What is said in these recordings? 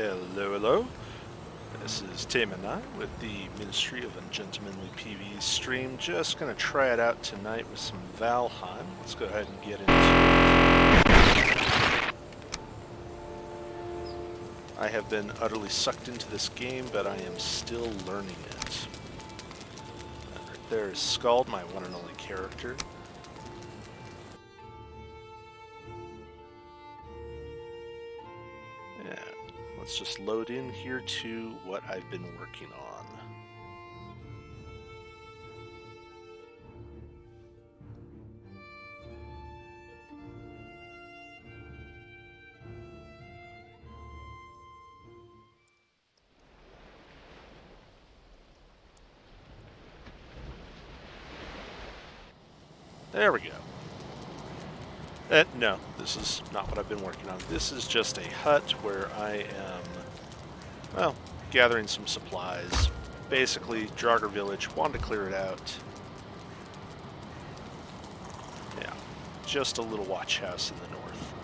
Hello, hello. This is Tim and I with the Ministry of Ungentlemanly PvE stream. Just going to try it out tonight with some Valheim. Let's go ahead and get into it. I have been utterly sucked into this game, but I am still learning it. Right there is Skald, my one and only character. Let's just load in here to what I've been working on. There we go. No, this is not what I've been working on. This is just a hut where I am, well, gathering some supplies. Basically, Draugr Village, wanted to clear it out. Yeah, just a little watch house in the north.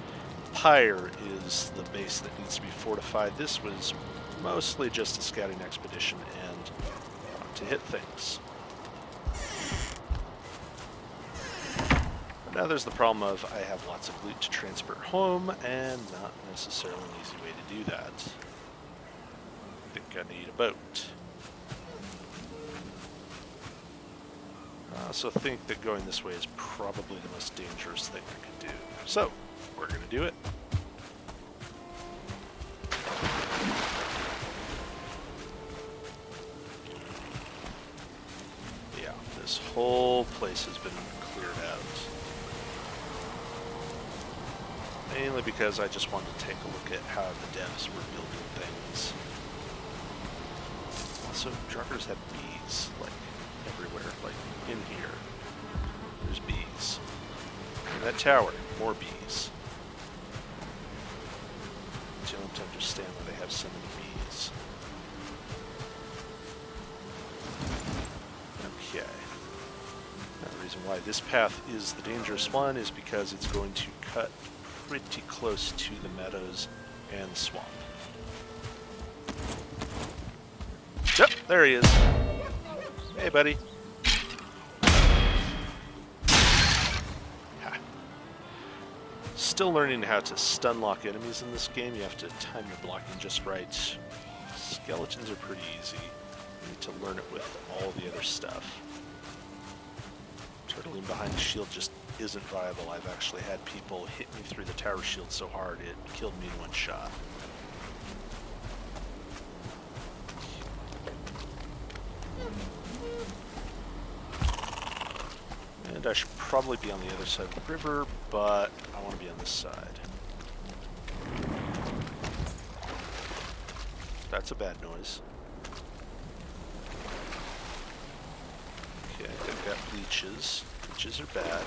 Pyre is the base that needs to be fortified. This was mostly just a scouting expedition and to hit things. Now there's the problem of I have lots of loot to transport home, and not necessarily an easy way to do that. I think I need a boat. I also think that going this way is probably the most dangerous thing I could do. So, we're going to do it. Yeah, this whole place has been cleared out. Mainly because I just wanted to take a look at how the devs were building things. Also, Draugrs have bees, like, everywhere. Like, in here, there's bees. In that tower, more bees. I don't understand why they have so many bees. Okay. Now, the reason why this path is the dangerous one is because it's going to cut pretty close to the meadows and swamp. Yep, there he is. Hey, buddy. Ha. Still learning how to stun lock enemies in this game. You have to time your blocking just right. Skeletons are pretty easy. You need to learn it with all the other stuff. Turtling behind the shield just isn't viable. I've actually had people hit me through the tower shield so hard it killed me in one shot. And I should probably be on the other side of the river, but I want to be on this side. That's a bad noise. Okay, I've got leeches. Leeches are bad.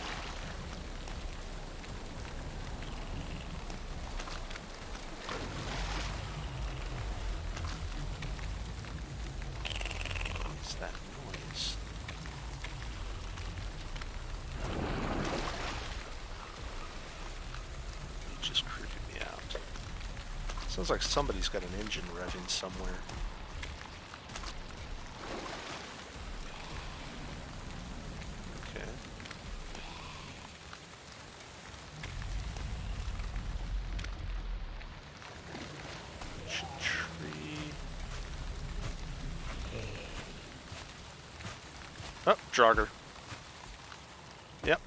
What's that noise? Just creeping me out. Sounds like somebody's got an engine revving somewhere. Oh, Draugr. Yep.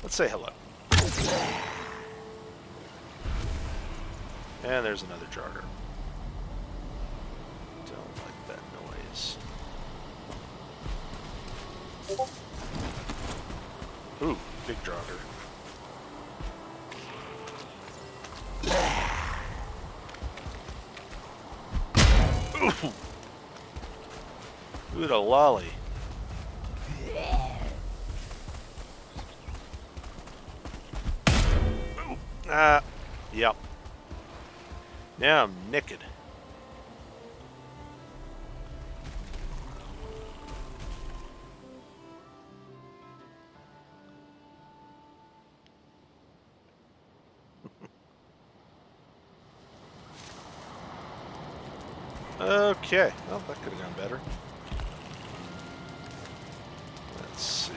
Let's say hello. And there's another Draugr. Don't like that noise. Ooh, big Draugr. Ooh, the lolly. Ooh. Yep. Now I'm naked. Okay, well, that could have gone better. Let's see.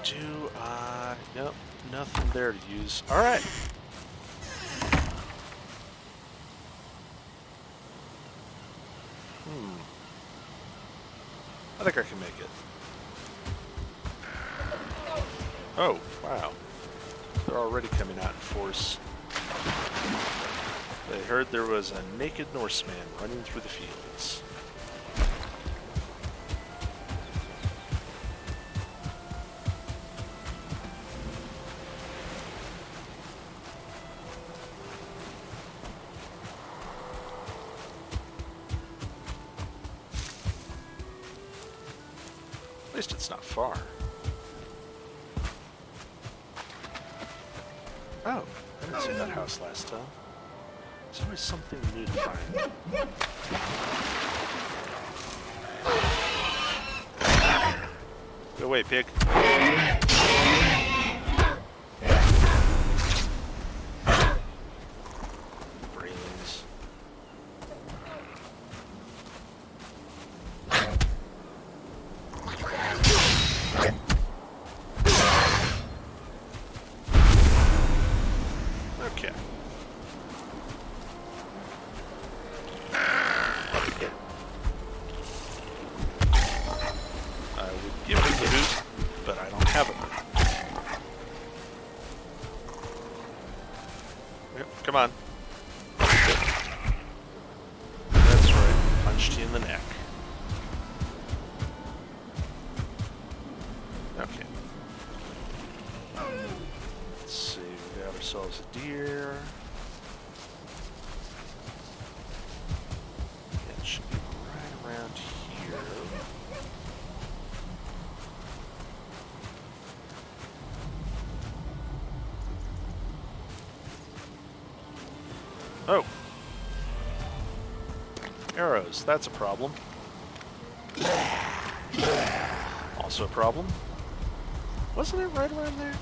Do I... Nope, nothing there to use. All right. I think I can make it. Oh, wow. They're already coming out in force. They heard there was a naked Norseman running through the fields. At least it's not far. Oh, I didn't see that house last time. There's always something new to find. Go away, pig. Brains. Okay. I would give him the hoot, but I don't have it. Yep, come on. That's right. Punched you in the neck. Okay. Let's see. We got ourselves a deer. It should be right around here. Oh. Arrows, that's a problem. Also a problem. Wasn't it right around there?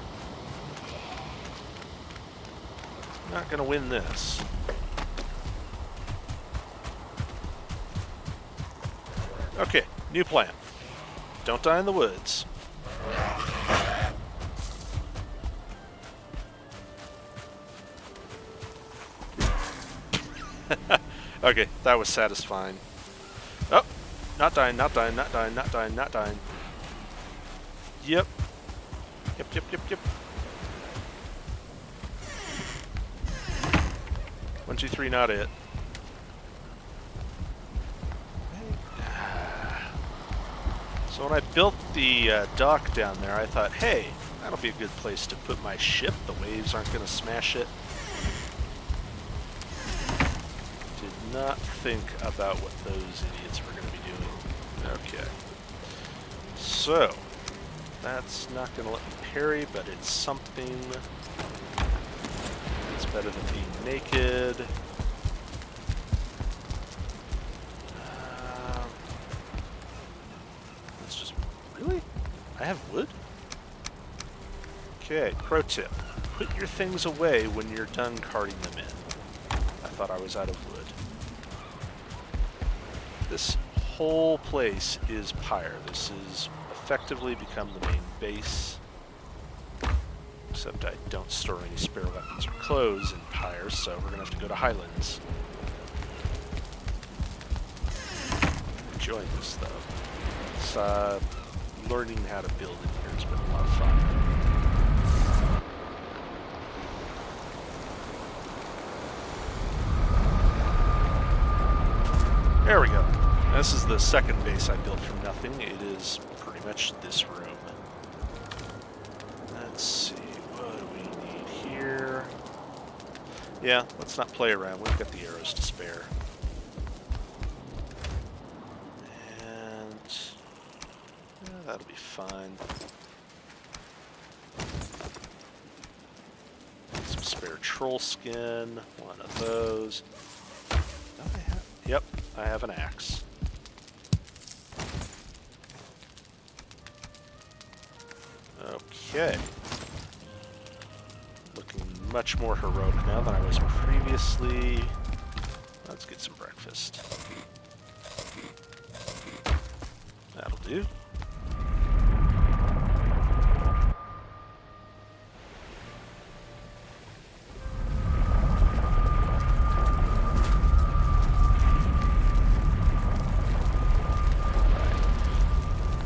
Not gonna win this. Okay, new plan. Don't die in the woods. Okay, that was satisfying. Oh, not dying, not dying, not dying, not dying, not dying. Yep. Yep, yep, yep, yep. 1, 2, 3, not it. So when I built the dock down there, I thought, hey, that'll be a good place to put my ship. The waves aren't going to smash it. Did not think about what those idiots were going to be doing. Okay. So, that's not going to let me parry, but it's something. It's better than being naked. Let's just... Really? I have wood? Okay, pro tip. Put your things away when you're done carting them in. I thought I was out of wood. This whole place is Pyre. This has effectively become the main base. Except I don't store any spare weapons or clothes in Pyre, so we're going to have to go to Highlands. Enjoying this, though. It's, learning how to build in here has been a lot of fun. There we go. This is the second base I built from nothing. It is pretty much this room. Let's see, what do we need here? Yeah, let's not play around. We've got the arrows to spare. And yeah, that'll be fine. Some spare troll skin, one of those. Yep, I have an axe. Okay. Looking much more heroic now than I was previously. Let's get some breakfast. That'll do.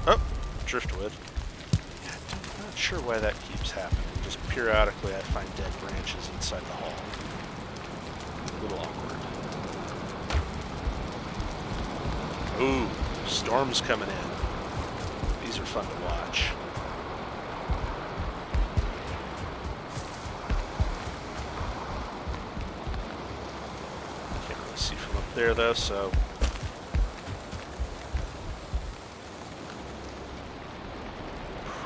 Oh, driftwood. I'm not sure why that keeps happening. Just periodically I find dead branches inside the hall. A little awkward. Ooh, storms coming in. These are fun to watch. Can't really see from up there though, so...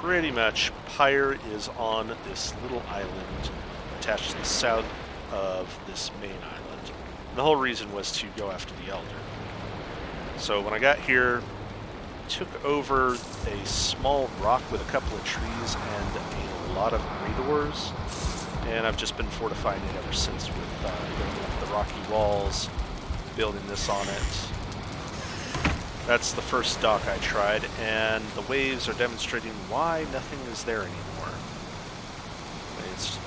Pretty much, Pyre is on this little island attached to the south of this main island. And the whole reason was to go after the Elder. So when I got here, took over a small rock with a couple of trees and a lot of corridors, and I've just been fortifying it ever since with building up the rocky walls, building this on it. That's the first dock I tried, and the waves are demonstrating why nothing is there anymore. It's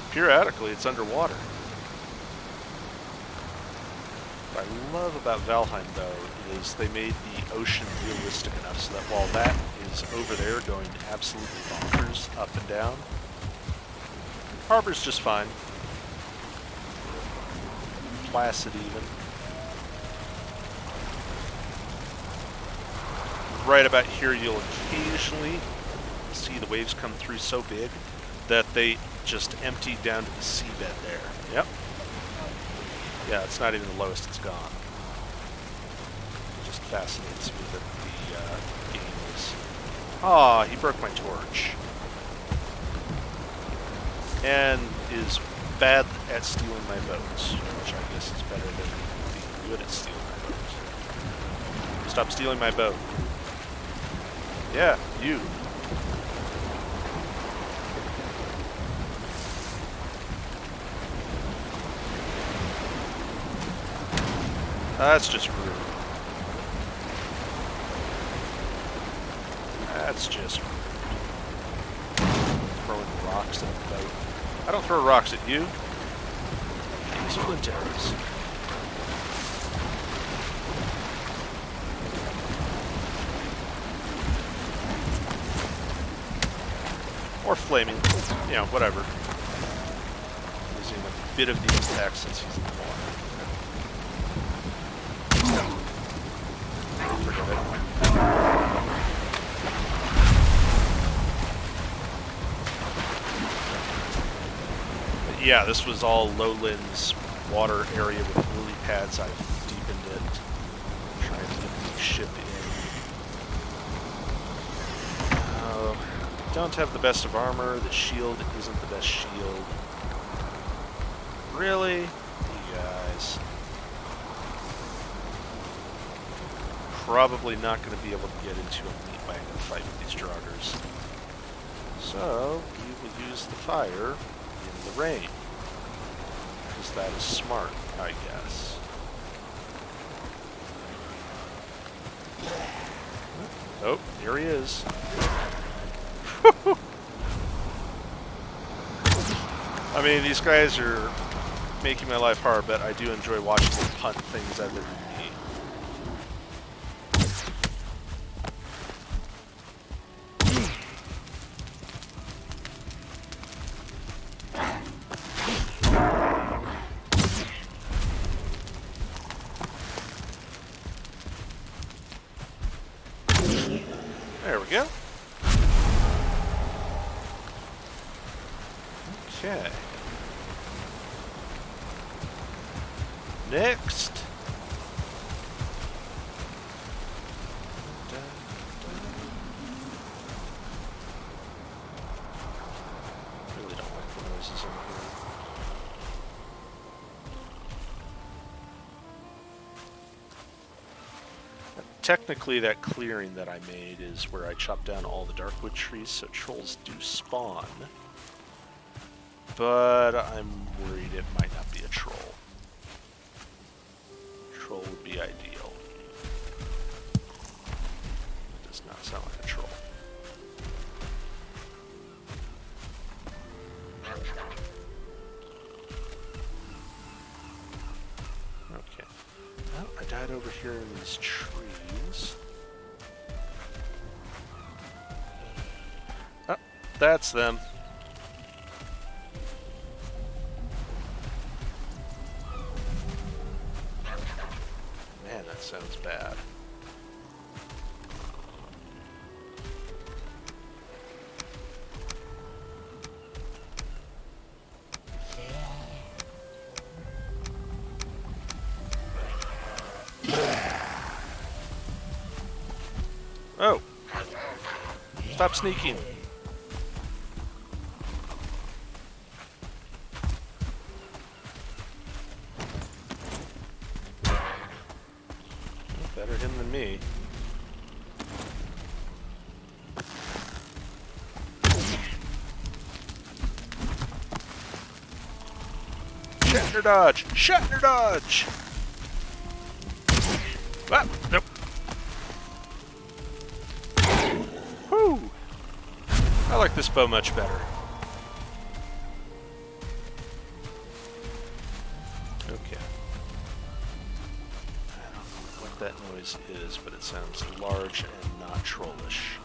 periodically it's underwater. What I love about Valheim, though, is they made the ocean realistic enough so that while that is over there going absolutely bonkers up and down, harbor's just fine. Placid even. Right about here you'll occasionally see the waves come through so big that they just empty down to the seabed there. Yep. Yeah, it's not even the lowest it's gone. It just fascinates me that the game is... Aw, he broke my torch. And is bad at stealing my boats, which I guess is better than being good at stealing my boat. Stop stealing my boat. Yeah, you. That's just rude. That's just rude. Throwing rocks at the boat. I don't throw rocks at you. Use flint arrows. Or flaming. You know, whatever. Using a bit of the impact since he's in the water. Yeah, this was all lowlands water area with lily pads. I've deepened it, trying to get the ship in. Don't have the best of armor. The shield isn't the best shield. Really? You guys. Probably not going to be able to get into a meat-binding fight with these draugrs. So, we will use the fire in the rain. Because that is smart, I guess. Oh, here he is. I mean, these guys are making my life hard, but I do enjoy watching them punt things other than me. There we go. Okay. Next. Really don't like the noises in here. Technically, that clearing that I made is where I chopped down all the darkwood trees, so trolls do spawn. But I'm worried it might not be a troll. ideal. Does not sound like a troll. Okay. Well, I died over here in these trees. Oh, that's them. Man, that sounds bad. Oh! Stop sneaking! Better him than me. Shatner dodge! Shatner dodge! Ah, nope. Whew! I like this bow much better. Okay. I don't know what that noise is, but it sounds large and not trollish.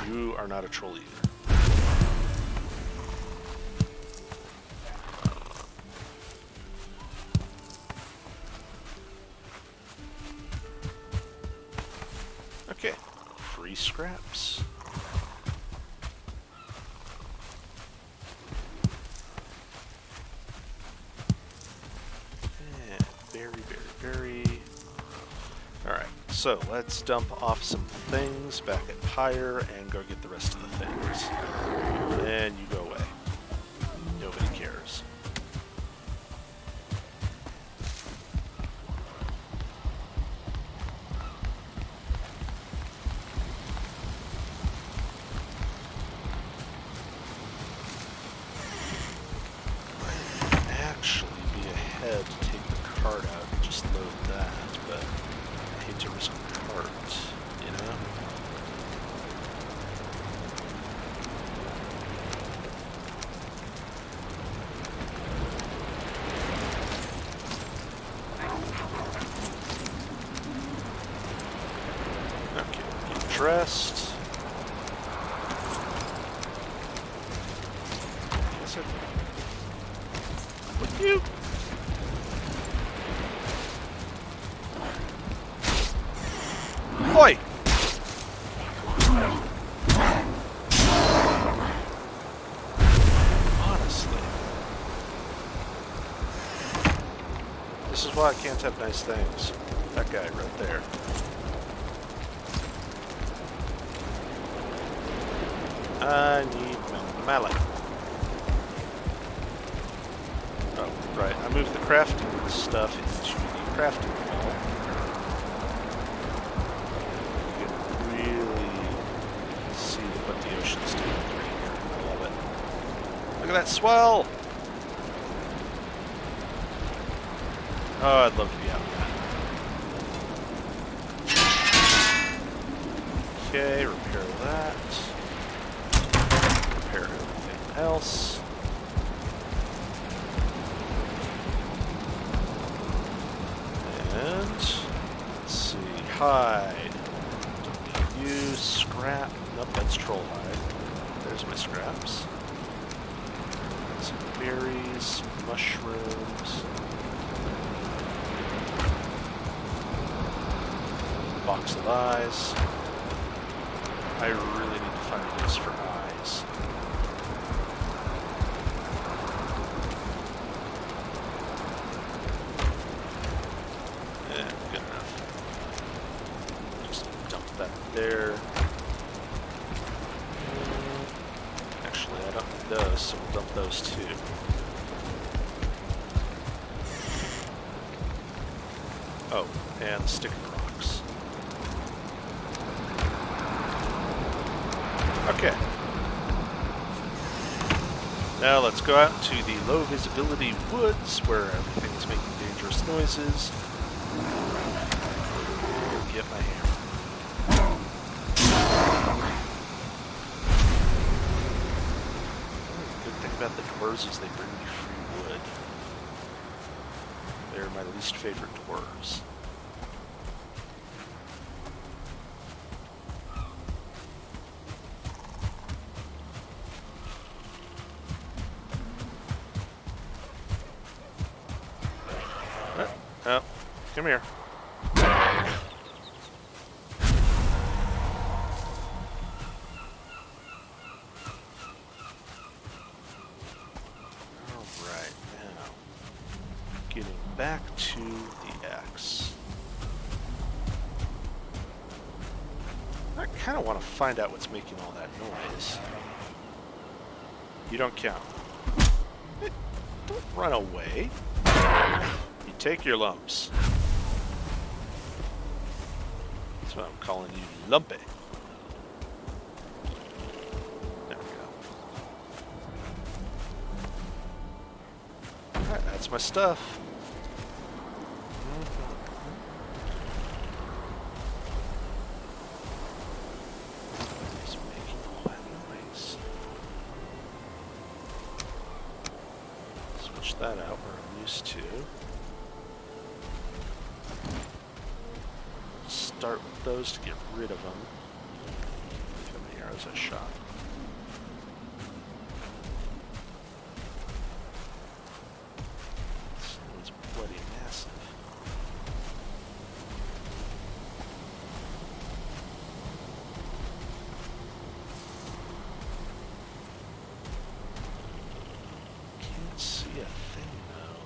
You are not a troll either. Okay, free scraps. And very. Alright, so let's dump off some things back at Pyre and go get the rest of the things. And you go away. Nobody cares. To take the cart out and just load that, but I hate to risk the cart, you know? Okay, get dressed. Guess Would you? Boy! Honestly. This is why I can't have nice things. That guy right there. I need my mallet. Oh, right. I moved the crafting stuff into the crafting mill. What the ocean's doing right here. I love it. Look at that swell! Oh, I'd love to be out of that. Okay, repair that. Repair everything else. And let's see, hide. Don't need you, scrap. Nope, that's troll hide. There's my scraps. Some berries, mushrooms. Box of eyes. I really need to find a use for eyes. Good enough. Just dump that there. Actually, I don't need those, so we'll dump those too. Oh, and the sticker rocks. Okay. Now let's go out into the low visibility woods where everything is making dangerous noises. Get my hammer. Good thing about the dwarves is they bring me free wood. They're my least favorite dwarves. Oh, come here. Alright, now, getting back to the axe. I kind of want to find out what's making all that noise. You don't count. Hey, don't run away. You take your lumps. That's why I'm calling you Lumpy. There we go. Alright, that's my stuff. It's making all that noise. Switch that out where I'm used to. Start with those to get rid of them. How many arrows I shot? This one's bloody massive. Can't see a thing though.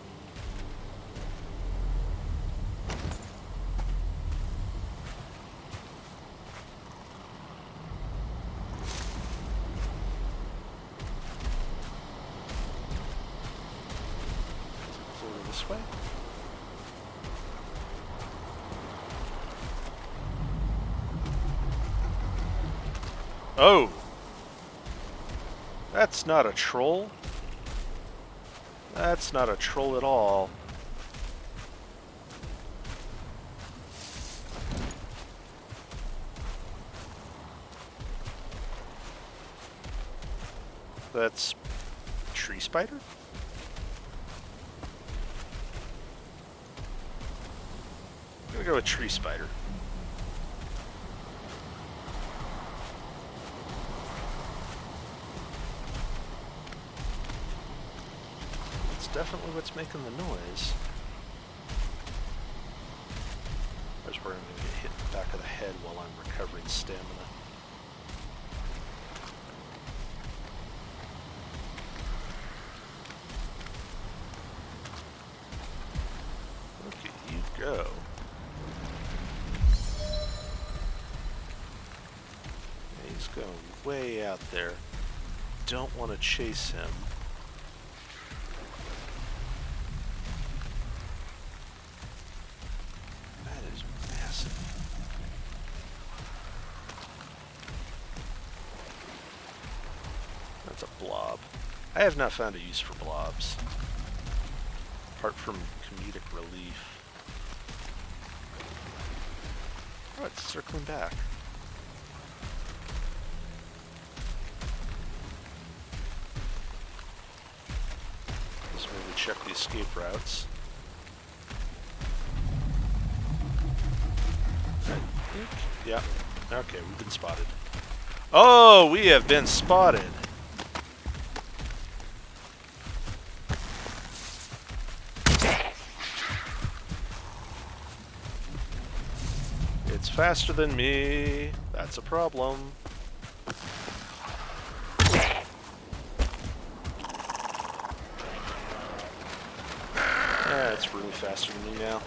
This way? Oh! That's not a troll. That's not a troll at all. That's a tree spider? I'm gonna go with tree spider. It's definitely what's making the noise. There's where I'm gonna get hit in the back of the head while I'm recovering stamina. Look at you go. He's going way out there. Don't want to chase him. That is massive. That's a blob. I have not found a use for blobs. Apart from comedic relief. Oh, it's circling back. Let's maybe check the escape routes. Yeah. Okay, we've been spotted. Oh, we have been spotted. It's faster than me. That's a problem. Yeah, it's really faster than me now.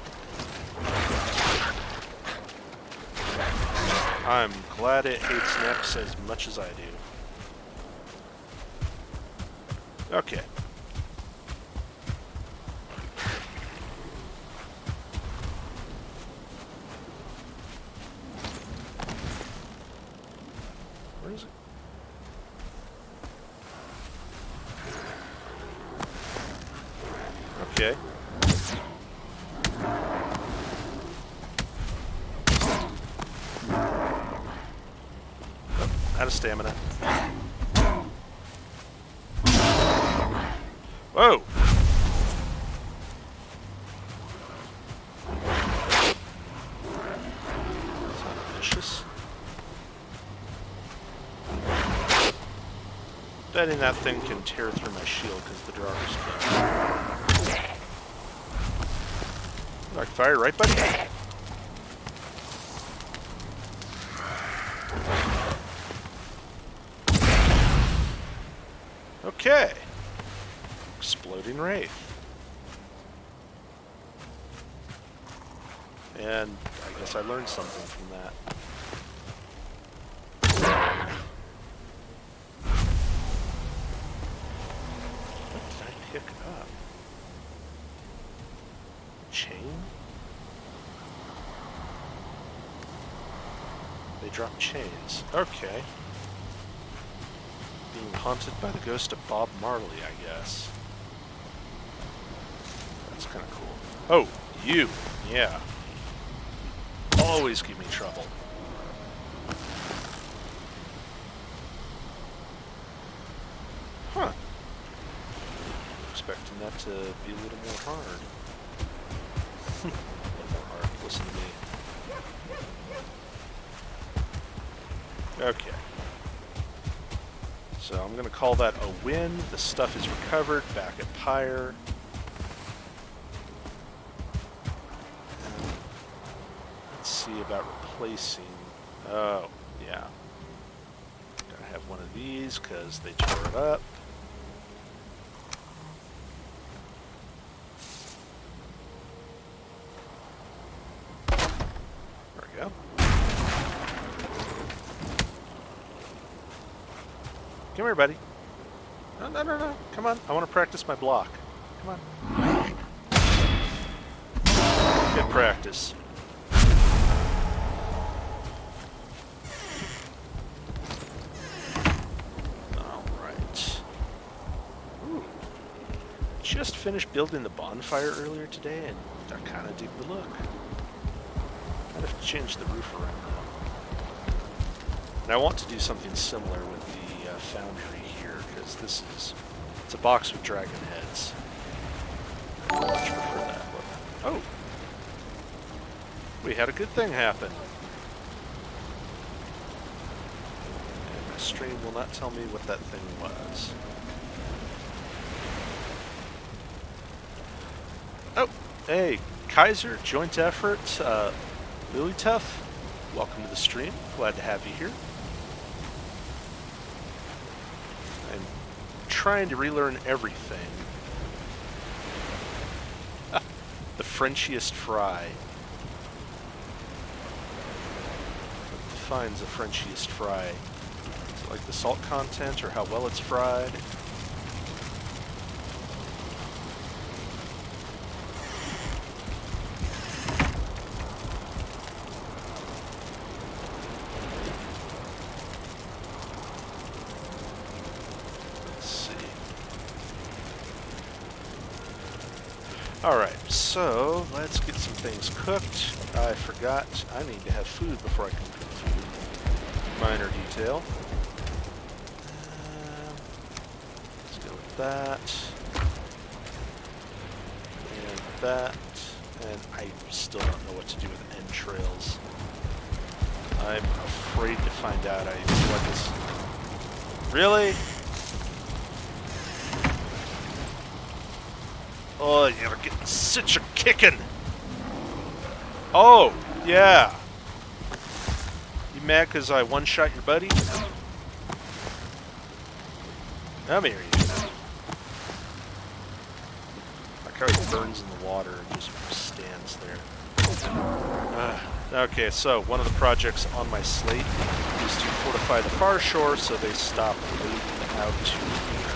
I'm glad it hates Neps as much as I do. Okay. Where is it? Okay. Oh, out of stamina. Whoa! Vicious. Betting that thing can tear through my shield because the Draugr's killed. Like fire, right, buddy? Okay. Exploding Wraith. And I guess I learned something from that. What did I pick up? Chain? They drop chains. Okay. Being haunted by the ghost of Bob Marley, I guess. That's kind of cool. Oh, you. Yeah. Always give me trouble. Huh. Expecting that to be a little more hard. A little more hard. Listen to me. Okay. So I'm going to call that a win. The stuff is recovered back at Pyre. Let's see about replacing. Oh, yeah. Gotta have one of these because they tore it up. There we go. Come here, buddy. No, no, no, no. Come on. I want to practice my block. Come on. Good practice. Alright. Ooh. Just finished building the bonfire earlier today, and I kind of dig the look. Might have to change the roof around now. And I want to do something similar with the foundry here, because it's a box with dragon heads. I much prefer that look. Oh! We had a good thing happen. And my stream will not tell me what that thing was. Oh! Hey, Kaiser, joint effort, Lilituff, welcome to the stream. Glad to have you here. Trying to relearn everything. The Frenchiest fry. What defines a Frenchiest fry? Is it like the salt content or how well it's fried? Alright, so let's get some things cooked. I forgot I need to have food before I can cook food. Minor detail. Let's go with that. And that. And I still don't know what to do with entrails. I'm afraid to find out. I feel like it's... Really? Oh, you're getting such a kicking. Oh, yeah. You mad because I one-shot your buddy? Come here, you. Like how he burns in the water and just stands there. Okay, so one of the projects on my slate is to fortify the far shore so they stop wading out to here.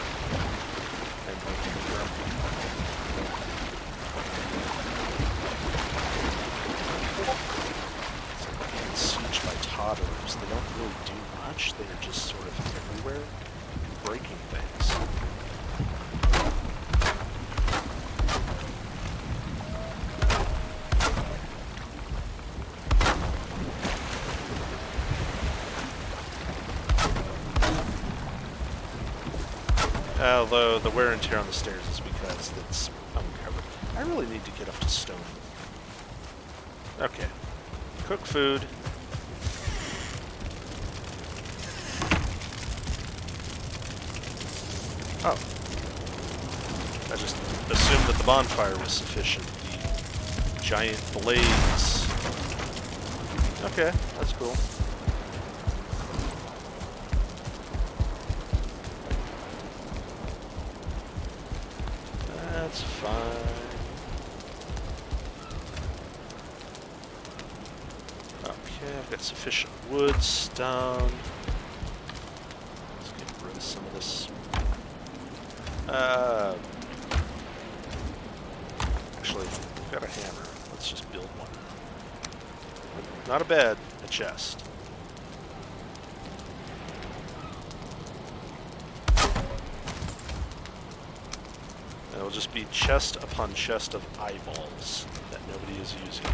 And siege by toddlers. They don't really do much. They're just sort of everywhere, breaking things. Although the wear and tear on the stairs is because it's uncovered. I really need to get up to stone. Okay. Cook food. Oh. I just assumed that the bonfire was sufficient. The giant blaze. Okay, that's cool. That's fine. Okay, I've got sufficient wood, stone. Let's get rid of some of this. Actually, I've got a hammer. Let's just build one. Not a bed, a chest. And it'll just be chest upon chest of eyeballs that nobody is using.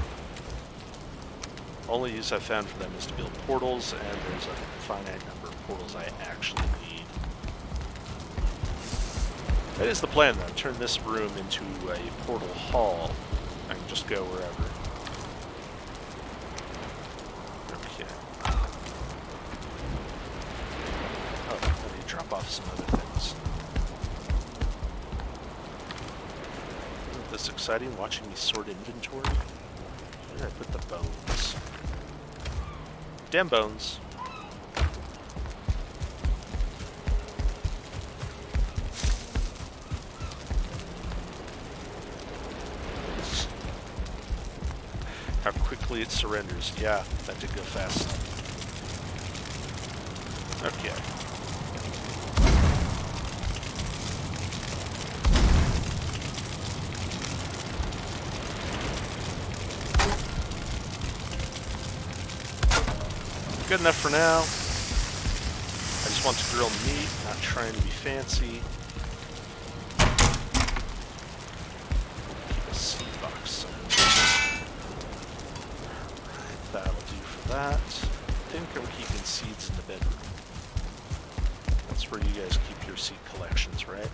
Only use I've found for them is to build portals, and there's a finite number of portals I actually need. That is the plan, though. Turn this room into a portal hall. I can just go wherever. Okay. Oh, I need to drop off some other things. Isn't this exciting, watching me sort inventory? Where did I put the bones? Damn bones. How quickly it surrenders. Yeah, that did go fast. Okay. Good enough for now. I just want to grill meat, not trying to be fancy. Keep a seed box somewhere. Alright, that'll do for that. I think I'm keeping seeds in the bedroom. That's where you guys keep your seed collections, right?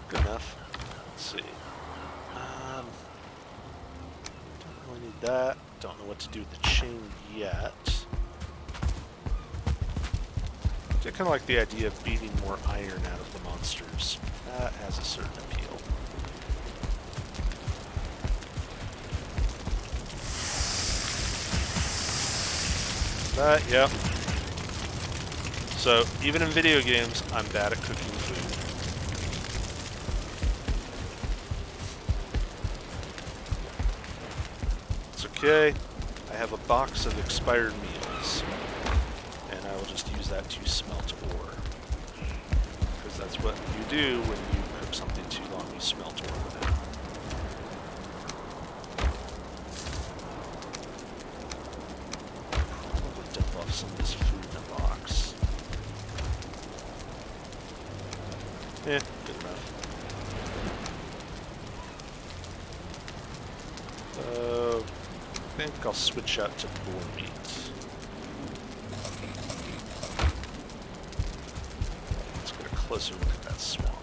Good enough. Let's see. Don't really need that. Don't know what to do with the chain yet. I kind of like the idea of beating more iron out of the monsters. That has a certain appeal. But, yeah. So, even in video games, I'm bad at cooking food. Okay, I have a box of expired meals, and I will just use that to smelt ore, because that's what you do when you cook something too long, you smelt ore with it. Probably dump off some of this food in a box. Good enough. I think I'll switch out to boar meat. Let's get a closer look at that swamp.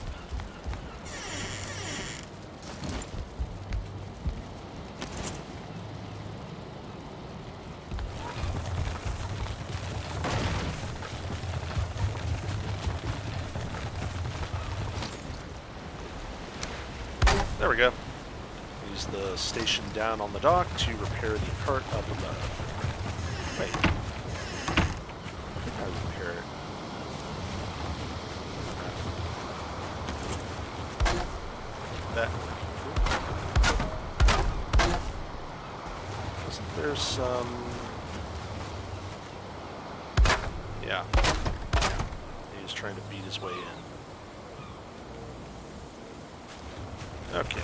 There we go. Use the station down on the dock to repair the cart up above. Wait. I think I repair it. That. Wasn't there some... Yeah. He was trying to beat his way in. Okay.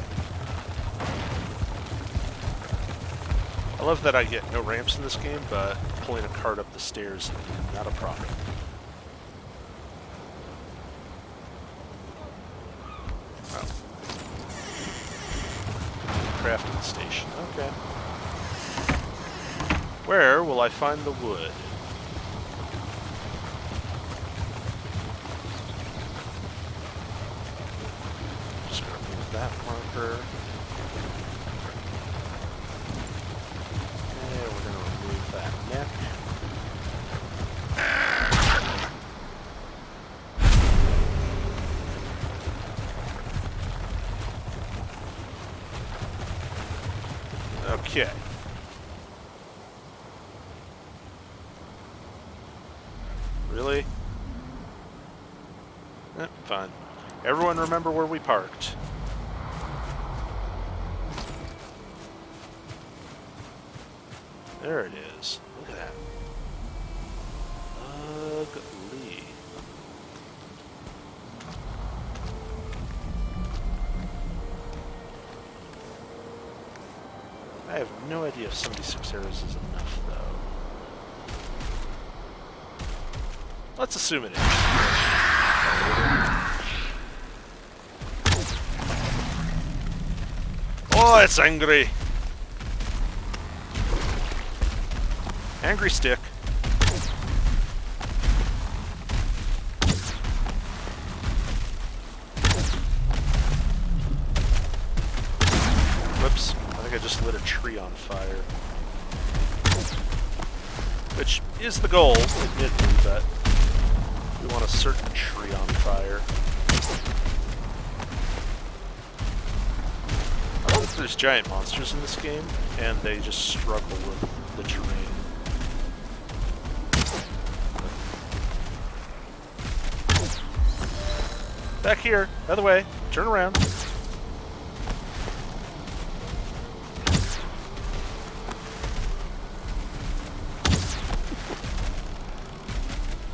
I love that I get no ramps in this game, but pulling a cart up the stairs is not a problem. Oh. Crafting station. Okay. Where will I find the wood? Just gonna move that marker. And we're gonna remove that neck. Okay. Really? Fine. Everyone remember where we parked. There it is. Look at that. Ugly. I have no idea if 76 arrows is enough, though. Let's assume it is. Oh, it's angry. Angry stick. Whoops. I think I just lit a tree on fire. Which is the goal, admittedly, but we want a certain tree on fire. I love that there's giant monsters in this game, and they just struggle with the terrain. Back here, other way, turn around.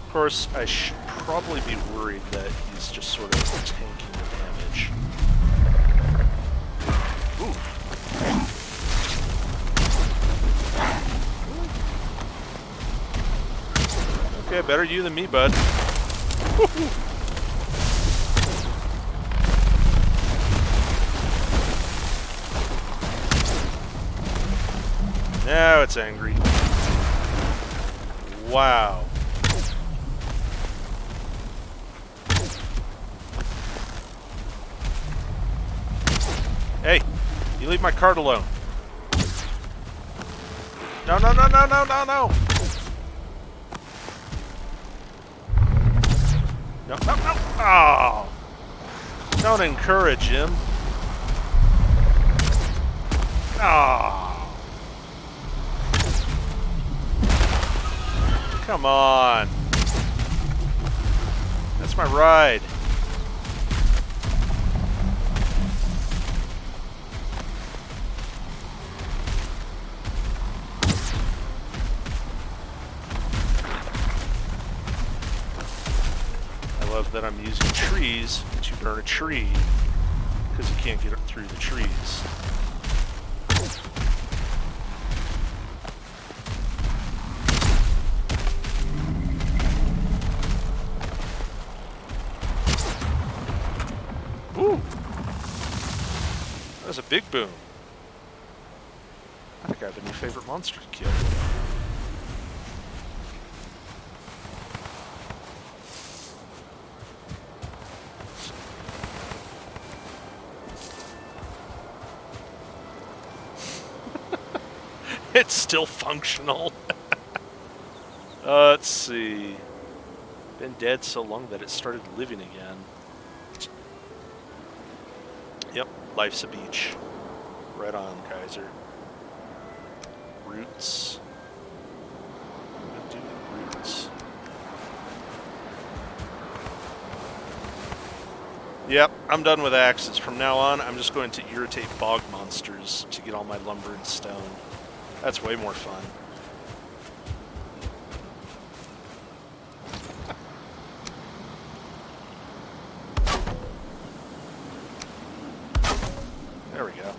Of course, I should probably be worried that he's just sort of tanking the damage. Ooh. Okay, better you than me, bud. Woo-hoo. Now it's angry. Wow. Hey, you leave my cart alone. No, no, no, no, no, no, no. No, no, no. Oh. Don't encourage him. Oh. Come on. That's my ride. I love that I'm using trees to burn a tree because you can't get up through the trees. Ooh! That was a big boom. I think I have a new favorite monster to kill. It's still functional. Let's see. Been dead so long that it started living again. Yep, life's a beach. Right on, Kaiser. Roots. What do with roots? Yep, I'm done with axes. From now on, I'm just going to irritate bog monsters to get all my lumber and stone. That's way more fun. There we go.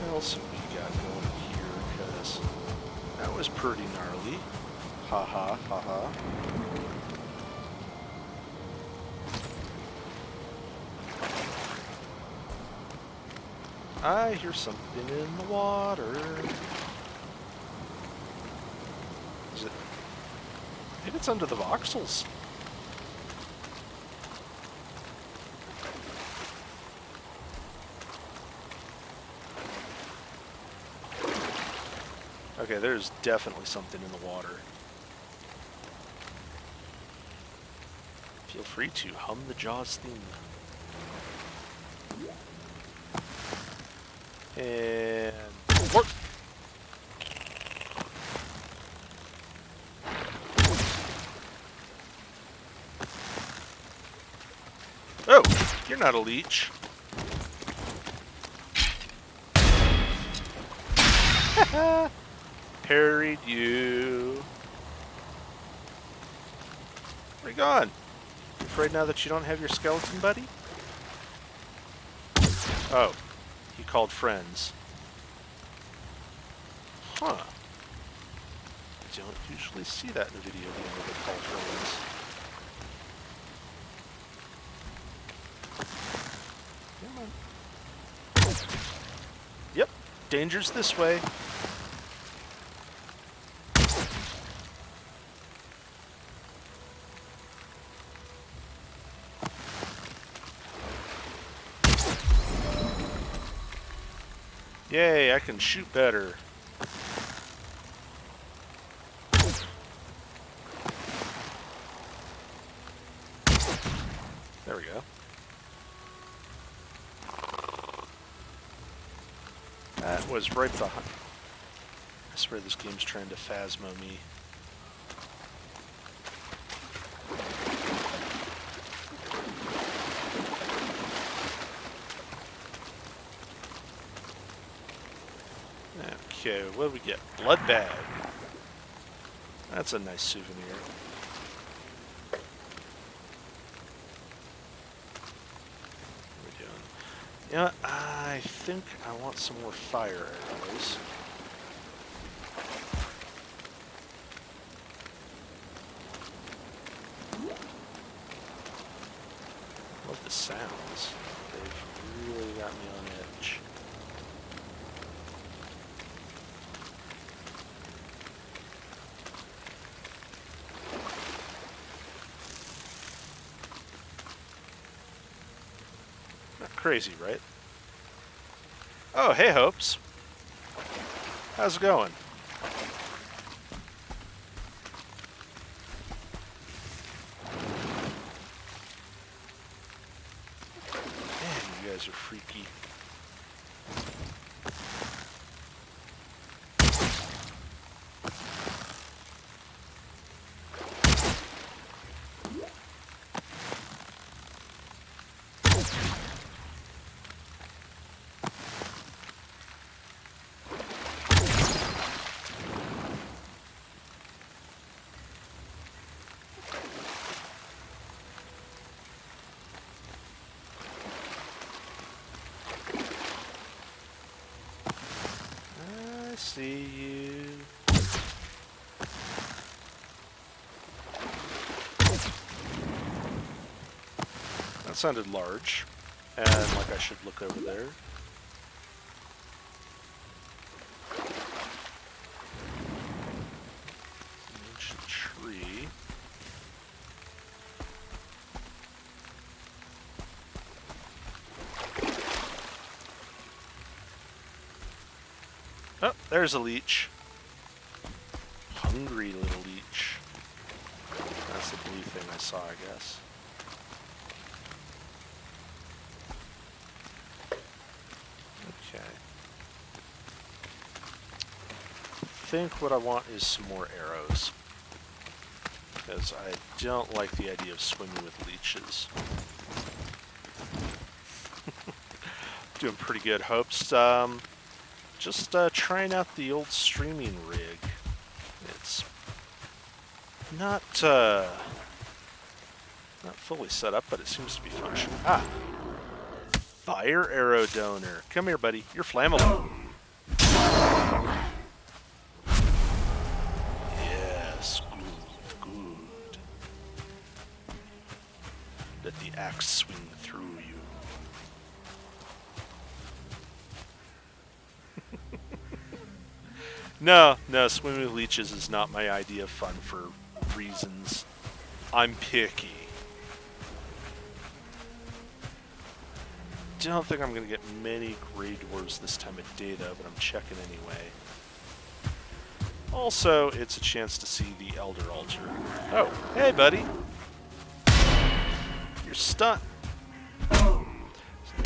What else have we got going here? Because that was pretty gnarly. Ha ha, ha ha. I hear something in the water. Is it? Maybe it's under the voxels. Okay, there's definitely something in the water. Feel free to hum the Jaws theme. And work. Oh, you're not a leech. Parried you. Where you gone? You afraid now that you don't have your skeleton buddy? Oh, he called friends. Huh. Don't usually see that in a video game where they call friends. Come on. Yep, danger's this way. Yay, I can shoot better. There we go. That was right behind. I swear this game's trying to phasmo me. Okay, what do we get? Blood bag. That's a nice souvenir. What are we doing? You know what? I think I want some more fire arrows. Love the sounds. They've really got me on edge. Crazy, right? Oh, hey, Hopes. How's it going? Man, you guys are freaky. I see you. That sounded large, and like I should look over there. Ancient tree. Oh, there's a leech. Hungry little leech. That's the blue thing I saw, I guess. Okay. I think what I want is some more arrows. Because I don't like the idea of swimming with leeches. Doing pretty good, Hopes. Just trying out the old streaming rig. It's not fully set up, but it seems to be functioning. Ah, fire arrow donor. Come here, buddy. You're flammable. Yes, good, good. Let the axe swing through you. No, swimming with leeches is not my idea of fun for reasons. I'm picky. Don't think I'm going to get many Grey Dwarves this time of day, though, but I'm checking anyway. Also, it's a chance to see the Elder Altar. Oh, hey, buddy. You're stunned. The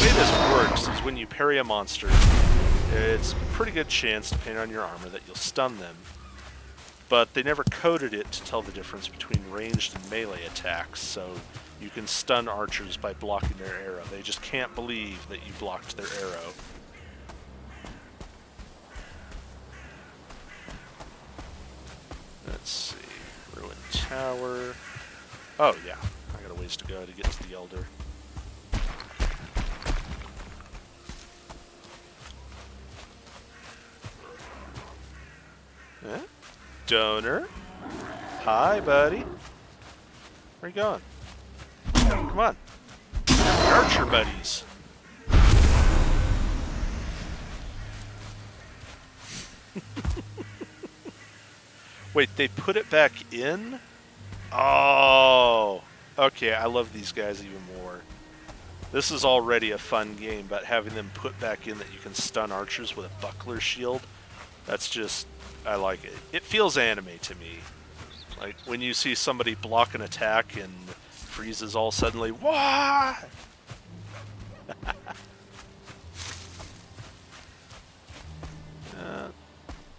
way this works is when you parry a monster, it's a pretty good chance, depending on your armor, that you'll stun them. But they never coded it to tell the difference between ranged and melee attacks, so you can stun archers by blocking their arrow. They just can't believe that you blocked their arrow. Let's see. Ruined Tower. Oh, yeah. I got a ways to go to get to the Elder. Eh? Donor. Hi, buddy. Where you going? Come on. We're archer buddies. Wait, they put it back in? Oh. Okay, I love these guys even more. This is already a fun game, but having them put back in that you can stun archers with a buckler shield, that's just... I like it. It feels anime to me. Like, when you see somebody block an attack and freezes all suddenly, what?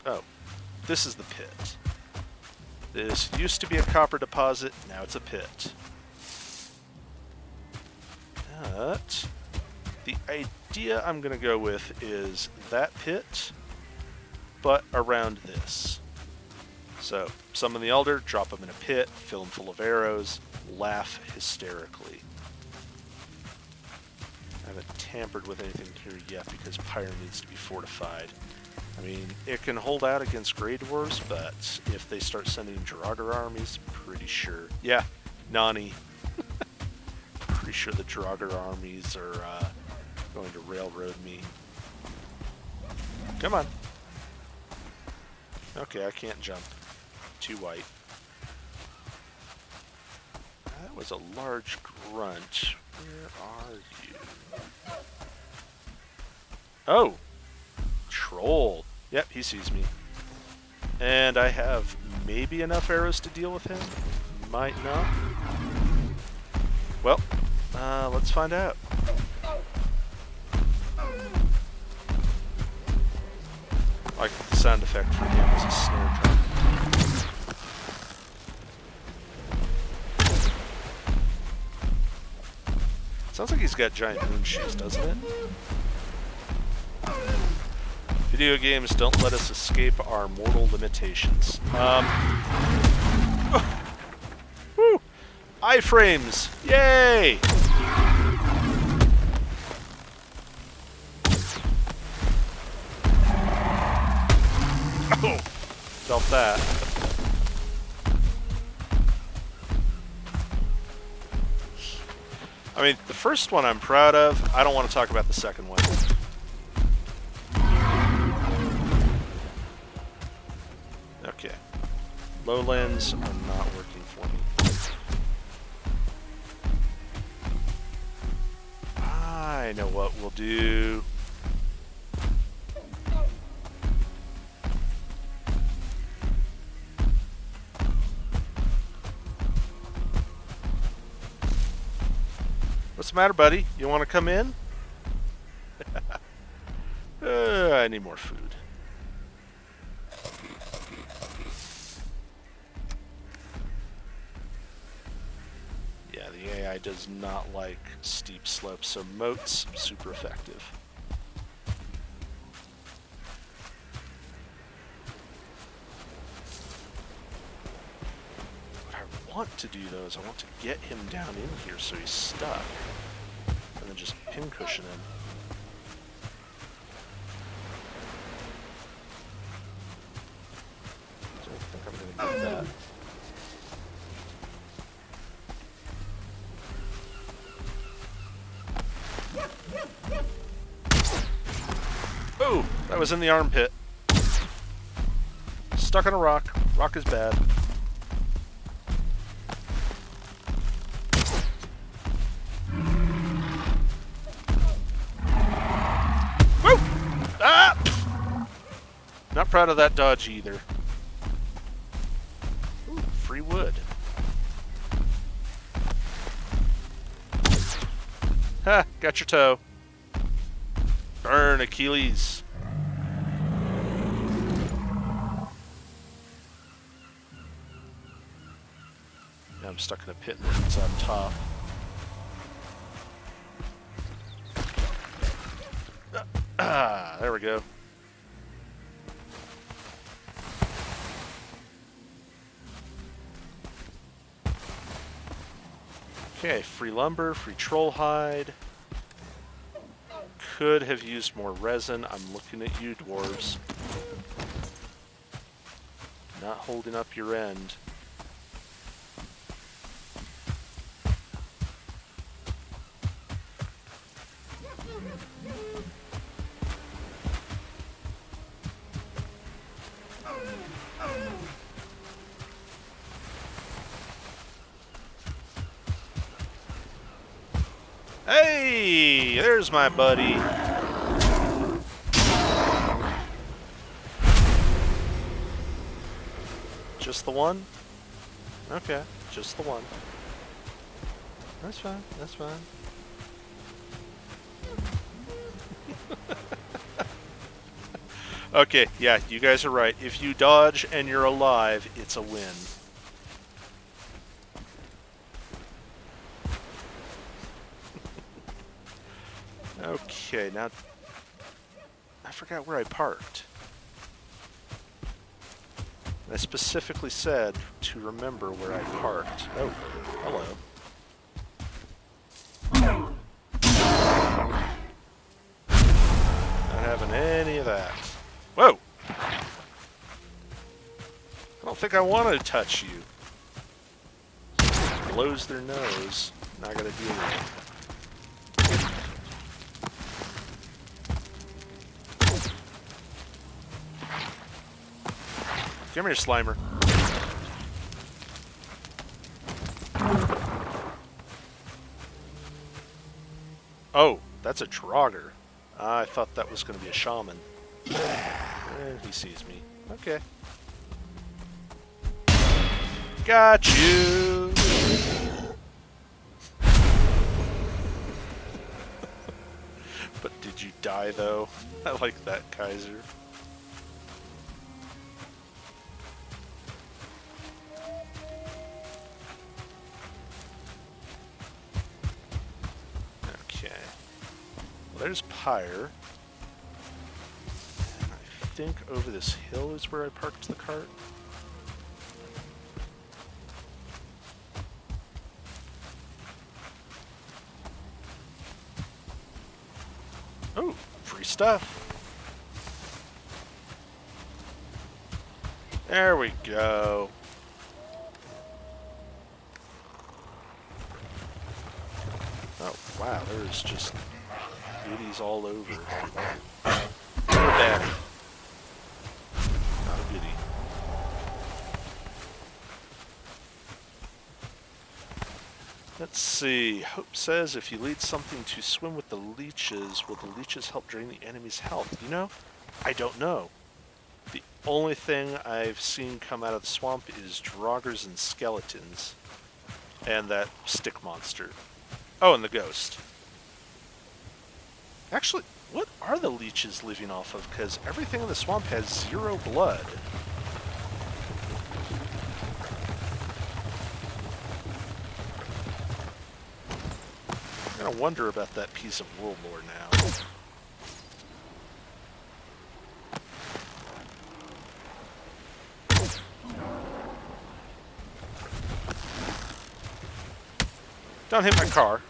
Oh, this is the pit. This used to be a copper deposit, now it's a pit. But the idea I'm going to go with is that pit, but around this. So, summon the Elder, drop him in a pit, fill him full of arrows, laugh hysterically. I haven't tampered with anything here yet because Pyre needs to be fortified. I mean, it can hold out against Grey Dwarves, but if they start sending Draugr armies, pretty sure. Yeah, Nani. Pretty sure the Draugr armies are going to railroad me. Come on. Okay, I can't jump. Too white. That was a large grunt. Where are you? Oh! Troll. Yep, he sees me. And I have maybe enough arrows to deal with him? Might not. Well, let's find out. I like the sound effect for him as a snare drum. Sounds like he's got giant moon shoes, doesn't it? Video games don't let us escape our mortal limitations. Woo! Iframes! Yay! Oh! Felt that. I mean, the first one I'm proud of. I don't want to talk about the second one. Okay. Lowlands are not working for me. I know what we'll do. What's the matter, buddy? You want to come in? I need more food. Yeah, the AI does not like steep slopes, so moats, super effective. Want to do those. I want to get him down in here so he's stuck. And then just pincushion him. Don't think I'm going to get that. Oh! That was in the armpit. Stuck on a rock. Rock is bad. Woo! Ah! Not proud of that dodge either. Ooh, free wood. Ha! Got your toe. Burn, Achilles. Now I'm stuck in a pit that's on top. Ah, there we go. Okay, free lumber, free troll hide. Could have used more resin. I'm looking at you, dwarves. Not holding up your end. Hey, there's my buddy. Just the one? Okay, just the one. That's fine, that's fine. Okay, yeah, you guys are right. If you dodge and you're alive, it's a win. Okay, now I forgot where I parked. I specifically said to remember where I parked. Oh, hello. Not having any of that. Whoa! I don't think I want to touch you. Blows their nose. Not gonna deal with it. Come here, Slimer. Oh, that's a Draugr. I thought that was going to be a shaman. He sees me. Okay. Got you! But did you die, though? I like that, Kaiser. There's Pyre. And I think over this hill is where I parked the cart. Oh, free stuff. There we go. Oh, wow, there's just goodies all over. Good or bad? Not a goodie. Let's see. Hope says if you lead something to swim with the leeches, will the leeches help drain the enemy's health? You know, I don't know. The only thing I've seen come out of the swamp is Draugrs and skeletons. And that stick monster. Oh, and the ghost. Actually, what are the leeches living off of? Because everything in the swamp has 0 blood. I'm gonna wonder about that piece of world lore now. Don't hit my car.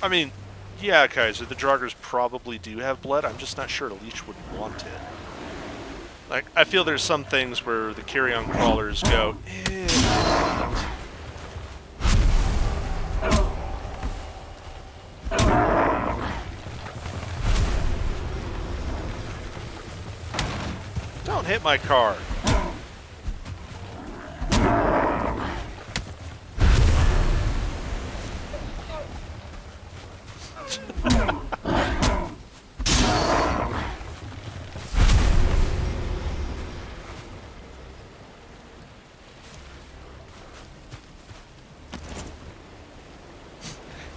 I mean, yeah, Kaiser, the Draugrs probably do have blood. I'm just not sure a leech would want it. Like, I feel there's some things where the carrion crawlers go, ew. hit my car.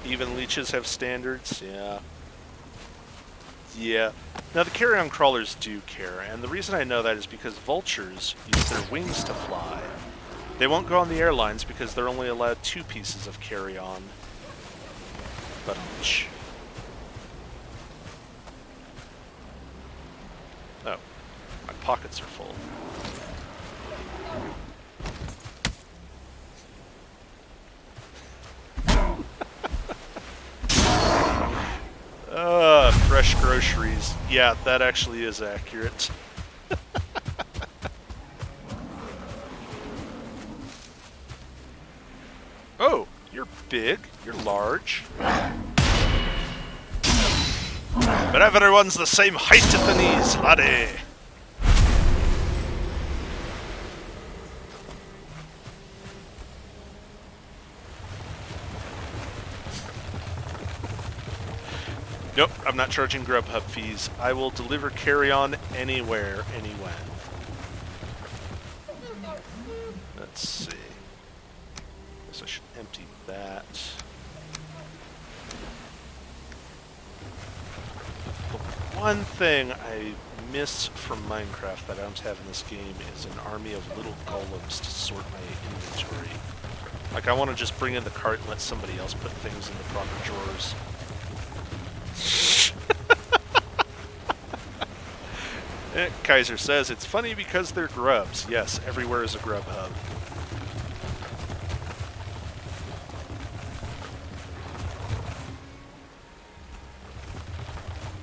Even leeches have standards, yeah. Yeah. Now the carrion crawlers do care, and the reason I know that is because vultures use their wings to fly. They won't go on the airlines because they're only allowed 2 pieces of carry-on. But oh, my pockets are full. Fresh groceries. Yeah, that actually is accurate. Oh, you're big. You're large. But everyone's the same height at the knees, laddie. Nope, I'm not charging Grubhub fees. I will deliver carry-on anywhere, anywhen. Let's see. Guess I should empty that. The one thing I miss from Minecraft that I don't have in this game is an army of little golems to sort my inventory. Like, I want to just bring in the cart and let somebody else put things in the proper drawers. Kaiser says, it's funny because they're grubs. Yes, everywhere is a grub hub.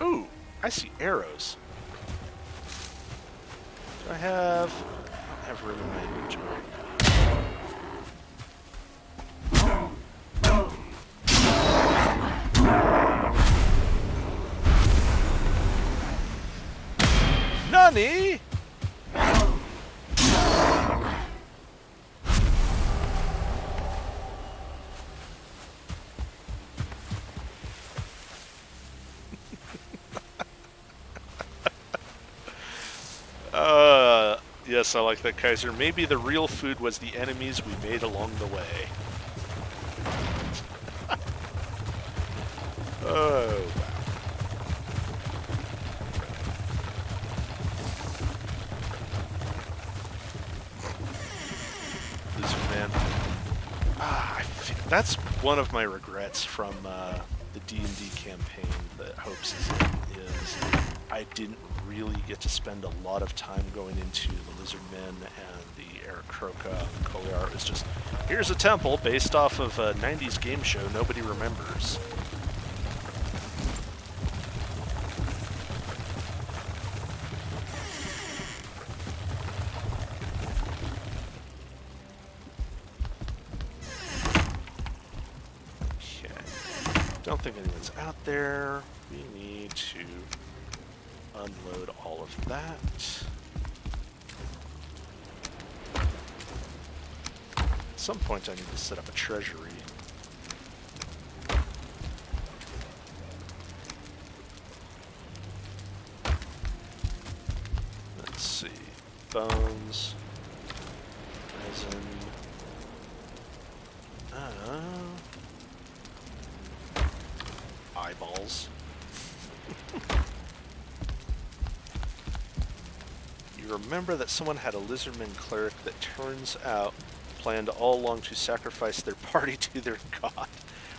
Ooh, I see arrows. Do I don't have room in my inventory. Nani? Yes, I like that, Kaiser. Maybe the real food was the enemies we made along the way. Oh, wow. That's one of my regrets from the D&D campaign that Hopes is in, is I didn't really get to spend a lot of time going into the Lizardmen and the Aarakocra and the Koliar. It was just, here's a temple based off of a 90s game show nobody remembers. Don't think anyone's out there. We need to unload all of that. At some point I need to set up a treasury. Let's see. Bones. Resin. Eyeballs. You remember that someone had a Lizardman cleric that turns out planned all along to sacrifice their party to their god.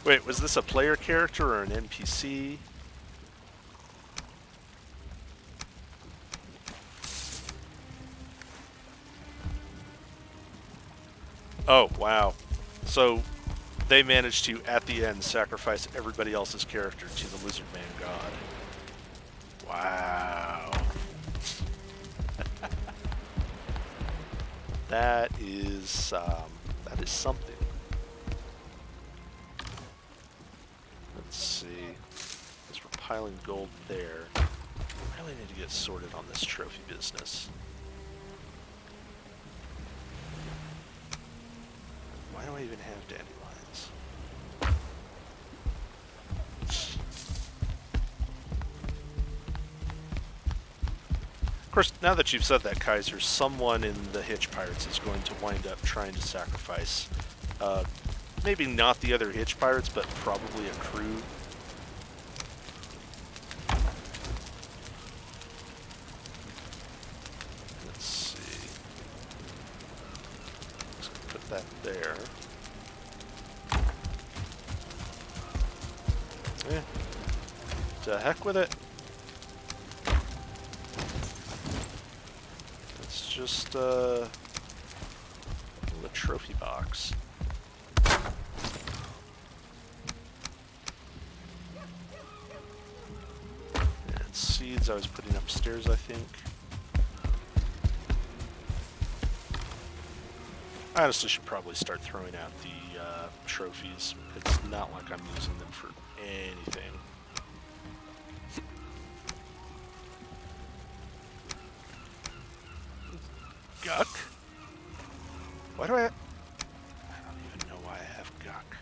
Wait, was this a player character or an NPC? Oh, wow. So they managed to, at the end, sacrifice everybody else's character to the Lizardman god. Wow. That is something. Let's see. As we're piling gold there, I really need to get sorted on this trophy business. even have dandelions. Of course, now that you've said that, Kaiser, someone in the Hitch Pirates is going to wind up trying to sacrifice. Maybe not the other Hitch Pirates, but probably a crew. Let's see. Let's put that there. Yeah. To heck with it. It's just a trophy box. And seeds I was putting upstairs, I think. I honestly should probably start throwing out the trophies. It's not like I'm using them for anything. Guck? Why do I don't even know why I have guck.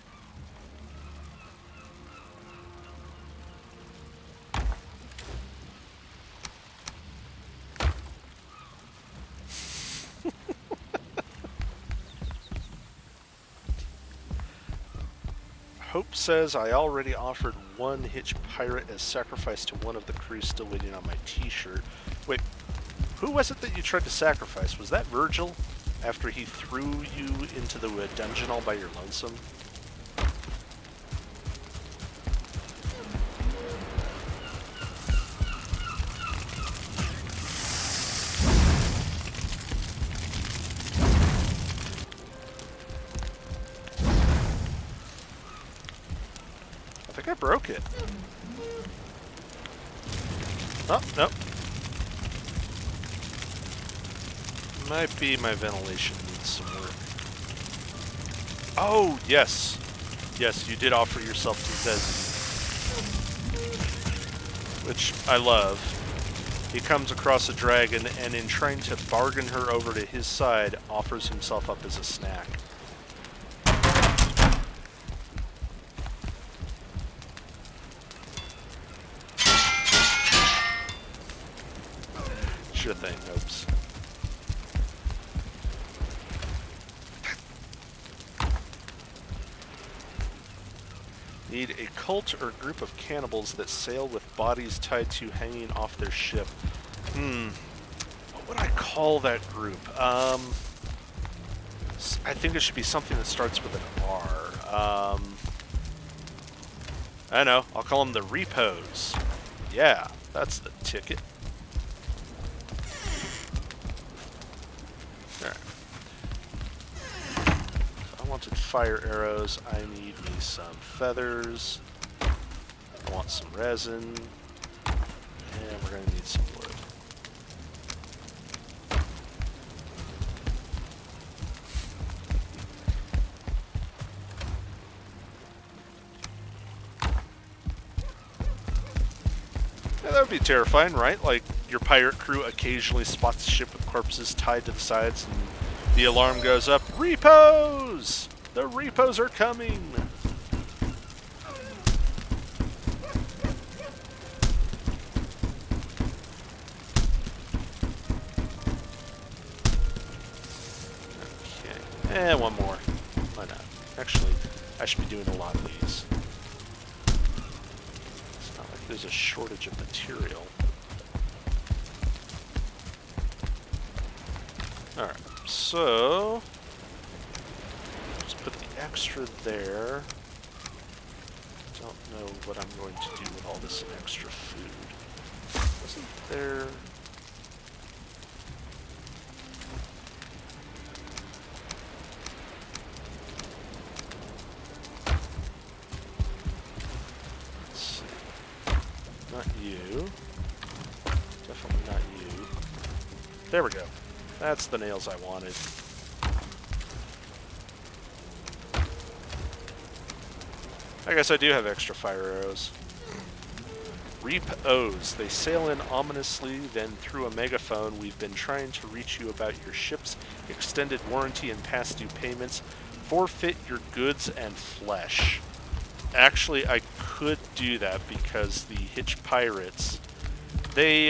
Hope says I already offered one Hitch Pirate as sacrifice to one of the crew, still waiting on my t-shirt. Wait, who was it that you tried to sacrifice? Was that Virgil? After he threw you into the dungeon all by your lonesome? I think I broke it. Oh, nope. Might be my ventilation needs some work. Oh, yes. Yes, you did offer yourself to Desi, which I love. He comes across a dragon and in trying to bargain her over to his side, offers himself up as a snack. Sure thing, Hopes. Need a cult or group of cannibals that sail with bodies tied to hanging off their ship. What would I call that group? I think it should be something that starts with an R. I know, I'll call them the Repos. Yeah, that's the ticket. Alright. I wanted fire arrows. I need me some feathers. I want some resin. And we're going to need some wood. Yeah, that would be terrifying, right? Like, your pirate crew occasionally spots a ship with corpses tied to the sides and the alarm goes up. Repos! The repos are coming! Okay. And one more. Why not? Actually, I should be doing a lot of these. It's not like there's a shortage of material. Alright, so just put the extra there. Don't know what I'm going to do with all this extra food. Wasn't there... Let's see. Not you. Definitely not you. There we go. That's the nails I wanted. I guess I do have extra fire arrows. Repos. They sail in ominously, then through a megaphone, we've been trying to reach you about your ship's extended warranty and past due payments. Forfeit your goods and flesh. Actually, I could do that because the Hitch Pirates, they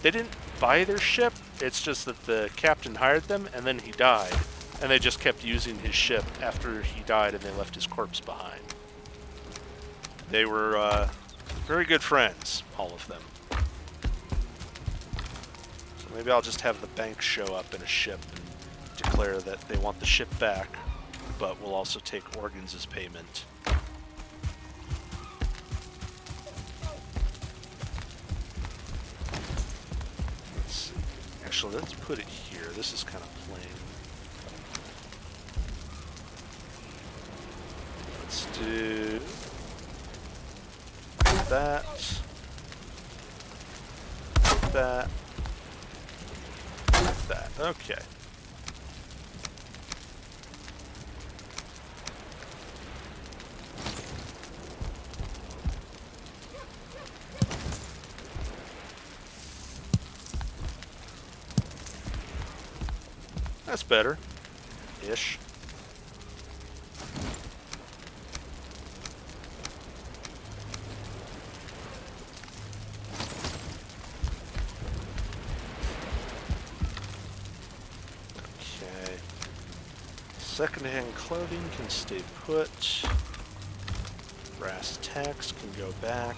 didn't buy their ship. It's just that the captain hired them, and then he died. And they just kept using his ship after he died, and they left his corpse behind. They were very good friends, all of them. So maybe I'll just have the bank show up in a ship and declare that they want the ship back, but we'll also take organs as payment. Let's see. Actually, let's put it here. This is kind of plain. Let's do that. That. That. Okay. That's better. Ish. Okay. Secondhand clothing can stay put. Brass tacks can go back.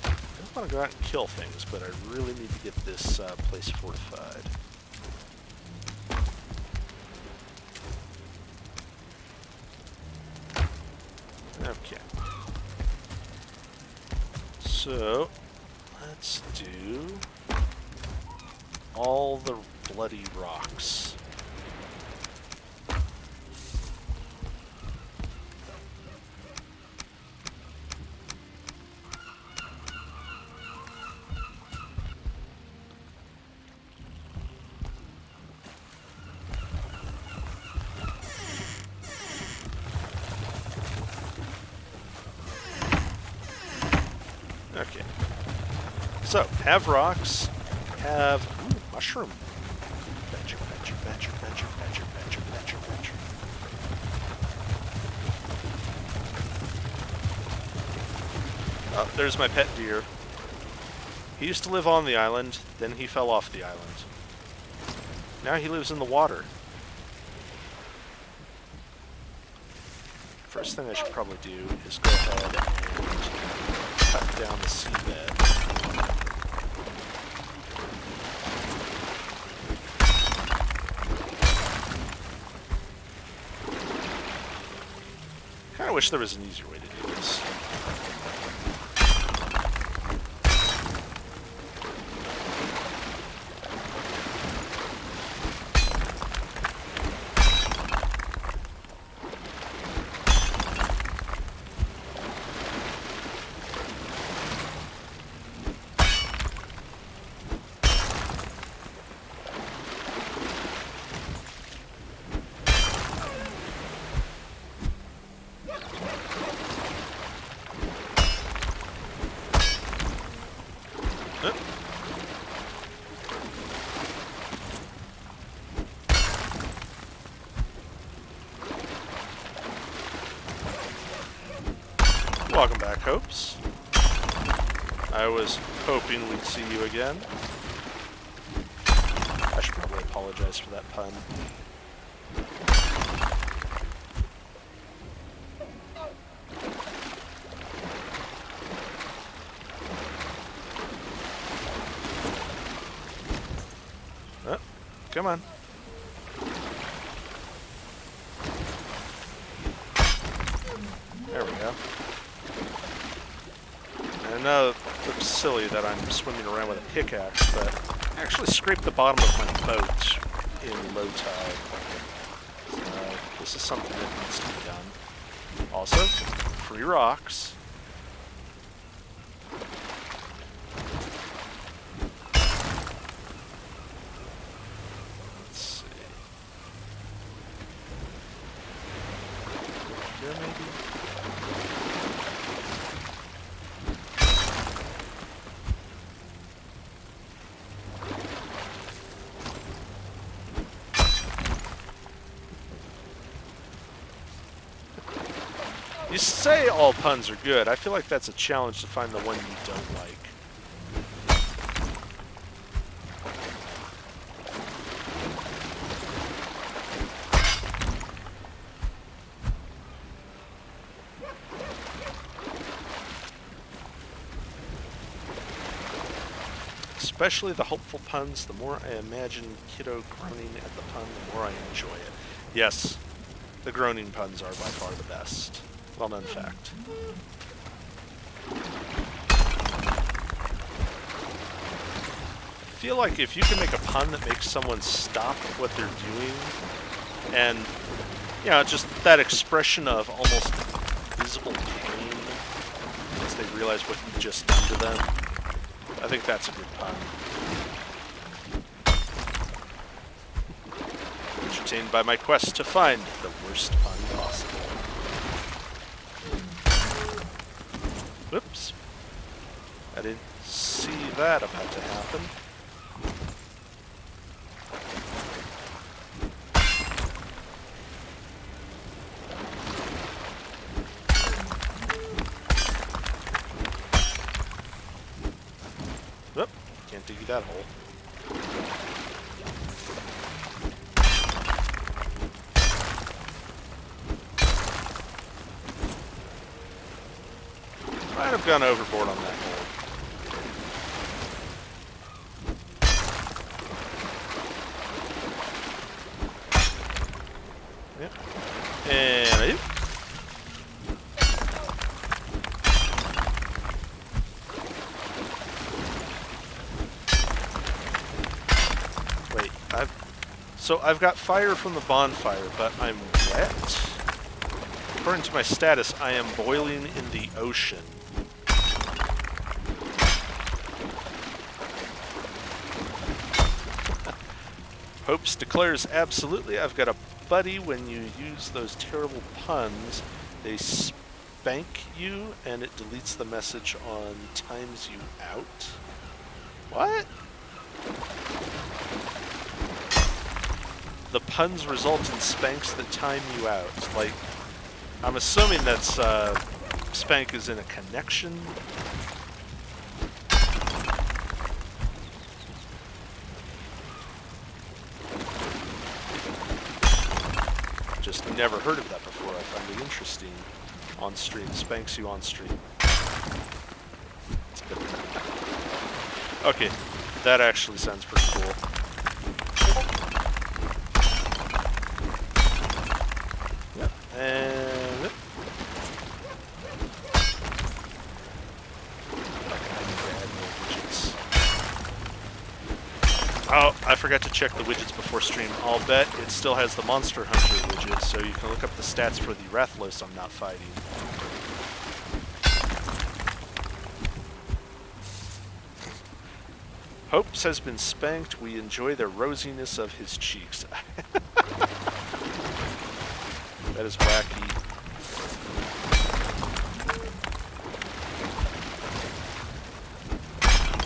I want to go out and kill things, but I really need to get this place fortified. Okay. So, let's do all the bloody rocks. Okay. So, have rocks, have mushroom. Badger, badger, badger, badger, badger, badger, badger, badger. Oh, there's my pet deer. He used to live on the island, then he fell off the island. Now he lives in the water. First thing I should probably do is go ahead and cut down the seabed. Kinda wish there was an easier way to do this. Welcome back, Hopes. I was hoping we'd see you again. I should probably apologize for that pun. Oh, come on. There we go. I know it looks silly that I'm swimming around with a pickaxe, but I actually scraped the bottom of my boat in low tide. So this is something that needs to be done. Also, free rocks. Let's see. Here maybe? You say all puns are good. I feel like that's a challenge to find the one you don't like. Especially the hopeful puns. The more I imagine Kiddo groaning at the pun, the more I enjoy it. Yes, the groaning puns are by far the best. Well-known fact. I feel like if you can make a pun that makes someone stop what they're doing, and, you know, just that expression of almost visible pain as they realize what you've just done to them, I think that's a good pun. Entertained by my quest to find the worst pun possible. Whoops. I didn't see that about to happen. Whoop. Can't dig that hole. Might have gone overboard on that hole. Yep. And wait, I've got fire from the bonfire, but I'm wet. According to my status, I am boiling in the ocean. Hopes declares, absolutely, I've got a buddy. When you use those terrible puns, they spank you and it deletes the message on times you out. What? The puns result in spanks that time you out. Like, I'm assuming that's, spank is in a connection. Just never heard of that before. I find it interesting. On stream. Spanks you on stream. Okay, that actually sounds pretty cool. Yep, and... Yep. Oh, I forgot to check the widgets before stream. I'll bet it still has the Monster Hunter widget, so you can look up the stats for the Rathalos I'm not fighting. Hopes has been spanked. We enjoy the rosiness of his cheeks. That is wacky.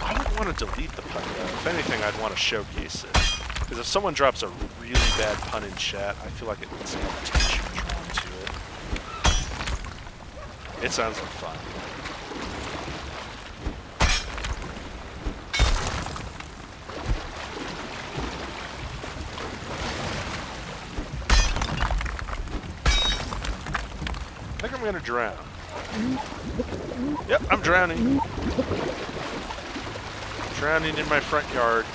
I wouldn't want to delete the pun, though. If anything, I'd want to showcase it. Because if someone drops a really bad pun in chat, I feel like it needs some attention drawn to it. It sounds like fun. I think I'm gonna drown. Yep, I'm drowning. Drowning in my front yard.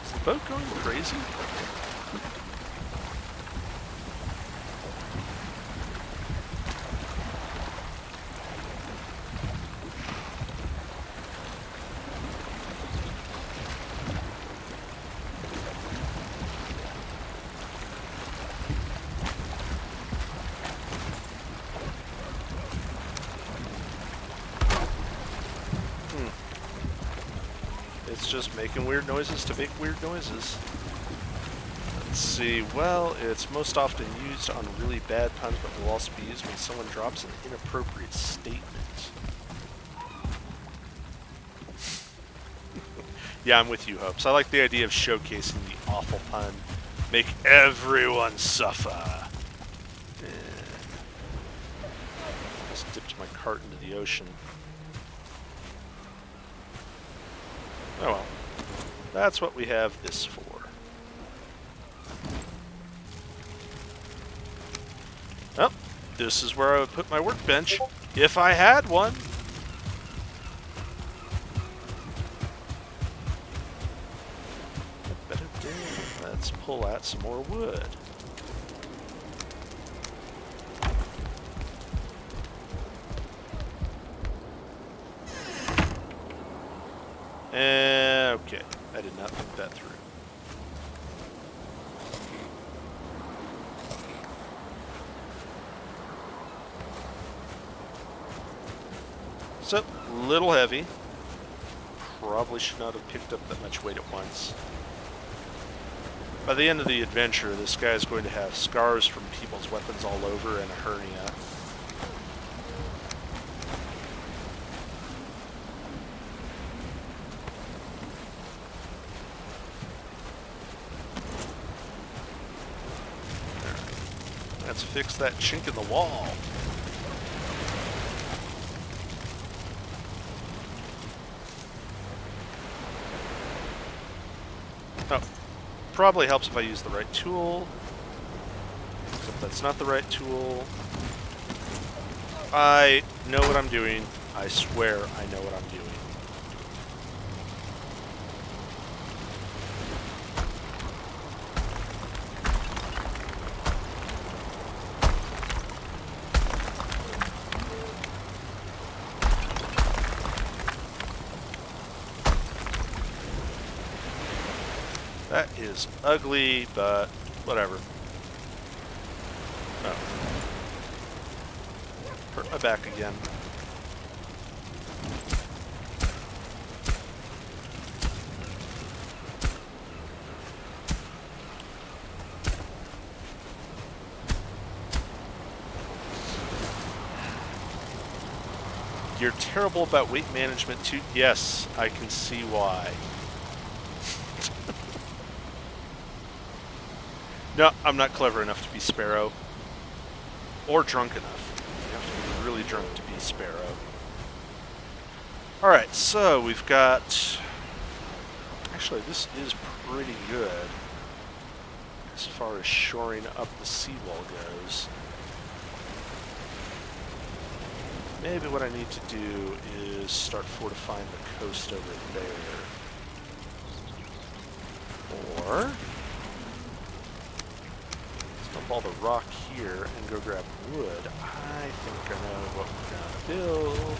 Is the boat going crazy? It's just making weird noises to make weird noises. Let's see. Well, it's most often used on really bad puns, but will also be used when someone drops an inappropriate statement. Yeah, I'm with you, Hopes. I like the idea of showcasing the awful pun. Make everyone suffer. Just dipped my cart into the ocean. Oh well. That's what we have this for. Well, this is where I would put my workbench if I had one. Let's pull out some more wood. Okay, I did not think that through. So, little heavy. Probably should not have picked up that much weight at once. By the end of the adventure, this guy is going to have scars from people's weapons all over and a hernia. Let's fix that chink in the wall. Oh, probably helps if I use the right tool. Except that's not the right tool. I know what I'm doing. I swear I know what I'm doing. That is ugly, but whatever. Oh. Hurt my back again. You're terrible about weight management too? Yes, I can see why. No, I'm not clever enough to be Sparrow. Or drunk enough. You have to be really drunk to be Sparrow. Alright, so we've got... Actually, this is pretty good as far as shoring up the seawall goes. Maybe what I need to do is start fortifying the coast over there. Or... dump all the rock here and go grab wood. I think I know what we're gonna build.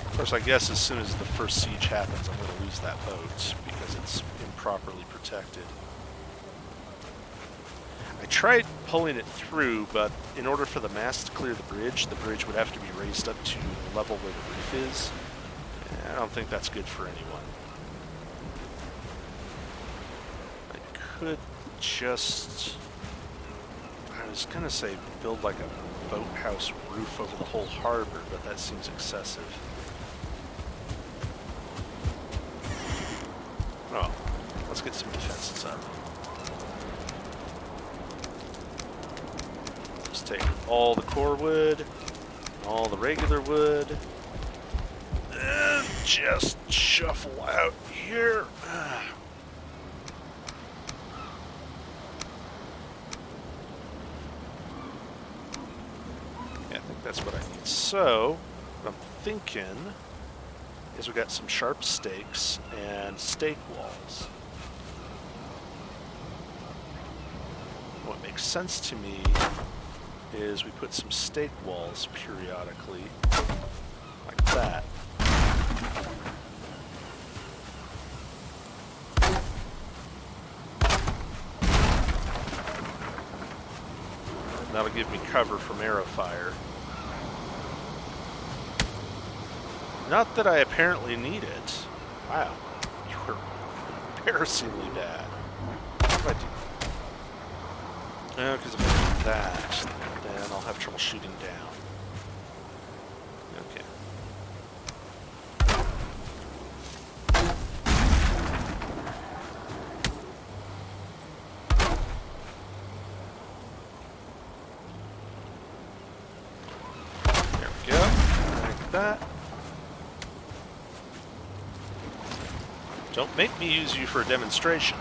Of course, I guess as soon as the first siege happens, I'm going to lose that boat because it's improperly protected. I tried pulling it through, but in order for the mast to clear the bridge would have to be raised up to the level where the roof is. I don't think that's good for anyone. I could just... I was gonna say build like a boathouse roof over the whole harbor, but that seems excessive. Oh, let's get some defenses up. Just take all the core wood, all the regular wood, and just shuffle out here. Yeah, I think that's what I need. So, what I'm thinking is we got some sharp stakes and stake walls. What makes sense to me is we put some stake walls periodically, like that. And that'll give me cover from arrow fire. Not that I apparently need it. Wow, you were embarrassingly bad. What do I do? No, because if I do that, then I'll have trouble shooting down. Okay. There we go. Like that. Don't make me use you for a demonstration.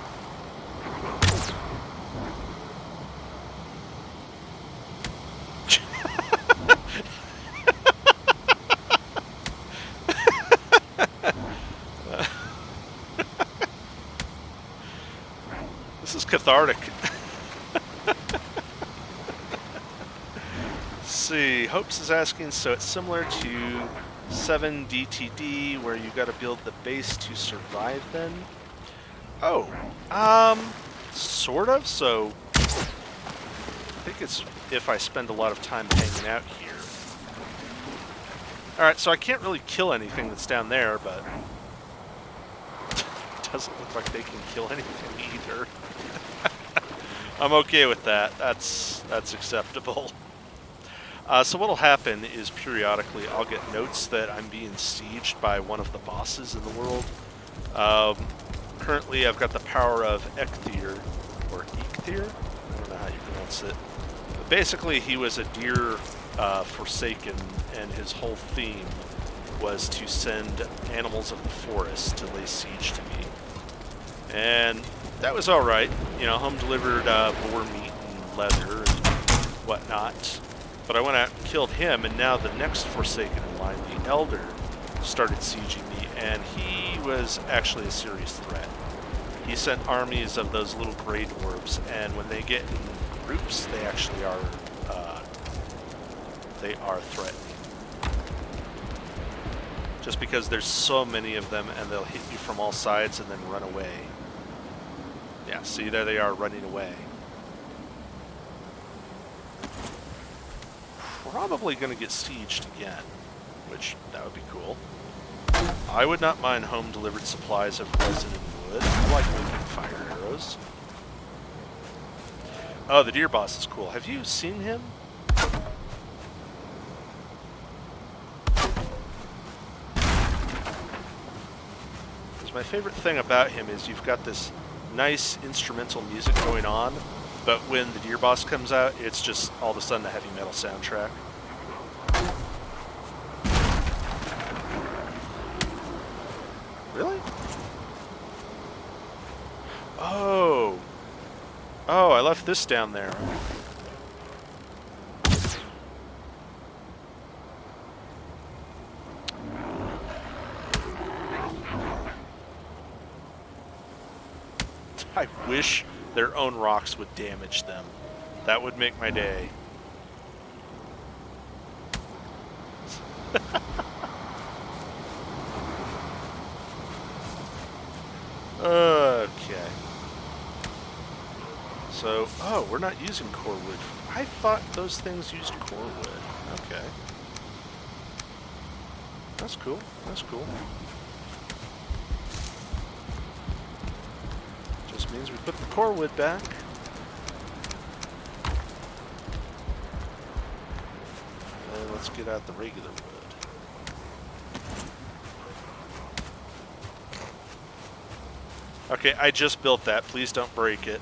This is cathartic. Let's see, Hopes is asking, so it's similar to 7 DTD where you got to build the base to survive then? Oh, sort of. So I think it's if I spend a lot of time hanging out here. Alright, so I can't really kill anything that's down there, but it doesn't look like they can kill anything either. I'm okay with that. That's acceptable. So what'll happen is periodically I'll get notes that I'm being sieged by one of the bosses in the world. Currently I've got the power of Ecthir, or Eikthyr? I don't know how you pronounce it. But basically he was a deer Forsaken, and his whole theme was to send animals of the forest to lay siege to me. And that was alright, you know, home-delivered boar meat and leather and whatnot. But I went out and killed him, and now the next Forsaken in line, the Elder, started sieging me, and he was actually a serious threat. He sent armies of those little gray dwarves, and when they get in groups, they actually are threatening. Just because there's so many of them, and they'll hit you from all sides and then run away. Yeah, see, there they are running away. Probably going to get sieged again, which that would be cool. I would not mind home-delivered supplies of resin and wood. I like making fire arrows. Oh, the deer boss is cool. Have you seen him? Because my favorite thing about him is you've got this nice instrumental music going on, but when the deer boss comes out, it's just all of a sudden a heavy metal soundtrack. Really? Oh. Oh, I left this down there. I wish their own rocks would damage them. That would make my day. Okay. So, oh, we're not using core wood. I thought those things used core wood. Okay. That's cool. That's cool. Just means we put the core wood back. And let's get out the regular wood. Okay, I just built that. Please don't break it.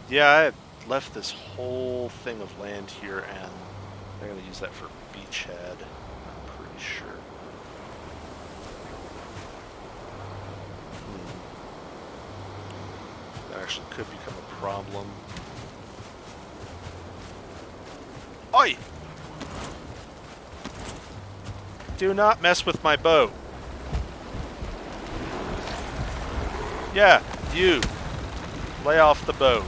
Yeah, I left this whole thing of land here, and they're going to use that for beachhead, I'm pretty sure. That actually could become a problem. Oi! Do not mess with my boat. Yeah, you. Lay off the boat.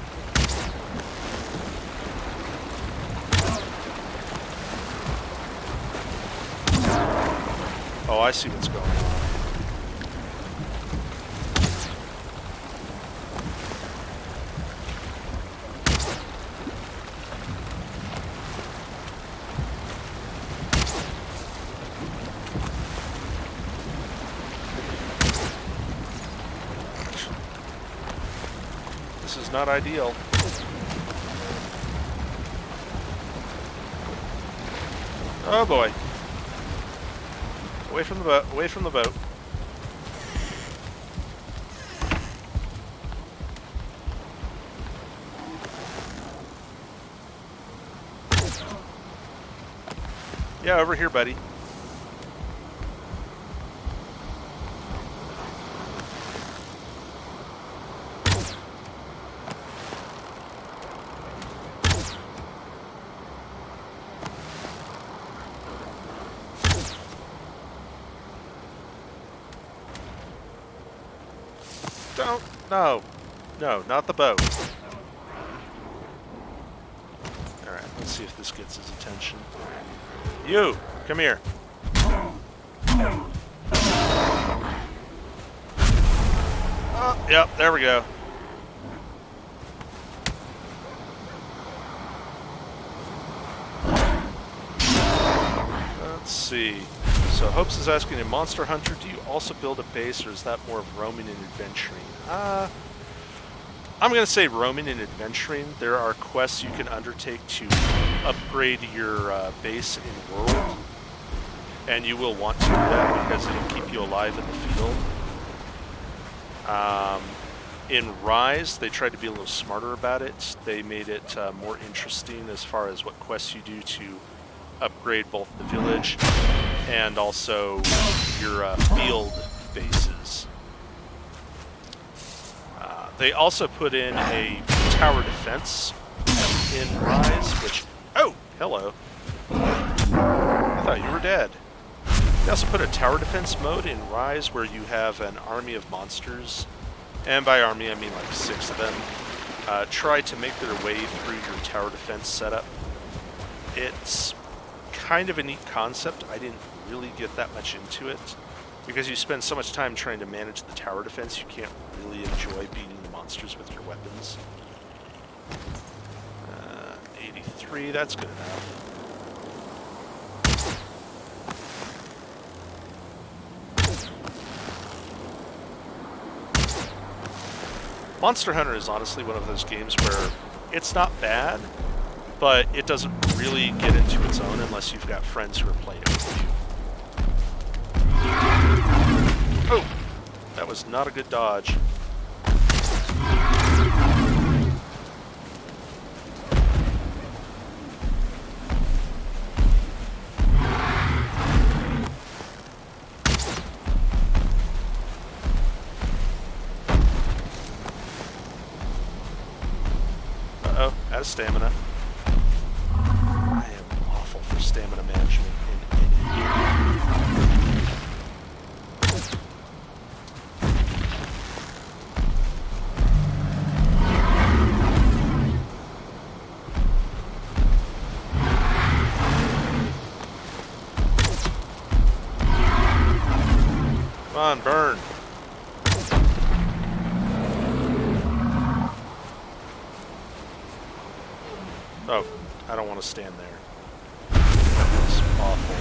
Oh, I see what's going on. This is not ideal. Oh boy. Away from the boat, away from the boat. Yeah, over here, buddy. Don't. No. No, not the boat. Alright, let's see if this gets his attention. You! Come here. Oh, yep, there we go. Let's see. So Hopes is asking, in Monster Hunter, do you also build a base, or is that more of roaming and adventuring? I'm going to say roaming and adventuring. There are quests you can undertake to upgrade your base in world, and you will want to do that because it'll keep you alive in the field. In Rise, they tried to be a little smarter about it. They made it more interesting as far as what quests you do to upgrade both the village and also your field bases. They also put in a tower defense in Rise, which... Oh! Hello. I thought you were dead. They also put a tower defense mode in Rise where you have an army of monsters, and by army I mean like 6 of them, try to make their way through your tower defense setup. It's kind of a neat concept. I didn't really get that much into it because you spend so much time trying to manage the tower defense, you can't really enjoy beating the monsters with your weapons. 83, that's good enough. Monster Hunter is honestly one of those games where it's not bad, but it doesn't really get into its own unless you've got friends who are playing it with you. Oh! That was not a good dodge. Uh-oh, out of stamina. I am awful for stamina management in any game. Come on, burn. Oh, I don't want to stand there. That was awful.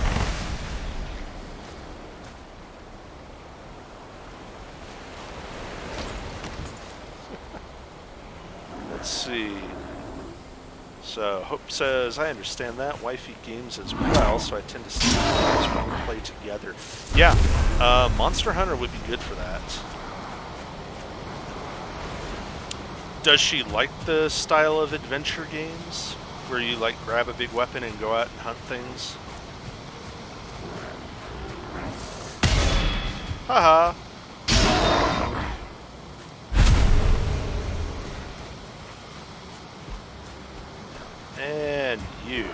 Let's see. So, Hope says, I understand that. Wifey games as well, so I tend to see games when we play together. Yeah, Monster Hunter would be good for that. Does she like the style of adventure games where you like grab a big weapon and go out and hunt things? Haha. And you.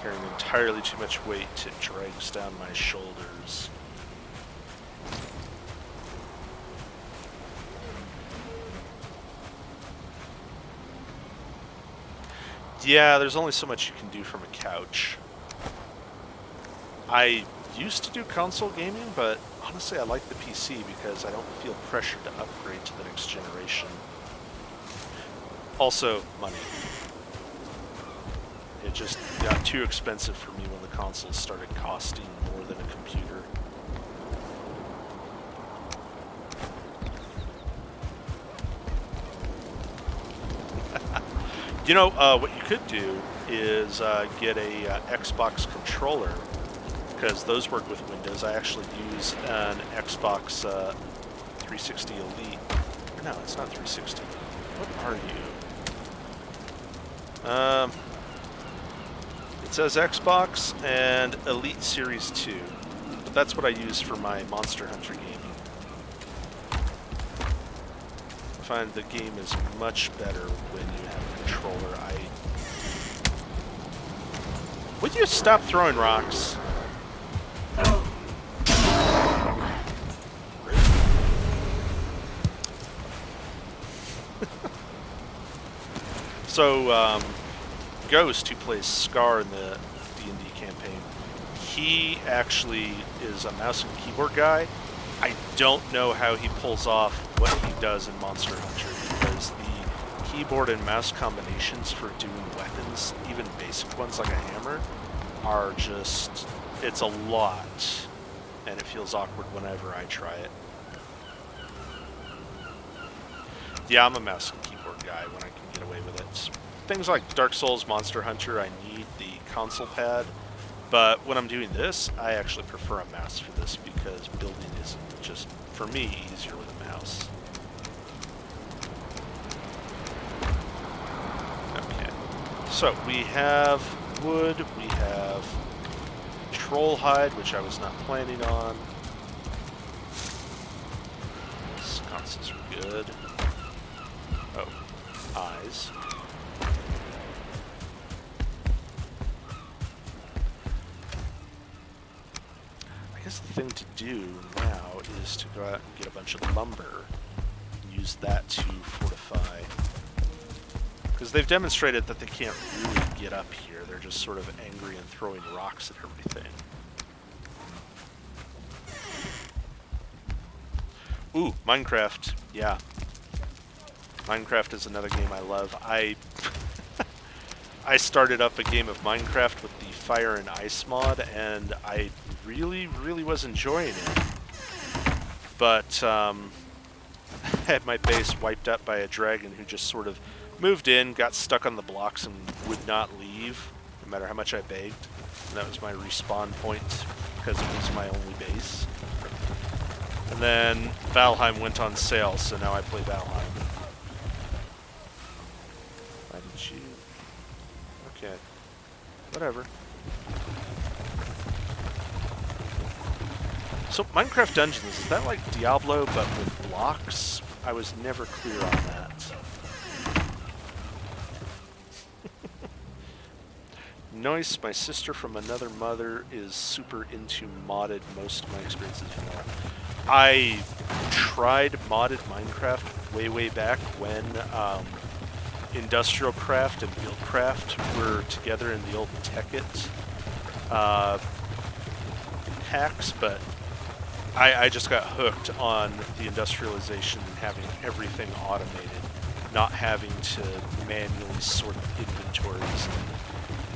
Carrying entirely too much weight, it drags down my shoulders. Yeah, there's only so much you can do from a couch. I used to do console gaming, but honestly I like the PC because I don't feel pressured to upgrade to the next generation. Also, money. It just got too expensive for me when the consoles started costing more than a computer. You know, what you could do is get a Xbox controller, because those work with Windows. I actually use an Xbox 360 Elite. No, it's not 360. What are you? It says Xbox and Elite Series 2. But that's what I use for my Monster Hunter gaming. I find the game is much better when you have a controller. Would you stop throwing rocks? So, Ghost, who plays Scar in the D&D campaign, he actually is a mouse and keyboard guy. I don't know how he pulls off what he does in Monster Hunter, because the keyboard and mouse combinations for doing weapons, even basic ones like a hammer, are just, it's a lot, and it feels awkward whenever I try it. Yeah, I'm a mouse and keyboard guy when I can get away with it. Things like Dark Souls, Monster Hunter, I need the console pad, but when I'm doing this, I actually prefer a mouse for this because building is just, for me, easier with a mouse. Okay, so we have wood, we have troll hide, which I was not planning on. Sconces are good. Oh, eyes. I guess the thing to do now is to go out and get a bunch of lumber and use that to fortify. Because they've demonstrated that they can't really get up here. They're just sort of angry and throwing rocks at everything. Ooh, Minecraft. Yeah. Minecraft is another game I love. I started up a game of Minecraft with the Fire and Ice mod, and I really was enjoying it. But I had my base wiped out by a dragon who just sort of moved in, got stuck on the blocks, and would not leave, no matter how much I begged. And that was my respawn point, because it was my only base. And then Valheim went on sale, so now I play Valheim. Why did you? Okay. Whatever. So, Minecraft Dungeons, is that like Diablo, but with blocks? I was never clear on that. Noise, my sister from another mother is super into modded. Most of my experiences vanilla. I tried modded Minecraft way back when Industrial Craft and Buildcraft were together in the old Tekkit packs, but I just got hooked on the industrialization and having everything automated, not having to manually sort inventories and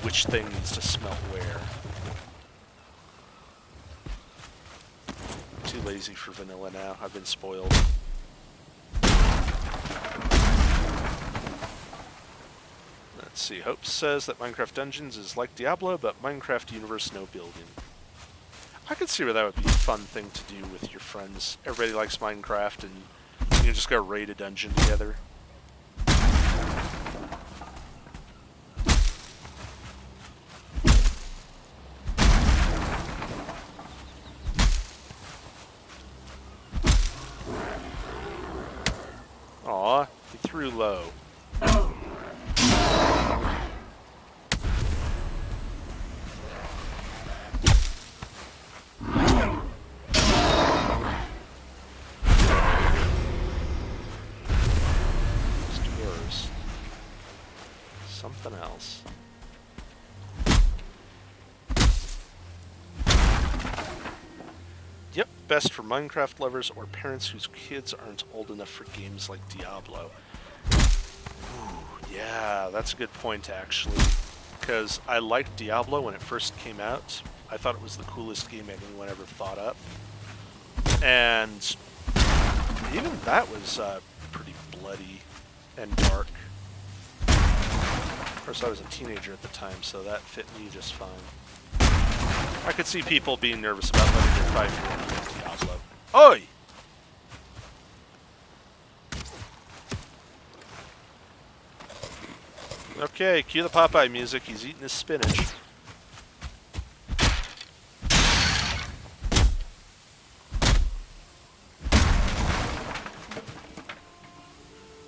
which thing needs to smelt where. Too lazy for vanilla now. I've been spoiled. Let's see. Hope says that Minecraft Dungeons is like Diablo, but Minecraft Universe no building. I could see where that would be a fun thing to do with your friends. Everybody likes Minecraft, and you can just go raid a dungeon together. Aw, he threw low. something else. Yep, best for Minecraft lovers or parents whose kids aren't old enough for games like Diablo. Ooh, yeah, that's a good point, actually. Because I liked Diablo when it first came out. I thought it was the coolest game anyone ever thought up. And even that was pretty bloody and dark. Of course, I was a teenager at the time, so that fit me just fine. I could see people being nervous about letting their 5-year-old play Diablo. Oi! Okay, cue the Popeye music. He's eating his spinach.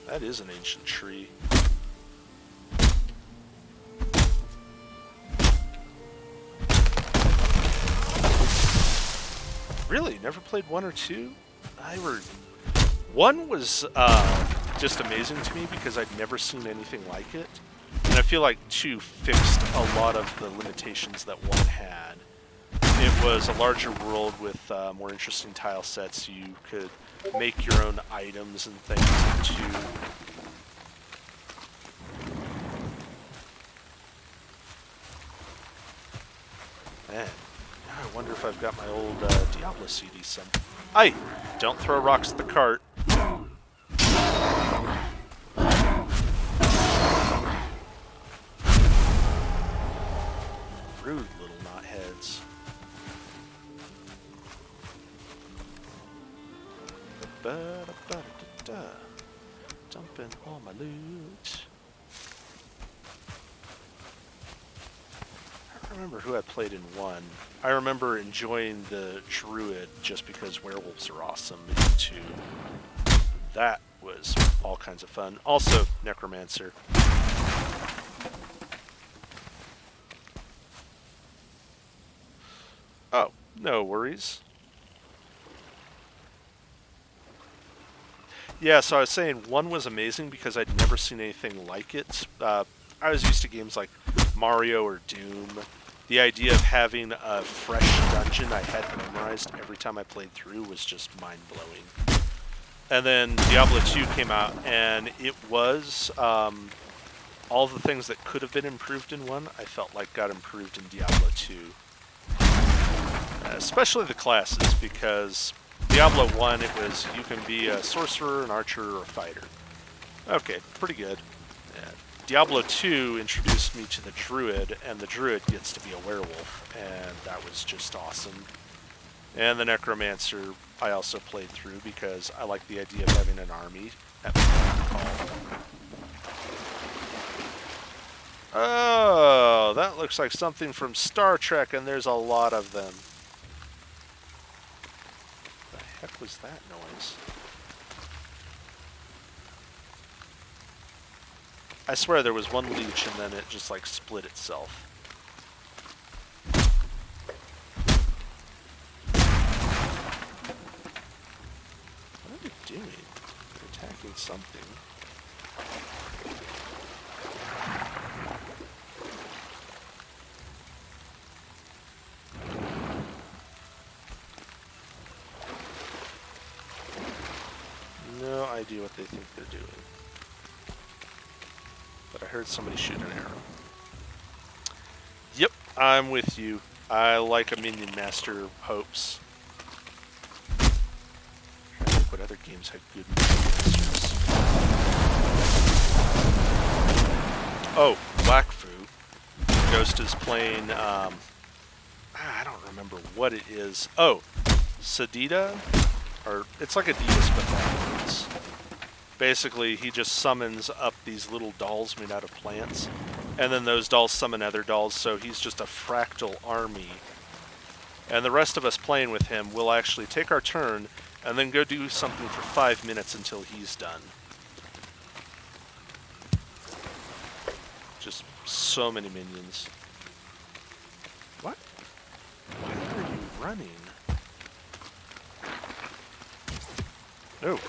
That is an ancient tree. Really? Never played 1 or 2? 1 was just amazing to me because I'd never seen anything like it. And I feel like 2 fixed a lot of the limitations that 1 had. It was a larger world with more interesting tile sets. You could make your own items and things in 2. Man, I wonder if I've got my old Diablo CD somewhere. Aye! Don't throw rocks at the cart. Rude little knotheads. Dumping all my loot. I don't remember who I played in 1. I remember enjoying the Druid just because werewolves are awesome in 2. That was all kinds of fun. Also, Necromancer. Oh, no worries. Yeah, so I was saying 1 was amazing because I'd never seen anything like it. I was used to games like Mario or Doom. The idea of having a fresh dungeon I had memorized every time I played through was just mind-blowing. And then Diablo 2 came out, and it was all the things that could have been improved in 1, I felt like got improved in Diablo 2. Especially the classes, because Diablo 1, it was you can be a sorcerer, an archer, or a fighter. Okay, pretty good. Diablo 2 introduced me to the Druid, and the Druid gets to be a werewolf, and that was just awesome. And the Necromancer I also played through because I like the idea of having an army at my call. Oh, that looks like something from Star Trek, and there's a lot of them. What the heck was that noise? I swear there was one leech and then it just like split itself. What are they doing? They're attacking something. No idea what they think they're doing. But I heard somebody shoot an arrow. Yep, I'm with you. I like a Minion Master hopes. I'm trying to think what other games had good Minion Masters. Oh, Blackfu. Ghost is playing, I don't remember what it is. Oh, Sedita? Or, it's like Adidas, but backwards. Basically, he just summons up these little dolls made out of plants, and then those dolls summon other dolls, so he's just a fractal army. And the rest of us playing with him will actually take our turn, and then go do something for 5 minutes until he's done. Just so many minions. What? Why are you running? No.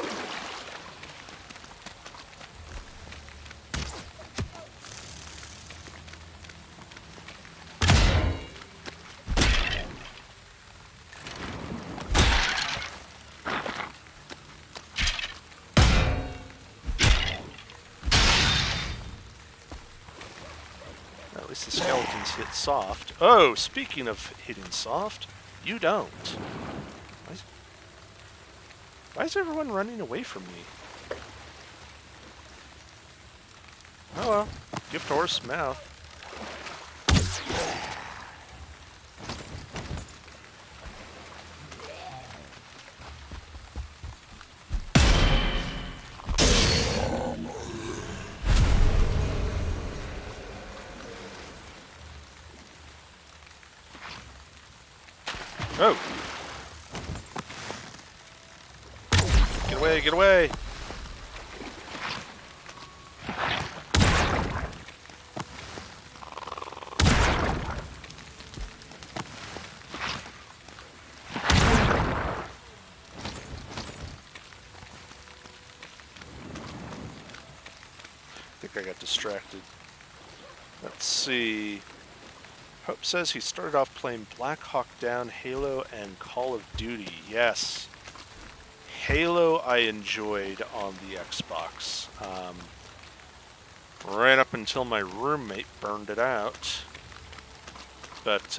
least the skeletons hit soft. Oh, speaking of hitting soft, you don't. Why is everyone running away from me? Oh well. Gift horse mouth. Oh! Get away, get away! I think I got distracted. Let's see. Hope says he started off playing Black Hawk Down, Halo, and Call of Duty. Yes. Halo I enjoyed on the Xbox. Right up until my roommate burned it out. But,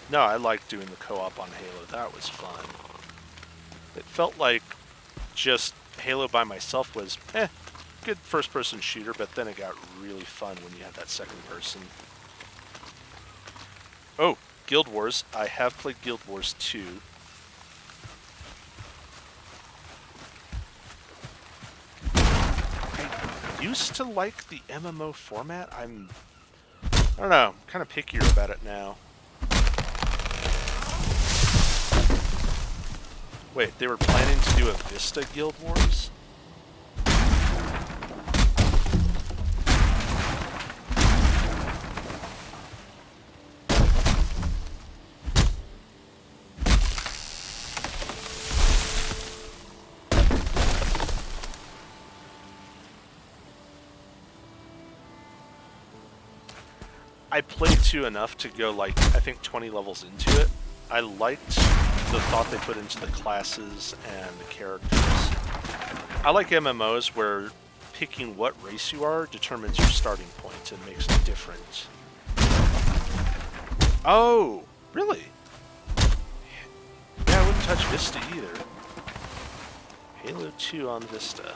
no, I liked doing the co-op on Halo. That was fun. It felt like just Halo by myself was, good first-person shooter, but then it got really fun when you had that second person. Oh, Guild Wars. I have played Guild Wars 2. I used to like the MMO format. I don't know, kind of pickier about it now. Wait, they were planning to do a Vista Guild Wars? I played 2 enough to go, like, I think 20 levels into it. I liked the thought they put into the classes and the characters. I like MMOs where picking what race you are determines your starting point and makes it different. Oh, really? Yeah, I wouldn't touch Vista either. Halo 2 on Vista.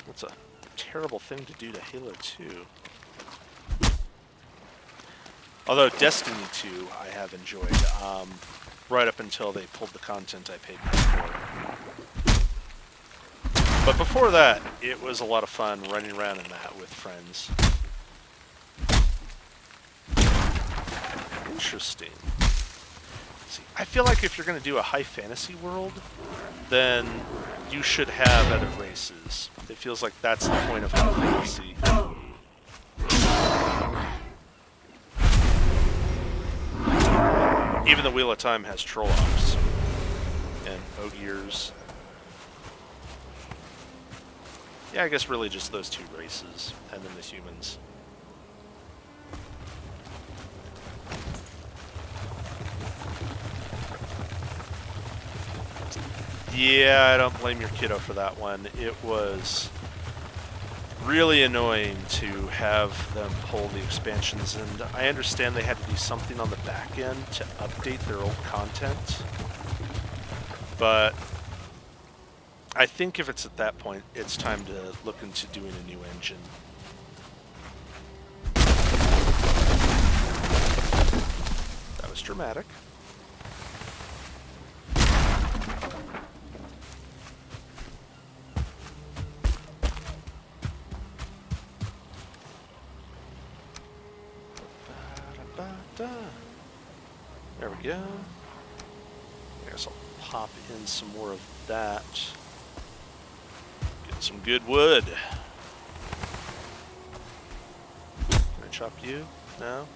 That's a terrible thing to do to Halo 2. Although Destiny 2 I have enjoyed, right up until they pulled the content I paid money for. But before that, it was a lot of fun running around in that with friends. Interesting. See, I feel like if you're going to do a high fantasy world, then you should have other races. It feels like that's the point of high fantasy. Even the Wheel of Time has Trollocs and Ogiers. Yeah, I guess really just those 2 races, and then the humans. Yeah, I don't blame your kiddo for that one. It was really annoying to have them pull the expansions, and I understand they had to do something on the back end to update their old content, but I think if it's at that point, it's time to look into doing a new engine. That was dramatic. There we go. I guess I'll pop in some more of that. Get some good wood. Can I chop you? No?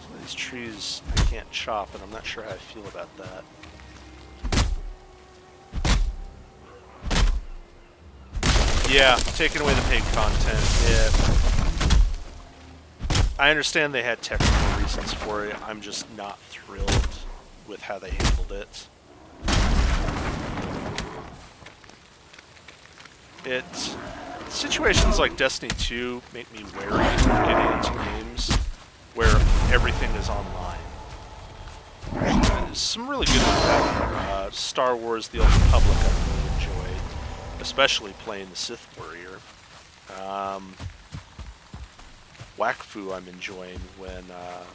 Some of these trees I can't chop, and I'm not sure how I feel about that. Yeah, taking away the paid content. I understand they had technical reasons for it. I'm just not thrilled with how they handled it. situations like Destiny 2 make me wary of getting into games where everything is online. There's some really good ones out there. Star Wars The Old Republic I really enjoyed, especially playing the Sith Warrior. Wakfu I'm enjoying when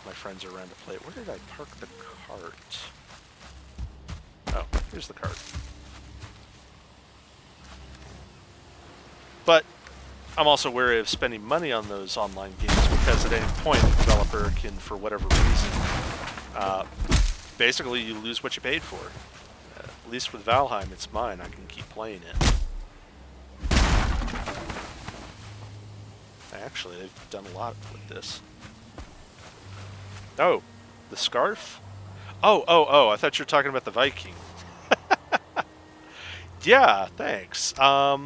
my friends are around to play it. Where did I park the cart? Oh, here's the cart. But I'm also wary of spending money on those online games because at any point the developer can, for whatever reason, basically you lose what you paid for. At least with Valheim, it's mine. I can keep playing it. Actually, they've done a lot with this. Oh, the scarf? Oh, I thought you were talking about the Viking. Yeah, thanks. I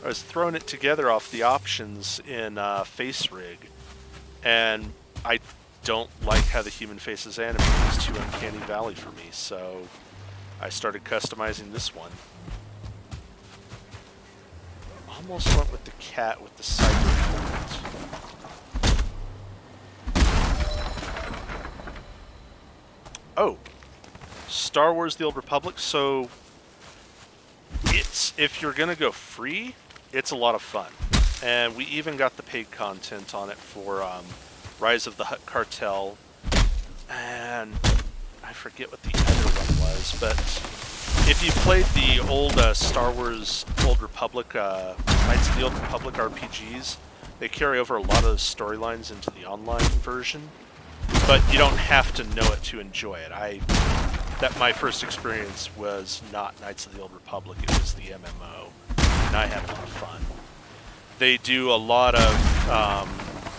was throwing it together off the options in Face Rig, and I don't like how the human face is animated. It's too uncanny valley for me, so I started customizing this one. Almost went with the cat with the cyber helmet. Oh, Star Wars The Old Republic. So if you're gonna go free, it's a lot of fun. And we even got the paid content on it for Rise of the Hutt Cartel, and I forget what the other one was, but if you played the old Star Wars Old Republic, Knights of the Old Republic RPGs, they carry over a lot of those storylines into the online version, but you don't have to know it to enjoy it. My first experience was not Knights of the Old Republic, it was the MMO, and I had a lot of fun. They do a lot of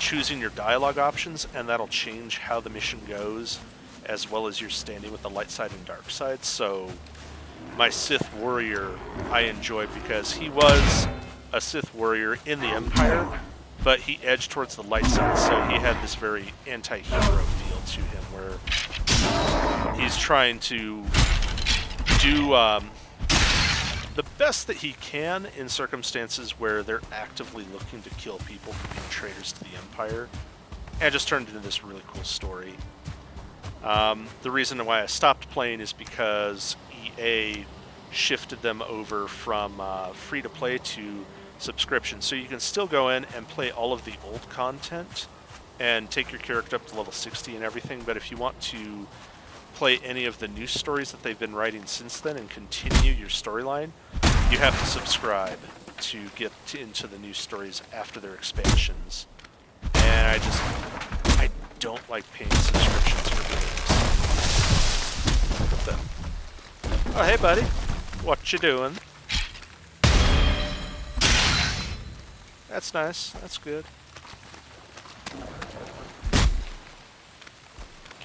choosing your dialogue options, and that'll change how the mission goes, as well as your standing with the light side and dark side. So my Sith Warrior I enjoyed because he was a Sith Warrior in the Empire, but he edged towards the light side, so he had this very anti-hero feel to him, where he's trying to do the best that he can in circumstances where they're actively looking to kill people for being traitors to the Empire, and it just turned into this really cool story. The reason why I stopped playing is because EA shifted them over from free-to-play to subscription, so you can still go in and play all of the old content and take your character up to level 60 and everything, but if you want to play any of the new stories that they've been writing since then and continue your storyline, you have to subscribe to get into the new stories after their expansions. And I don't like paying subscriptions for games. Oh, hey buddy, what you doing? That's nice, that's good.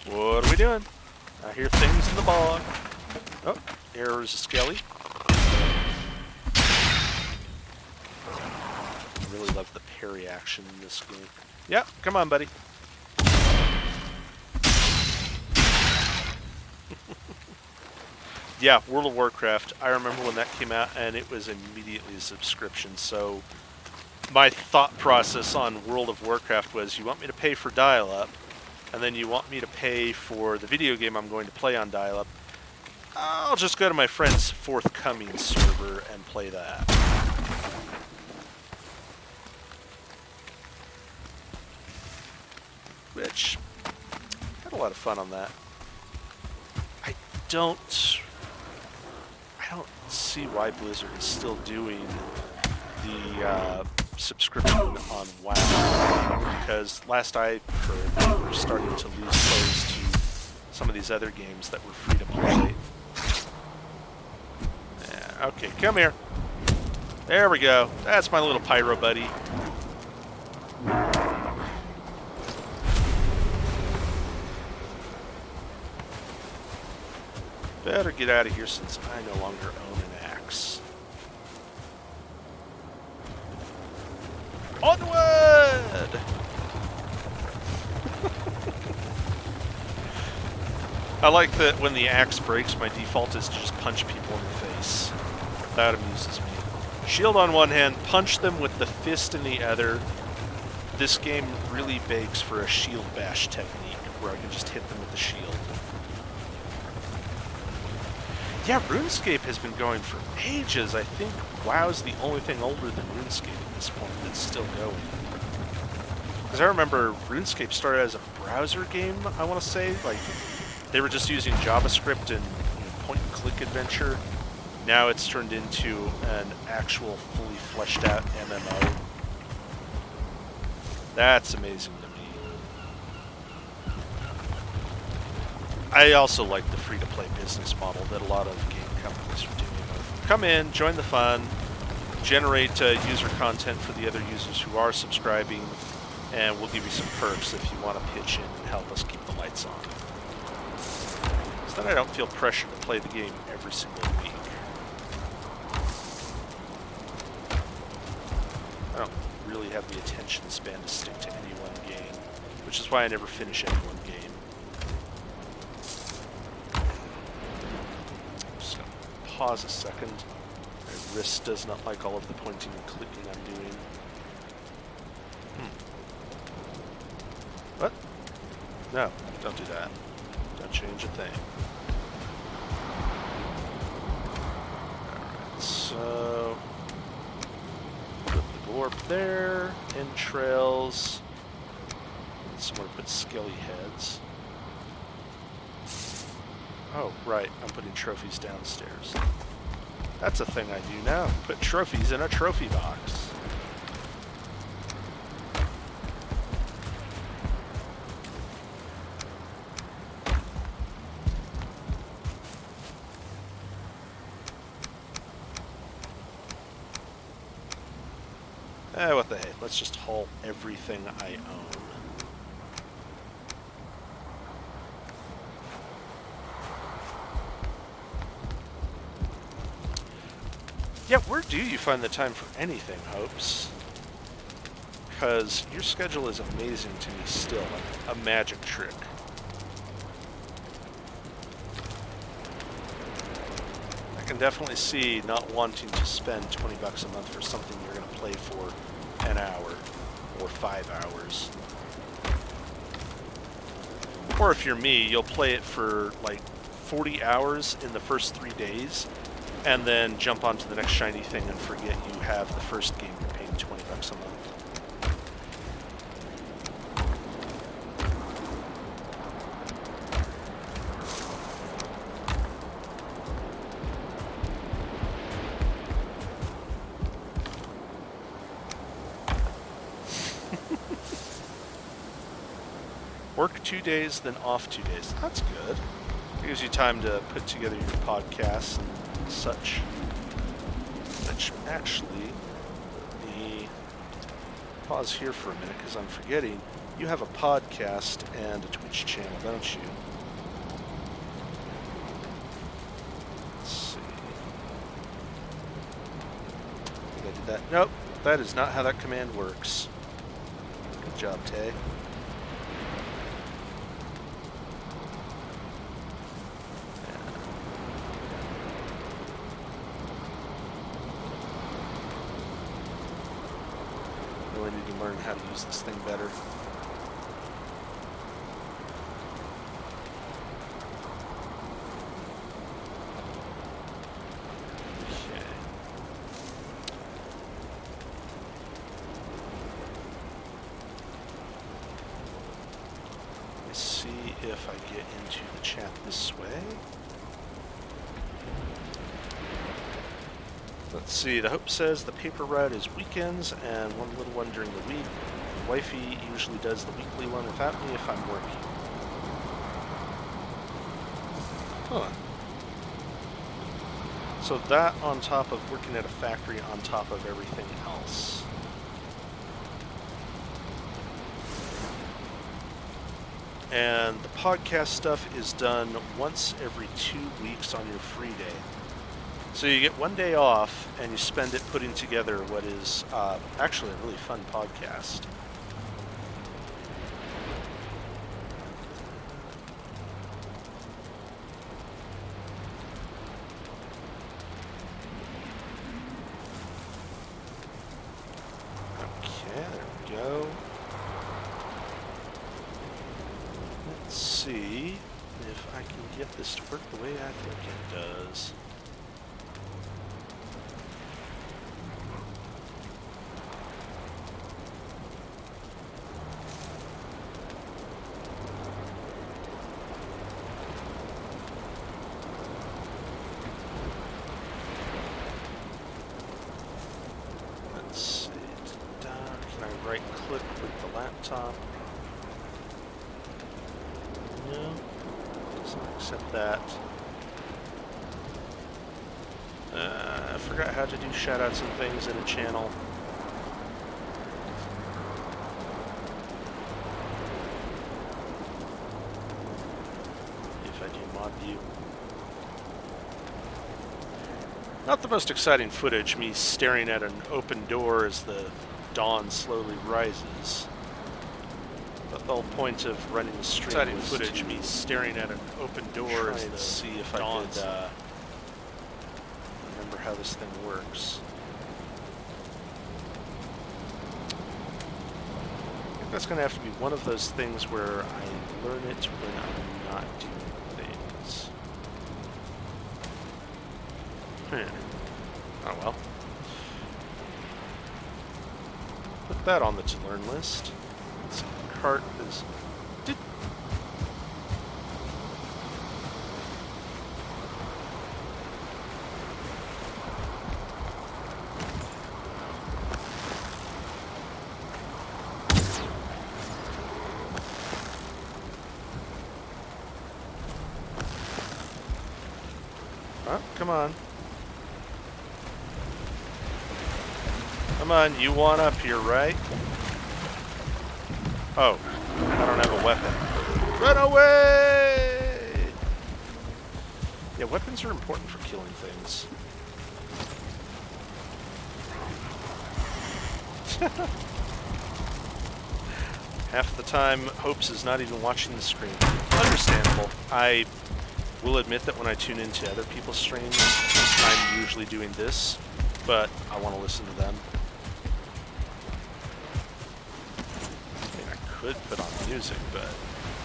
What are we doing? I hear things in the bog. Oh, there's a skelly. I really love the parry action in this game. Yep, come on, buddy. Yeah, World of Warcraft. I remember when that came out, and it was immediately a subscription. So my thought process on World of Warcraft was, you want me to pay for dial-up, and then you want me to pay for the video game I'm going to play on dial-up, I'll just go to my friend's forthcoming server and play that. Which, had a lot of fun on that. I don't see why Blizzard is still doing the subscription on WoW, because last I heard they were starting to lose plays to some of these other games that were free to play. Yeah, okay, come here. There we go. That's my little pyro buddy. Better get out of here since I no longer own an axe. Onward! I like that when the axe breaks, my default is to just punch people in the face. That amuses me. Shield on one hand, punch them with the fist in the other. This game really begs for a shield bash technique where I can just hit them with the shield. Yeah, RuneScape has been going for ages. I think WoW's the only thing older than RuneScape at this point that's still going. Because I remember RuneScape started as a browser game, I want to say. Like, they were just using JavaScript and point-and-click adventure. Now it's turned into an actual fully fleshed out MMO. That's amazing to me. I also like the free-to-play business model that a lot of game companies are doing. Come in, join the fun, generate user content for the other users who are subscribing, and we'll give you some perks if you want to pitch in and help us keep the lights on. So then I don't feel pressure to play the game every single week. I don't really have the attention span to stick to any one game, which is why I never finish any one game. I'm just going to pause a second. My wrist does not like all of the pointing and clicking I'm doing. What? No, don't do that. Don't change a thing. Alright, so... put the dwarf there, entrails, somewhere to put skelly heads. Oh, right, I'm putting trophies downstairs. That's a thing I do now, put trophies in a trophy box. What the heck, let's just haul everything I own. Yeah, where do you find the time for anything, Hopes? Because your schedule is amazing to me still, like a magic trick. I can definitely see not wanting to spend $20 a month for something you're going to play for an hour or 5 hours. Or if you're me, you'll play it for like 40 hours in the first 3 days and then jump onto the next shiny thing and forget you have the first game you're paying $20 a month. Work 2 days, then off 2 days. That's good. It gives you time to put together your podcasts and such. Which, actually, the pause here for a minute because I'm forgetting. You have a podcast and a Twitch channel, don't you? Let's see. I think I did that. Nope, that is not how that command works. Good job, Tay. Learn how to use this thing better. Okay. Let's see if I get into the chat this way. Let's see, the Hope says the paper route is weekends and one little one during the week. Wifey usually does the weekly one without me if I'm working. Huh. So that on top of working at a factory on top of everything else. And the podcast stuff is done once every 2 weeks on your free day. So you get 1 day off, and you spend it putting together what is actually a really fun podcast. can get this to work the way I think it does. Let's see. Can I right-click with the laptop? No. Doesn't accept that. I forgot how to do shoutouts and things in a channel. If I do mod view. Not the most exciting footage, me staring at an open door as the dawn slowly rises. But the whole point of running the stream exciting footage, me staring at an open door as the see if I could remember how this thing works. I think that's going to have to be one of those things where I learn it when I'm not doing things. Oh well. Put that on the to-learn list. Let's see, cart is... Oh, come on. Come on, you want up here, right? Oh, I don't have a weapon. Run away! Yeah, weapons are important for killing things. Half the time, Hopes is not even watching the screen. Understandable. I will admit that when I tune into other people's streams, I'm usually doing this, but I want to listen to them. I mean, I could put on music, but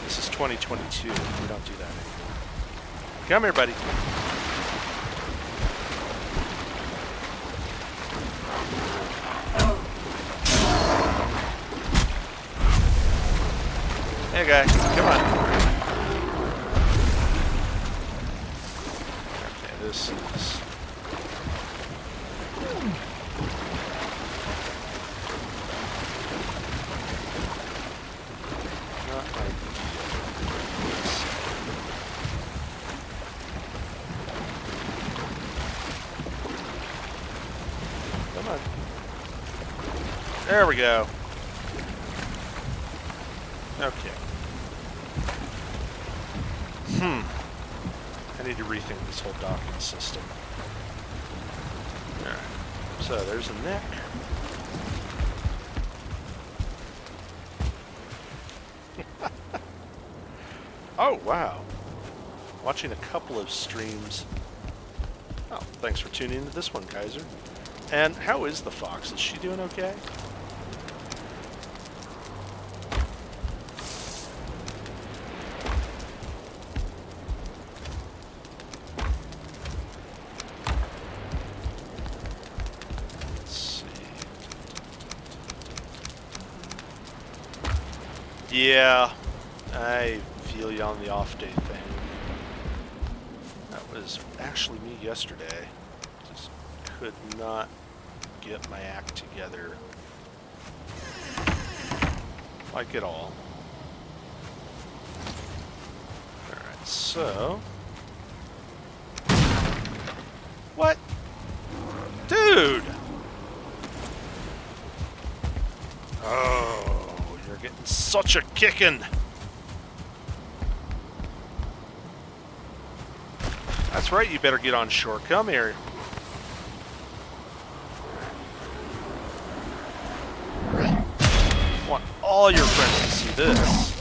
this is 2022. We don't do that anymore. Come here, buddy. Hey, guy. Come on. This is... not ideal. Come on. There we go. Okay. I need to rethink this whole docking system. Alright. So there's a neck. Oh, wow. Watching a couple of streams. Oh, thanks for tuning into this one, Kaiser. And how is the fox? Is she doing okay? Yeah, I feel you on the off day thing. That was actually me yesterday. Just could not get my act together. Like at all. Alright, so... What? Dude! Oh... You're getting such a kicking. That's right, you better get on shore. Come here. I want all your friends to see this.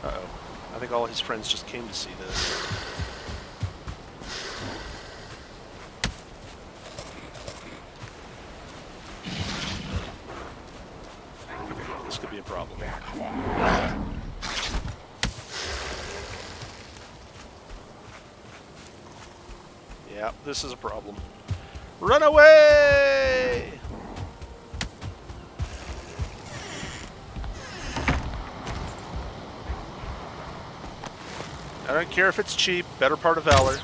Uh-oh. I think all his friends just came to see this. This could be a problem. Yeah, this is a problem. Run away! I don't care if it's cheap. Better part of valor.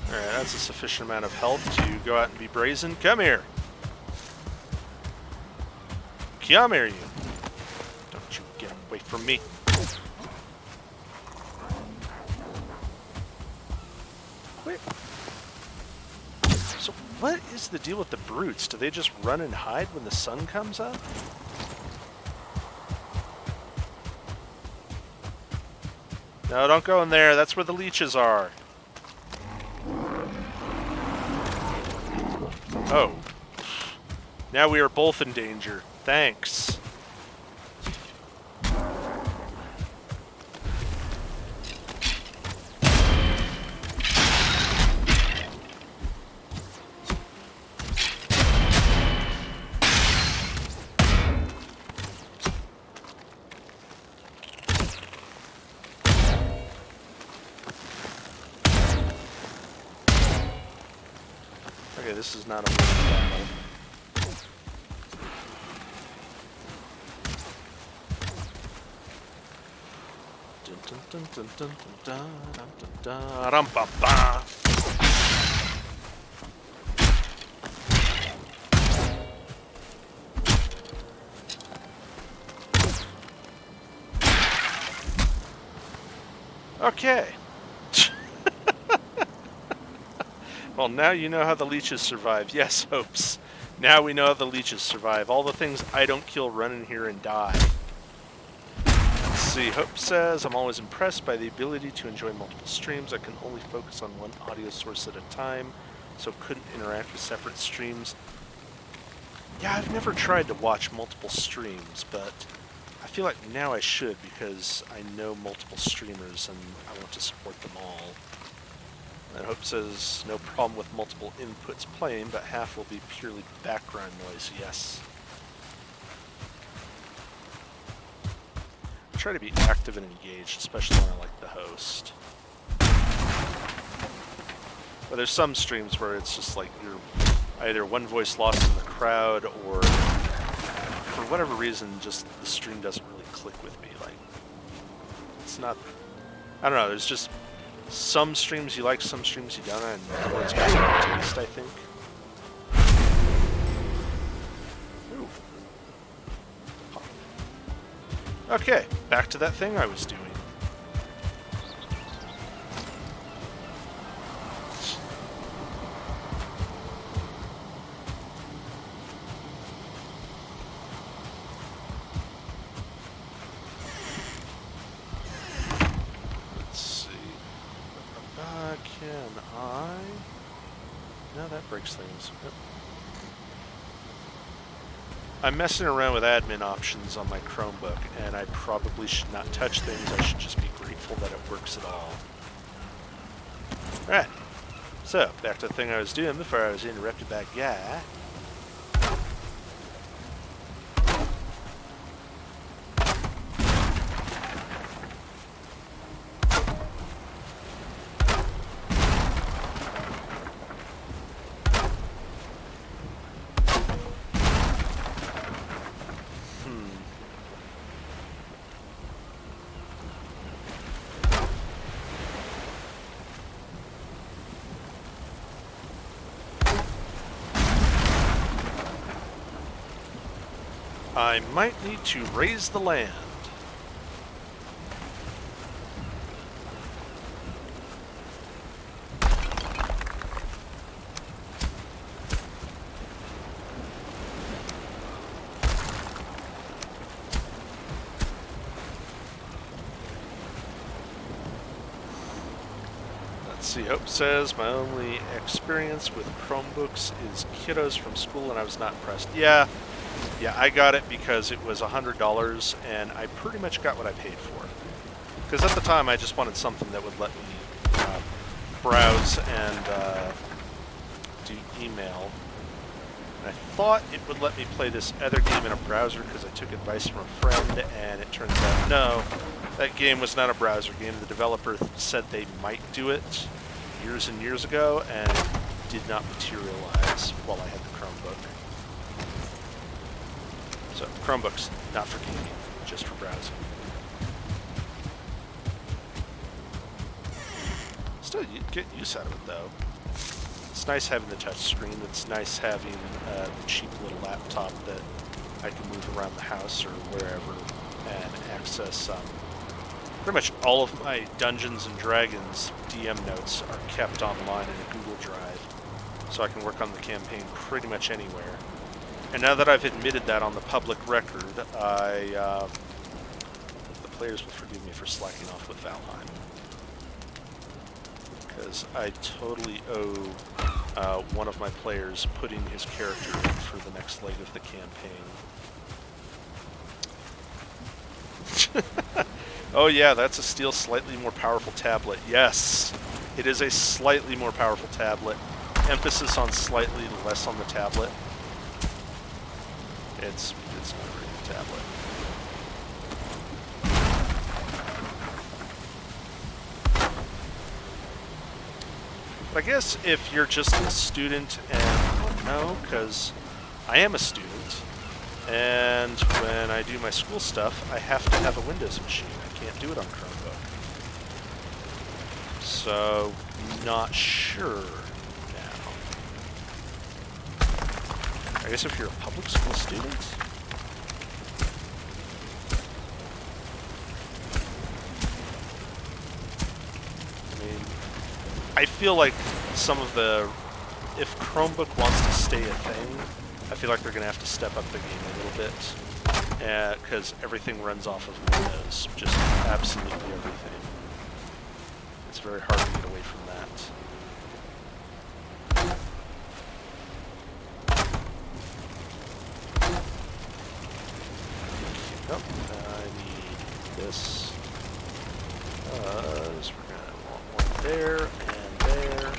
Alright, that's a sufficient amount of health to go out and be brazen. Come here! Come here, you! Don't you get away from me. Quit. So what is the deal with the brutes? Do they just run and hide when the sun comes up? No, don't go in there. That's where the leeches are. Oh. Now we are both in danger. Thanks. Okay, this is not a battle. Dun dun dun dun dun dun dun dun dun. Okay. Well, now you know how the leeches survive. Yes, Hopes. Now we know how the leeches survive. All the things I don't kill run in here and die. Let's see. Hope says, I'm always impressed by the ability to enjoy multiple streams. I can only focus on one audio source at a time, so couldn't interact with separate streams. Yeah, I've never tried to watch multiple streams, but I feel like now I should because I know multiple streamers and I want to support them all. And Hope says, no problem with multiple inputs playing, but half will be purely background noise. Yes. I try to be active and engaged, especially when I like the host. But there's some streams where it's just like you're either one voice lost in the crowd or for whatever reason just the stream doesn't really click with me. Like, it's not, I don't know, there's just some streams you like, some streams you don't, and everyone's got their taste, I think. Ooh. Okay, back to that thing I was doing. Breaks things. Yep. I'm messing around with admin options on my Chromebook, and I probably should not touch things. I should just be grateful that it works at all. Alright, so back to the thing I was doing before I was interrupted by a guy. I might need to raise the land. Let's see, Hope says, my only experience with Chromebooks is kiddos from school and I was not impressed. Yeah, I got it because it was $100 and I pretty much got what I paid for. Because at the time I just wanted something that would let me browse and do email. And I thought it would let me play this other game in a browser because I took advice from a friend, and it turns out no, that game was not a browser game. The developer said they might do it years and years ago, and it did not materialize while I had the Chromebook. So Chromebook's not for gaming, just for browsing. Still, you get use out of it though. It's nice having the touch screen. It's nice having the cheap little laptop that I can move around the house or wherever and access. Pretty much all of my Dungeons and Dragons DM notes are kept online in a Google Drive, so I can work on the campaign pretty much anywhere. And now that I've admitted that on the public record, the players will forgive me for slacking off with Valheim, because I totally owe one of my players putting his character in for the next leg of the campaign. Oh yeah, that's a steel slightly more powerful tablet. Yes, it is a slightly more powerful tablet. Emphasis on slightly, less on the tablet. It's not a very good tablet. But I guess if you're just a student, and no, because I am a student, and when I do my school stuff, I have to have a Windows machine. I can't do it on Chromebook. So, not sure now. I guess if you're a public school student? I mean, I feel like some of the... If Chromebook wants to stay a thing, I feel like they're going to have to step up the game a little bit, because everything runs off of Windows, just absolutely everything. It's very hard to get away from that. Oh, I need this. So we're going to want one there and there.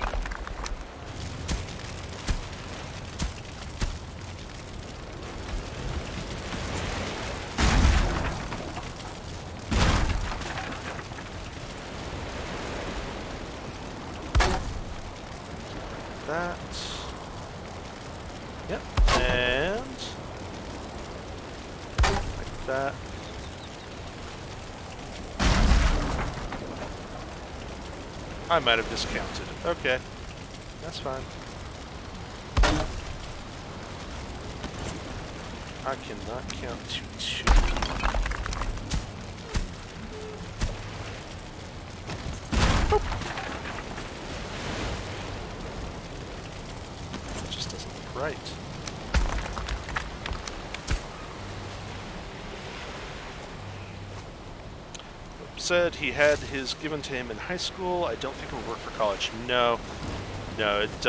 That. Yep, and like that. I might have discounted it. Okay, that's fine. I cannot count to 2. Right. Said he had his given to him in high school. I don't think it would work for college. No. No, it,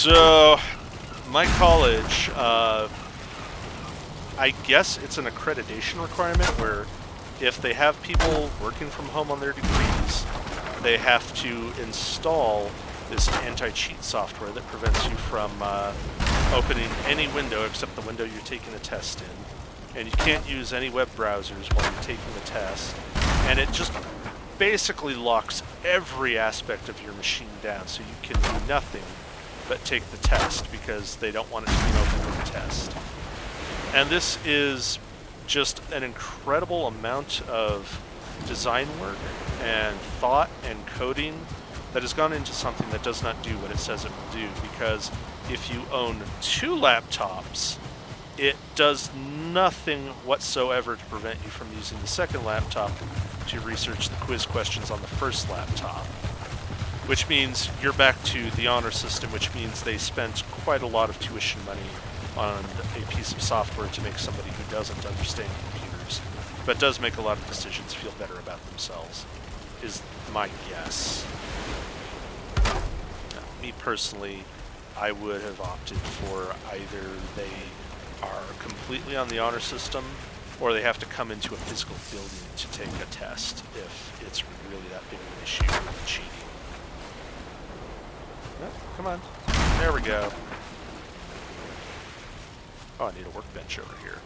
So, my college, I guess it's an accreditation requirement where if they have people working from home on their degrees, they have to install this anti-cheat software that prevents you from opening any window except the window you're taking a test in. And you can't use any web browsers while you're taking the test. And it just basically locks every aspect of your machine down, so you can do nothing but take the test because they don't want it to be an open with the test. And this is just an incredible amount of design work and thought and coding that has gone into something that does not do what it says it will do, because if you own 2 laptops, it does nothing whatsoever to prevent you from using the second laptop to research the quiz questions on the first laptop, which means you're back to the honor system, which means they spent quite a lot of tuition money on a piece of software to make somebody who doesn't understand computers, but does make a lot of decisions feel better about themselves, is my guess. Now, me personally, I would have opted for either they are completely on the honor system or they have to come into a physical building to take a test if it's really that big of an issue with cheating. Oh, come on. There we go. Oh, I need a workbench over here.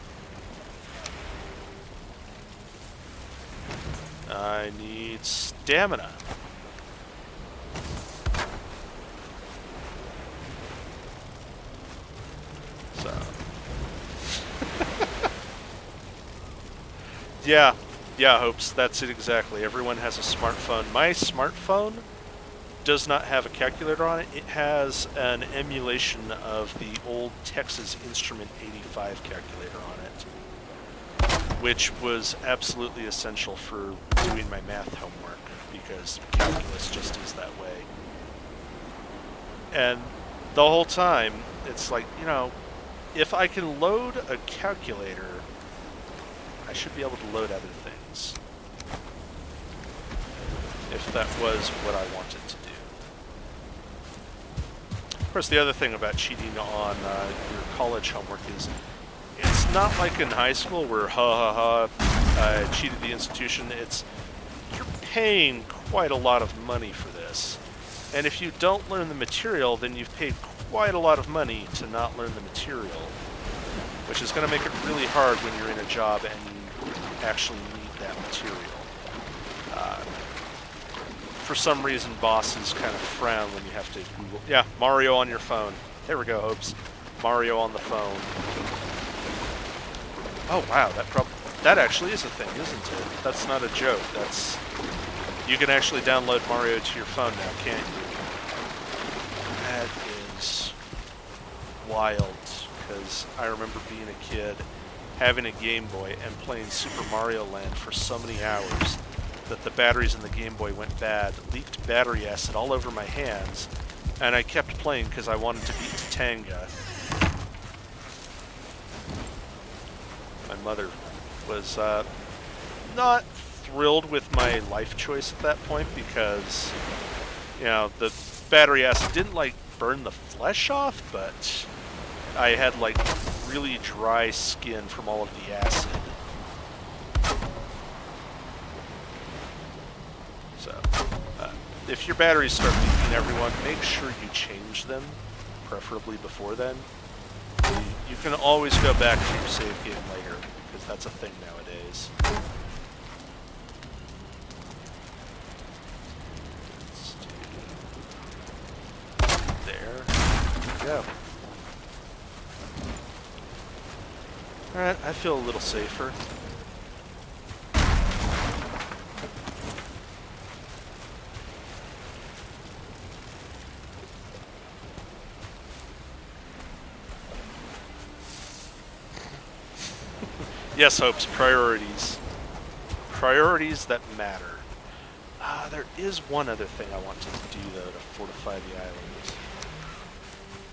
I need stamina. So. Yeah, Hopes, that's it exactly. Everyone has a smartphone. My smartphone does not have a calculator on it. It has an emulation of the old Texas Instrument 85 calculator on it, which was absolutely essential for doing my math homework, because calculus just is that way. And the whole time, it's like, you know, if I can load a calculator, I should be able to load other things. If that was what I wanted to do. Of course, the other thing about cheating on your college homework is it's not like in high school where I cheated the institution. You're paying quite a lot of money for this. And if you don't learn the material, then you've paid quite a lot of money to not learn the material, which is going to make it really hard when you're in a job and you actually need that material. For some reason, bosses kind of frown when you have to Google. Yeah, Mario on your phone. There we go, Hopes. Mario on the phone. Oh wow, that actually is a thing, isn't it? That's not a joke. You can actually download Mario to your phone now, can't you? That is wild, because I remember being a kid, having a Game Boy, and playing Super Mario Land for so many hours that the batteries in the Game Boy went bad, leaked battery acid all over my hands, and I kept playing because I wanted to beat Tatanga. My mother was not thrilled with my life choice at that point because, you know, the battery acid didn't, like, burn the flesh off, but I had, like, really dry skin from all of the acid. So, if your batteries start leaking, everyone, make sure you change them, preferably before then. You can always go back to your save game later, because that's a thing nowadays. There we go. Alright, I feel a little safer. Yes, Hopes, priorities. Priorities that matter. There is one other thing I want to do, though, to fortify the island.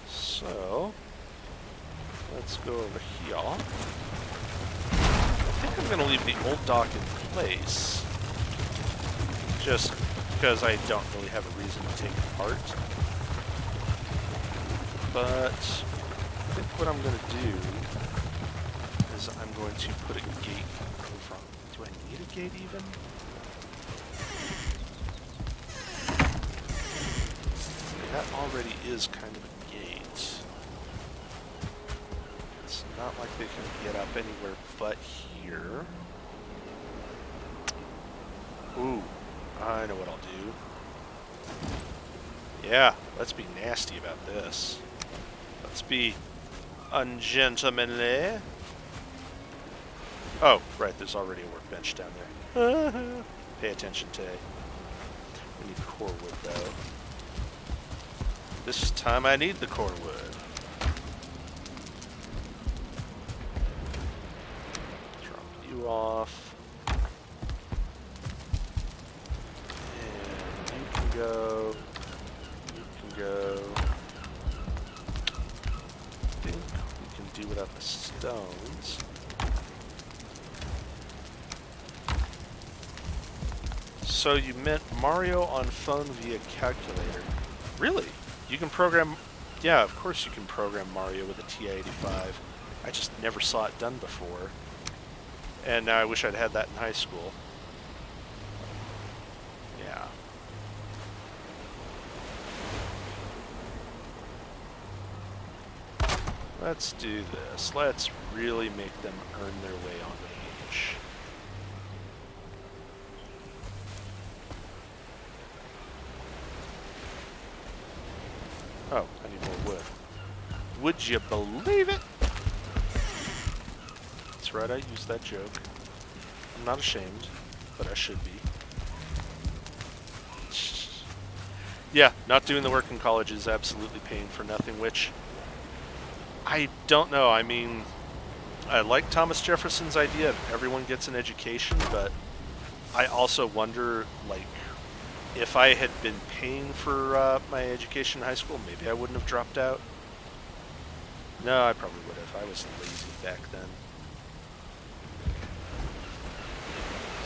So, let's go over here. I think I'm going to leave the old dock in place, just because I don't really have a reason to take it apart. But I think what I'm going to do is I'm going to put a gate over. Do I need a gate even? That already is kind of a gate. It's not like they can get up anywhere but here. Ooh, I know what I'll do. Yeah, let's be nasty about this. Let's be ungentlemanly. Oh, right, there's already a workbench down there. Pay attention, Tay. We need core wood, though. This time I need the core wood. Drop you off. And you can go. You can go. I think we can do without the stones. So you meant Mario on phone via calculator. Really? You can program... Yeah, of course you can program Mario with a TI-85. I just never saw it done before. And now I wish I'd had that in high school. Yeah. Let's do this. Let's really make them earn their way on wage. Oh, I need more wood. Would you believe it? That's right, I used that joke. I'm not ashamed, but I should be. Yeah, not doing the work in college is absolutely paying for nothing, which I don't know. I mean, I like Thomas Jefferson's idea of everyone gets an education, but I also wonder, like, if I had been paying for my education in high school, maybe I wouldn't have dropped out. No, I probably would have. I was lazy back then.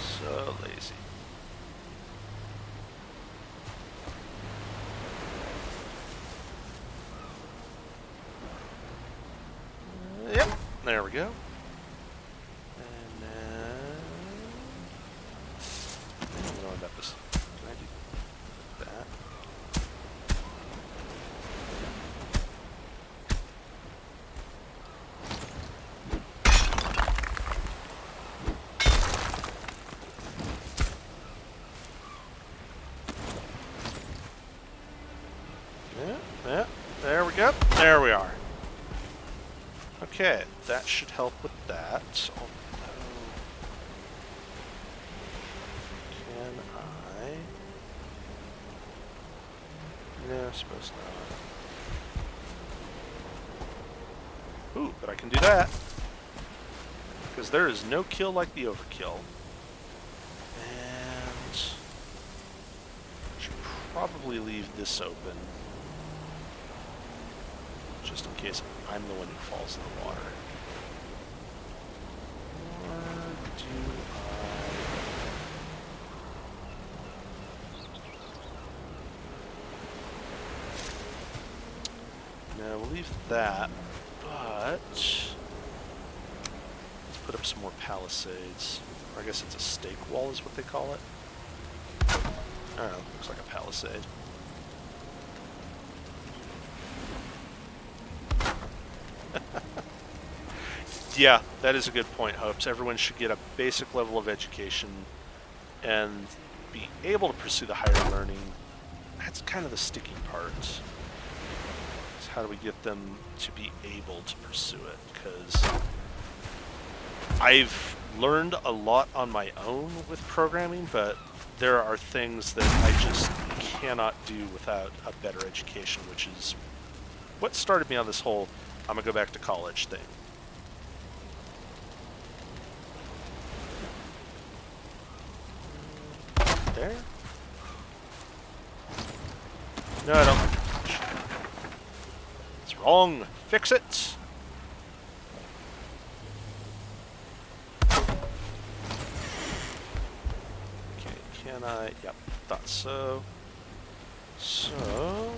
So lazy. Yep, there we go. And then... I don't know about this. Can I do that? Yeah, there we go. There we are. Okay, that should help with that. Although, can I? No, I suppose not. Ooh, but I can do that. Because there is no kill like the overkill. And I should probably leave this open. Just in case I'm the one who falls in the water. Or do I... No, we'll leave that, but let's put up some more palisades. Or I guess it's a stake wall is what they call it. I don't know, looks like a palisade. Yeah, that is a good point, Hopes. Everyone should get a basic level of education and be able to pursue the higher learning. That's kind of the sticking part. Is how do we get them to be able to pursue it? Because I've learned a lot on my own with programming, but there are things that I just cannot do without a better education, which is what started me on this whole I'm going to go back to college thing. There? No, I don't. It's wrong. Fix it. Okay, can I? Yep, thought so. So.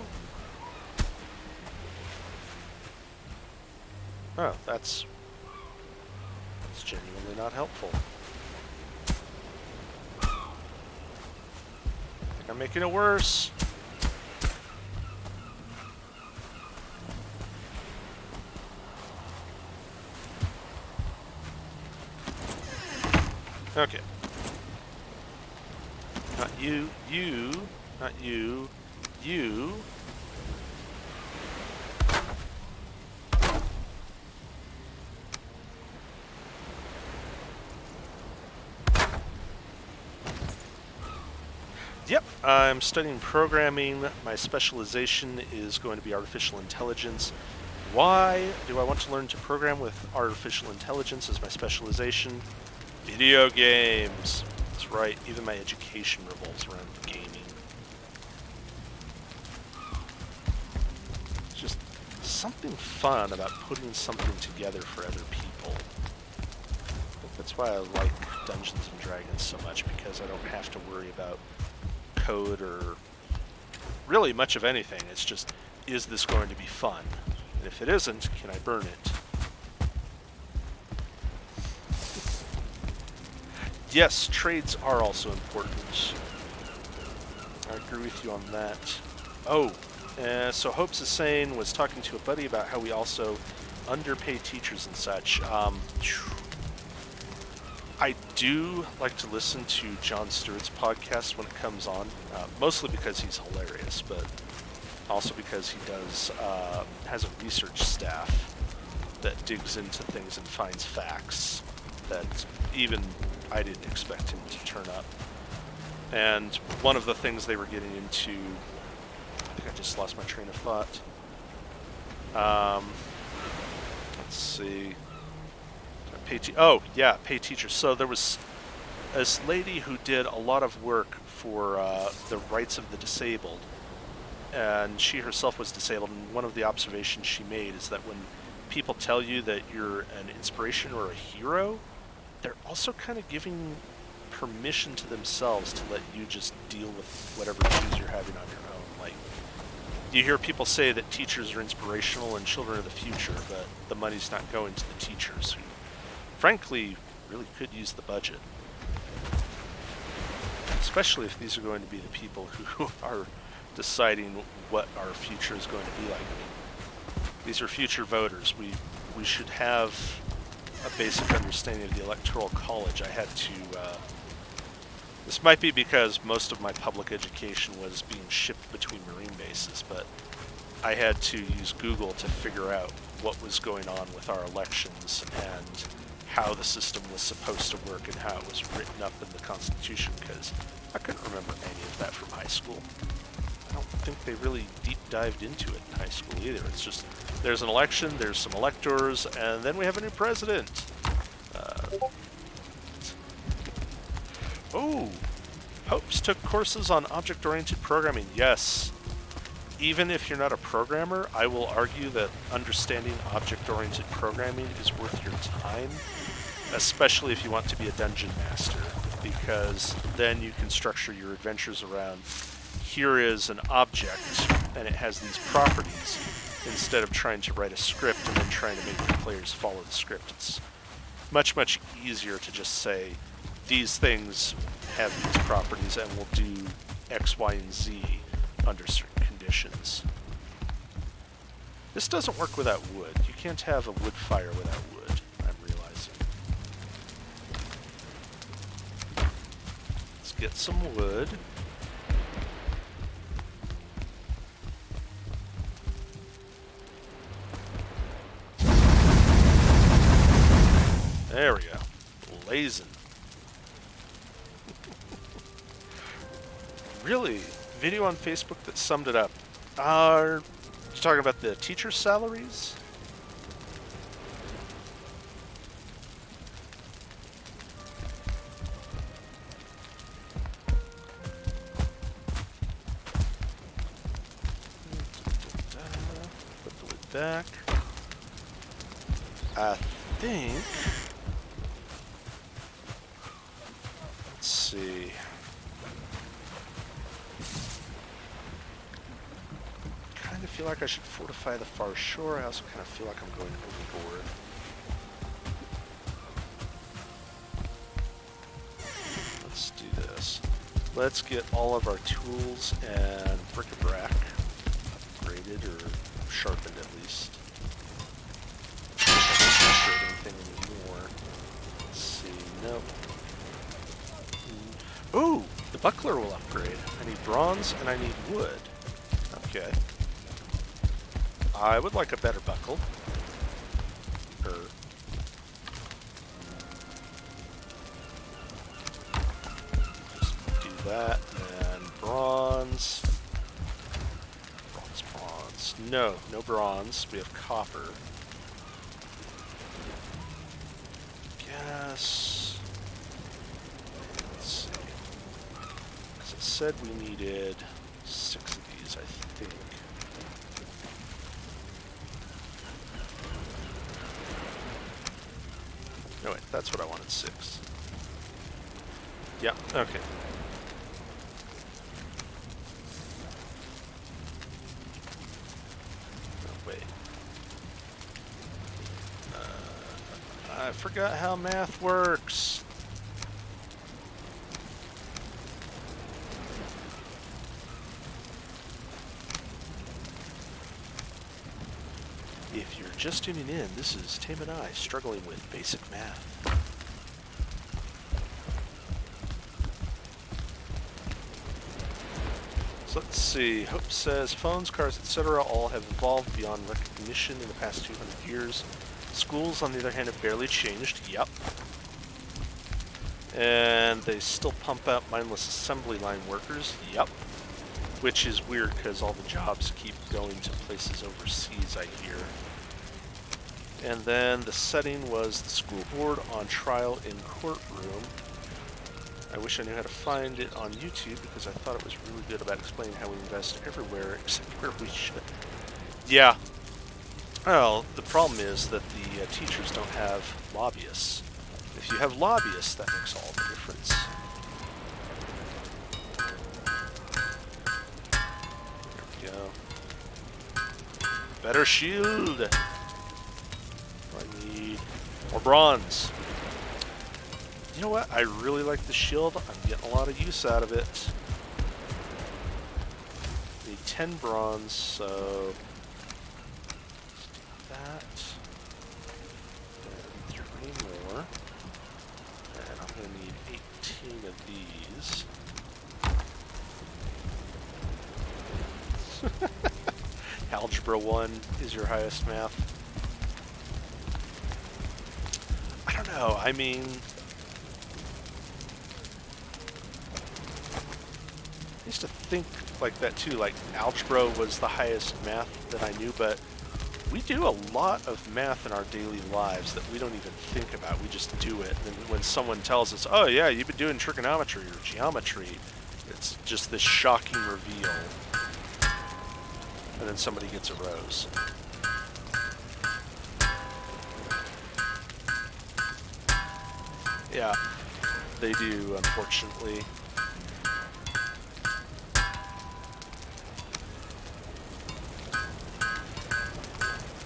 Oh, that's genuinely not helpful. I'm making it worse. Okay. Not you, not you, you. Yep, I'm studying programming. My specialization is going to be artificial intelligence. Why do I want to learn to program with artificial intelligence as my specialization? Video games. That's right, even my education revolves around gaming. It's just something fun about putting something together for other people. I think that's why I like Dungeons & Dragons so much, because I don't have to worry about code or really much of anything. It's just, is this going to be fun? And if it isn't, can I burn it? Yes, trades are also important. I agree with you on that. Oh, so Hopes is saying, was talking to a buddy about how we also underpay teachers and such. I do like to listen to Jon Stewart's podcast when it comes on, mostly because he's hilarious, but also because he has a research staff that digs into things and finds facts that even I didn't expect him to turn up. And one of the things they were getting into, I think I just lost my train of thought. Let's see. Pay teachers. So there was this lady who did a lot of work for the rights of the disabled, and she herself was disabled. And one of the observations she made is that when people tell you that you're an inspiration or a hero, they're also kind of giving permission to themselves to let you just deal with whatever issues you're having on your own. Like, you hear people say that teachers are inspirational and children are the future, but the money's not going to the teachers, who, frankly, really could use the budget. Especially if these are going to be the people who are deciding what our future is going to be like. These are future voters. We should have a basic understanding of the Electoral College. I had to... this might be because most of my public education was being shipped between Marine bases, but I had to use Google to figure out what was going on with our elections and how the system was supposed to work and how it was written up in the Constitution, because I couldn't remember any of that from high school. I don't think they really deep dived into it in high school either. It's just, there's an election, there's some electors, and then we have a new president. Oh, Hopes took courses on object-oriented programming. Yes. Even if you're not a programmer, I will argue that understanding object-oriented programming is worth your time, especially if you want to be a dungeon master, because then you can structure your adventures around, here is an object, and it has these properties, instead of trying to write a script and then trying to make your players follow the script. It's much, much easier to just say, these things have these properties and will do X, Y, and Z under certain conditions. This doesn't work without wood. You can't have a wood fire without wood, I'm realizing. Let's get some wood. There we go. Blazing. Really? Video on Facebook that summed it up. You're talking about the teacher salaries? Put the lid back. I think... Let's see... I feel like I should fortify the far shore. I also kind of feel like I'm going overboard. Let's do this. Let's get all of our tools and bric-a-brac upgraded, or sharpened at least. I don't think I can upgrade anything anymore. Let's see. Nope. Ooh! The buckler will upgrade. I need bronze and I need wood. Okay. I would like a better buckle. Just do that, and bronze. Bronze. No bronze. We have copper. Yes. Let's see. As it said, we needed 6 of these, I think. No, wait, that's what I wanted, 6. Yeah, okay. Oh, wait. I forgot how math works. If you're just tuning in, this is Tim and I struggling with basic math. So let's see. Hope says phones, cars, etc. all have evolved beyond recognition in the past 200 years. Schools, on the other hand, have barely changed. Yep. And they still pump out mindless assembly line workers. Yep. Which is weird because all the jobs keep going to places overseas, I hear. And then the setting was the school board on trial in courtroom. I wish I knew how to find it on YouTube because I thought it was really good about explaining how we invest everywhere except where we should. Yeah. Well, the problem is that the teachers don't have lobbyists. If you have lobbyists, that makes all the difference. There we go. Better shield! I need more bronze. You know what? I really like the shield. I'm getting a lot of use out of it. Need 10 bronze, so that. And 3 more. And I'm going to need 18 of these. Algebra 1 is your highest math. I don't know. I mean, I used to think like that too, like algebra was the highest math that I knew, but we do a lot of math in our daily lives that we don't even think about. We just do it. And when someone tells us, oh yeah, you've been doing trigonometry or geometry, it's just this shocking reveal. And then somebody gets a rose. Yeah, they do, unfortunately.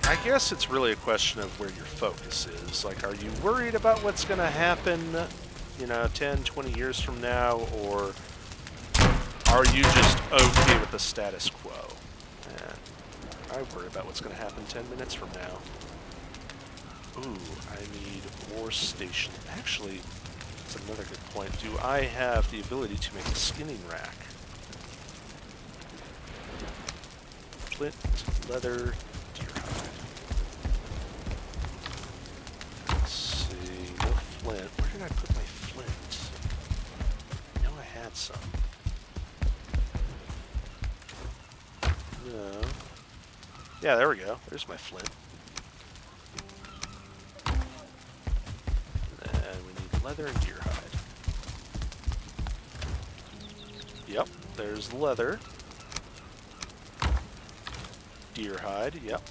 I guess it's really a question of where your focus is. Like, are you worried about what's going to happen, 10, 20 years from now, or are you just okay with the status quo? I worry about what's going to happen 10 minutes from now. Ooh, I need more station. Actually, that's another good point. Do I have the ability to make a skinning rack? Flint, leather, deer hide. Let's see, no flint. Where did I put my flint? I know I had some. No. Yeah, there we go. There's my flint. And we need leather and deer hide. Yep, there's leather. Deer hide, yep.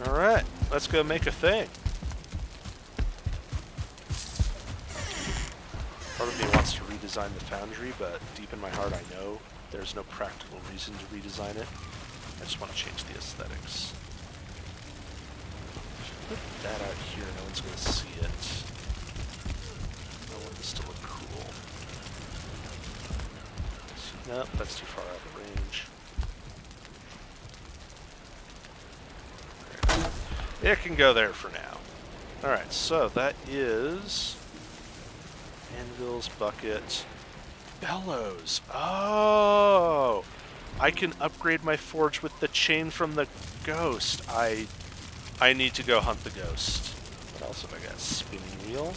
Alright, let's go make a thing. Part of me wants to redesign the foundry, but deep in my heart I know there's no practical reason to redesign it. I just want to change the aesthetics. Put that out here, no one's going to see it. I want this to look cool. Nope, that's too far out of range. It can go there for now. Alright, so that is anvils, bucket, bellows. Oh! I can upgrade my forge with the chain from the ghost. I need to go hunt the ghost. What else have I got? Spinning wheel.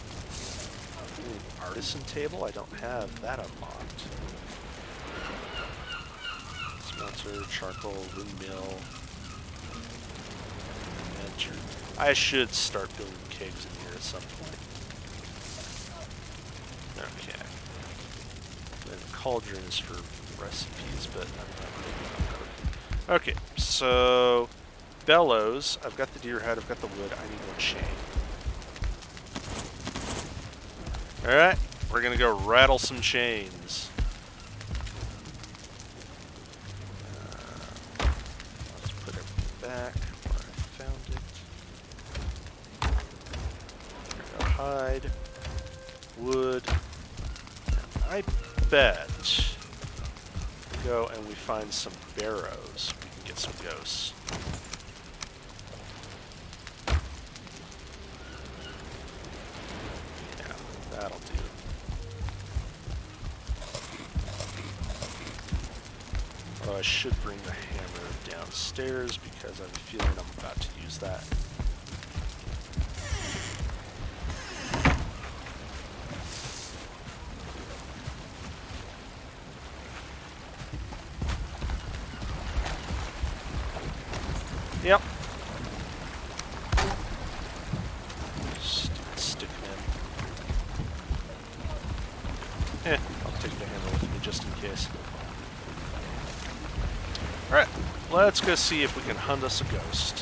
Artisan table. I don't have that unlocked. Smelter, charcoal, windmill. I should start building kegs in here at some point. Okay. And cauldron is for recipes, but I'm not really. Okay, so bellows. I've got the deer hide. I've got the wood. I need more chain. All right, we're gonna go rattle some chains. Let's put it back where I found it. There we go. Hide, wood. I bet we go and we find some barrows. We can get need some ghosts. Yeah, that'll do. Although I should bring the hammer downstairs because I have a feeling I'm about to use that. Yep. Stick in. I'll take the hammer with me just in case. Alright, let's go see if we can hunt us a ghost.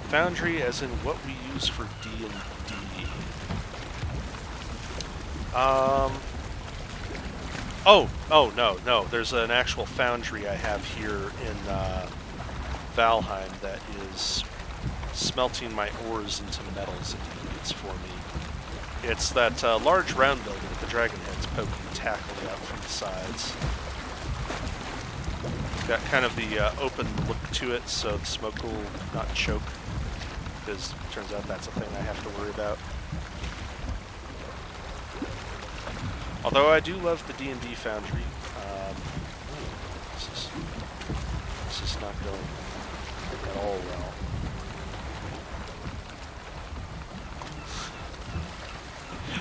Foundry as in what we use for D&D. Oh, no. There's an actual foundry I have here in Valheim that is smelting my ores into metals and ingots for me. It's that large round building with the dragon heads poking tackily out from the sides. Got kind of the open look to it, so the smoke will not choke, because it turns out that's a thing I have to worry about. Although I do love the D&D Foundry. This is not going at all well.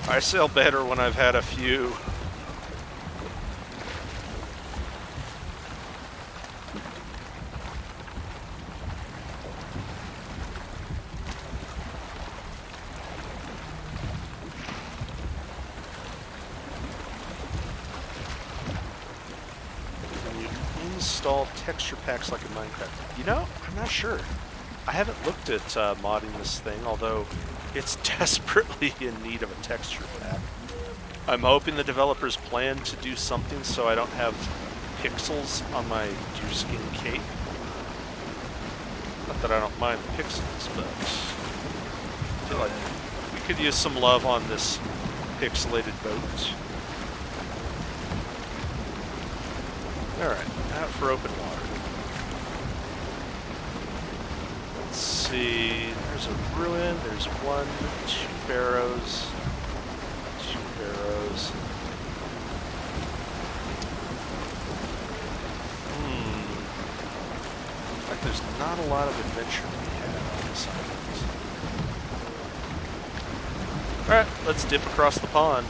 I sail better when I've had a few. Install texture packs like in Minecraft. You know, I'm not sure. I haven't looked at modding this thing, although it's desperately in need of a texture pack. I'm hoping the developers plan to do something so I don't have pixels on my deerskin cape. Not that I don't mind the pixels, but I feel like we could use some love on this pixelated boat. Alright, out for open water. Let's see, there's a ruin, there's 1, 2 barrows, 2 barrows. Like there's not a lot of adventure to be had on this island. Alright, let's dip across the pond.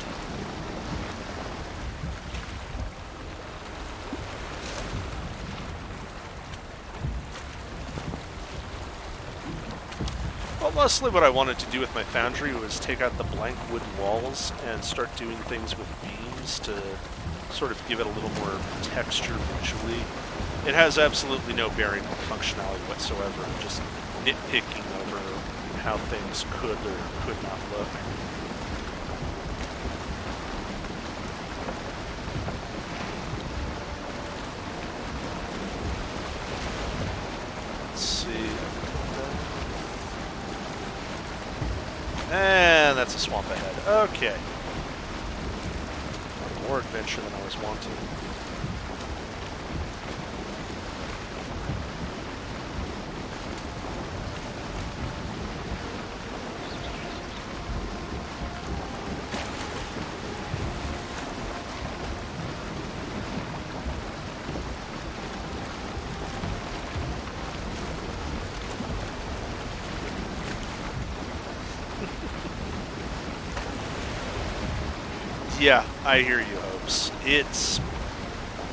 Mostly what I wanted to do with my foundry was take out the blank wooden walls and start doing things with beams to sort of give it a little more texture visually. It has absolutely no bearing on functionality whatsoever. I'm just nitpicking over how things could or could not look. Let's see. And that's a swamp ahead. Okay. More adventure than I was wanting. Yeah, I hear you, Hopes.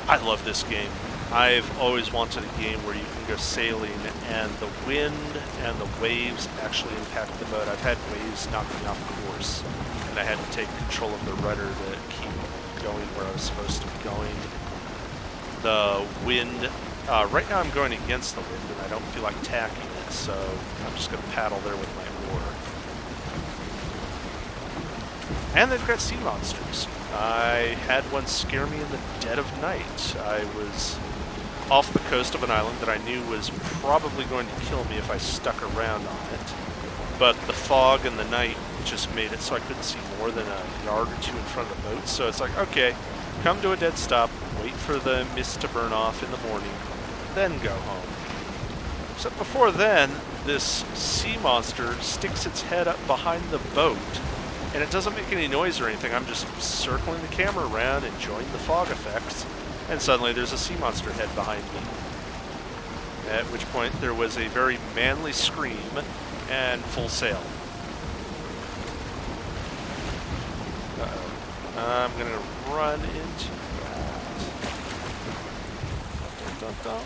I love this game. I've always wanted a game where you can go sailing and the wind and the waves actually impact the boat. I've had waves knock me off course, and I had to take control of the rudder to keep going where I was supposed to be going. The wind, right now I'm going against the wind and I don't feel like tacking it, so I'm just going to paddle there with my oar. And they've got sea monsters. I had one scare me in the dead of night. I was off the coast of an island that I knew was probably going to kill me if I stuck around on it. But the fog and the night just made it so I couldn't see more than a yard or two in front of the boat. So it's like, okay, come to a dead stop, wait for the mist to burn off in the morning, then go home. Except before then, this sea monster sticks its head up behind the boat, and it doesn't make any noise or anything. I'm just circling the camera around, enjoying the fog effects, and suddenly there's a sea monster head behind me. At which point there was a very manly scream and full sail. Uh-oh. I'm gonna run into that. Dun, dun, dun.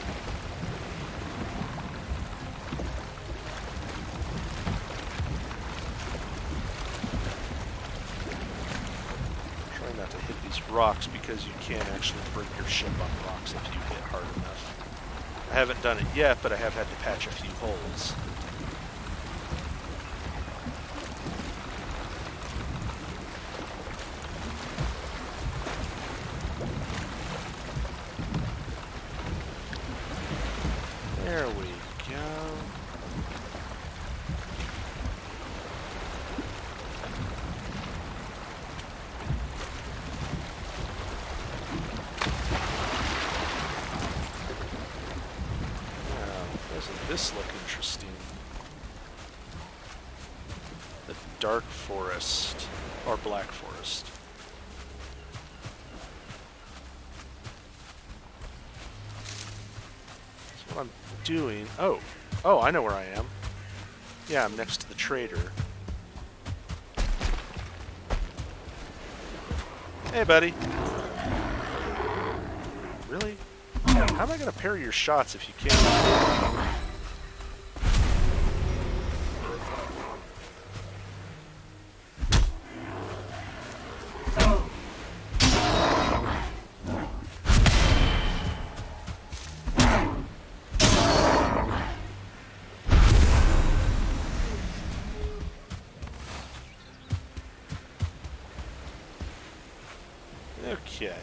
Try not to hit these rocks because you can actually break your ship on rocks if you hit hard enough. I haven't done it yet, but I have had to patch a few holes. There we go. Doesn't this look interesting? The dark forest, or black forest. So what I'm doing... Oh, I know where I am. Yeah, I'm next to the trader. Hey, buddy. Really? How am I going to parry your shots if you can't? Okay.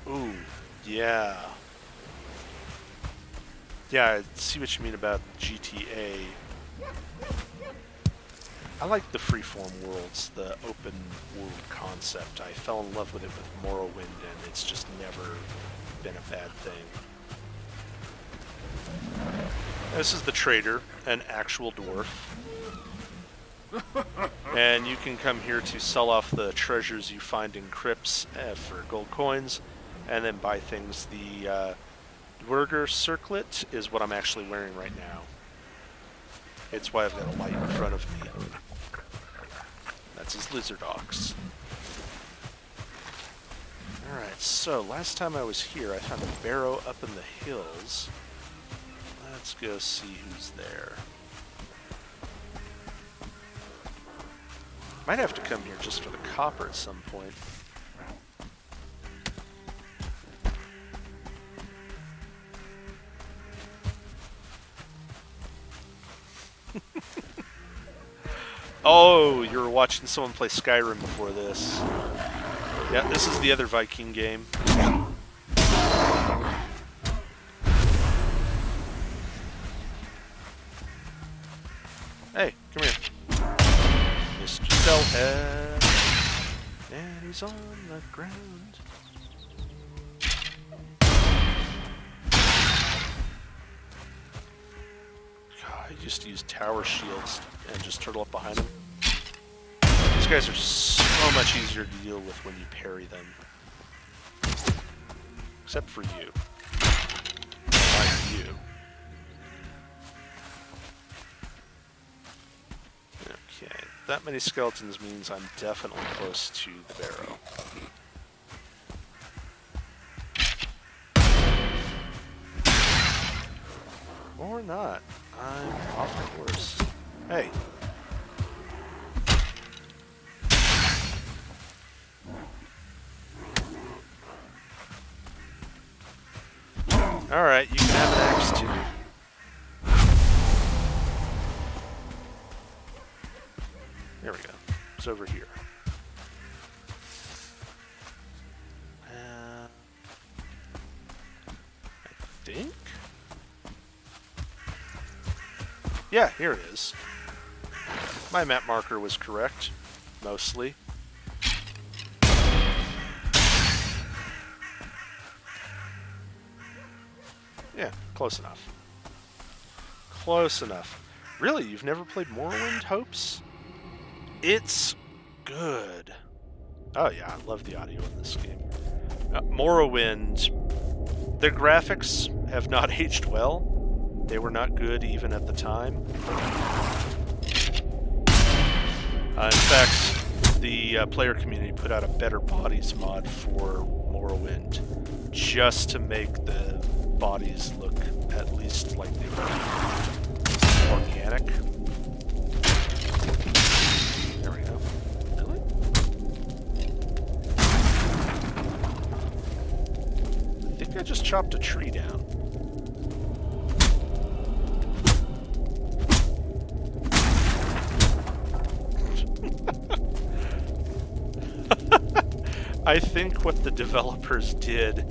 Ooh, yeah. Yeah, I see what you mean about GTA. I like the freeform worlds, the open world concept. I fell in love with it with Morrowind, and it's just never been a bad thing. This is the trader, an actual dwarf. And you can come here to sell off the treasures you find in crypts for gold coins, and then buy things. The Dwerger circlet is what I'm actually wearing right now. It's why I've got a light in front of me. That's his lizard ox. Alright, so last time I was here I found a barrow up in the hills. Let's go see who's there. Might have to come here just for the copper at some point. Oh, you were watching someone play Skyrim before this. Yeah, this is the other Viking game. Hey, come here. Mr. Selhead, and he's on the ground. God, I used to use tower shields and just turtle up behind him. These guys are so much easier to deal with when you parry them. Except for you. Not you. Okay, that many skeletons means I'm definitely close to the barrow. Or not. I'm off my horse. Hey. Alright, you can have an axe too. There we go. It's over here. I think? Yeah, here it is. My map marker was correct. Mostly. Yeah, close enough. Close enough. Really, you've never played Morrowind, Hopes? It's good. Oh yeah, I love the audio in this game. Morrowind, their graphics have not aged well. They were not good even at the time. In fact, the player community put out a better bodies mod for Morrowind just to make the bodies look at least like they were organic. There we go. Really? I think I just chopped a tree down. I think what the developers did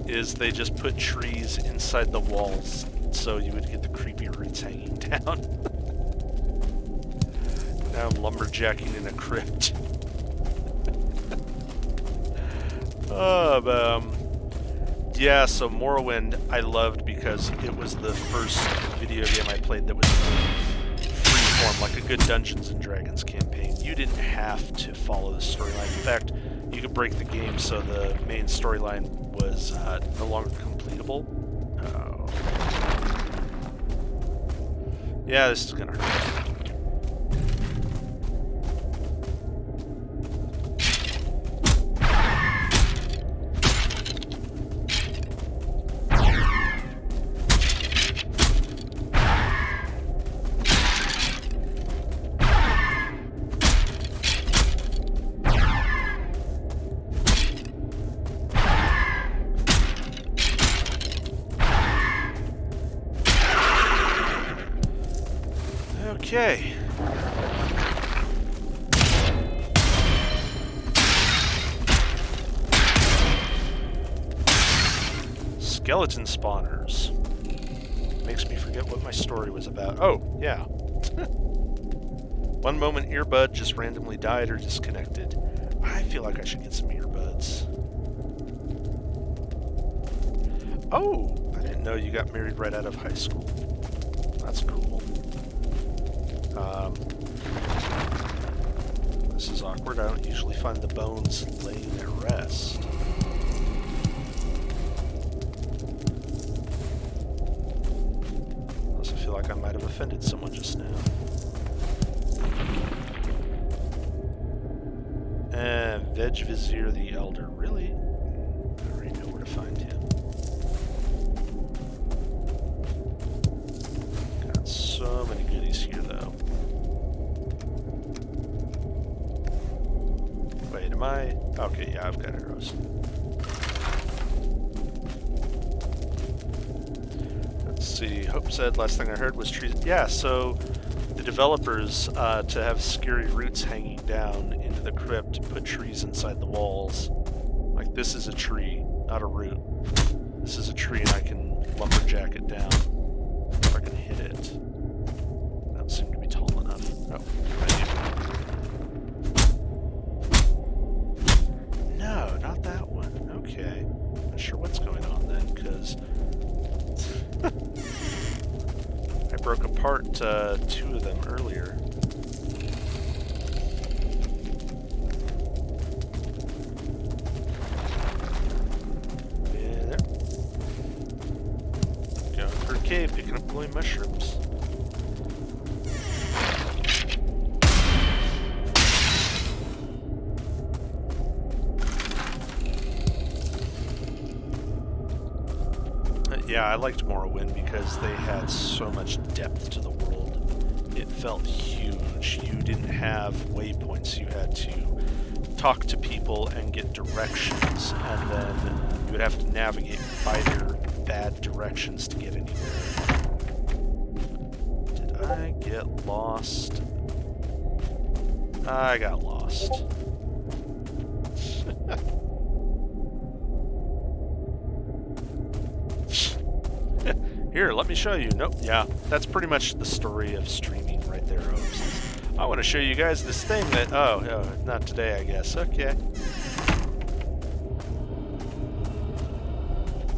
is they just put trees inside the walls so you would get the creepy roots hanging down. Now I'm lumberjacking in a crypt. Yeah, so Morrowind I loved because it was the first video game I played that was freeform, like a good Dungeons and Dragons campaign. You didn't have to follow the storyline. In fact, you could break the game so the main storyline was no longer completable. Oh. Yeah, this is gonna hurt. Okay. Skeleton spawners. Makes me forget what my story was about. Oh, yeah. One moment earbud just randomly died or disconnected. I feel like I should get some earbuds. Oh, I didn't know you got married right out of high school. That's cool. This is awkward. I don't usually find the bones laying at rest. I also feel like I might have offended someone just now. Veg Vizier the Elder. Really? I already know where to find him. Got so many goodies here, though. Wait, am I? Okay, yeah, I've got arrows. Let's see. Hope said last thing I heard was trees. Yeah, so the developers, to have scary roots hanging down into the crypt, put trees inside the walls. Like, this is a tree, not a root. This is a tree, and I can lumberjack it down if I can hit it. That don't seem to be tall enough. Oh, no, not that one. Okay. Not sure what's going on then, because I broke apart two of them earlier. Yeah, there. Going for a cave, picking up glowing mushrooms. Yeah, I liked Morrowind because they had so much depth to the world. It felt huge. You didn't have waypoints. You had to talk to people and get directions, and then you would have to navigate by their bad directions to get anywhere. Did I get lost? I got lost. Here, let me show you. Nope, yeah, that's pretty much the story of streaming right there, Hopes. I want to show you guys this thing that... Oh, not today, I guess. Okay.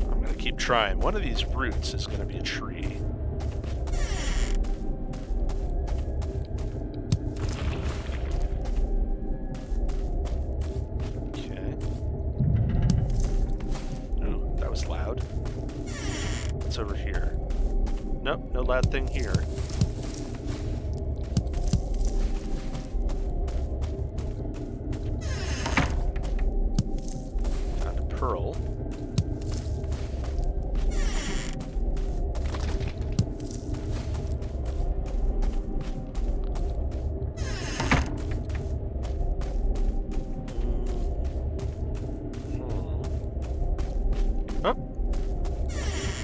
I'm going to keep trying. One of these roots is going to be a tree. Okay. Ooh, that was loud. What's over here? Nope, no loud thing here. Found a pearl. Oh,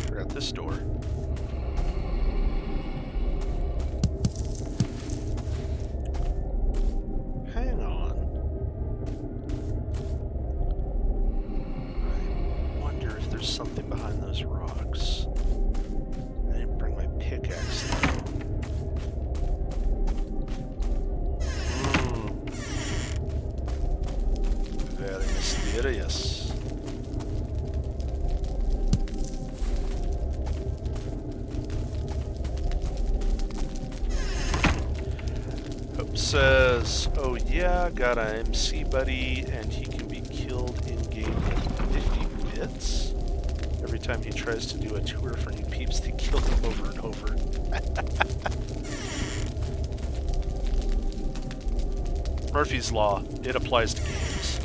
forgot this door. Hang on. I wonder if there's something behind those rocks. I didn't bring my pickaxe though. Very mysterious. Hope says, oh yeah, got an MC buddy, and he can be killed in-game with 50 bits. Every time he tries to do a tour for new peeps, they kill him over and over. Murphy's Law, it applies to games.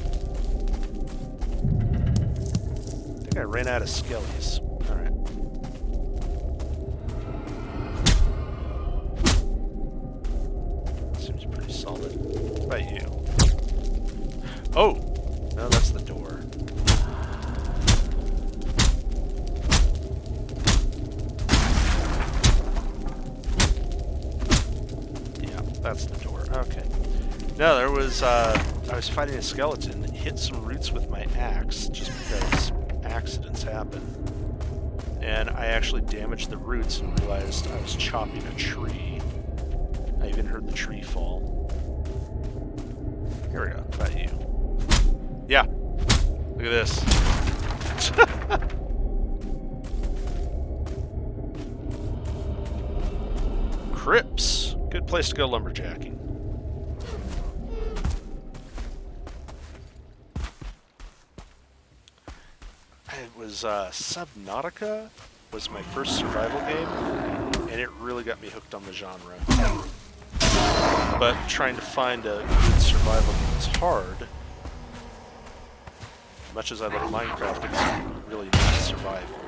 I think I ran out of skellies. Alright. Seems pretty solid. What about you? Oh! No, that's the door. Yeah, that's the door. Okay. No, there was, I was fighting a skeleton, hit some roots with my axe, just because accidents happen. And I actually damaged the roots and realized I was chopping a tree. I even heard the tree fall. Here we go, what about you? Yeah, look at this. Crypts, good place to go lumberjacking. It was Subnautica was my first survival game, and it really got me hooked on the genre. But trying to find a good survival game is hard. Much as I love Minecraft, it's really not survival.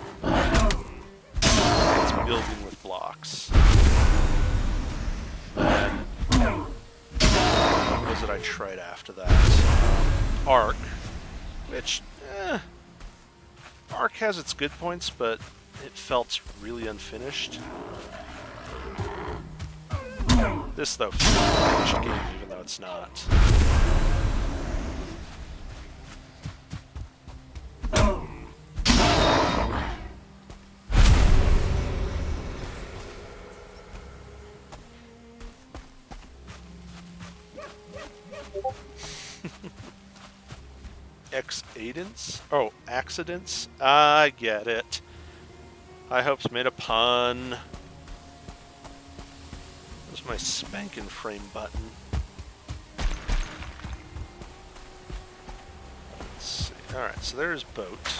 It's building with blocks. And what was it I tried after that? Ark, which, Ark has its good points, but it felt really unfinished. This, though, feels like a finished game, even though it's not. Accidents? Oh, accidents? I get it. I hope's made a pun. There's my spankin' frame button. Let's see. Alright, so there's boat.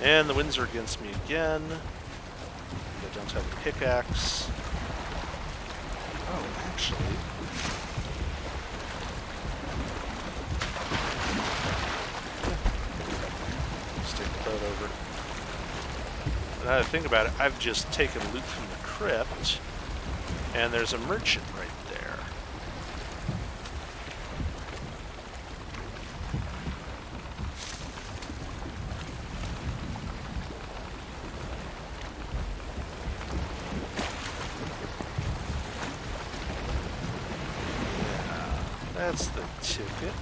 And the winds are against me again. I don't have a pickaxe. Oh, actually... over. Now that I think about it, I've just taken loot from the crypt, and there's a merchant right there. Yeah, that's the ticket.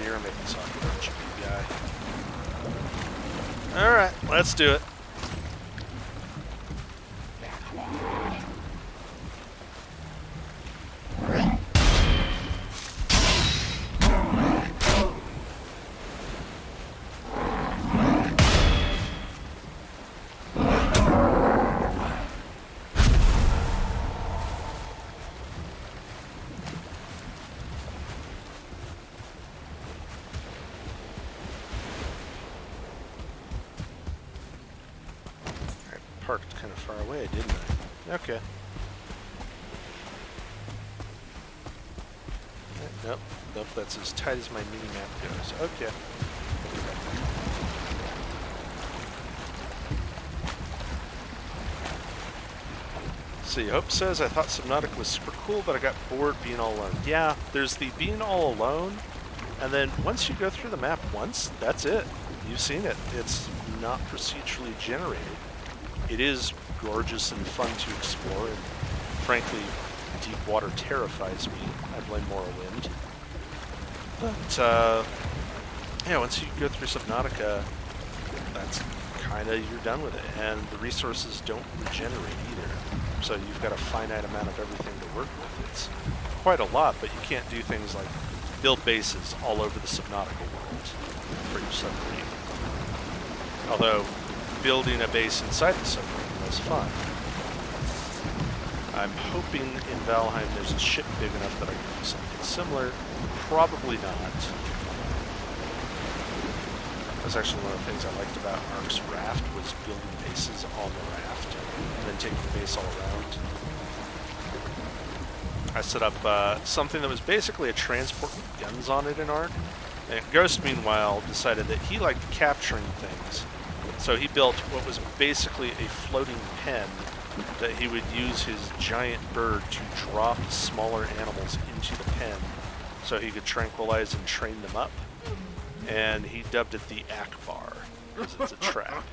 you're making soccer, aren't you, big guy? Alright, let's do it. Parked kind of far away, didn't I? Okay. Nope, nope, that's as tight as my mini-map goes. Okay. See, Hope says, I thought Subnautica was super cool, but I got bored being all alone. Yeah, there's the being all alone, and then once you go through the map once, that's it. You've seen it. It's not procedurally generated. It is gorgeous and fun to explore, and frankly, deep water terrifies me. I blame Morrowind. But, yeah, once you go through Subnautica, that's kind of, you're done with it. And the resources don't regenerate either. So you've got a finite amount of everything to work with. It's quite a lot, but you can't do things like build bases all over the Subnautica world for your submarine. Although, building a base inside the submarine was fun. I'm hoping in Valheim there's a ship big enough that I can do something similar. Probably not. That's actually one of the things I liked about Ark's raft, was building bases on the raft and then taking the base all around. I set up something that was basically a transport with guns on it in Ark. And Ghost, meanwhile, decided that he liked capturing things. So he built what was basically a floating pen that he would use his giant bird to drop smaller animals into the pen so he could tranquilize and train them up. And he dubbed it the Akbar, because it's a trap.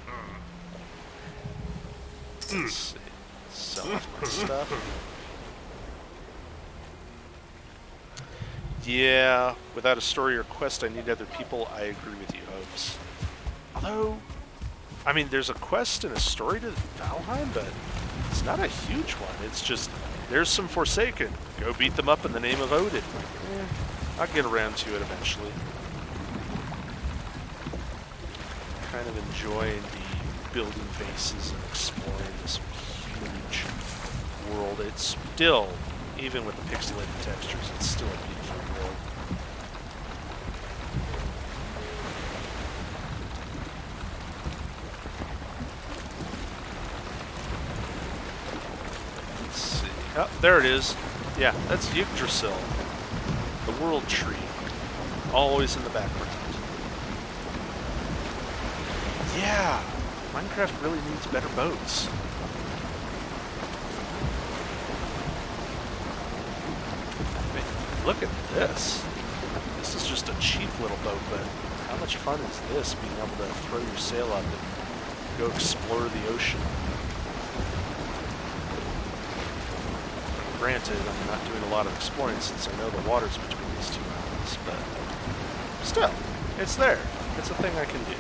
Let's see. Sell off my stuff. Yeah, without a story or quest, I need other people. I agree with you, Hopes. Although, I mean, there's a quest and a story to Valheim, but it's not a huge one. It's just, there's some Forsaken. Go beat them up in the name of Odin. I'll get around to it eventually. Kind of enjoying the building bases and exploring this huge world. It's still, even with the pixelated textures, it's still a beautiful world. Let's see. Oh, there it is. Yeah, that's Yggdrasil, the world tree, always in the background. Yeah, Minecraft really needs better boats. I mean, look at this. This is just a cheap little boat, but how much fun is this, being able to throw your sail up and go explore the ocean? Granted, I'm not doing a lot of exploring since I know the water's between these two islands, but still, it's there. It's a thing I can do.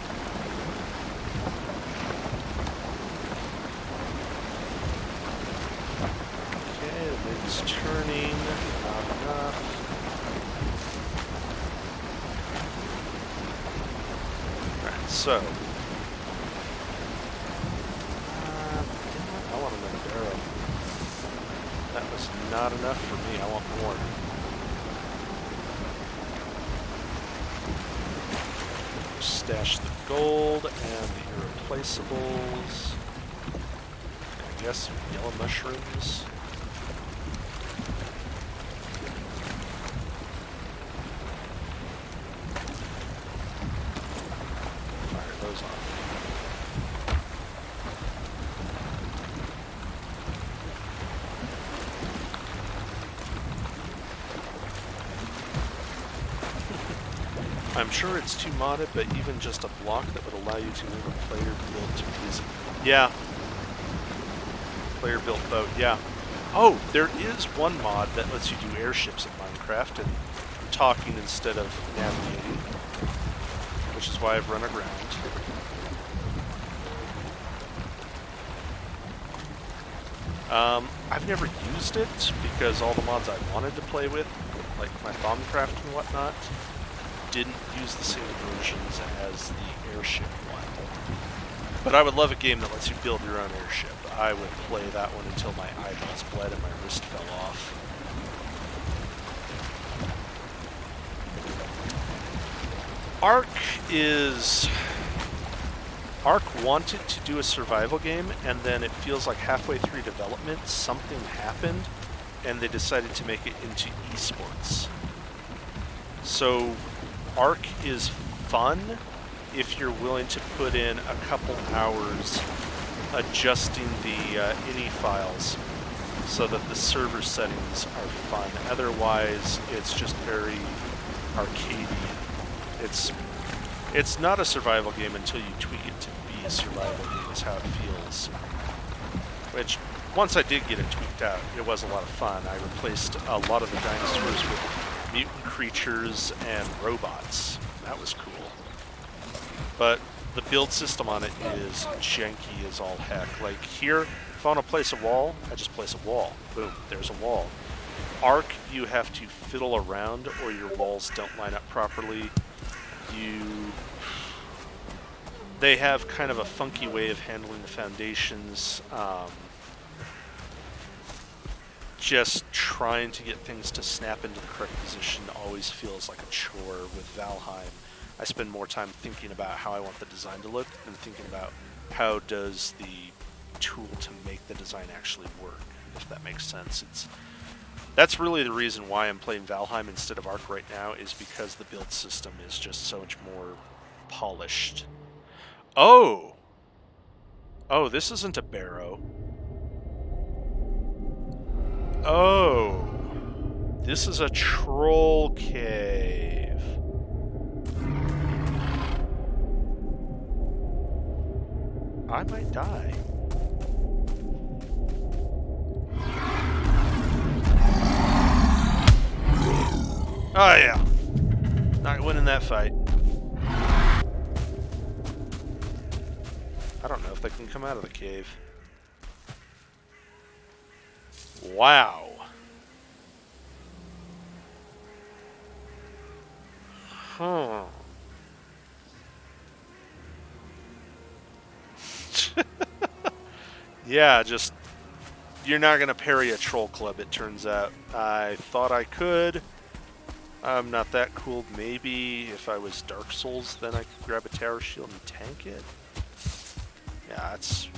Okay, the wind's turning, not enough. Alright, so. I want another arrow. That was not enough for me. I want more. Stash the gold and the irreplaceables. I guess yellow mushrooms. Fire those off. I'm sure it's too modded, but even just a block that would allow you to move a player build to visit. Yeah. Player built boat, yeah. Oh, there is one mod that lets you do airships in Minecraft, and talking instead of navigating, which is why I've run aground. I've never used it because all the mods I wanted to play with, like my Bombcraft and whatnot, didn't use the same versions as the airship one. But I would love a game that lets you build your own airship. I would play that one until my eyeballs bled and my wrist fell off. Ark wanted to do a survival game, and then it feels like halfway through development something happened and they decided to make it into esports. So Ark is fun if you're willing to put in a couple hours adjusting the ini files so that the server settings are fun. Otherwise, it's just very arcadey. It's not a survival game until you tweak it to be a survival game, is how it feels. Which, once I did get it tweaked out, it was a lot of fun. I replaced a lot of the dinosaurs with mutant creatures and robots. That was cool. But the build system on it is janky as all heck. Like here, if I want to place a wall, I just place a wall. Boom, there's a wall. Ark, you have to fiddle around or your walls don't line up properly. They have kind of a funky way of handling the foundations. Just trying to get things to snap into the correct position always feels like a chore with Valheim. I spend more time thinking about how I want the design to look than thinking about how does the tool to make the design actually work, if that makes sense. That's really the reason why I'm playing Valheim instead of Ark right now, is because the build system is just so much more polished. Oh! Oh, this isn't a barrow. Oh! This is a troll cave. I might die. Oh yeah, not winning that fight. I don't know if they can come out of the cave. Wow. Huh. Yeah, just you're not gonna parry a troll club, it turns out. I thought I could. I'm not that cool. Maybe if I was Dark Souls, then I could grab a tower shield and tank it. Yeah, that's...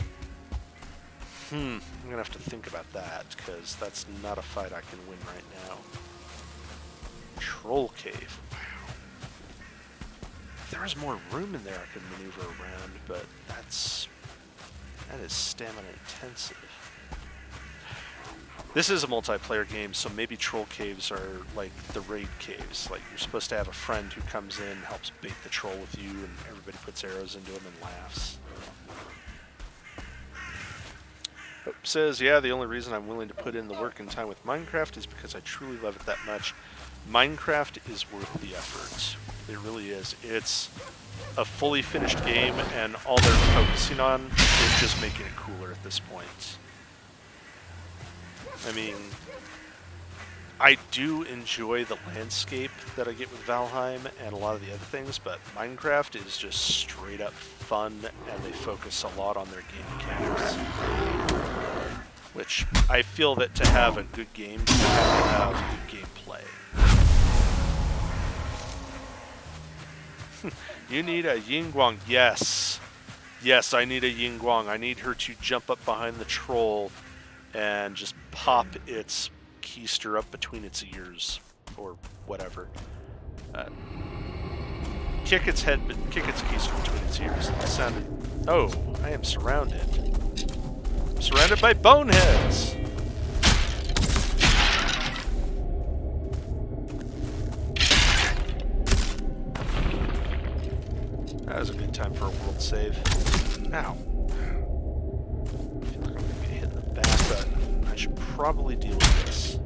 I'm gonna have to think about that, because that's not a fight I can win right now. Troll cave. Wow. If there was more room in there, I could maneuver around, but that is stamina intensive. This is a multiplayer game, so maybe troll caves are like the raid caves. Like, you're supposed to have a friend who comes in, helps bait the troll with you, and everybody puts arrows into him and laughs. Hope says, yeah, the only reason I'm willing to put in the work and time with Minecraft is because I truly love it that much. Minecraft is worth the effort. It really is. It's a fully finished game, and all they're focusing on is just making it cooler at this point. I mean, I do enjoy the landscape that I get with Valheim and a lot of the other things, but Minecraft is just straight up fun, and they focus a lot on their game mechanics. Which, I feel that to have a good game, you have to have good gameplay. You need a Yingguang. Yes. Yes, I need a Yingguang. I need her to jump up behind the troll and just pop its keister up between its ears, or whatever. Kick its head, but kick its keister between its ears. That sounded... Oh, I am surrounded. I'm surrounded by boneheads! That was a good time for a world save. Ow. I feel like I'm gonna get hit in the back, but I should probably deal with this.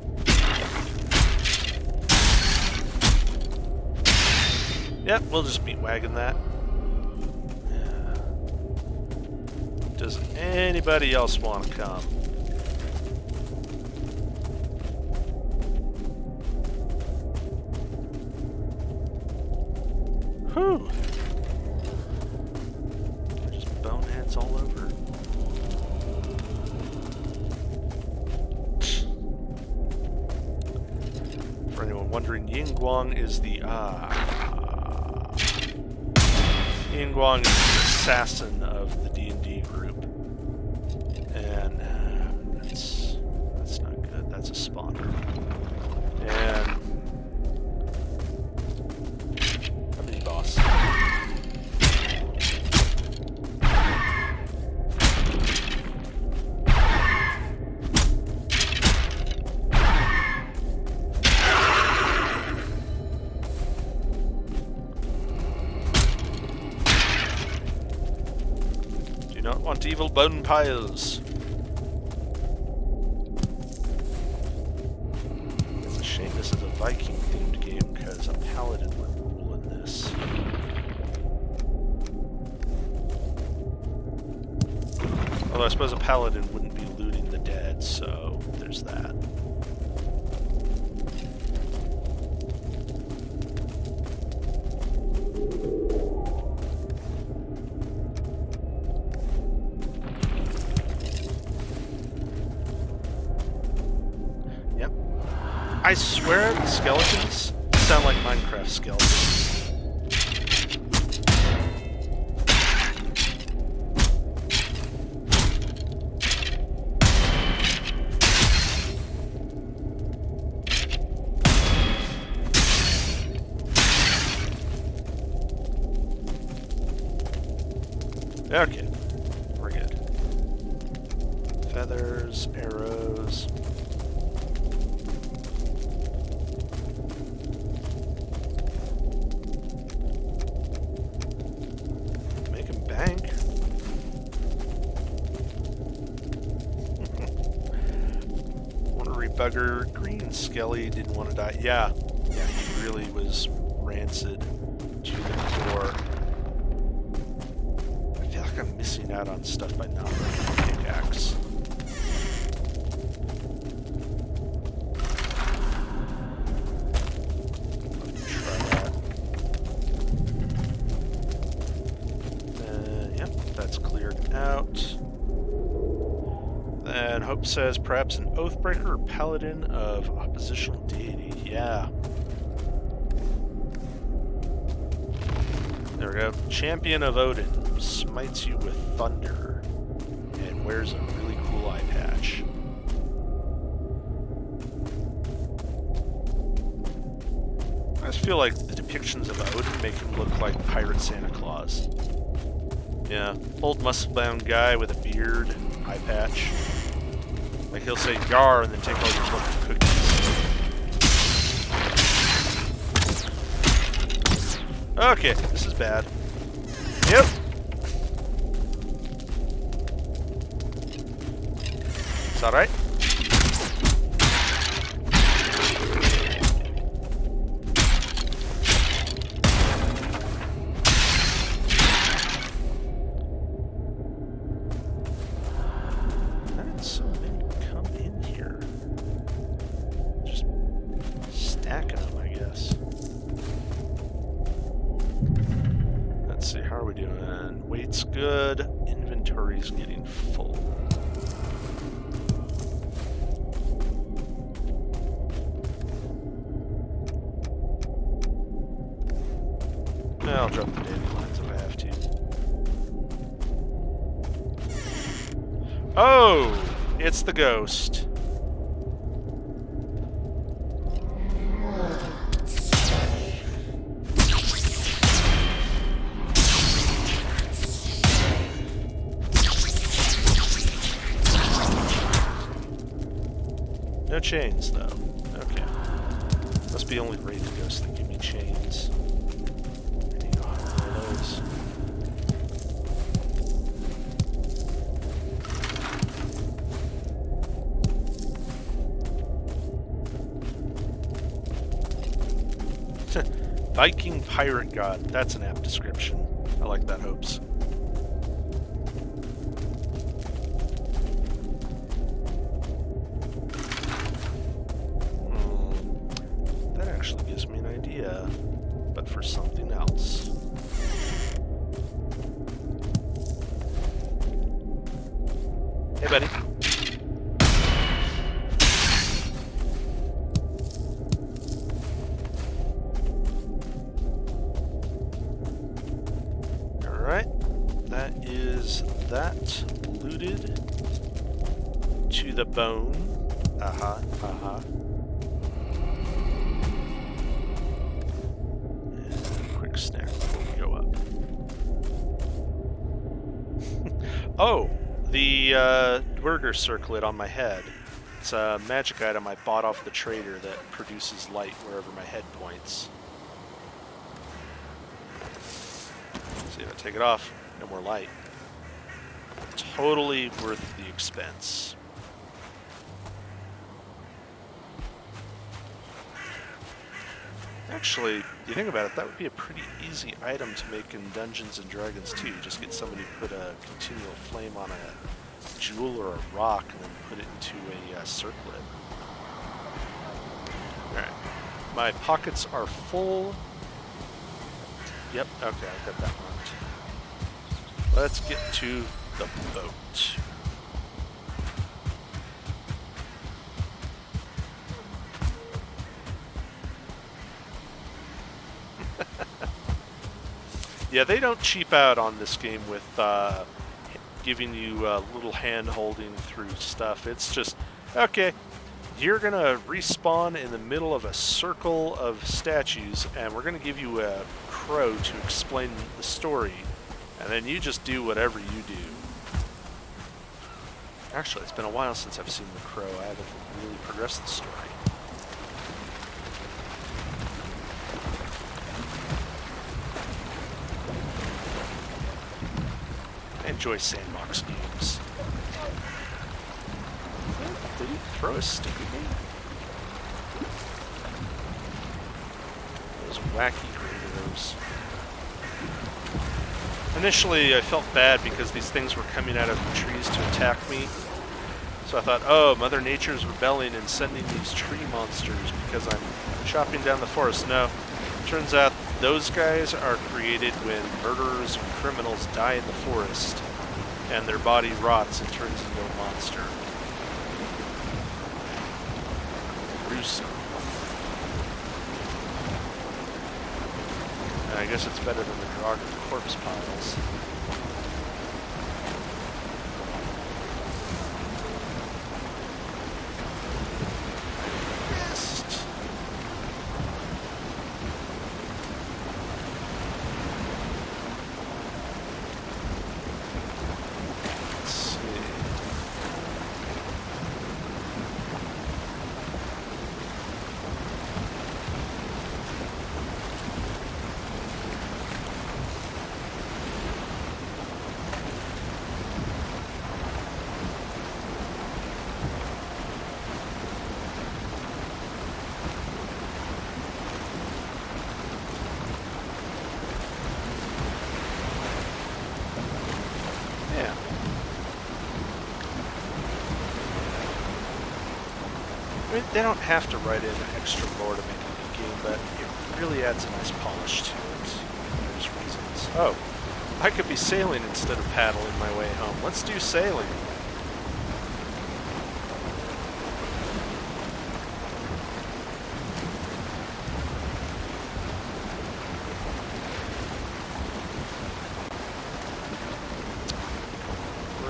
Yep, we'll just meat wagon that. Does anybody else want to come? Whew. They're just boneheads all over. For anyone wondering, Yingguang is the Yingguang is the assassin of the D&D group, and that's not good. That's a spawner. And a mini boss. Not want evil bone piles. It's a shame this is a Viking themed game because a paladin would rule in this. Although I suppose a paladin wouldn't be looting the dead, so there's that. I swear the skeletons sound like Minecraft skeletons. Okay, we're good. Feathers, arrows. Bugger, Green Skelly didn't want to die. Yeah, he really was rancid to the core. I feel like I'm missing out on stuff by not running a pickaxe. Try that. Yep, that's cleared out. And Hope says, perhaps an Oathbreaker or Paladin of oppositional deity. Yeah. There we go. Champion of Odin smites you with thunder and wears a really cool eye patch. I just feel like the depictions of Odin make him look like Pirate Santa Claus. Yeah, old muscle-bound guy with a beard, eye patch. Like he'll say "Yar" and then take all your fucking cookies. Okay, this is bad. Yep. It's alright. Good. Inventory's getting full. I'll drop the dandelions if I have to. Oh! It's the ghost. No chains, though. Okay. Must be only raid ghosts that give me chains. I need 100 of those. Viking pirate god. That's an apt description. I like that, Hopes. That actually gives me an idea, but for something else. Hey, buddy. Looted to the bone. And quick snack before we go up. Oh, the Dwerger circlet on my head. It's a magic item I bought off the trader that produces light wherever my head points. See if I take it off, no more light. Totally worth the expense. Actually, you think about it, that would be a pretty easy item to make in Dungeons & Dragons too. You just get somebody to put a continual flame on a jewel or a rock and then put it into a circlet. Alright. My pockets are full. Yep, okay, I've got that marked. Let's get to the boat. Yeah, they don't cheap out on this game with giving you a little hand-holding through stuff. It's just, okay, you're going to respawn in the middle of a circle of statues, and we're going to give you a crow to explain the story, and then you just do whatever you do. Actually, it's been a while since I've seen the crow. I haven't really progressed the story. I enjoy sandbox games. Did he throw a stick at me? Those wacky creators. Initially, I felt bad because these things were coming out of the trees to attack me. So I thought, oh, Mother Nature's rebelling and sending these tree monsters because I'm chopping down the forest. No, turns out those guys are created when murderers and criminals die in the forest and their body rots and turns into a monster. Gruesome. I guess it's better than the Grog of corpse piles. Missed. Let's see. I mean, they don't have to write in extra lore to make a good game, but it really adds a nice polish to it. There's reasons. Oh, I could be sailing instead of paddling my way home. Let's do sailing.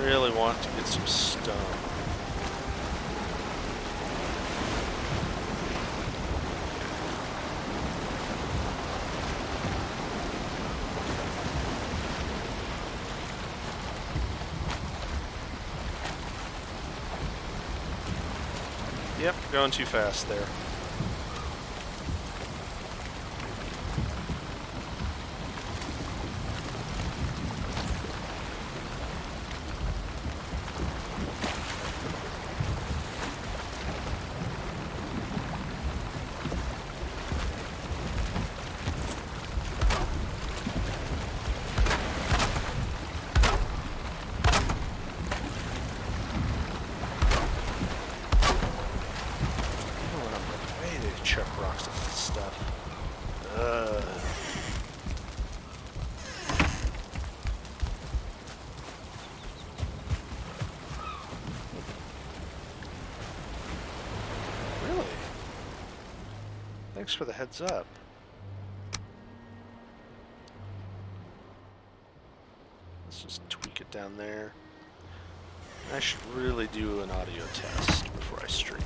Really want to get some stone. Yep, going too fast there. Thanks for the heads up. Let's just tweak it down there. I should really do an audio test before I stream.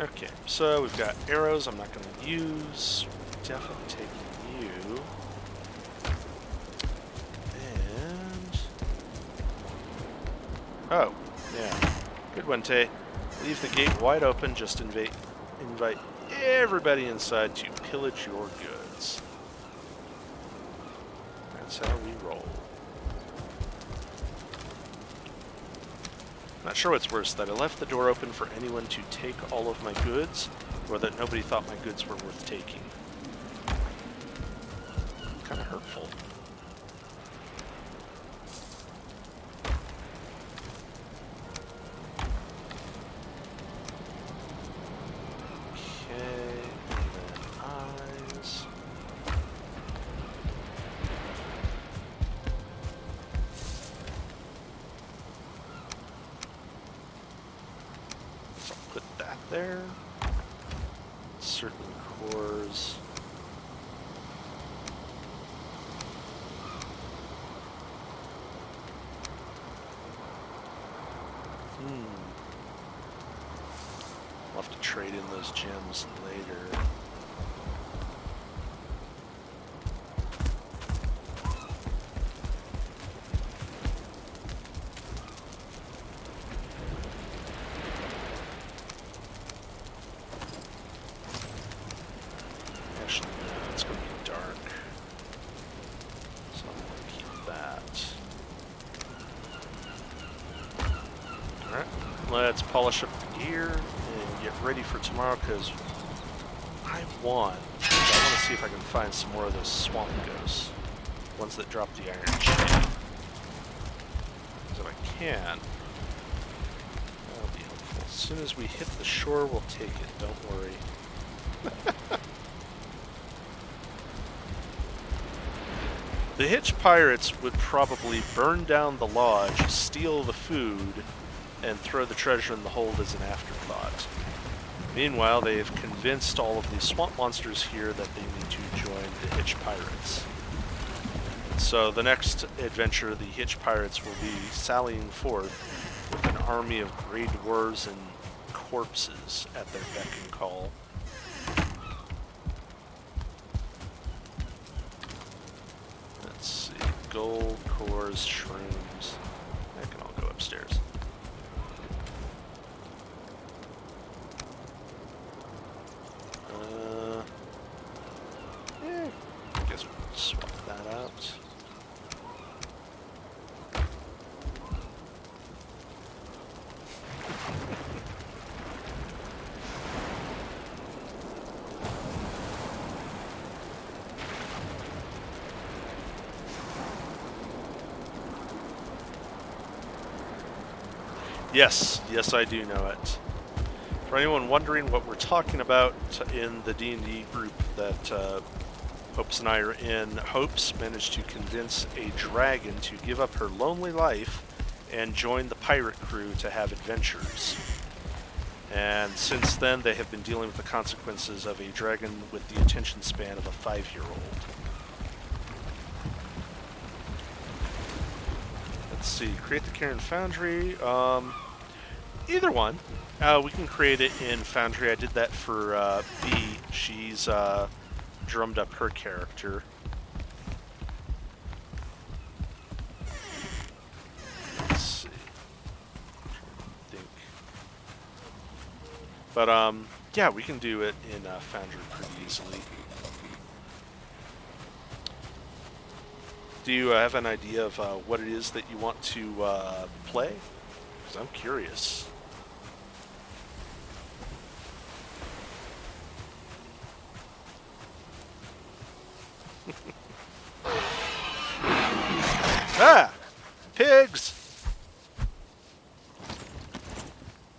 Okay, so we've got arrows I'm not going to use. Definitely taking you. And... oh, yeah. Good one, Tay. Leave the gate wide open, just invite everybody inside to pillage your goods. That's how we roll. Not sure what's worse, that I left the door open for anyone to take all of my goods, or that nobody thought my goods were worth taking. Kind of hurtful. Okay, and then eyes. Put that there. Certain cores. I'll have to trade in those gems later. Actually, no, it's going to be dark. So I'm going to keep that. Alright, let's polish up the gear and get ready for tomorrow, because I want to see if I can find some more of those swamp ghosts. Ones that drop the iron chain. So if I can, that'll be helpful. As soon as we hit the shore, we'll take it, don't worry. The Hitch Pirates would probably burn down the lodge, steal the food, and throw the treasure in the hold as an afterthought. Meanwhile, they have convinced all of these swamp monsters here that they need to join the Hitch Pirates. So the next adventure, the Hitch Pirates will be sallying forth with an army of grey dwarves and corpses at their beck and call. Let's see, gold, cores, shrooms. That can all go upstairs. I guess we'll swap that out. Yes, yes I do know it. For anyone wondering what we're talking about in the D&D group that Hopes and I are in, Hopes managed to convince a dragon to give up her lonely life and join the pirate crew to have adventures. And since then, they have been dealing with the consequences of a dragon with the attention span of a 5-year-old. Let's see, create the Karen Foundry. Either one. We can create it in Foundry. I did that for B. She's drummed up her character. Let's see. But yeah, we can do it in Foundry pretty easily. Do you have an idea of what it is that you want to play? Because I'm curious. Ah! Pigs!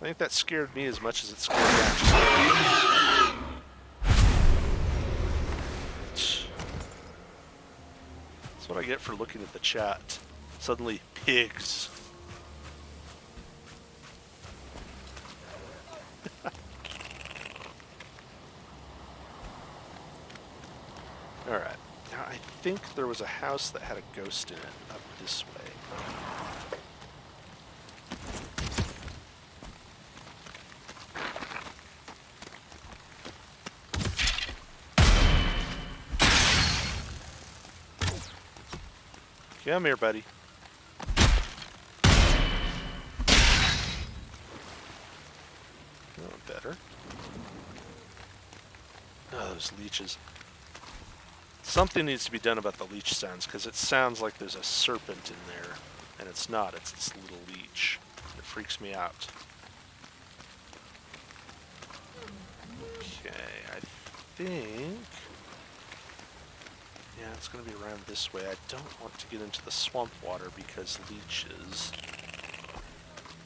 I think that scared me as much as it scared them. That's what I get for looking at the chat. Suddenly, pigs. Alright. Now, I think there was a house that had a ghost in it up this way. Come here, buddy. Oh, better. Oh, those leeches. Something needs to be done about the leech sounds, because it sounds like there's a serpent in there, and it's not. It's this little leech. It freaks me out. Okay, I think... yeah, it's going to be around this way. I don't want to get into the swamp water because leeches...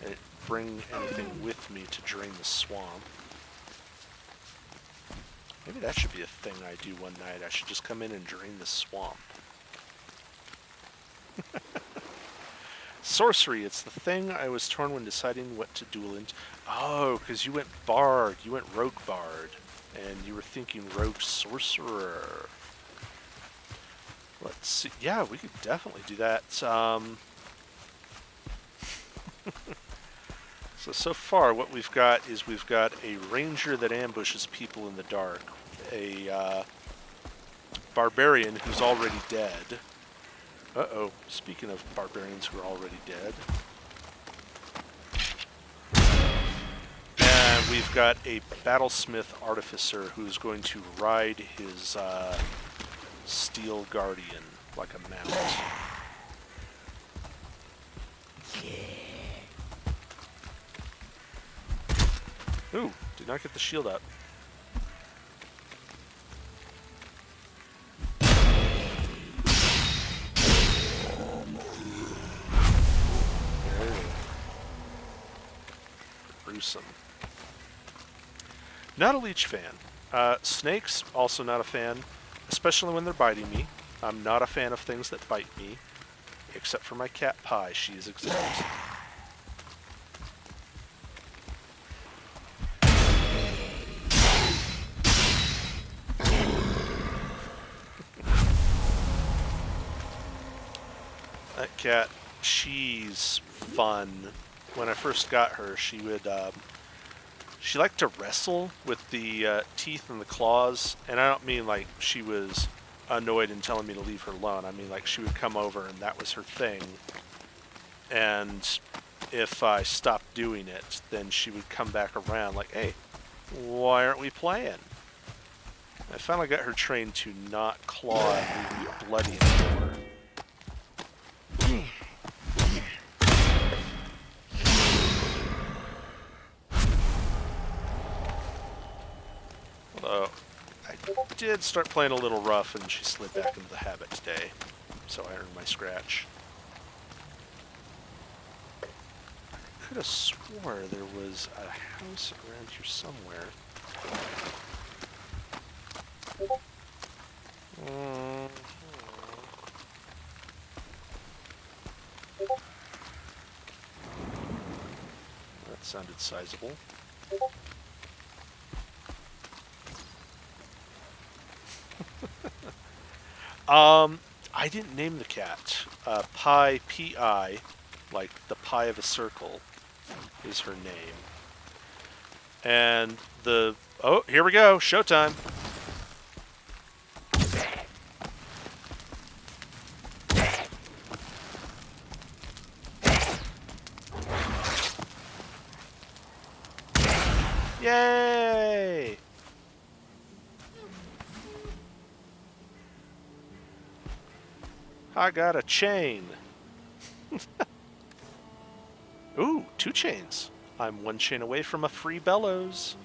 I didn't bring anything with me to drain the swamp. Maybe that should be a thing I do one night. I should just come in and drain the swamp. Sorcery, it's the thing I was torn when deciding what to duel into. Oh, because you went bard. You went rogue bard. And you were thinking rogue sorcerer. Let's see. Yeah, we could definitely do that. So far what we've got is we've got a ranger that ambushes people in the dark, a barbarian who's already dead. Uh-oh, speaking of barbarians who are already dead. And we've got a battlesmith artificer who's going to ride his steel guardian like a mount. Ooh, did not get the shield up. Gruesome. Not a leech fan. Snakes, also not a fan, especially when they're biting me. I'm not a fan of things that bite me, except for my cat Pie. She is exempt. That cat, she's fun. When I first got her, she would, she liked to wrestle with the teeth and the claws, and I don't mean like she was annoyed and telling me to leave her alone. I mean like she would come over and that was her thing, and if I stopped doing it, then she would come back around like, hey, why aren't we playing? I finally got her trained to not claw and leave me bloody anymore. Although, I did start playing a little rough and she slid back into the habit today, so I earned my scratch. I could have swore there was a house around here somewhere. That sounded sizable. I didn't name the cat. Pi, P-I, like the pie of a circle, is her name. And oh, here we go, showtime. Yay! I got a chain. Ooh, 2 chains. I'm 1 chain away from a free bellows.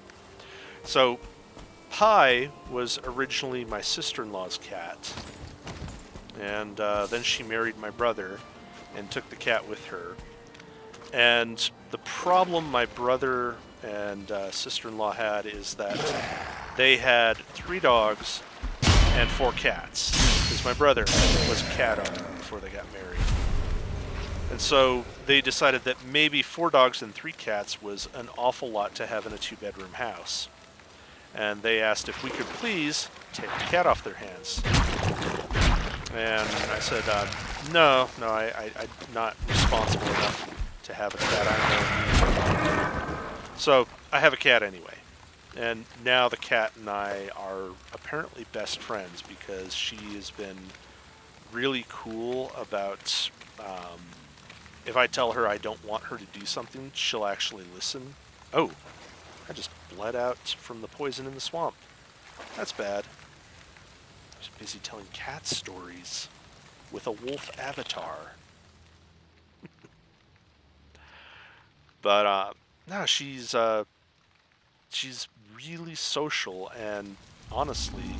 So, Pi was originally my sister-in-law's cat. And then she married my brother and took the cat with her. And the problem my brother and sister-in-law had is that they had 3 dogs and 4 cats, because my brother was a cat owner before they got married. And so they decided that maybe 4 dogs and 3 cats was an awful lot to have in a 2-bedroom house. and they asked if we could please take the cat off their hands. And I said, no, I'm not responsible enough to have a cat. So I have a cat anyway. And now the cat and I are apparently best friends because she has been really cool about, if I tell her I don't want her to do something, she'll actually listen. Oh, I just bled out from the poison in the swamp. That's bad. I was busy telling cat stories with a wolf avatar. But no, she's really social, and honestly,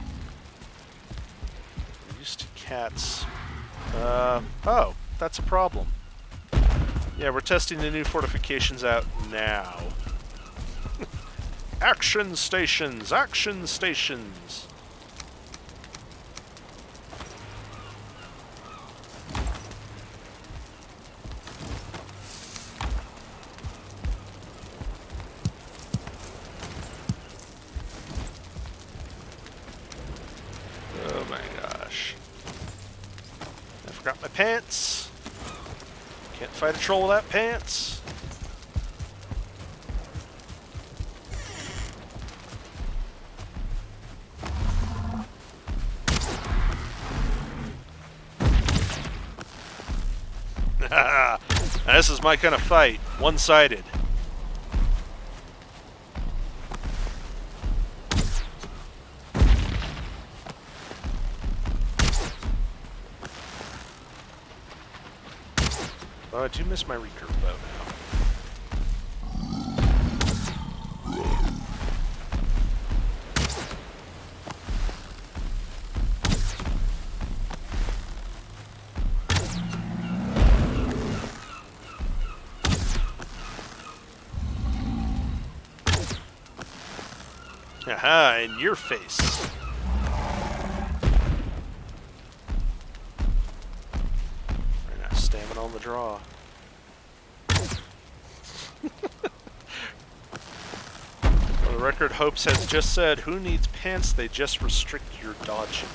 I'm used to cats. Oh, that's a problem. Yeah, we're testing the new fortifications out now. Action stations! Action stations! Oh my gosh. I forgot my pants. Can't fight a troll without pants. This is my kind of fight. One-sided. Oh, I do miss my recurve bow now. Aha, in your face. Right now, stamina on the draw. For the record, Hopes has just said, who needs pants? They just restrict your dodging.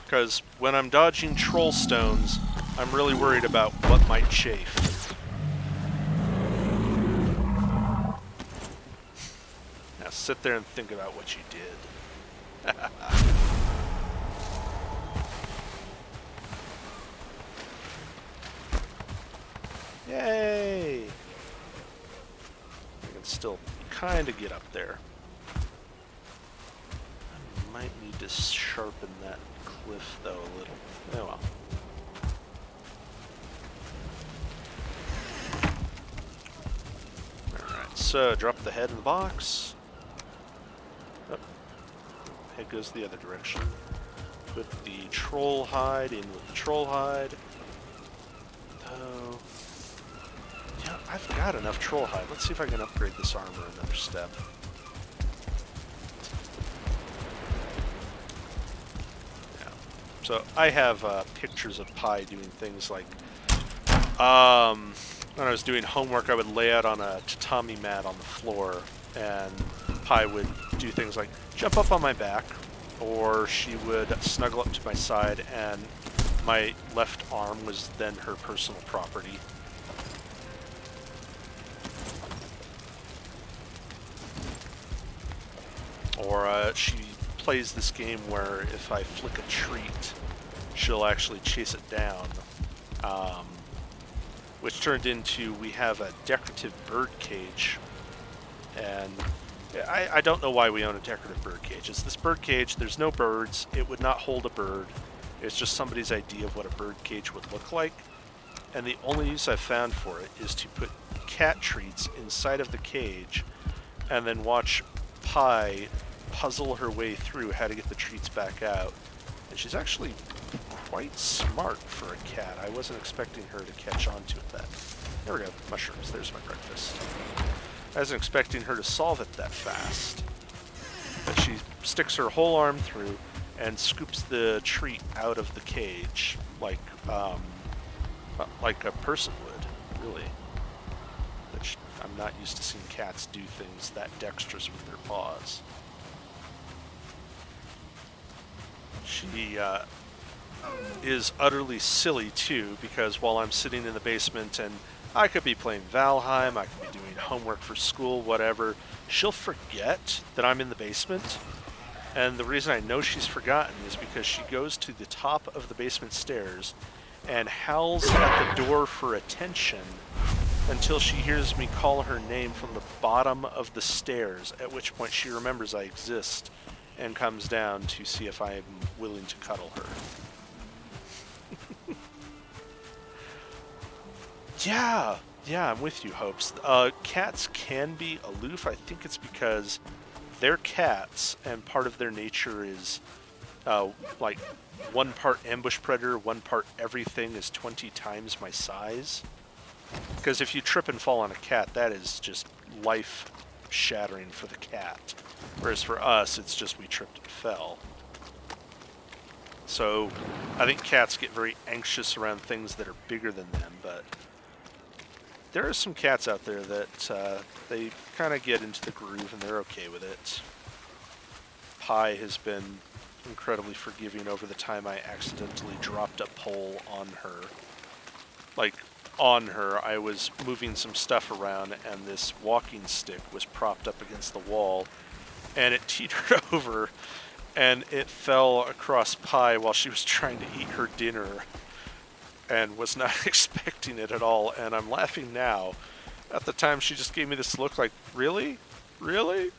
Because when I'm dodging troll stones, I'm really worried about what might chafe. Now sit there and think about what you did. Yay! I can still kind of get up there. I might need to sharpen that cliff, though, a little. Oh well. Alright, so drop the head in the box. Oh, head goes the other direction. Put the troll hide in with the troll hide. Oh. Yeah, I've got enough troll hide. Let's see if I can upgrade this armor another step. Yeah. So I have pictures of Pi doing things like, when I was doing homework, I would lay out on a tatami mat on the floor, and Pi would do things like jump up on my back, or she would snuggle up to my side, and my left arm was then her personal property. Or she plays this game where if I flick a treat, she'll actually chase it down. Which turned into, we have a decorative bird cage. And I don't know why we own a decorative bird cage. It's this bird cage, there's no birds, it would not hold a bird. It's just somebody's idea of what a bird cage would look like. And the only use I've found for it is to put cat treats inside of the cage and then watch Pi puzzle her way through how to get the treats back out. And she's actually quite smart for a cat. I wasn't expecting her to catch on to it that. There we go, mushrooms, there's my breakfast. I wasn't expecting her to solve it that fast. But she sticks her whole arm through and scoops the treat out of the cage like a person would, really. Which I'm not used to seeing cats do things that dexterous with their paws. She is utterly silly too, because while I'm sitting in the basement and I could be playing Valheim, I could be doing homework for school, whatever, she'll forget that I'm in the basement. And the reason I know she's forgotten is because she goes to the top of the basement stairs and howls at the door for attention until she hears me call her name from the bottom of the stairs, at which point she remembers I exist and comes down to see if I am willing to cuddle her. Yeah, I'm with you, Hopes. Cats can be aloof. I think it's because they're cats, and part of their nature is like one part ambush predator, one part everything is 20 times my size. Because if you trip and fall on a cat, that is just life-shattering for the cat. Whereas for us, it's just we tripped and fell. So I think cats get very anxious around things that are bigger than them, but there are some cats out there that they kind of get into the groove and they're okay with it. Pi has been incredibly forgiving over the time I accidentally dropped a pole on her. Like, on her, I was moving some stuff around and this walking stick was propped up against the wall and it teetered over and it fell across Pi while she was trying to eat her dinner and was not expecting it at all, and I'm laughing now. At the time, she just gave me this look like, really? Really?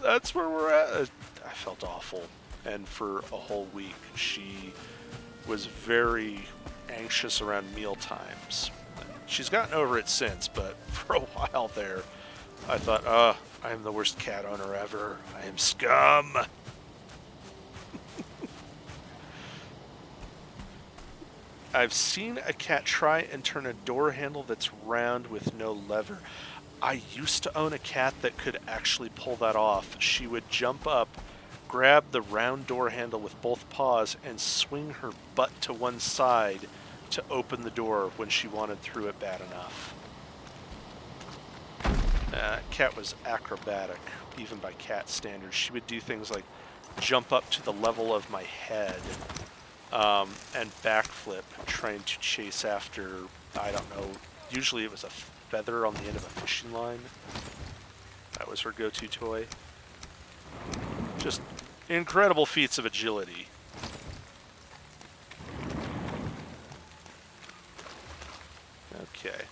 That's where we're at? I felt awful, and for a whole week, she was very anxious around meal times. She's gotten over it since, but for a while there, I thought, I am the worst cat owner ever. I am scum. I've seen a cat try and turn a door handle that's round with no lever. I used to own a cat that could actually pull that off. She would jump up, grab the round door handle with both paws, and swing her butt to one side to open the door when she wanted through it bad enough. Cat was acrobatic, even by cat standards. She would do things like jump up to the level of my head, and backflip, trying to chase after, I don't know, usually it was a feather on the end of a fishing line. That was her go-to toy. Just incredible feats of agility. Okay.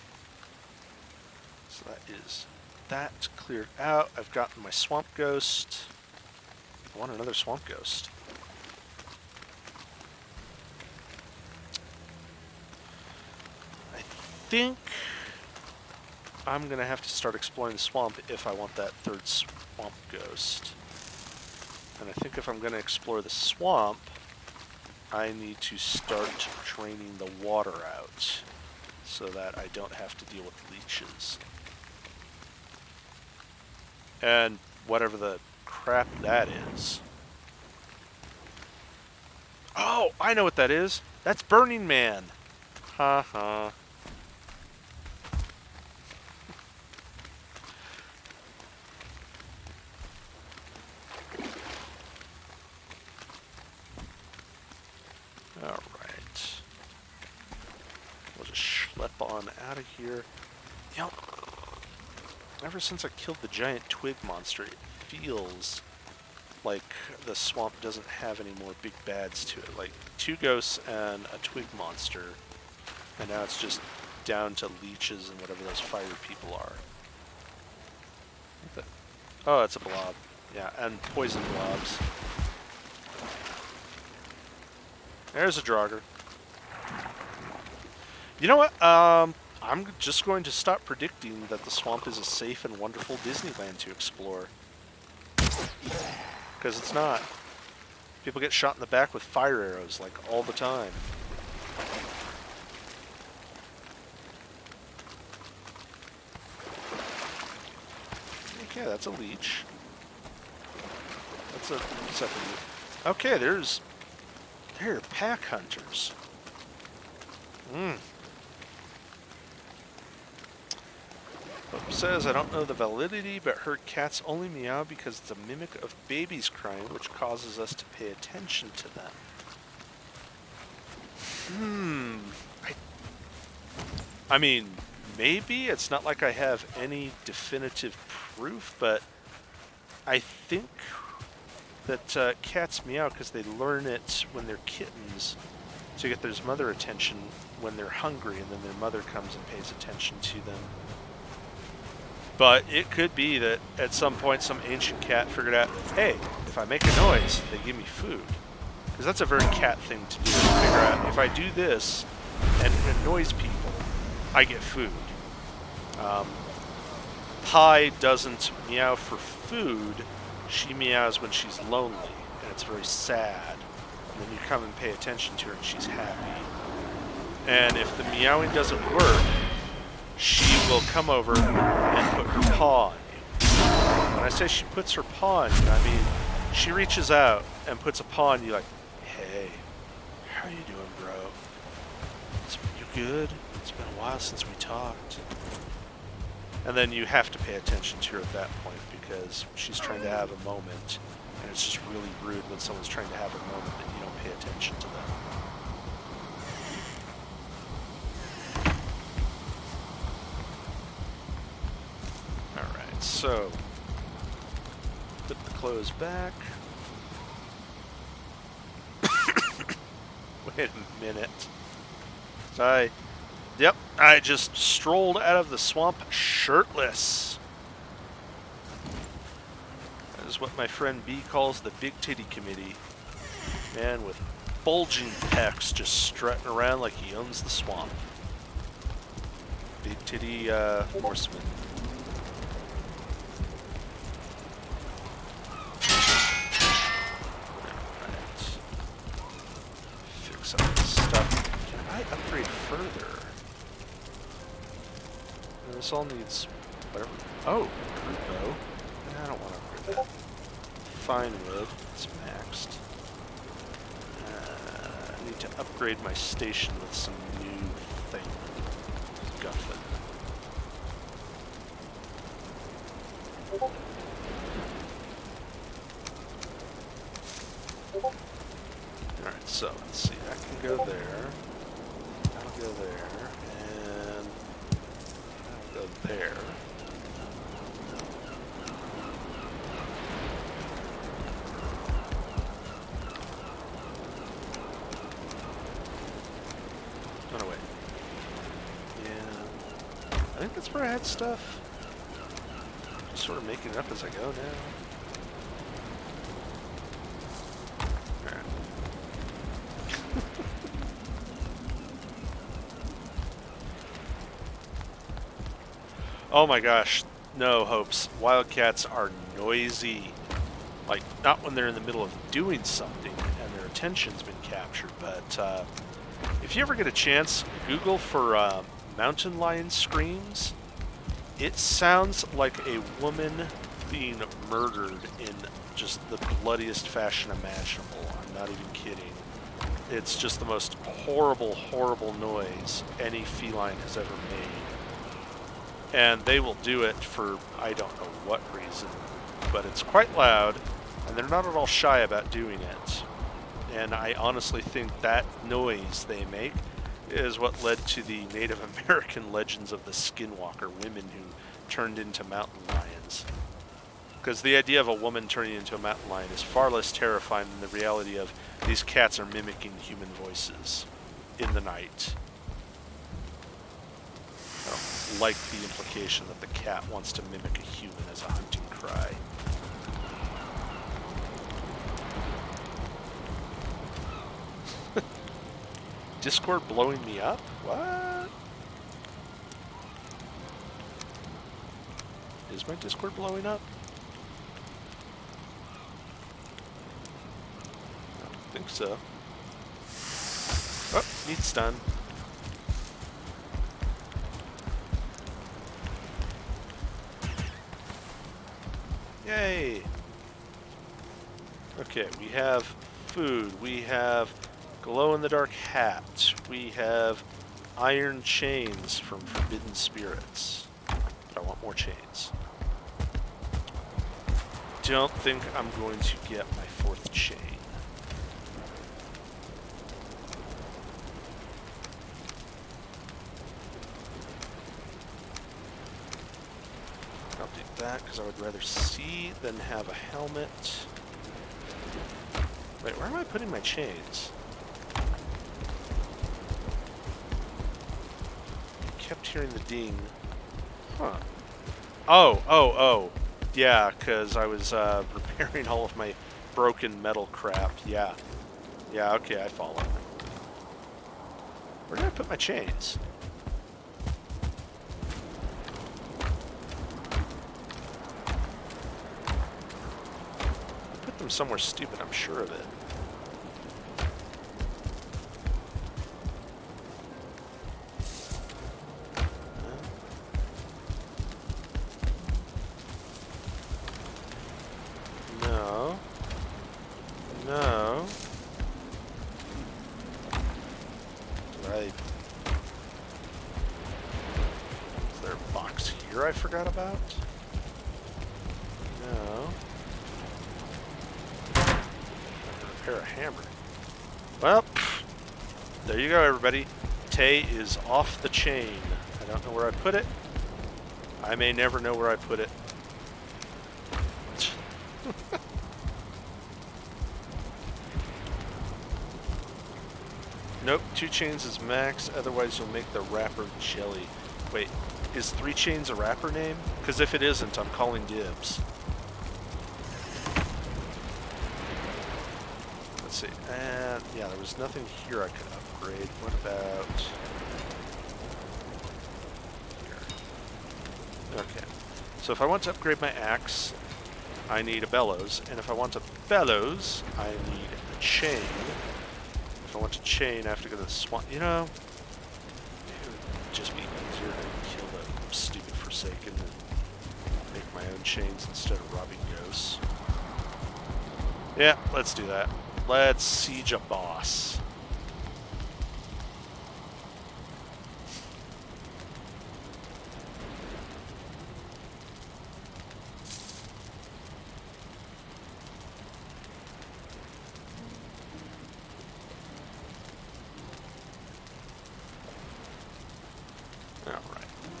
So that is that cleared out. I've gotten my swamp ghost. I want another swamp ghost. I think I'm going to have to start exploring the swamp if I want that third swamp ghost. And I think if I'm going to explore the swamp, I need to start draining the water out so that I don't have to deal with leeches. And whatever the crap that is. Oh, I know what that is. That's Burning Man. Ha ha. Alright. We'll just schlep on out of here. You know, ever since I killed the giant twig monster, it feels like the swamp doesn't have any more big bads to it. Like 2 ghosts and a twig monster. And now it's just down to leeches and whatever those fire people are. Oh, it's a blob. Yeah, and poison blobs. There's a Draugr. You know what? I'm just going to stop predicting that the swamp is a safe and wonderful Disneyland to explore. Because it's not. People get shot in the back with fire arrows, like, all the time. Okay, that's a leech. That's a second. Okay, there are pack hunters. Says, I don't know the validity, but heard cats only meow because it's a mimic of babies crying, which causes us to pay attention to them. I mean, maybe. It's not like I have any definitive proof, but I think that cats meow because they learn it when they're kittens to get their mother attention when they're hungry, and then their mother comes and pays attention to them. But it could be that at some point some ancient cat figured out, hey, if I make a noise, they give me food. Because that's a very cat thing to do, to figure out if I do this and annoys people, I get food. Pie doesn't meow for food, she meows when she's lonely, and it's very sad. And then you come and pay attention to her and she's happy. And if the meowing doesn't work, she will come over and put her paw on you. When I say she puts her paw on you, I mean she reaches out and puts a paw on you like, hey, how you doing, bro? You good? It's been a while since we talked. And then you have to pay attention to her at that point because she's trying to have a moment, and it's just really rude when someone's trying to have a moment and you don't pay attention to them. So, put the clothes back. Wait a minute. Yep, I just strolled out of the swamp shirtless. That is what my friend B calls the Big Titty Committee. Man with bulging pecs just strutting around like he owns the swamp. Big Titty Horseman. Upgrade further. This all needs whatever. Oh, crude bow. I don't want to upgrade that. Fine wood. It's maxed. I need to upgrade my station with some new thing. Guffin. Alright, so let's see. I can go there. Go there, and I'll go there. Oh no, wait. Yeah, I think that's where I had stuff. Just sort of making it up as I go now. Oh my gosh, no, Hopes. Wildcats are noisy. Like, not when they're in the middle of doing something and their attention's been captured, but if you ever get a chance, Google for mountain lion screams. It sounds like a woman being murdered in just the bloodiest fashion imaginable. I'm not even kidding. It's just the most horrible, horrible noise any feline has ever made. And they will do it for I don't know what reason, but it's quite loud, and they're not at all shy about doing it. And I honestly think that noise they make is what led to the Native American legends of the skinwalker women who turned into mountain lions. Because the idea of a woman turning into a mountain lion is far less terrifying than the reality of these cats are mimicking human voices in the night. Like the implication that the cat wants to mimic a human as a hunting cry. Discord blowing me up? What? Is my Discord blowing up? I don't think so. Oh, meat's done. Yay! Okay, we have food, we have glow-in-the-dark hat, we have iron chains from forbidden spirits. But I want more chains. Don't think I'm going to get my 4th chain. I'll do that because I would rather see than have a helmet. Wait, where am I putting my chains? Kept hearing the ding. Huh. Oh. Yeah, because I was repairing all of my broken metal crap. Yeah. Yeah, okay, I follow. Where did I put my chains? I put them somewhere stupid, I'm sure of it. No. Right. Is there a box here I forgot about? No. I can repair a hammer. Well, there you go, everybody. Tay is off the chain. I don't know where I put it. I may never know where I put it. Nope, 2 chains is max, otherwise you'll make the wrapper jelly. Wait, is 3 chains a wrapper name? Because if it isn't, I'm calling dibs. Let's see, and yeah, there was nothing here I could upgrade. What about here? Okay, so if I want to upgrade my axe, I need a bellows, and if I want a bellows, I need a chain. If I want to chain, I have to go to the swamp. You know, it would just be easier to kill the stupid Forsaken and make my own chains instead of robbing ghosts. Yeah, let's do that. Let's siege a boss.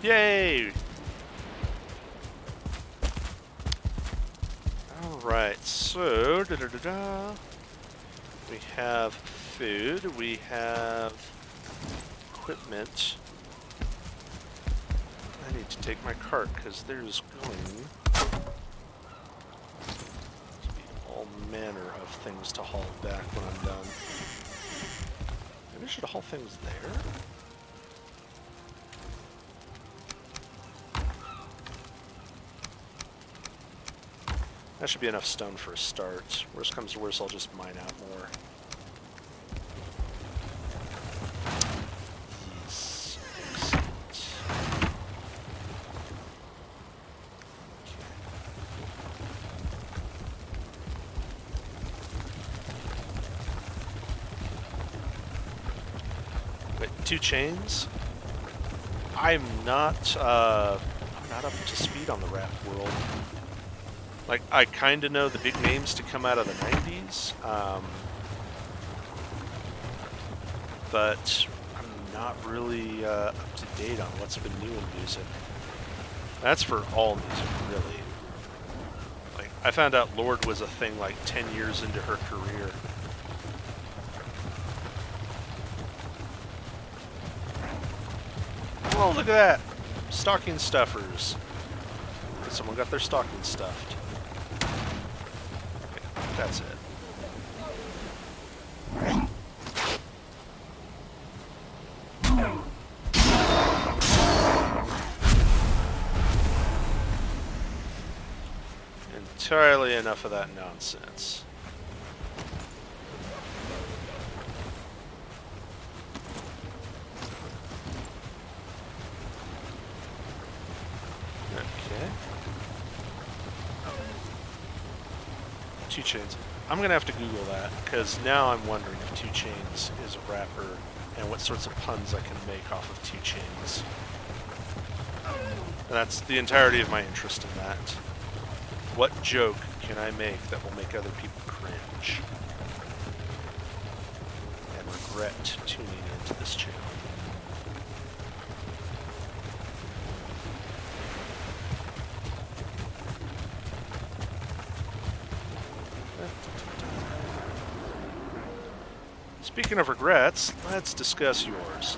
Yay! Alright, so we have food, we have equipment. I need to take my cart because there's going to be all manner of things to haul back when I'm done. Maybe I should haul things there? That should be enough stone for a start. Worst comes to worst, I'll just mine out more. Yes. Excellent. Okay. Wait, 2 chains? I'm not up to speed on the raft world. Like, I kind of know the big names to come out of the 90s, but I'm not really up to date on what's been new in music. That's for all music, really. Like, I found out Lorde was a thing like 10 years into her career. Oh, look at that! Stocking stuffers. Someone got their stocking stuffed. That's it. Entirely enough of that nonsense. Okay. 2 chains. I'm going to have to Google that, because now I'm wondering if 2 chains is a wrapper, and what sorts of puns I can make off of 2 chains. And that's the entirety of my interest in that. What joke can I make that will make other people cringe and regret tuning into this channel? Speaking of regrets, let's discuss yours.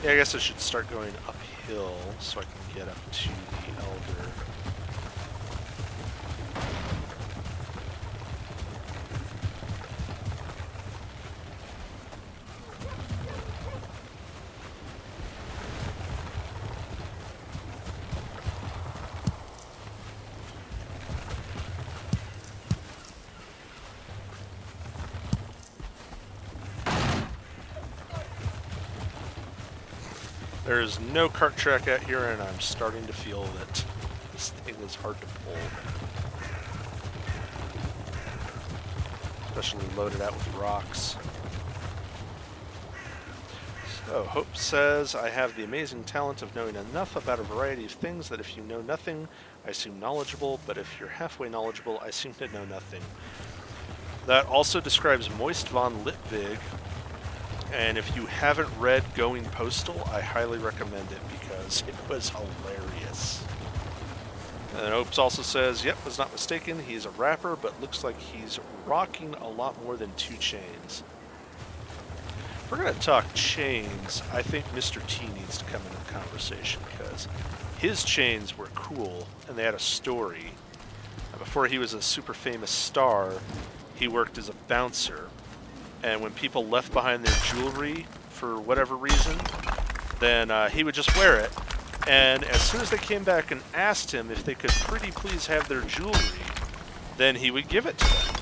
Yeah, I guess I should start going uphill so I can get up to the Elder. There's no cart track out here, and I'm starting to feel that this thing is hard to pull. Especially loaded out with rocks. So, Hope says, I have the amazing talent of knowing enough about a variety of things that if you know nothing, I seem knowledgeable, but if you're halfway knowledgeable, I seem to know nothing. That also describes Moist von Litvig. And if you haven't read Going Postal, I highly recommend it because it was hilarious. And Opes also says, yep, was not mistaken, he's a rapper, but looks like he's rocking a lot more than 2 chains. If we're going to talk chains, I think Mr. T needs to come into the conversation because his chains were cool and they had a story. Before he was a super famous star, he worked as a bouncer. And when people left behind their jewelry for whatever reason, then he would just wear it. And as soon as they came back and asked him if they could pretty please have their jewelry, then he would give it to them.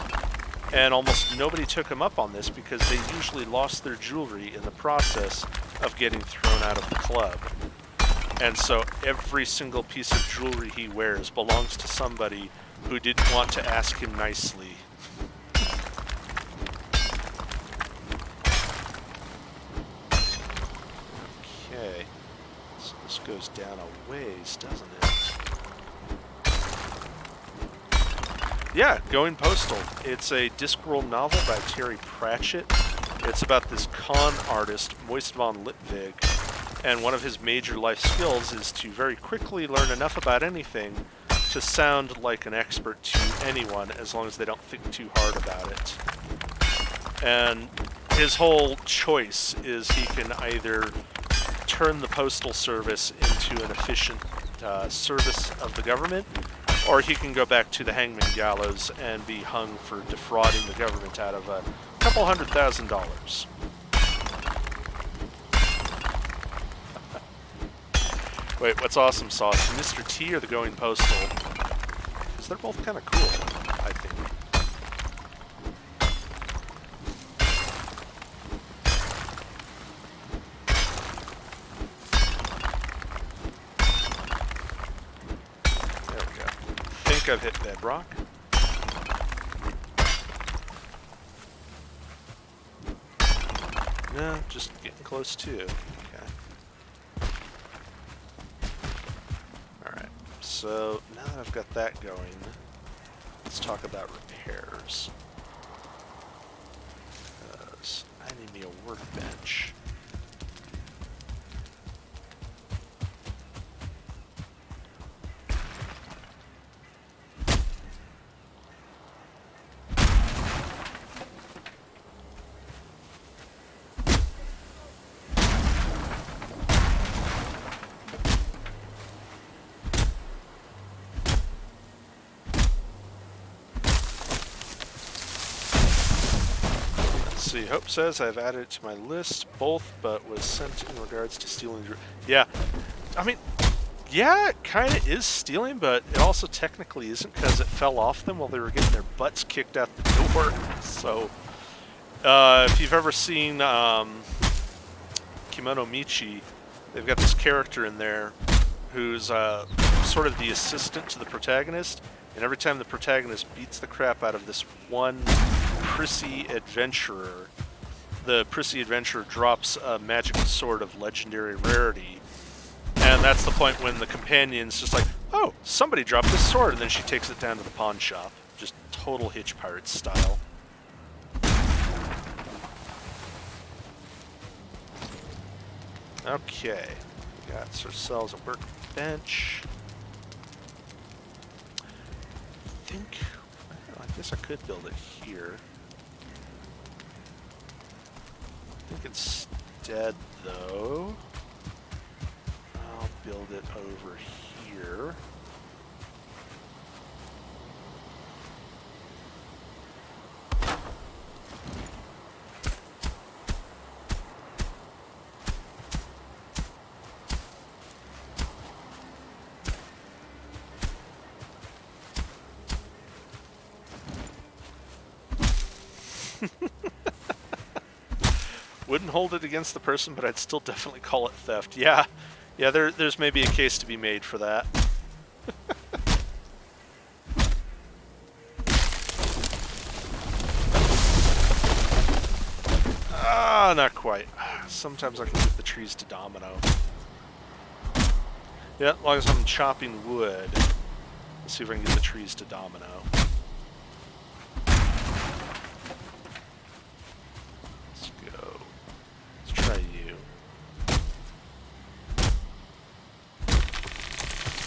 And almost nobody took him up on this because they usually lost their jewelry in the process of getting thrown out of the club. And so every single piece of jewelry he wears belongs to somebody who didn't want to ask him nicely. Goes down a ways, doesn't it? Yeah, Going Postal. It's a Discworld novel by Terry Pratchett. It's about this con artist, Moist von Litvig, and one of his major life skills is to very quickly learn enough about anything to sound like an expert to anyone as long as they don't think too hard about it. And his whole choice is he can either turn the postal service into an efficient service of the government, or he can go back to the hangman gallows and be hung for defrauding the government out of a couple $100,000. Wait, what's awesome sauce? Mr. T or the Going Postal? Because they're both kind of cool, I think. I've hit bedrock. No, just getting close to. Okay. Alright, so now that I've got that going, let's talk about repairs. Because I need me a workbench. Hope says I've added it to my list, both, but was sent in regards to stealing. Yeah, I mean, Yeah, it kind of is stealing, but it also technically isn't because it fell off them while they were getting their butts kicked out the door. So, if you've ever seen Kimono Michi, they've got this character in there who's sort of the assistant to the protagonist, and every time the protagonist beats the crap out of this one prissy adventurer, the prissy adventurer drops a magical sword of legendary rarity. And that's the point when the companion's just like, oh, somebody dropped this sword, and then she takes it down to the pawn shop. Just total Hitch Pirates style. Okay, got ourselves a workbench. I guess I could build it here. I think instead, though, I'll build it over here. Wouldn't hold it against the person, but I'd still definitely call it theft. Yeah, there's maybe a case to be made for that. Ah, not quite. Sometimes I can get the trees to domino. Yeah, as long as I'm chopping wood. Let's see if I can get the trees to domino. Try you.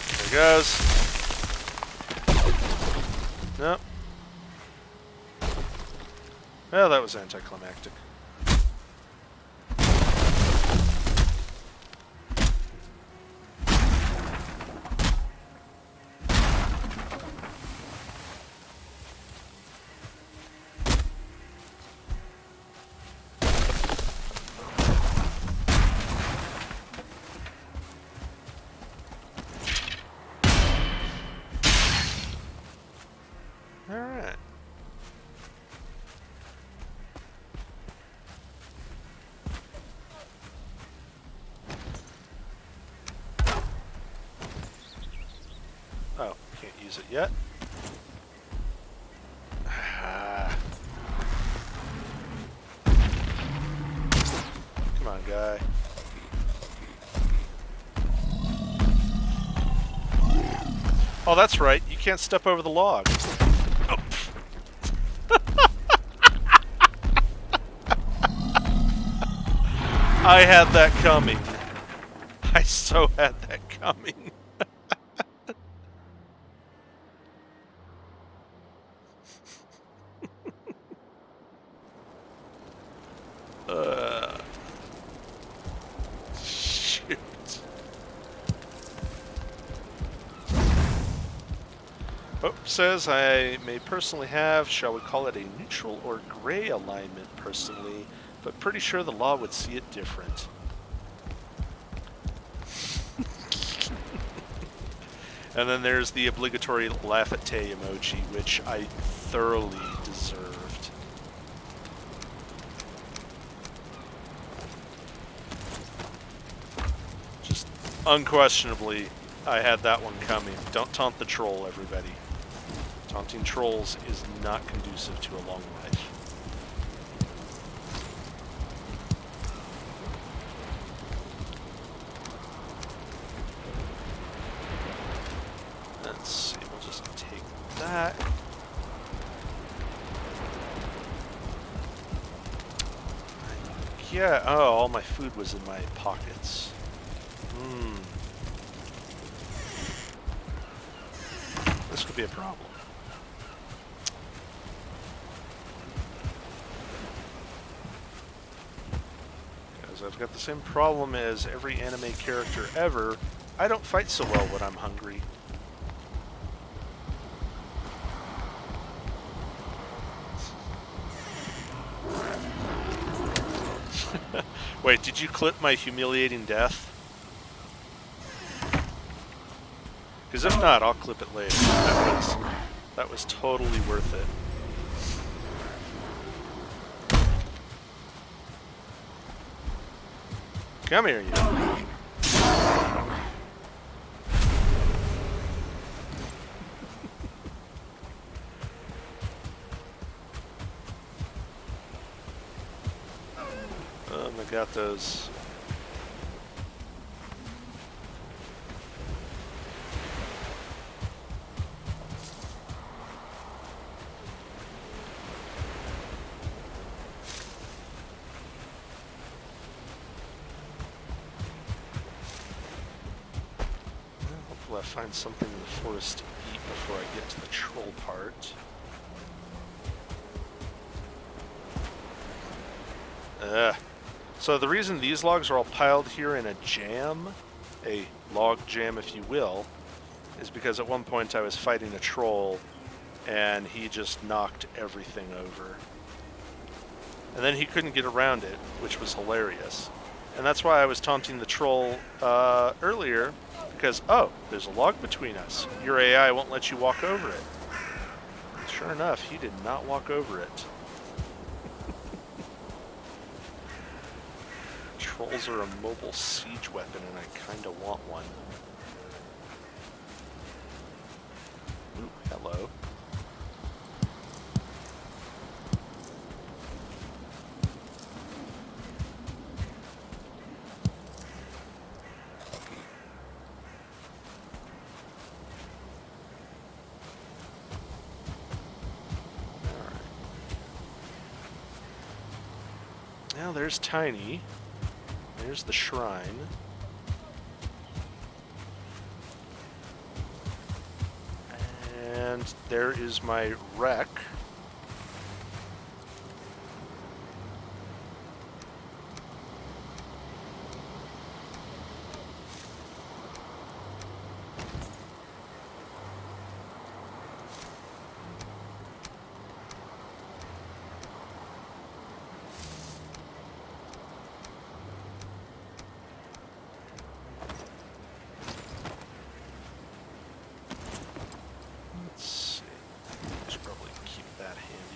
There it goes. Nope. Well, that was anticlimactic. Alright. Oh, can't use it yet. Come on, guy. Oh, that's right. You can't step over the log. Oh. I had that coming. I so had that coming. Shoot. Oh, says I may personally have, shall we call it a neutral or gray alignment personally, but pretty sure the law would see it different. And then there's the obligatory laugh at Tay emoji, which I thoroughly deserved. Just unquestionably, I had that one coming. Don't taunt the troll, everybody. Taunting trolls is not conducive to a long life. Let's see, we'll just take that. Yeah, oh, all my food was in my pockets. This could be a problem. Because I've got the same problem as every anime character ever. I don't fight so well when I'm hungry. Wait, did you clip my humiliating death? Because if not, I'll clip it later. That was totally worth it. Come here, you. I got those. Hopefully I find something in the forest to eat before I get to the troll part. So the reason these logs are all piled here in a jam, a log jam if you will, is because at one point I was fighting a troll and he just knocked everything over. And then he couldn't get around it, which was hilarious. And that's why I was taunting the troll earlier, because, oh, there's a log between us. Your AI won't let you walk over it. Sure enough, he did not walk over it. Trolls are a mobile siege weapon, and I kinda want one. Ooh, hello. Alright. Now there's Tiny. There's the shrine. And there is my wreck.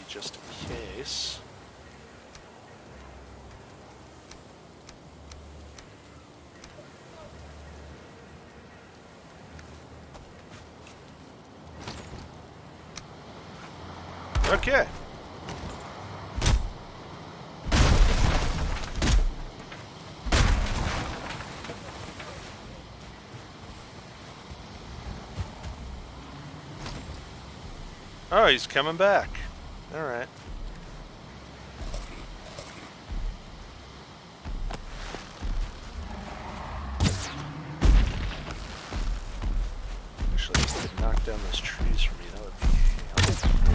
Just in case. Okay. Oh, he's coming back. All right. Actually, if I could knock down those trees for me, that would be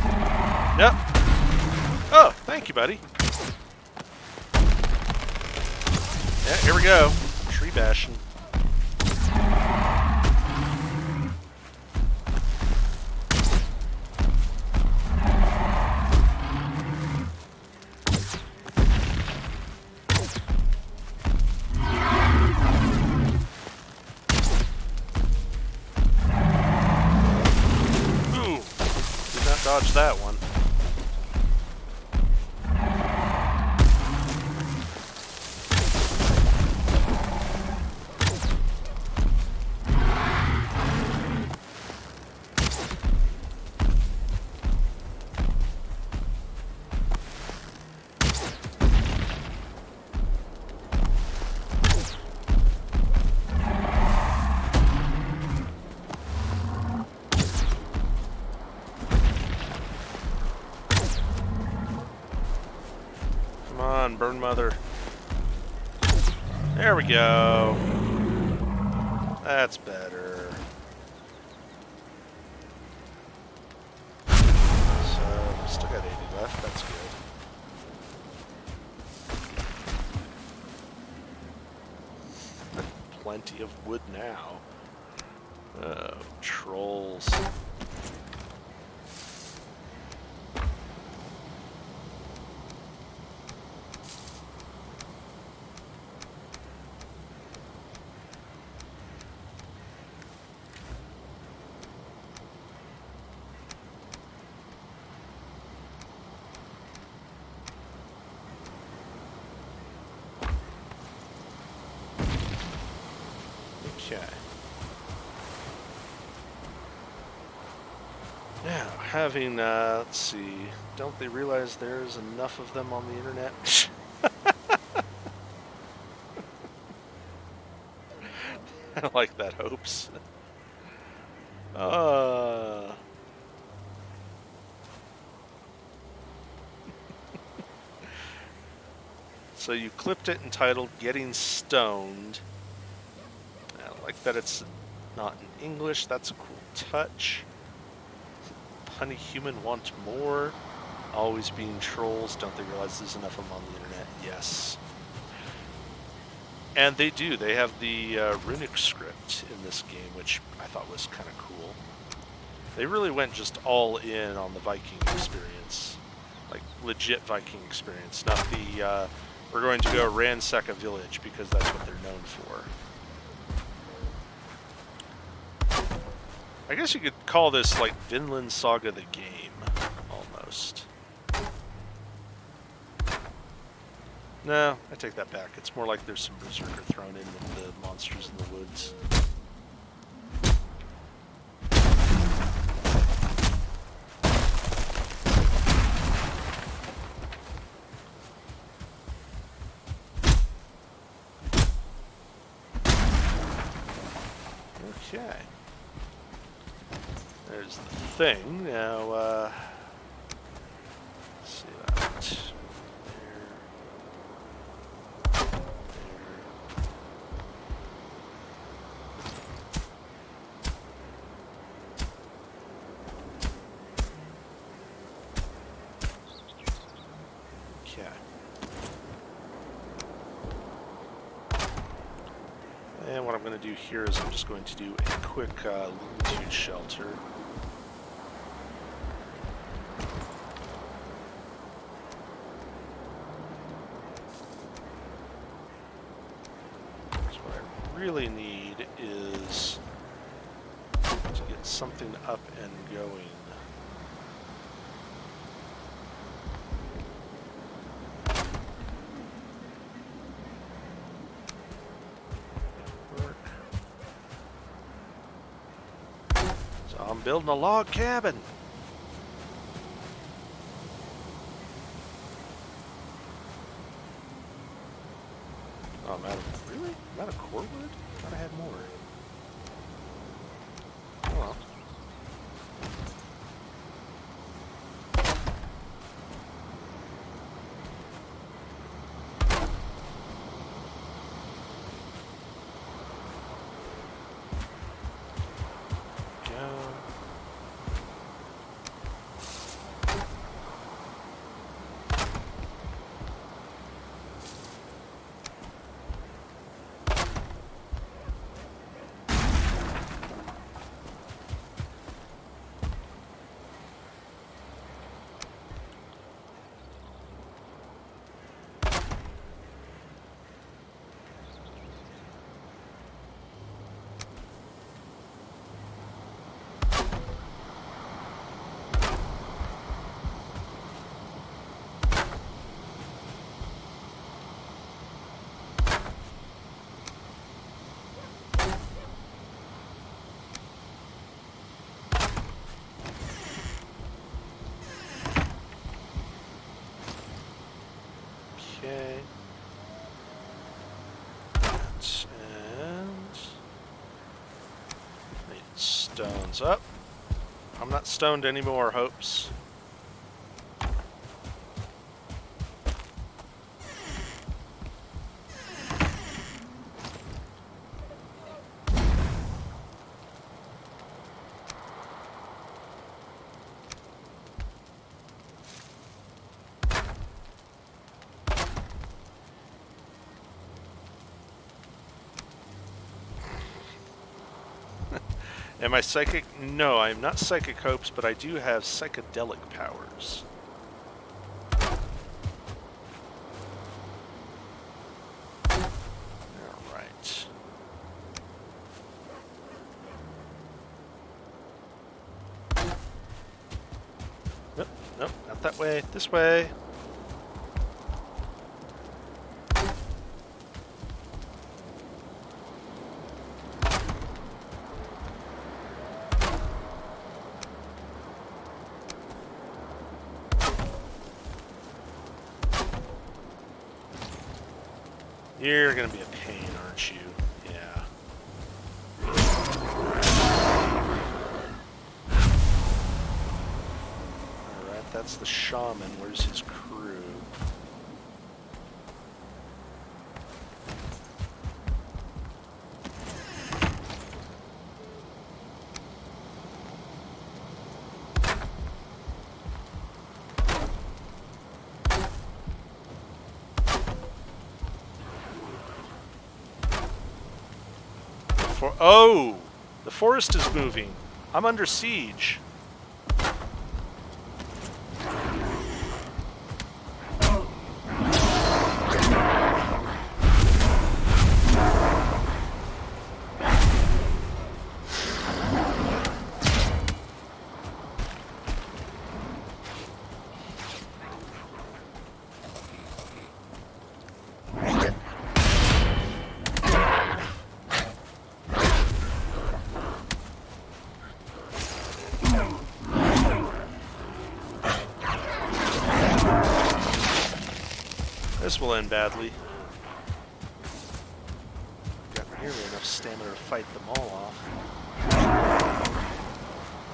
handy. Yep. Oh, thank you, buddy. Yeah, here we go. Tree bashing. Dodge that one. Burn mother. There we go. That's better. So, still got 80 left. That's good. Plenty of wood now. Oh, trolls. Okay. Now, having, let's see, don't they realize there's enough of them on the internet? I like that, hopes. So you clipped it entitled Getting Stoned. I like that it's not in English. That's a cool touch. Punny human want more. Always being trolls. Don't they realize there's enough of them on the internet? Yes. And they do. They have the runic script in this game, which I thought was kind of cool. They really went just all in on the Viking experience. Like, legit Viking experience. Not the, we're going to go ransack a village because that's what they're known for. I guess you could call this like Vinland Saga the game, almost. No, I take that back. It's more like there's some Berserker thrown in with the monsters in the woods. Okay. There's the thing. Now, let's see that. And what I'm going to do here is I'm just going to do a quick lean-to shelter. So what I really need is to get something up and going. I'm building a log cabin. Oh, I'm out of... Really? I'm out of core wood? I thought I had more. Oh well. Okay. And need stones up. I'm not stoned anymore, hopes. Am I psychic? No, I'm not psychic hopes, but I do have psychedelic powers. Alright. Nope, nope, not that way. This way. You're gonna be a pain, aren't you? Yeah. Alright, that's the shaman. Where's his crew? Oh! The forest is moving. I'm under siege. This will end badly. Got nearly enough stamina to fight them all off.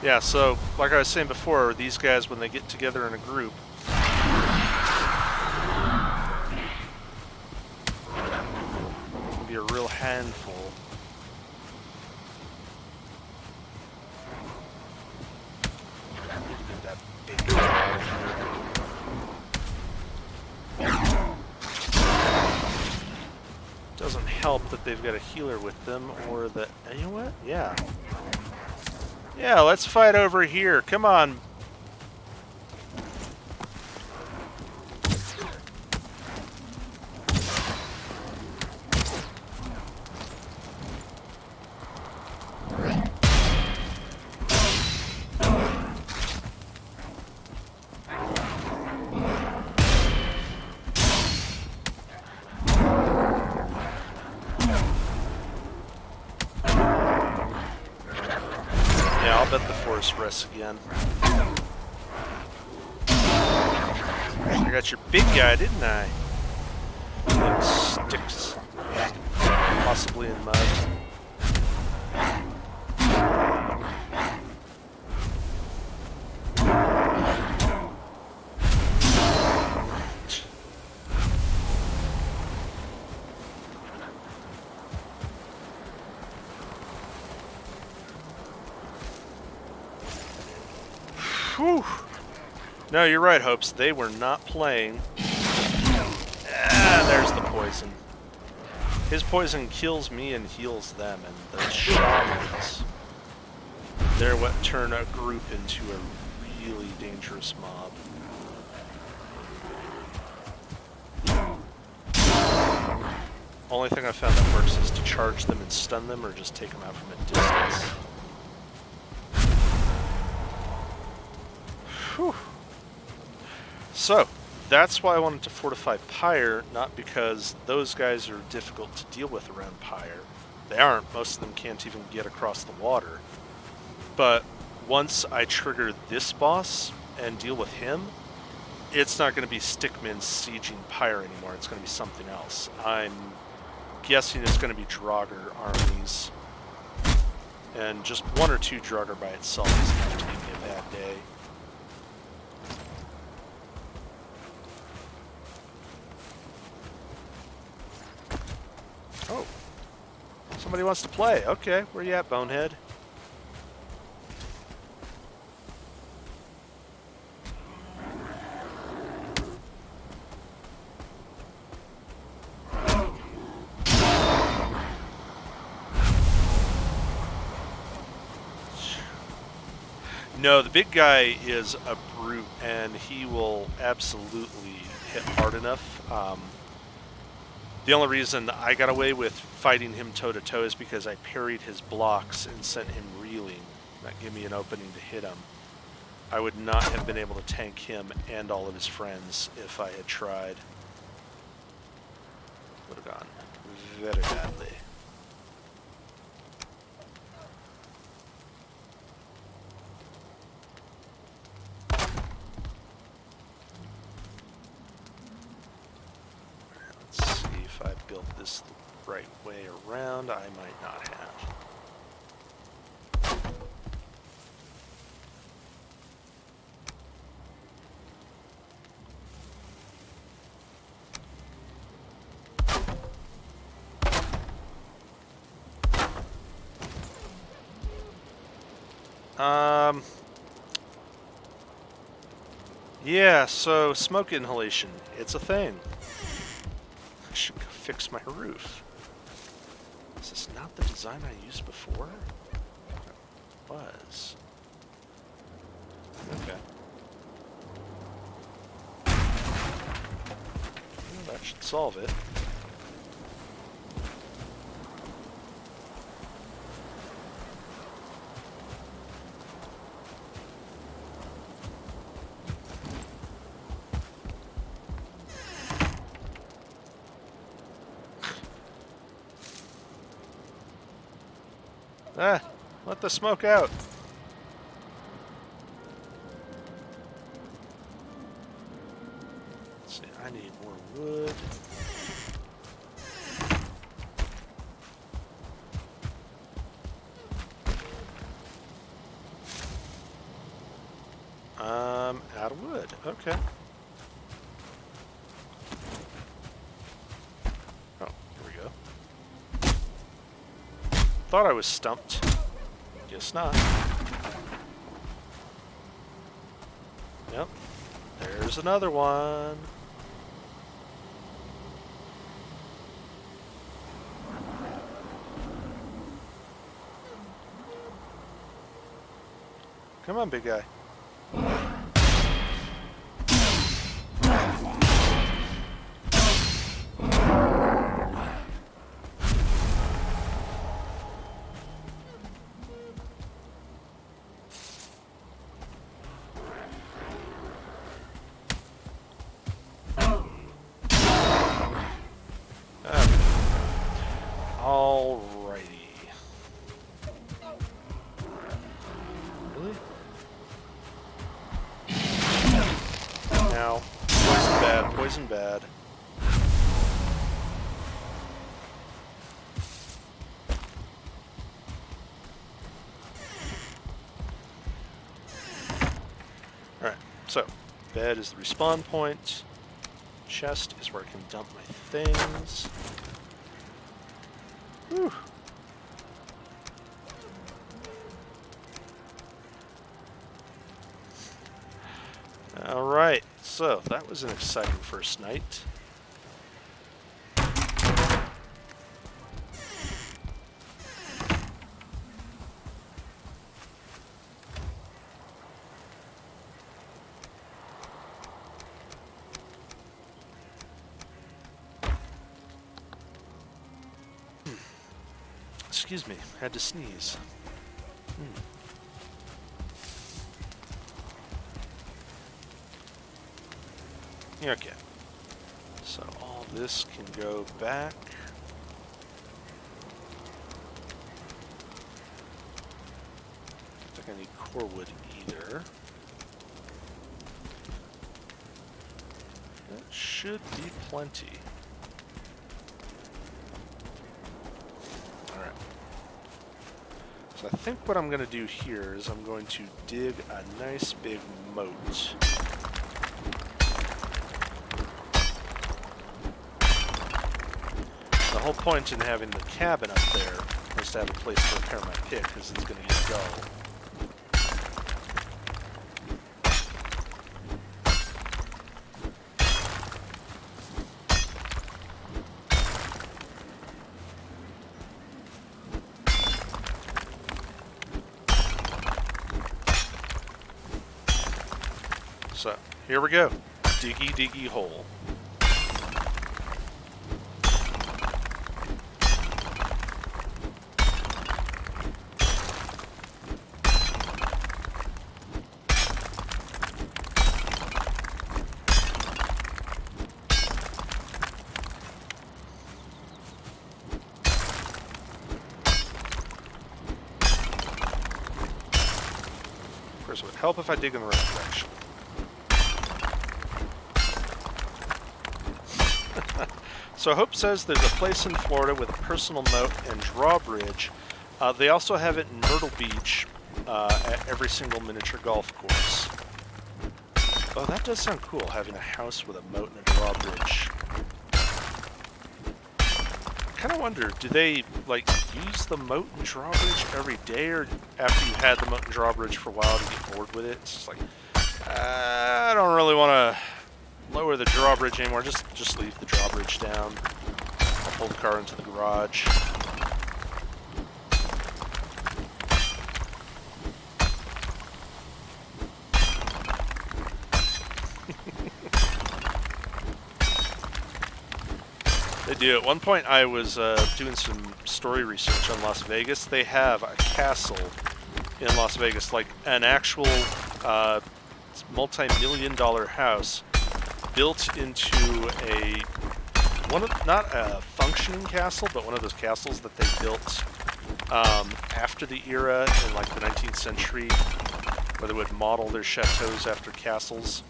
Yeah, so, like I was saying before, these guys, when they get together in a group, can be a real handful. Get that big guy out of here. Doesn't help that they've got a healer with them, or that... You know what? Yeah. Yeah, let's fight over here. Come on. I'll bet the forest rests again. I got your big guy, didn't I? Like sticks. Possibly in mud. Whew. No, you're right, Hopes. They were not playing. Ah, there's the poison. His poison kills me and heals them, and the shamans, they're what turn a group into a really dangerous mob. Only thing I found that works is to charge them and stun them, or just take them out from a distance. Whew. So, that's why I wanted to fortify Pyre, not because those guys are difficult to deal with around Pyre. They aren't. Most of them can't even get across the water. But once I trigger this boss and deal with him, it's not going to be Stickmen sieging Pyre anymore. It's going to be something else. I'm guessing it's going to be Draugr armies. And just one or two Draugr by itself is enough to give me a bad day. Oh, somebody wants to play. Okay, where you at, Bonehead? No, the big guy is a brute, and he will absolutely hit hard enough. The only reason I got away with fighting him toe-to-toe is because I parried his blocks and sent him reeling. That gave me an opening to hit him. I would not have been able to tank him and all of his friends if I had tried. Would have gone very badly. right way around, I might not have. Yeah, so smoke inhalation, it's a thing. I should go fix my roof. Is this not the design I used before? It was. Okay. Well, that should solve it. Ah, let the smoke out. Let's see, I need more wood. Out of wood. Okay. Oh, here we go. Thought I was stumped. Guess not. Yep. There's another one. Come on, big guy. Alrighty. Really? Now, poison bad, poison bad. Alright, so, bed is the respawn point. Chest is where I can dump my things. Whew. Alright, so that was an exciting first night. Excuse me, had to sneeze. Okay, so all this can go back. I don't think I need core wood either. That should be plenty. Alright. So I think what I'm going to do here is I'm going to dig a nice big moat. The whole point in having the cabin up there was to have a place to repair my pick, because it's going to get dull. So, here we go. Diggy, diggy hole. Of course, it would help if I dig in the right direction. So Hope says there's a place in Florida with a personal moat and drawbridge. They also have it in Myrtle Beach at every single miniature golf course. Oh, that does sound cool, having a house with a moat and a drawbridge. I kind of wonder, do they like use the moat and drawbridge every day, or after you've had the moat and drawbridge for a while to get bored with it? It's just like, I don't really want to lower the drawbridge anymore. Just leave the drawbridge down. I'll pull the car into the garage. They do. At one point, I was doing some story research on Las Vegas. They have a castle in Las Vegas, like an actual multi-million-dollar house built into not a functioning castle, but one of those castles that they built after the era in like the 19th century, where they would model their chateaus after castles.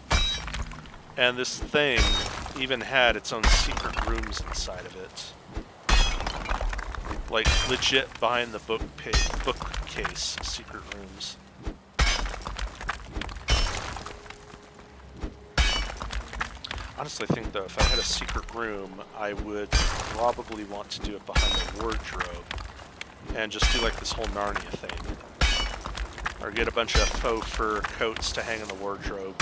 And this thing even had its own secret rooms inside of it. Like, legit behind the bookcase secret rooms. Honestly, I think, though, if I had a secret room, I would probably want to do it behind the wardrobe. And just do, like, this whole Narnia thing. Or get a bunch of faux fur coats to hang in the wardrobe.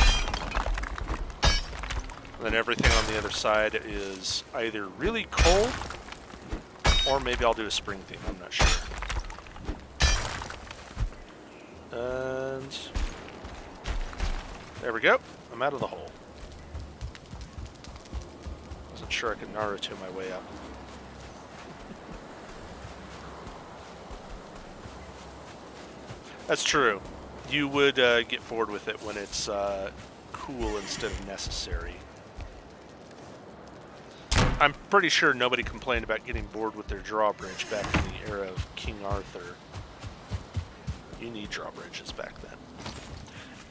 And then everything on the other side is either really cold, or maybe I'll do a spring theme, I'm not sure. And there we go. I'm out of the hole. Wasn't sure I could Naruto my way up. That's true. You would get bored with it when it's cool instead of necessary. I'm pretty sure nobody complained about getting bored with their drawbridge back in the era of King Arthur. You need drawbridges back then.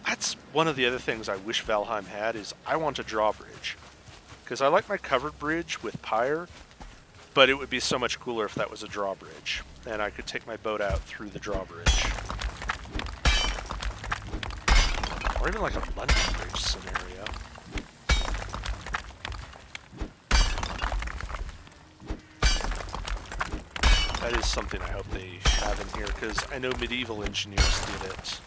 That's one of the other things I wish Valheim had, is I want a drawbridge. Because I like my covered bridge with Pyre, but it would be so much cooler if that was a drawbridge. And I could take my boat out through the drawbridge. Or even like a London Bridge scenario. That is something I hope they have in here, because I know medieval engineers did it.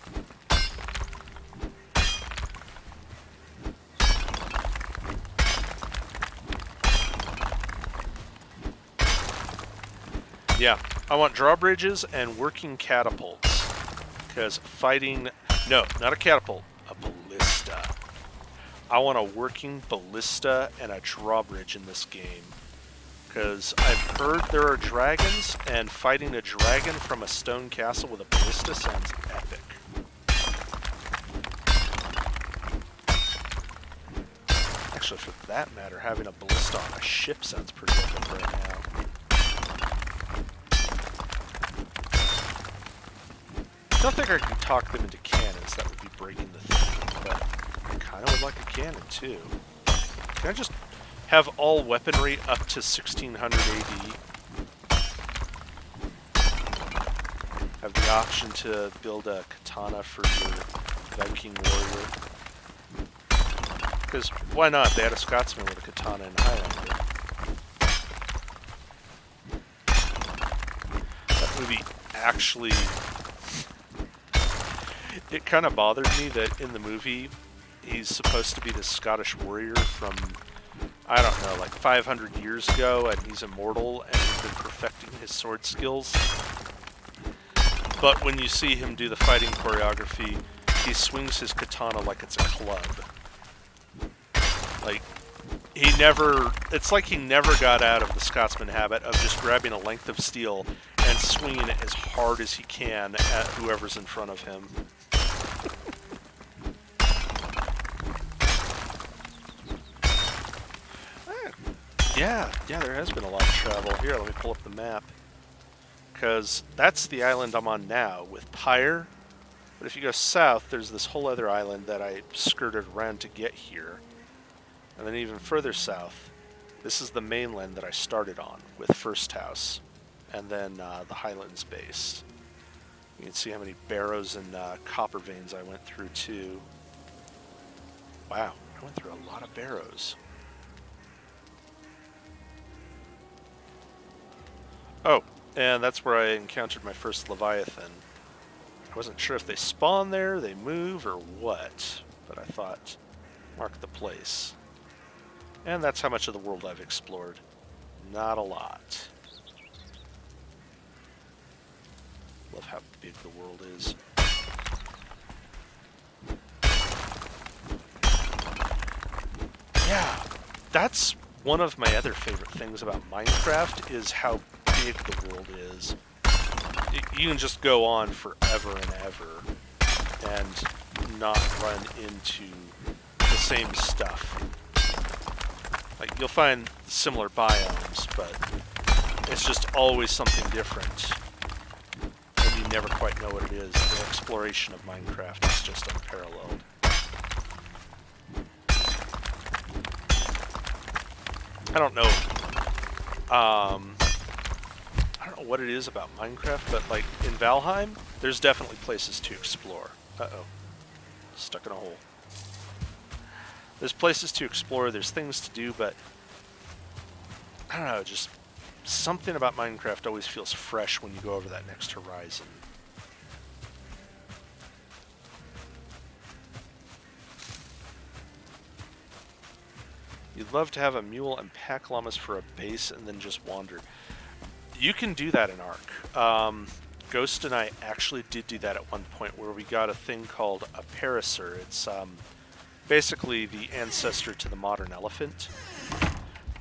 Yeah, I want drawbridges and working catapults, because fighting... No, not a catapult, a ballista. I want a working ballista and a drawbridge in this game. Because I've heard there are dragons, and fighting a dragon from a stone castle with a ballista sounds epic. Actually, for that matter, having a ballista on a ship sounds pretty epic right now. I don't think I can talk them into cannons. That would be breaking the thing, but I kind of would like a cannon, too. Can I just have all weaponry up to 1600 AD? Have the option to build a katana for your Viking warrior. Because why not? They had a Scotsman with a katana in Highlander. That movie actually... It kind of bothered me that in the movie, he's supposed to be this Scottish warrior from... I don't know, like 500 years ago, and he's immortal and has been perfecting his sword skills. But when you see him do the fighting choreography, he swings his katana like it's a club. Like, it's like he never got out of the Scotsman habit of just grabbing a length of steel and swinging it as hard as he can at whoever's in front of him. Yeah, there has been a lot of travel. Here, let me pull up the map. Because that's the island I'm on now, with Pyre. But if you go south, there's this whole other island that I skirted around to get here. And then even further south This is the mainland that I started on with First House, and then the Highlands base. You can see how many barrows and copper veins I went through too. Wow, I went through a lot of barrows. Oh, and that's where I encountered my first Leviathan. I wasn't sure if they spawn there, they move, or what, but I thought, mark the place. And that's how much of the world I've explored. Not a lot. Love how big the world is. Yeah, that's one of my other favorite things about Minecraft is how big the world is. You can just go on forever and ever and not run into the same stuff. Like, you'll find similar biomes, but it's just always something different. And you never quite know what it is. The exploration of Minecraft is just unparalleled. I don't know. I don't know what it is about Minecraft, but like in Valheim, there's definitely places to explore. Uh-oh. Stuck in a hole. There's places to explore, there's things to do, but I don't know, just something about Minecraft always feels fresh when you go over that next horizon. You'd love to have a mule and pack llamas for a base and then just wander. You can do that in Ark. Ghost and I actually did do that at one point where we got a thing called a parasaur. It's basically the ancestor to the modern elephant.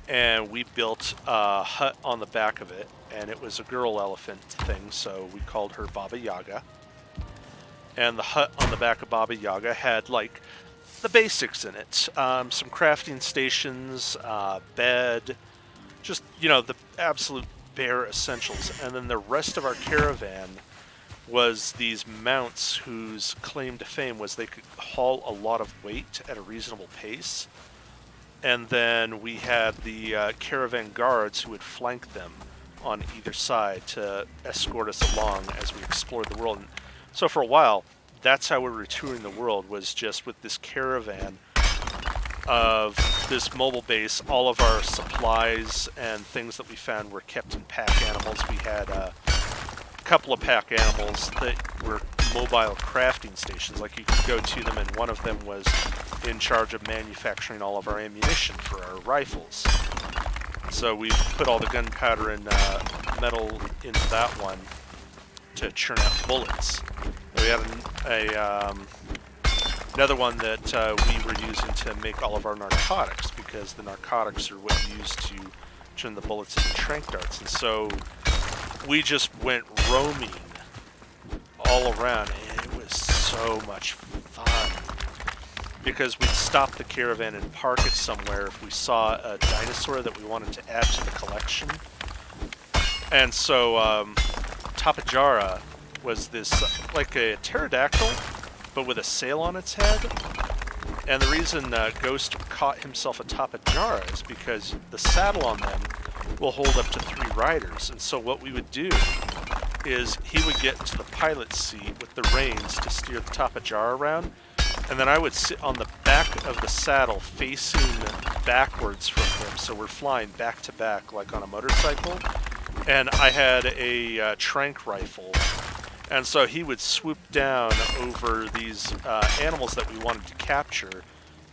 And we built a hut on the back of it, and it was a girl elephant thing, so we called her Baba Yaga. And the hut on the back of Baba Yaga had, like, the basics in it. Some crafting stations, bed, just, you know, the absolute bare essentials. And then the rest of our caravan was these mounts whose claim to fame was they could haul a lot of weight at a reasonable pace. And then we had the caravan guards who would flank them on either side to escort us along as we explored the world. And so for a while, that's how we were touring the world, was just with this caravan of this mobile base. All of our supplies and things that we found were kept in pack animals. We had a couple of pack animals that were mobile crafting stations. Like, you could go to them, and one of them was in charge of manufacturing all of our ammunition for our rifles. So we put all the gunpowder and metal into that one to churn out bullets. We had another one that we were using to make all of our narcotics, because the narcotics are what you use to turn the bullets into tranq darts. And so we just went roaming all around, and it was so much fun. Because we'd stop the caravan and park it somewhere if we saw a dinosaur that we wanted to add to the collection. And so Tapajara was this, like a pterodactyl, but with a sail on its head. And the reason Ghost caught himself a Tapajara is because the saddle on them will hold up to 3 riders. And so what we would do is he would get into the pilot's seat with the reins to steer the Tapajara around, and then I would sit on the back of the saddle facing backwards from him, so we're flying back to back like on a motorcycle. And I had a tranq rifle, and so he would swoop down over these animals that we wanted to capture,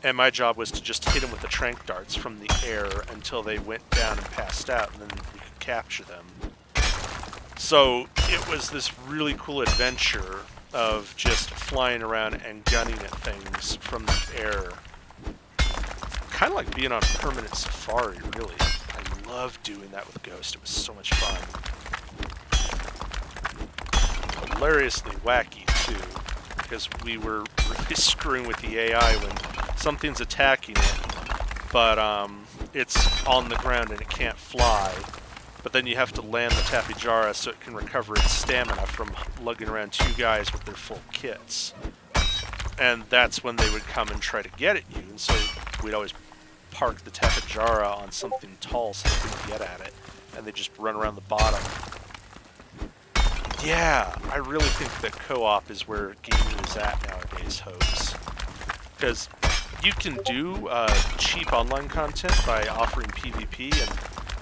and my job was to just hit him with the tranq darts from the air until they went down and passed out, and then we could capture them. So it was this really cool adventure of just flying around and gunning at things from the air. Kind of like being on a permanent safari, really. I loved doing that with Ghost. It was so much fun. Hilariously wacky, too, because we were really screwing with the AI when something's attacking it, but it's on the ground and it can't fly. But then you have to land the Tapajara so it can recover its stamina from lugging around 2 guys with their full kits. And that's when they would come and try to get at you. And so we'd always park the Tapejara on something tall so they couldn't get at it, and they just run around the bottom. Yeah, I really think that co-op is where gaming is at nowadays, folks. Because you can do cheap online content by offering PvP, and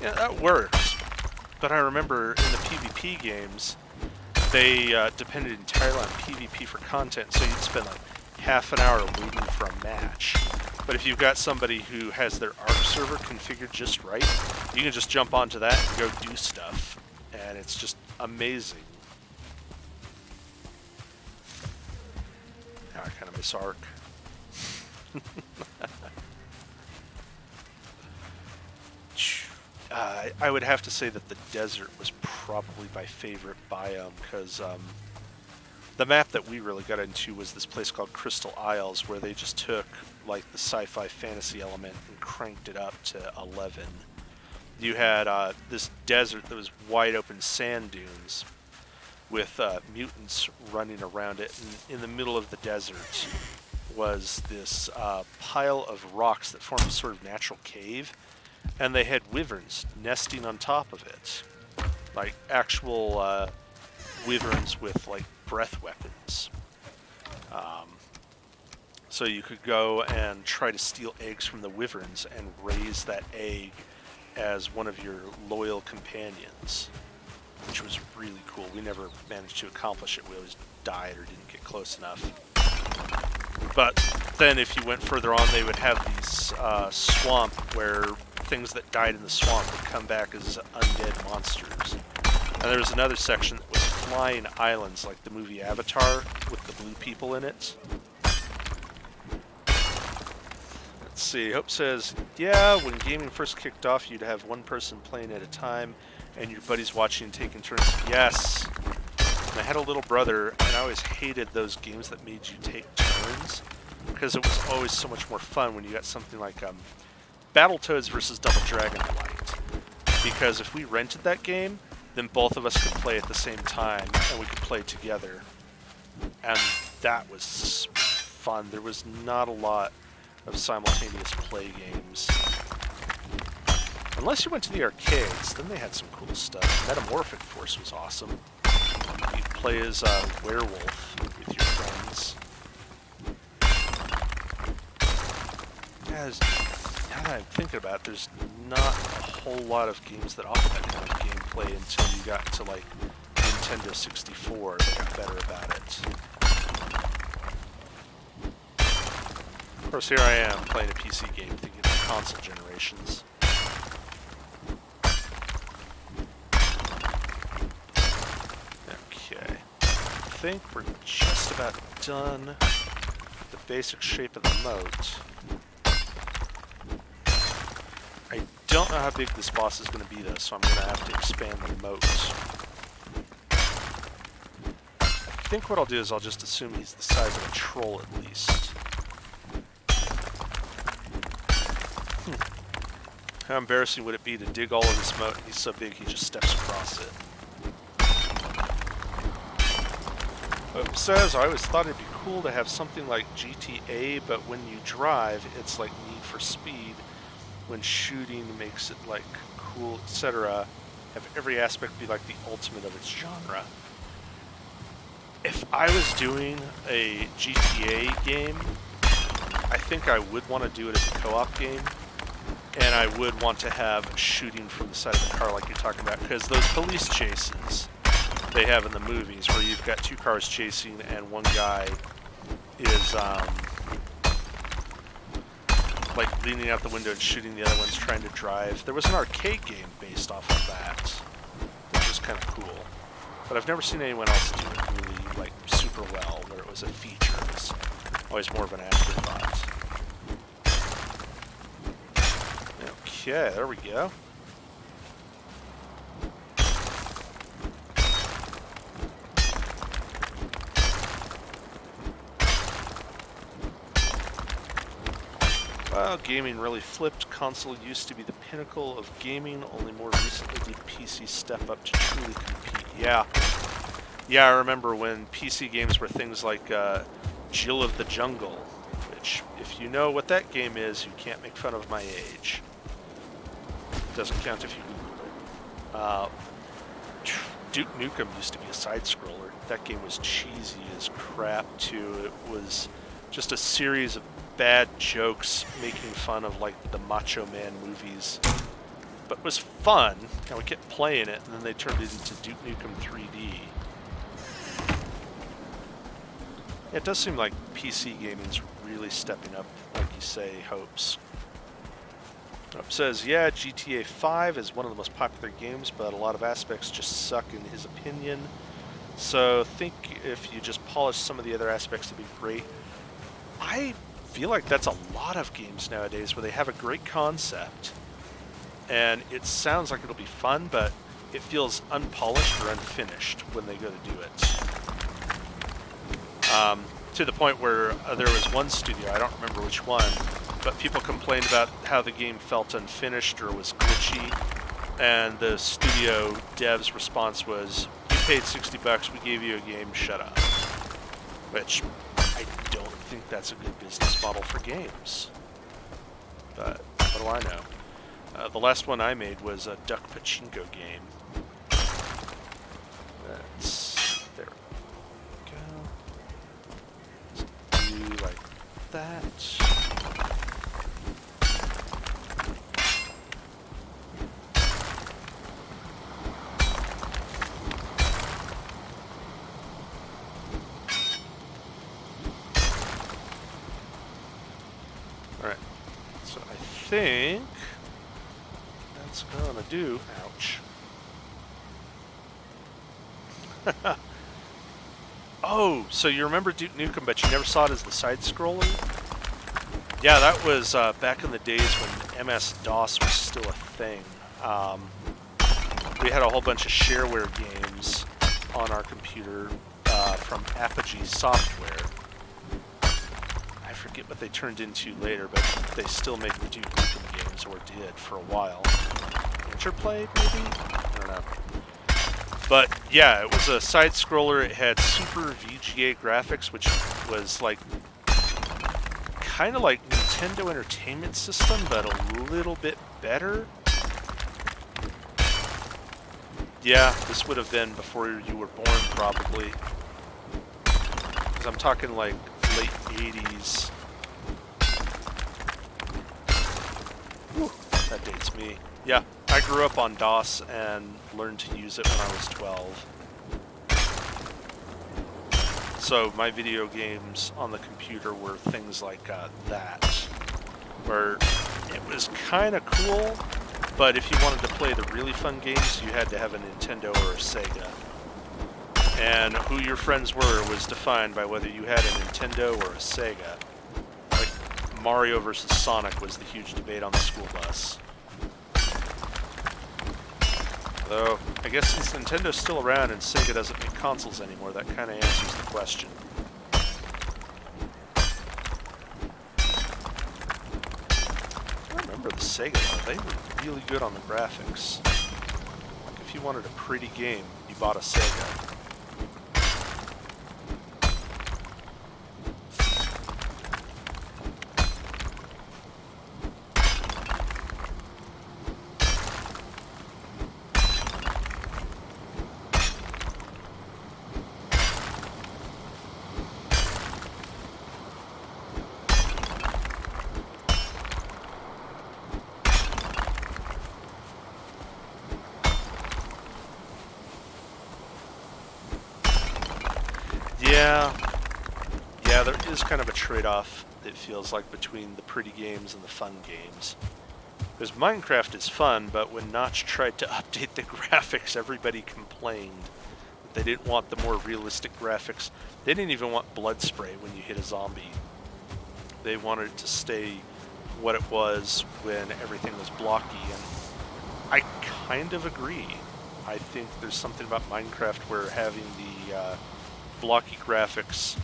yeah, that works. But I remember in the PvP games, they depended entirely on PvP for content, so you'd spend like half an hour waiting for a match. But if you've got somebody who has their Arc server configured just right, you can just jump onto that and go do stuff. And it's just amazing. Now I kind of miss Arc. I would have to say that the desert was probably my favorite biome, because the map that we really got into was this place called Crystal Isles, where they just took like the sci-fi fantasy element and cranked it up to 11. You had this desert that was wide open sand dunes with mutants running around it, and in the middle of the desert was this pile of rocks that formed a sort of natural cave, and they had wyverns nesting on top of it, like actual wyverns with like breath weapons. So you could go and try to steal eggs from the wyverns and raise that egg as one of your loyal companions, which was really cool. We never managed to accomplish it. We always died or didn't get close enough. But then if you went further on, they would have these swamp where things that died in the swamp would come back as undead monsters. And there was another section that was flying islands, like the movie Avatar, with the blue people in it. Let's see, Hope says, yeah, when gaming first kicked off, you'd have one person playing at a time, and your buddies watching and taking turns. Yes! And I had a little brother, and I always hated those games that made you take turns, because it was always so much more fun when you got something like Battletoads versus Double Dragon I liked. Because if we rented that game, then both of us could play at the same time, and we could play together. And that was fun. There was not a lot of simultaneous play games. Unless you went to the arcades, then they had some cool stuff. Metamorphic Force was awesome. You'd play as a werewolf with your friends. Now that I'm thinking about it, there's not a whole lot of games that offer that kind of gameplay until you got to like Nintendo 64 that got better about it. Of course, here I am playing a PC game thinking of console generations. Okay, I think we're just about done with the basic shape of the moat. I don't know how big this boss is going to be though, so I'm going to have to expand the moat. I think what I'll do is I'll just assume he's the size of a troll at least. How embarrassing would it be to dig all of this moat and he's so big he just steps across it. It says, I always thought it'd be cool to have something like GTA, but when you drive, it's like Need for Speed. When shooting makes it like cool, etc. Have every aspect be like the ultimate of its genre. If I was doing a GTA game, I think I would want to do it as a co-op game. And I would want to have shooting from the side of the car like you're talking about, because those police chases they have in the movies where you've got two cars chasing and one guy is like leaning out the window and shooting the other one's trying to drive. There was an arcade game based off of that, which was kind of cool. But I've never seen anyone else do it really like super well, where it was a feature. It was always more of an afterthought. Okay, there we go. Well, gaming really flipped. Console used to be the pinnacle of gaming, only more recently did PC step up to truly compete. Yeah. Yeah, I remember when PC games were things like Jill of the Jungle, which, if if you know what that game is, you can't make fun of my age. Doesn't count if you Google it. Duke Nukem used to be a side-scroller. That game was cheesy as crap, too. It was just a series of bad jokes making fun of, like, the Macho Man movies. But it was fun, and we kept playing it, and then they turned it into Duke Nukem 3D. Yeah, it does seem like PC gaming's really stepping up, like you say, hopes. Hope says, yeah, GTA 5 is one of the most popular games, but a lot of aspects just suck in his opinion. So think if you just polish some of the other aspects, it'd be great. I feel like that's a lot of games nowadays where they have a great concept, and it sounds like it'll be fun, but it feels unpolished or unfinished when they go to do it. To the point where there was one studio, I don't remember which one, but people complained about how the game felt unfinished or was glitchy, and the studio dev's response was, you paid $60, we gave you a game, shut up. Which, I don't think that's a good business model for games. But, what do I know? The last one I made was a Duck Pachinko game. There we go. Let's do like that. Alright, so I think that's gonna do. Ouch. Oh, so you remember Duke Nukem, but you never saw it as the side-scroller? Yeah, that was back in the days when MS-DOS was still a thing. We had a whole bunch of shareware games on our computer from Apogee Software. I forget what they turned into later, but they still make Duke Nukem games, or did for a while. Interplay, maybe? I don't know. But yeah, it was a side-scroller. It had super VGA graphics, which was like kind of like Nintendo Entertainment System, but a little bit better. Yeah, this would have been before you were born, probably. Because I'm talking like late 80s. Whew, that dates me. Yeah, I grew up on DOS and learned to use it when I was 12. So my video games on the computer were things like that, where it was kind of cool, but if you wanted to play the really fun games, you had to have a Nintendo or a Sega. And who your friends were was defined by whether you had a Nintendo or a Sega. Like Mario versus Sonic was the huge debate on the school bus. Though, I guess since Nintendo's still around and Sega doesn't make consoles anymore, that kind of answers the question. I remember the Sega, though. They were really good on the graphics. Like, if you wanted a pretty game, you bought a Sega. Yeah, there is kind of a trade-off, it feels like, between the pretty games and the fun games. Because Minecraft is fun, but when Notch tried to update the graphics, everybody complained that they didn't want the more realistic graphics. They didn't even want blood spray when you hit a zombie. They wanted it to stay what it was when everything was blocky, and I kind of agree. I think there's something about Minecraft where having the blocky graphics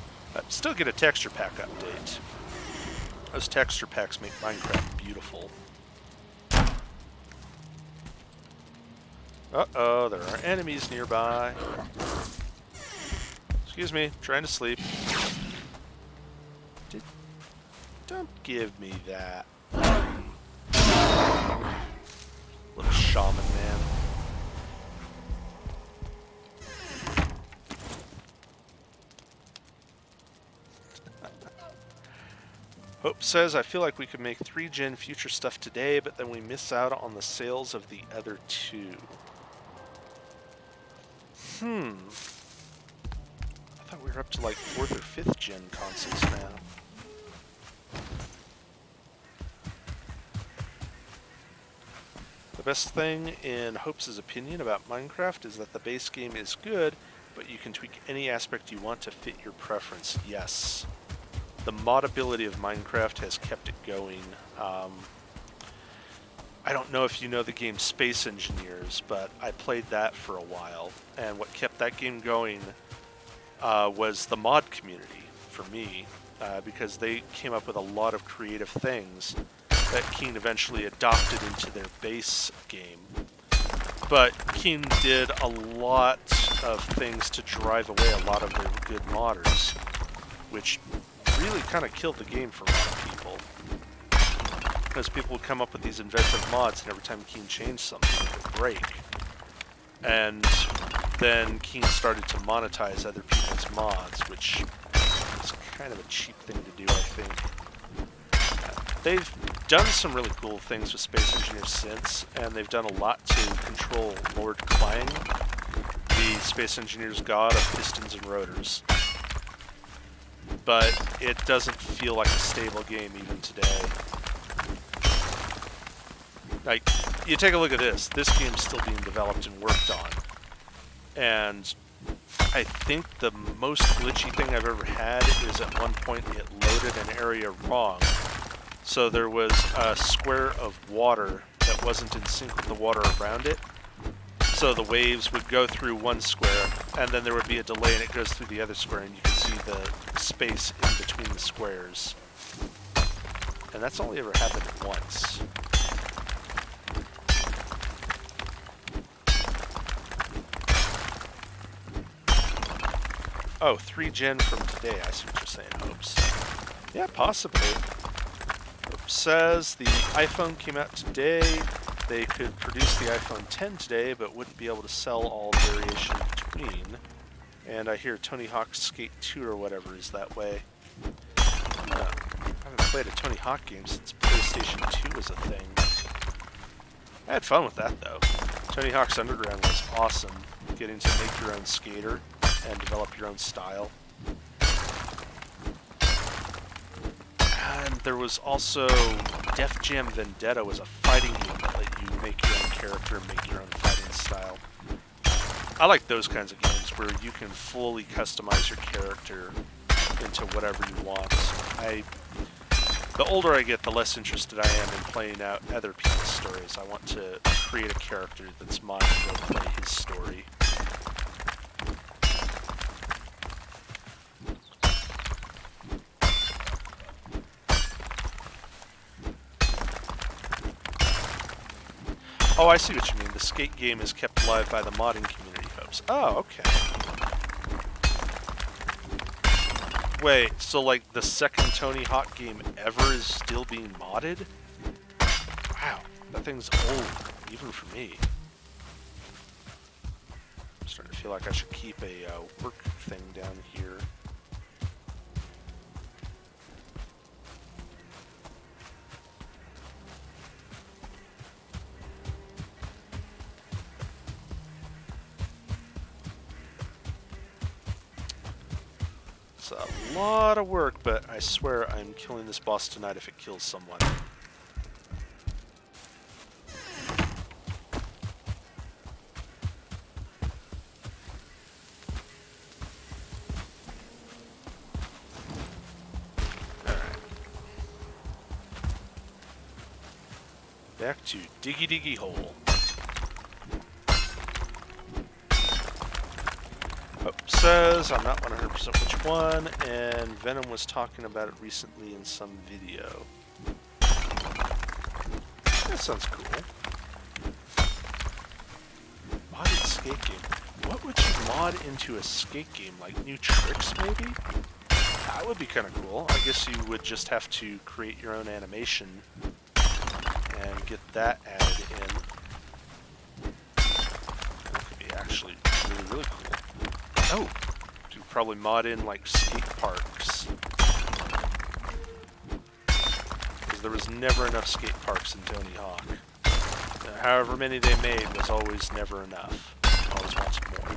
still get a texture pack update. Those texture packs make Minecraft beautiful. Uh-oh, there are enemies nearby. Excuse me, trying to sleep. Don't give me that. Little shaman man. Hope says, I feel like we could make 3-gen future stuff today, but then we miss out on the sales of the other 2. I thought we were up to like 4th or 5th gen consoles now. The best thing, in Hope's opinion, about Minecraft is that the base game is good, but you can tweak any aspect you want to fit your preference. Yes. The modability of Minecraft has kept it going. I don't know if you know the game Space Engineers, but I played that for a while, and what kept that game going was the mod community for me, because they came up with a lot of creative things that Keen eventually adopted into their base game. But Keen did a lot of things to drive away a lot of their good modders, which really kind of killed the game for a lot of people. Because people would come up with these inventive mods, and every time Keen changed something, it would break. And then Keen started to monetize other people's mods, which is kind of a cheap thing to do, I think. They've done some really cool things with Space Engineers since, and they've done a lot to control Lord Clang, the Space Engineer's god of pistons and rotors. But it doesn't feel like a stable game even today. Like, you take a look at this. This game's still being developed and worked on. And I think the most glitchy thing I've ever had is at one point it loaded an area wrong. So there was a square of water that wasn't in sync with the water around it. So the waves would go through one square, and then there would be a delay and it goes through the other square, and you can see the space in between the squares. And that's only ever happened once. Oh, 3-gen from today, I see what you're saying, Hopes. Yeah, possibly. Hope says the iPhone came out today. They could produce the iPhone 10 today, but wouldn't be able to sell all the variation between. And I hear Tony Hawk's Skate 2 or whatever is that way. I haven't played a Tony Hawk game since PlayStation 2 was a thing. I had fun with that, though. Tony Hawk's Underground was awesome. Getting to make your own skater and develop your own style. And there was also Def Jam Vendetta was a fighting game that let you make your own character and make your own fighting style. I like those kinds of games where you can fully customize your character into whatever you want. The older I get, the less interested I am in playing out other people's stories. I want to create a character that's mine and go play his story. Oh, I see what you mean. The skate game is kept alive by the modding community, Hopes. Oh, okay. Wait, so like the second Tony Hawk game ever is still being modded? Wow, that thing's old, even for me. I'm starting to feel like I should keep a work thing down here. It's a lot of work, but I swear I'm killing this boss tonight if it kills someone. Alright. Back to Diggy Diggy Hole. Hope says, I'm not 100% which one, and Venom was talking about it recently in some video. That sounds cool. Modded skate game. What would you mod into a skate game? Like new tricks, maybe? That would be kind of cool. I guess you would just have to create your own animation and get that added in. That could be actually really, really cool. Oh, you could probably mod in like skate parks. Because there was never enough skate parks in Tony Hawk. However many they made was always never enough. Always wanted more.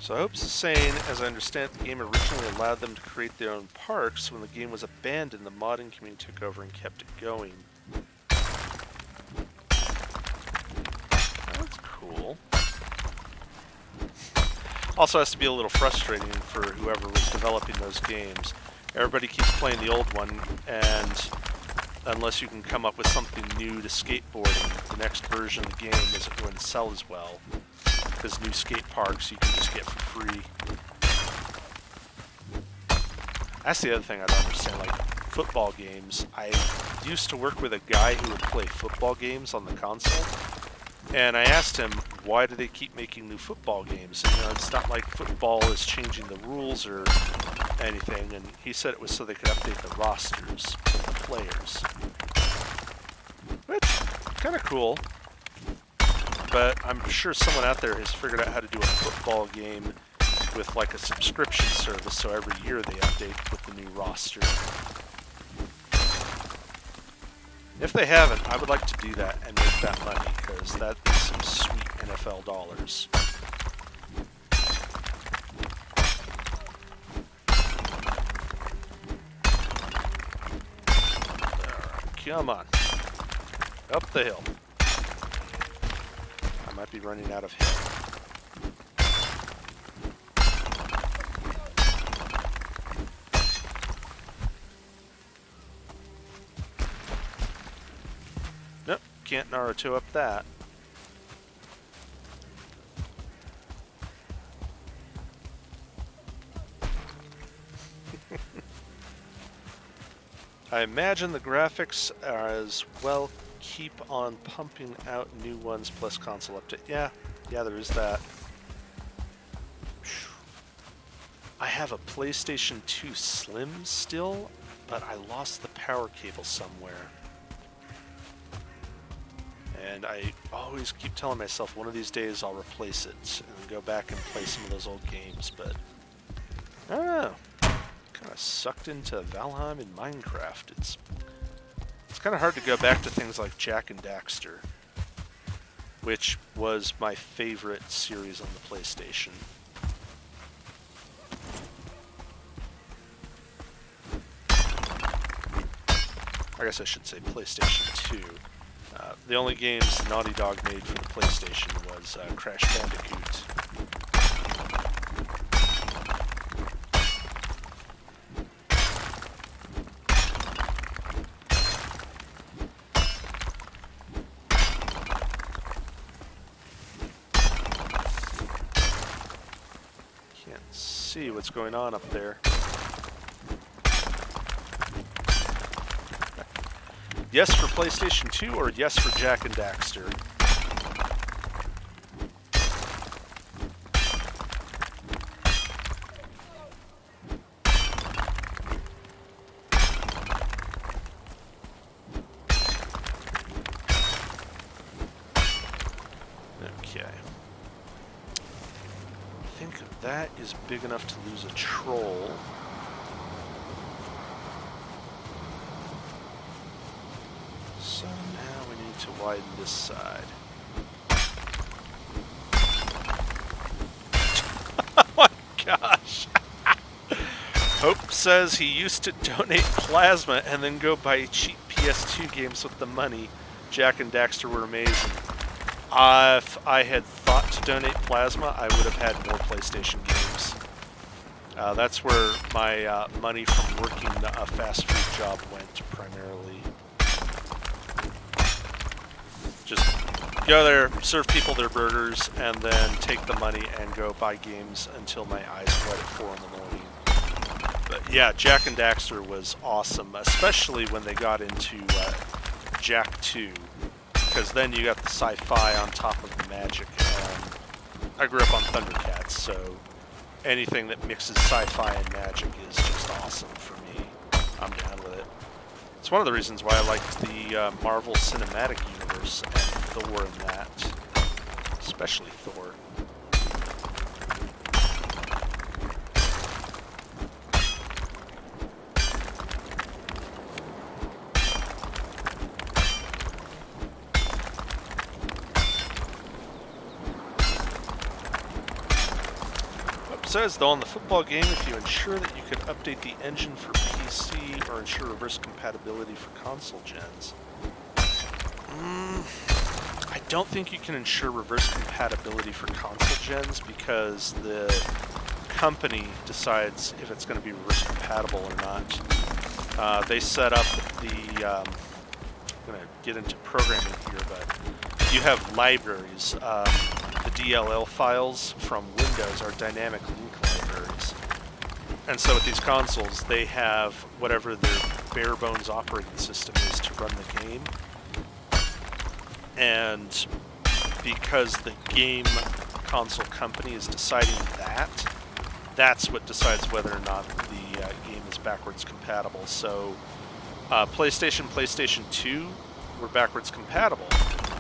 So Hope's is saying, as I understand, the game originally allowed them to create their own parks. When the game was abandoned, the modding community took over and kept it going. That's cool. Also has to be a little frustrating for whoever was developing those games. Everybody keeps playing the old one, and unless you can come up with something new to skateboarding, the next version of the game isn't going to sell as well. Because new skate parks you can just get for free. That's the other thing I don't understand, like football games. I used to work with a guy who would play football games on the console, and I asked him, why do they keep making new football games? And, it's not like football is changing the rules or anything, and he said it was so they could update the rosters of the players. Which, kind of cool. But I'm sure someone out there has figured out how to do a football game with like a subscription service, so every year they update with the new roster. If they haven't, I would like to do that and make that money, because that is some sweet NFL dollars. Come on. Up the hill. I might be running out of hill. Nope, can't Naruto up that. I imagine the graphics are as well. Keep on pumping out new ones plus console update. Yeah, there is that. I have a PlayStation 2 Slim still, but I lost the power cable somewhere. And I always keep telling myself one of these days I'll replace it and go back and play some of those old games, but I don't know. Kind of sucked into Valheim and Minecraft. It's kind of hard to go back to things like Jak and Daxter, which was my favorite series on the PlayStation. I guess I should say PlayStation 2. The only games Naughty Dog made for the PlayStation was Crash Bandicoot. Can't see what's going on up there. Yes for PlayStation 2 or yes for Jak and Daxter? Okay. I think that is big enough to lose a troll. So now we need to widen this side. Oh my gosh! Hope says he used to donate plasma and then go buy cheap PS2 games with the money. Jak and Daxter were amazing. If I had thought to donate plasma, I would have had more PlayStation games. That's where my money from working a fast food job went primarily. Just go there, serve people their burgers, and then take the money and go buy games until my eyes wet at 4 in the morning. But yeah, Jak and Daxter was awesome, especially when they got into Jak 2, because then you got the sci-fi on top of the magic. And I grew up on Thundercats, so anything that mixes sci-fi and magic is just awesome for me. I'm down with it. It's one of the reasons why I liked the Marvel Cinematic Universe and Thor in that, especially Thor. Says though on the football game, if you ensure that you could update the engine for PC or ensure reverse compatibility for console gens. I don't think you can ensure reverse compatibility for console gens because the company decides if it's going to be reverse compatible or not. They set up the, I'm going to get into programming here, but you have libraries. The DLL files from Windows are dynamic link libraries. And so with these consoles, they have whatever their bare bones operating system is to run the game. And because the game console company is deciding that, that's what decides whether or not the game is backwards compatible. So PlayStation 2 were backwards compatible.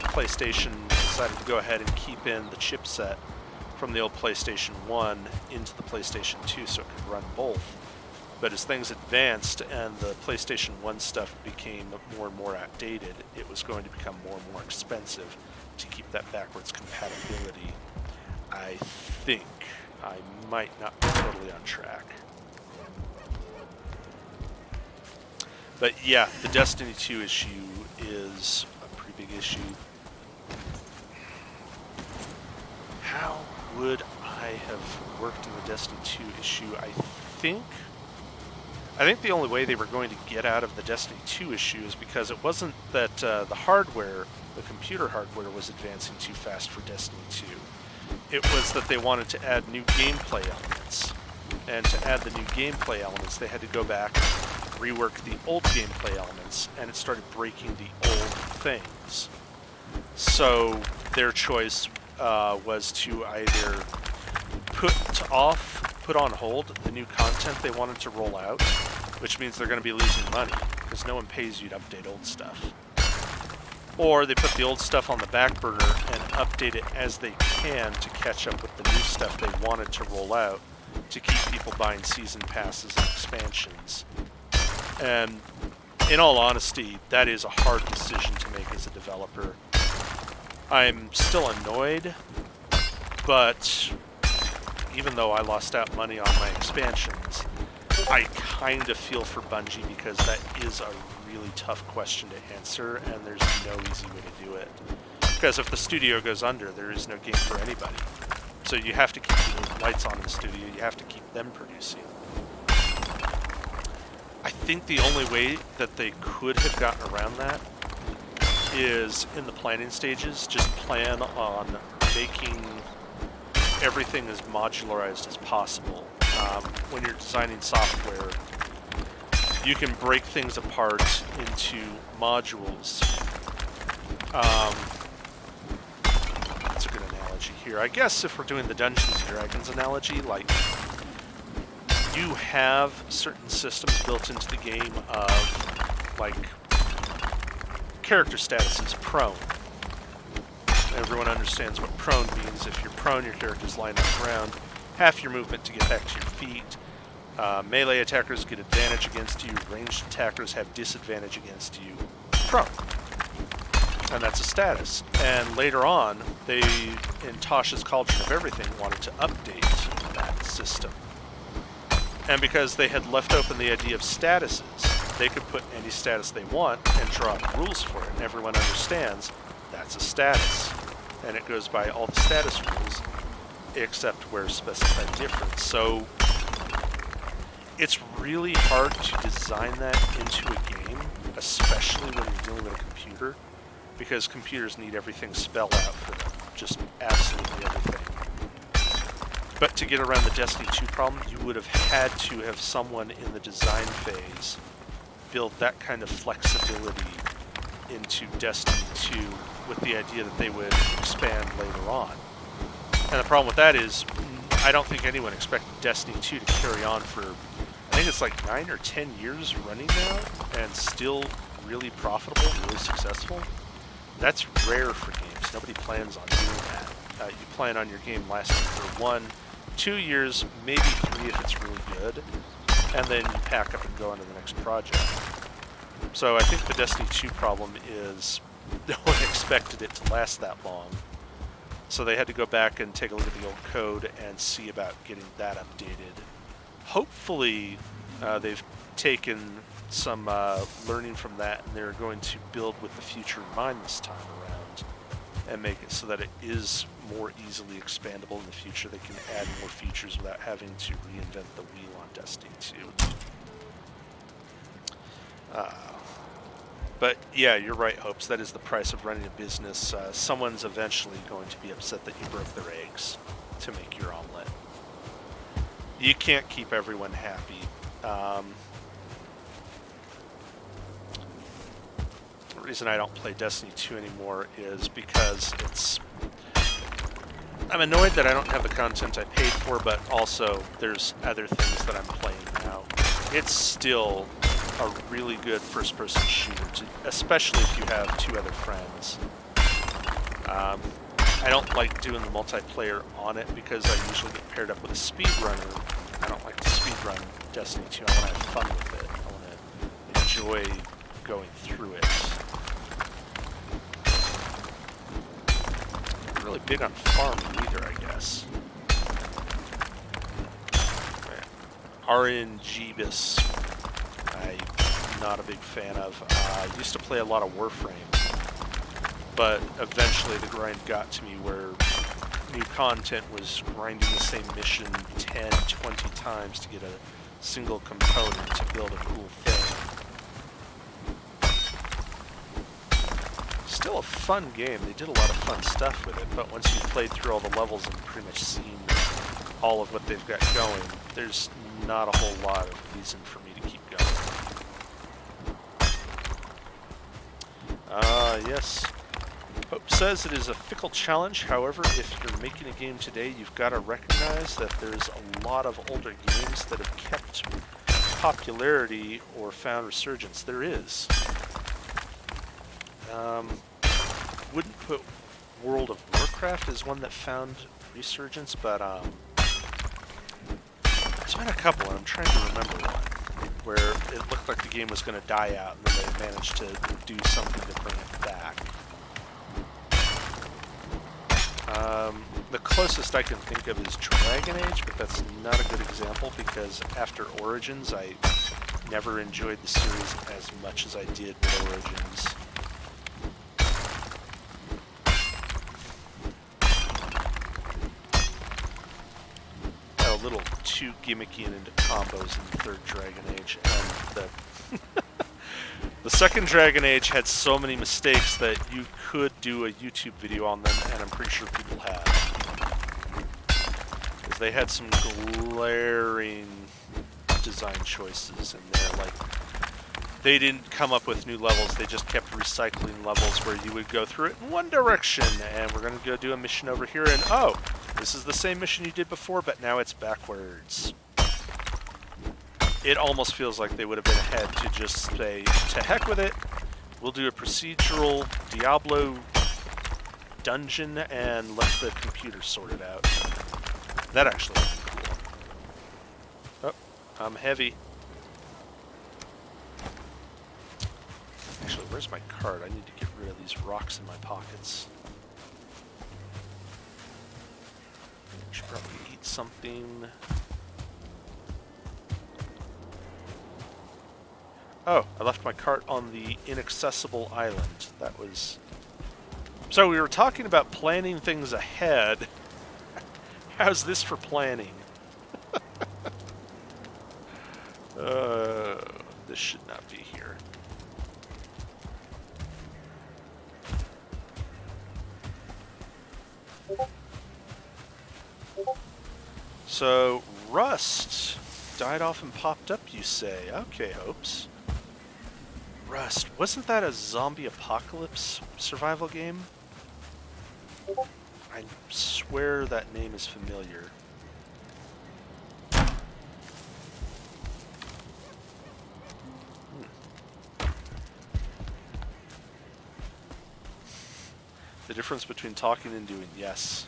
PlayStation decided to go ahead and keep in the chipset from the old PlayStation 1 into the PlayStation 2 so it could run both. But as things advanced and the PlayStation 1 stuff became more and more outdated, it was going to become more and more expensive to keep that backwards compatibility. I think I might not be totally on track. But yeah, the Destiny 2 issue is a pretty big issue. How would I have worked in the Destiny 2 issue? I think the only way they were going to get out of the Destiny 2 issue is because it wasn't that the hardware, the computer hardware, was advancing too fast for Destiny 2. It was that they wanted to add new gameplay elements. And to add the new gameplay elements, they had to go back, rework the old gameplay elements, and it started breaking the old things. So their choice was to either put on hold the new content they wanted to roll out, which means they're going to be losing money because no one pays you to update old stuff. Or they put the old stuff on the back burner and update it as they can to catch up with the new stuff they wanted to roll out to keep people buying season passes and expansions. And in all honesty, that is a hard decision to make as a developer. I'm still annoyed, but even though I lost out money on my expansions, I kind of feel for Bungie because that is a really tough question to answer, and there's no easy way to do it. Because if the studio goes under, there is no game for anybody. So you have to keep the lights on in the studio, you have to keep them producing. I think the only way that they could have gotten around that is in the planning stages, just plan on making everything as modularized as possible. When you're designing software, you can break things apart into modules. That's a good analogy here. I guess if we're doing the Dungeons & Dragons analogy, like, you have certain systems built into the game of, like, character status is prone. Everyone understands what prone means. If you're prone, your character's lying on the ground. Half your movement to get back to your feet. Melee attackers get advantage against you. Ranged attackers have disadvantage against you. Prone. And that's a status. And later on, they, in Tasha's Cauldron of Everything, wanted to update that system. And because they had left open the idea of statuses, they could put any status they want and draw up rules for it. And everyone understands that's a status. and it goes by all the status rules except where specified different. So it's really hard to design that into a game, especially when you're dealing with a computer, because computers need everything spelled out for them, just absolutely everything. But to get around the Destiny 2 problem, you would have had to have someone in the design phase build that kind of flexibility into Destiny 2 with the idea that they would expand later on. And the problem with that is, I don't think anyone expected Destiny 2 to carry on for, I think it's like 9 or 10 years running now, and still really profitable, really successful. That's rare for games. Nobody plans on doing that. You plan on your game lasting for 1, 2 years, maybe 3 if it's really good, and then you pack up and go on to the next project. So I think the Destiny 2 problem is no one expected it to last that long. So they had to go back and take a look at the old code and see about getting that updated. Hopefully they've taken some learning from that, and they're going to build with the future in mind this time around and make it so that it is more easily expandable in the future. They can add more features without having to reinvent the wheel on Destiny 2. But yeah, you're right, Hopes. That is the price of running a business. Someone's eventually going to be upset that you broke their eggs to make your omelet. You can't keep everyone happy. The reason I don't play Destiny 2 anymore is because I'm annoyed that I don't have the content I paid for, but also there's other things that I'm playing now. It's still a really good first-person shooter, especially if you have 2 other friends. I don't like doing the multiplayer on it because I usually get paired up with a speedrunner. I don't like to speedrun Destiny 2. I want to have fun with it. I want to enjoy going through it. I'm really big on farming either, I guess. RNGeebus. I'm not a big fan of. I used to play a lot of Warframe, but eventually the grind got to me where new content was grinding the same mission 10, 20 times to get a single component to build a cool thing. Still a fun game. They did a lot of fun stuff with it, but once you've played through all the levels and pretty much seen all of what they've got going, there's not a whole lot of reason for me to keep going. Yes. Hope says it is a fickle challenge. However, if you're making a game today, you've got to recognize that there's a lot of older games that have kept popularity or found resurgence. There is. Wouldn't put World of Warcraft as one that found resurgence, but there's been a couple, and I'm trying to remember one, where it looked like the game was going to die out, and then they managed to do something to bring it back. The closest I can think of is Dragon Age, but that's not a good example because after Origins, I never enjoyed the series as much as I did with Origins. Got a little too gimmicky and into combos in the 3rd Dragon Age, and the 2nd Dragon Age had so many mistakes that you could do a YouTube video on them, and I'm pretty sure people have. Because they had some glaring design choices in there, like they didn't come up with new levels, they just kept recycling levels where you would go through it in one direction, and we're going to go do a mission over here, and oh, this is the same mission you did before, but now it's backwards. It almost feels like they would have been ahead to just say, to heck with it, we'll do a procedural Diablo dungeon and let the computer sort it out. That actually would be cool. Oh, I'm heavy. Actually, where's my card? I need to get rid of these rocks in my pockets. I should probably eat something. Oh, I left my cart on the inaccessible island. That was So we were talking about planning things ahead. How's this for planning? This should not be here. So, Rust died off and popped up, you say? Okay, Hopes. Rust, wasn't that a zombie apocalypse survival game? I swear that name is familiar. The difference between talking and doing, yes.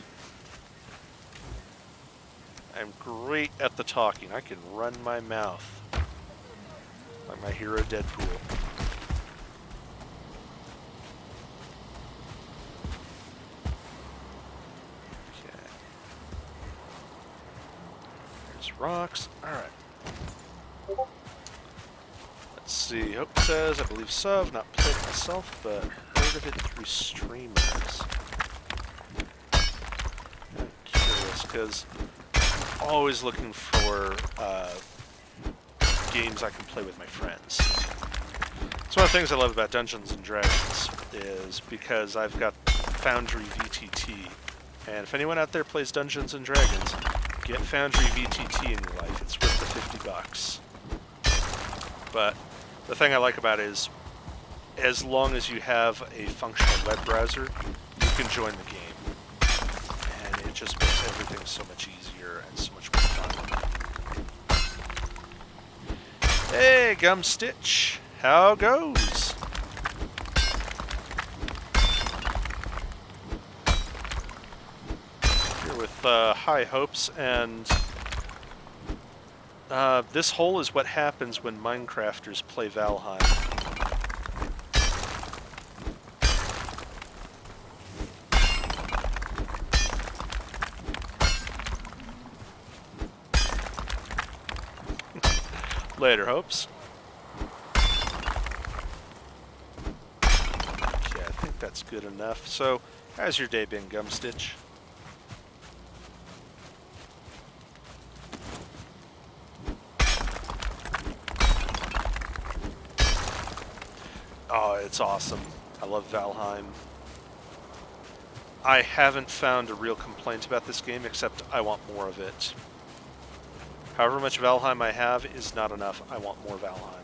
I'm great at the talking. I can run my mouth. Like my hero Deadpool. Okay. There's rocks. Alright. Let's see. Hope says, I believe so. I've not played it myself, but heard of it through streamers. I'm curious, because I'm always looking for games I can play with my friends. It's one of the things I love about Dungeons & Dragons, is because I've got Foundry VTT, and if anyone out there plays Dungeons & Dragons, get Foundry VTT in your life. It's worth the $50. But the thing I like about it is, as long as you have a functional web browser, you can join the game. And it just makes everything so much easier and so much more fun. Hey, Gumstitch! How goes? Here with high hopes, and this hole is what happens when Minecrafters play Valheim. Later, hopes. Okay, I think that's good enough. So, how's your day been, Gumstitch? Oh, it's awesome. I love Valheim. I haven't found a real complaint about this game, except I want more of it. However much Valheim I have is not enough. I want more Valheim.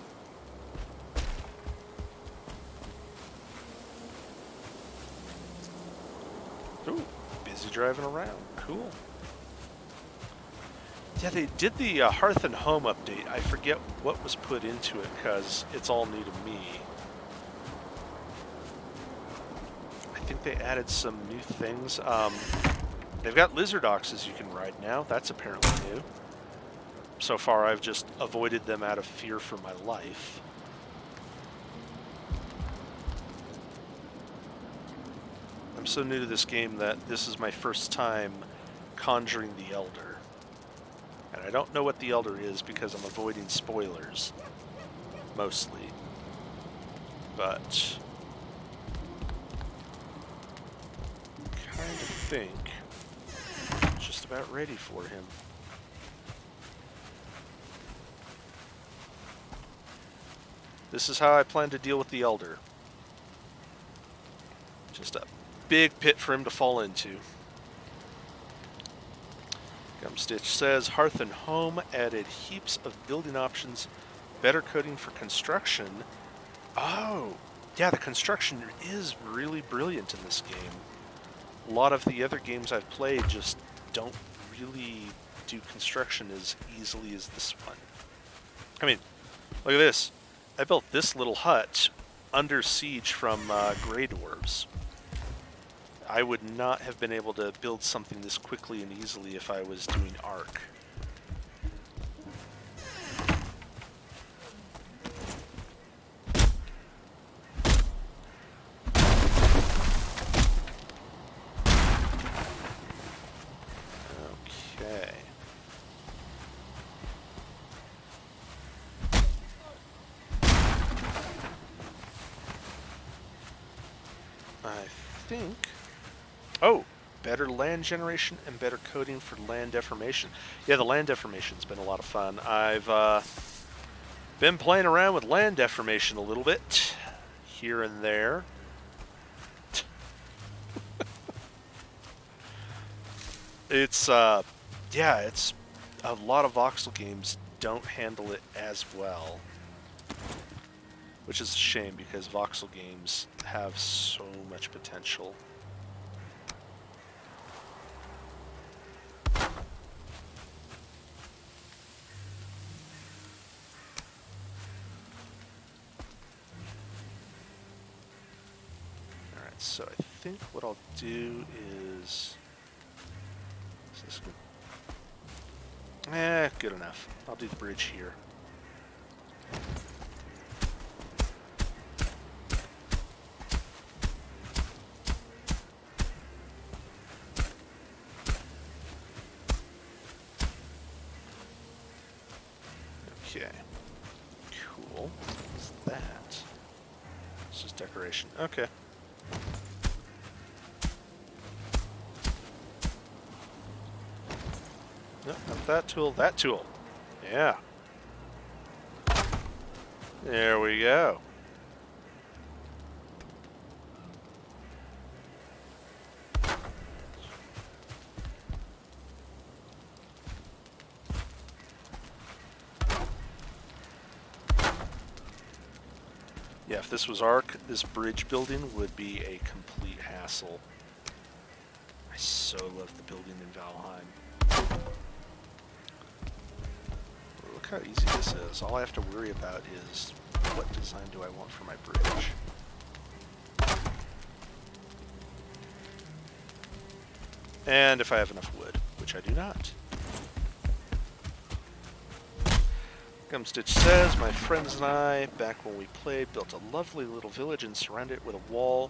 Ooh, busy driving around. Cool. Yeah, they did the Hearth and Home update. I forget what was put into it because it's all new to me. I think they added some new things. They've got lizard oxes you can ride now. That's apparently new. So far, I've just avoided them out of fear for my life. I'm so new to this game that this is my first time conjuring the Elder. And I don't know what the Elder is because I'm avoiding spoilers. Mostly. But kind of think I'm just about ready for him. This is how I plan to deal with the Elder. Just a big pit for him to fall into. Gumstitch says, Hearth and Home added heaps of building options, better coding for construction. Oh, yeah, the construction is really brilliant in this game. A lot of the other games I've played just don't really do construction as easily as this one. I mean, look at this. I built this little hut under siege from Grey Dwarves. I would not have been able to build something this quickly and easily if I was doing Ark. Okay. I think Oh, better land generation and better coding for land deformation. Yeah, the land deformation's been a lot of fun. I've been playing around with land deformation a little bit, here and there. It's, yeah, it's a lot of voxel games don't handle it as well, which is a shame because voxel games have so much potential. Alright, so I think what I'll do is this good? Good enough. I'll do the bridge here. Okay. Cool. What's that? It's just decoration. Okay. No, not that tool. That tool. Yeah. There we go. Yeah, if this was Ark, this bridge building would be a complete hassle. I so love the building in Valheim. Look how easy this is. All I have to worry about is what design do I want for my bridge. And if I have enough wood, which I do not. Gumstitch says, my friends and I, back when we played, built a lovely little village and surrounded it with a wall,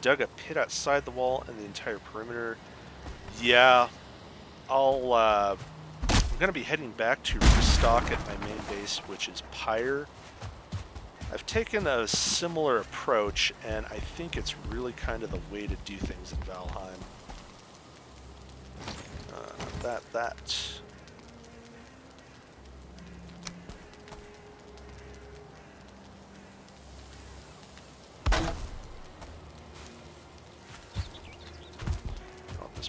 dug a pit outside the wall and the entire perimeter. Yeah, I'm going to be heading back to restock at my main base, which is Pyre. I've taken a similar approach, and I think it's really kind of the way to do things in Valheim. That.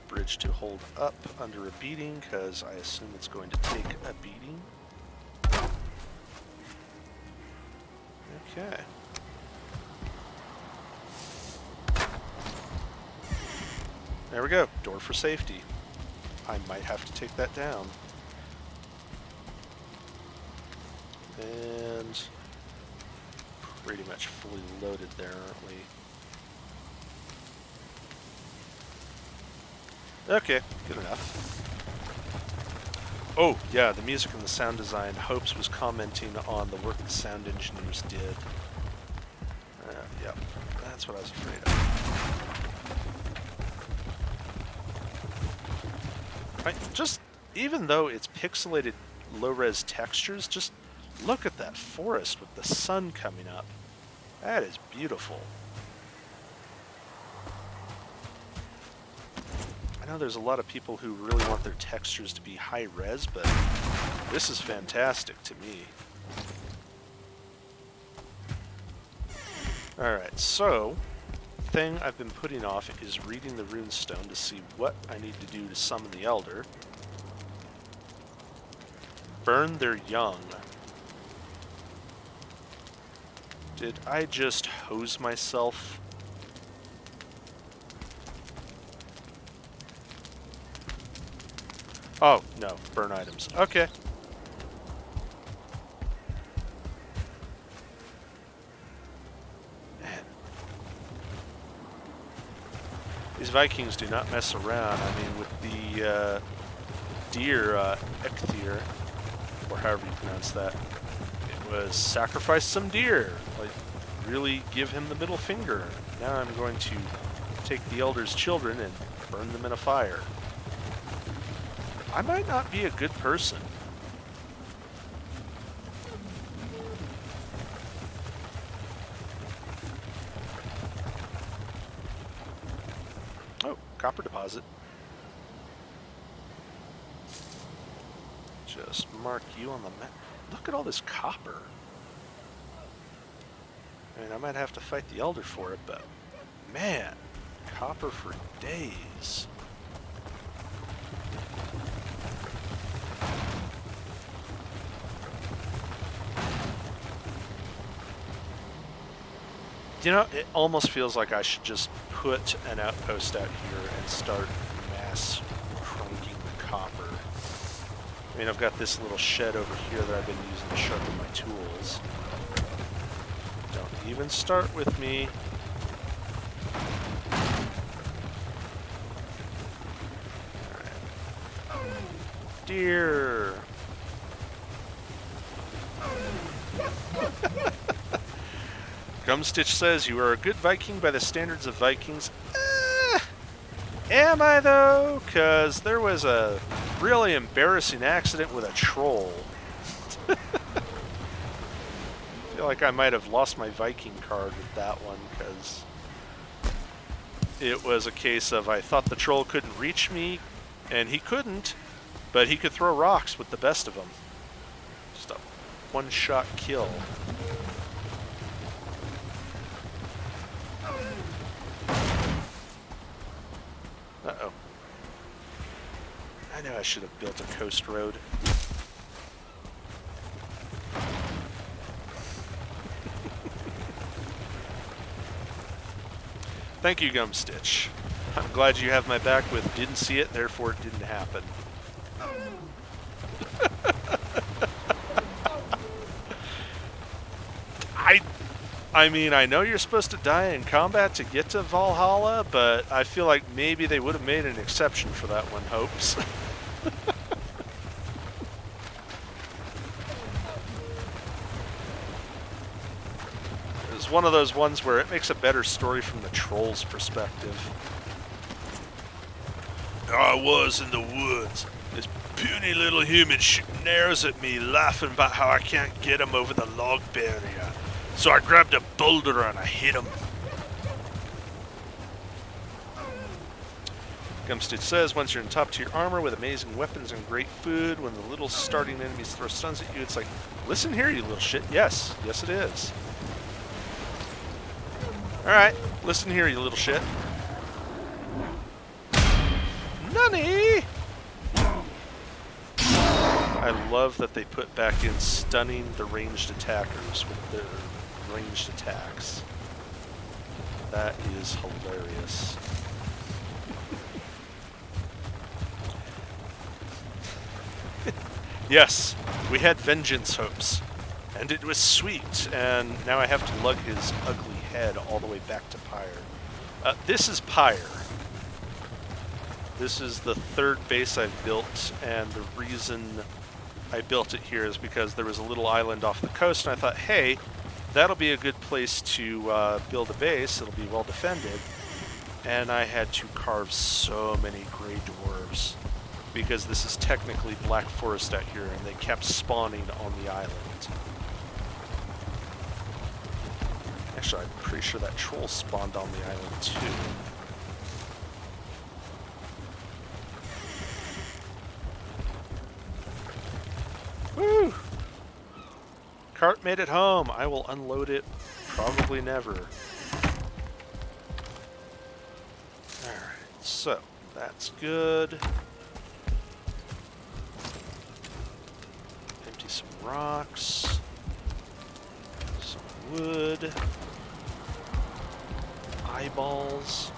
Bridge to hold up under a beating, because I assume it's going to take a beating. Okay. There we go. Door for safety. I might have to take that down. And pretty much fully loaded there, aren't we? Okay, good enough. Oh, yeah, the music and the sound design. Hopes was commenting on the work the sound engineers did. Yep, that's what I was afraid of. Right, just, even though it's pixelated low-res textures, just look at that forest with the sun coming up. That is beautiful. I know there's a lot of people who really want their textures to be high res, but this is fantastic to me. Alright, so thing I've been putting off is reading the runestone to see what I need to do to summon the Elder. Burn their young. Did I just hose myself? Oh, no. Burn items. Okay. Man. These Vikings do not mess around. I mean, with the deer, Eikthyr, or however you pronounce that, it was sacrifice some deer. Like, really give him the middle finger. Now I'm going to take the Elder's children and burn them in a fire. I might not be a good person. Oh, copper deposit. Just mark you on the map. Look at all this copper. I mean, I might have to fight the Elder for it, but man, copper for days. You know, it almost feels like I should just put an outpost out here and start mass cranking the copper. I mean, I've got this little shed over here that I've been using to sharpen my tools. Don't even start with me. Alright. Deer! Gumstitch says, you are a good Viking by the standards of Vikings. Am I, though? Because there was a really embarrassing accident with a troll. I feel like I might have lost my Viking card with that one, because it was a case of I thought the troll couldn't reach me, and he couldn't, but he could throw rocks with the best of them. Just a one-shot kill. Uh-oh. I knew I should have built a coast road. Thank you, Gumstitch. I'm glad you have my back with didn't see it, therefore it didn't happen. I mean, I know you're supposed to die in combat to get to Valhalla, but I feel like maybe they would have made an exception for that one, Hopes. It's one of those ones where it makes a better story from the troll's perspective. I was in the woods. This puny little human shooting arrows at me, laughing about how I can't get him over the log barrier. So I grabbed a boulder and I hit him. Gumstitch says, once you're in top tier armor with amazing weapons and great food, when the little starting enemies throw stuns at you, it's like, listen here, you little shit. Yes, yes it is. Alright, listen here, you little shit. Nunny! I love that they put back in stunning the ranged attackers with their ranged attacks. That is hilarious. Yes, we had vengeance hopes, and it was sweet, and now I have to lug his ugly head all the way back to Pyre. This is Pyre. This is the third base I've built, and the reason I built it here is because there was a little island off the coast, and I thought, hey, that'll be a good place to build a base. It'll be well defended. And I had to carve so many gray dwarves because this is technically Black Forest out here, and they kept spawning on the island. Actually, I'm pretty sure that troll spawned on the island too. Woo! Cart made it home. I will unload it probably never. Alright, so that's good. Empty some rocks. Some wood. Eyeballs.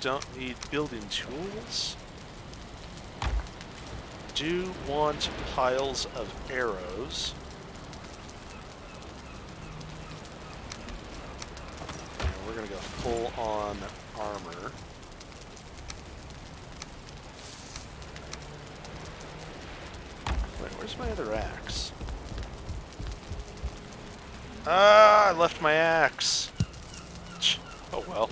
Don't need building tools. Do want piles of arrows. And we're gonna go full on armor. Wait, where's my other axe? Ah, I left my axe. Oh well.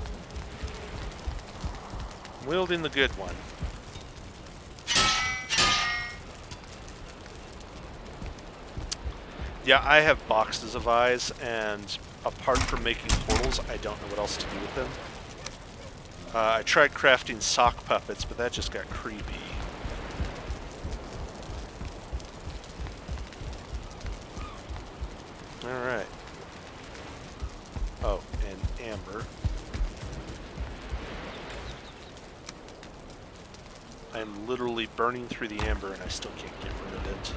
I'm wielding the good one. Yeah, I have boxes of eyes, and apart from making portals, I don't know what else to do with them. I tried crafting sock puppets, but that just got creepy. Alright. Oh, and amber. I'm literally burning through the amber, and I still can't get rid of it.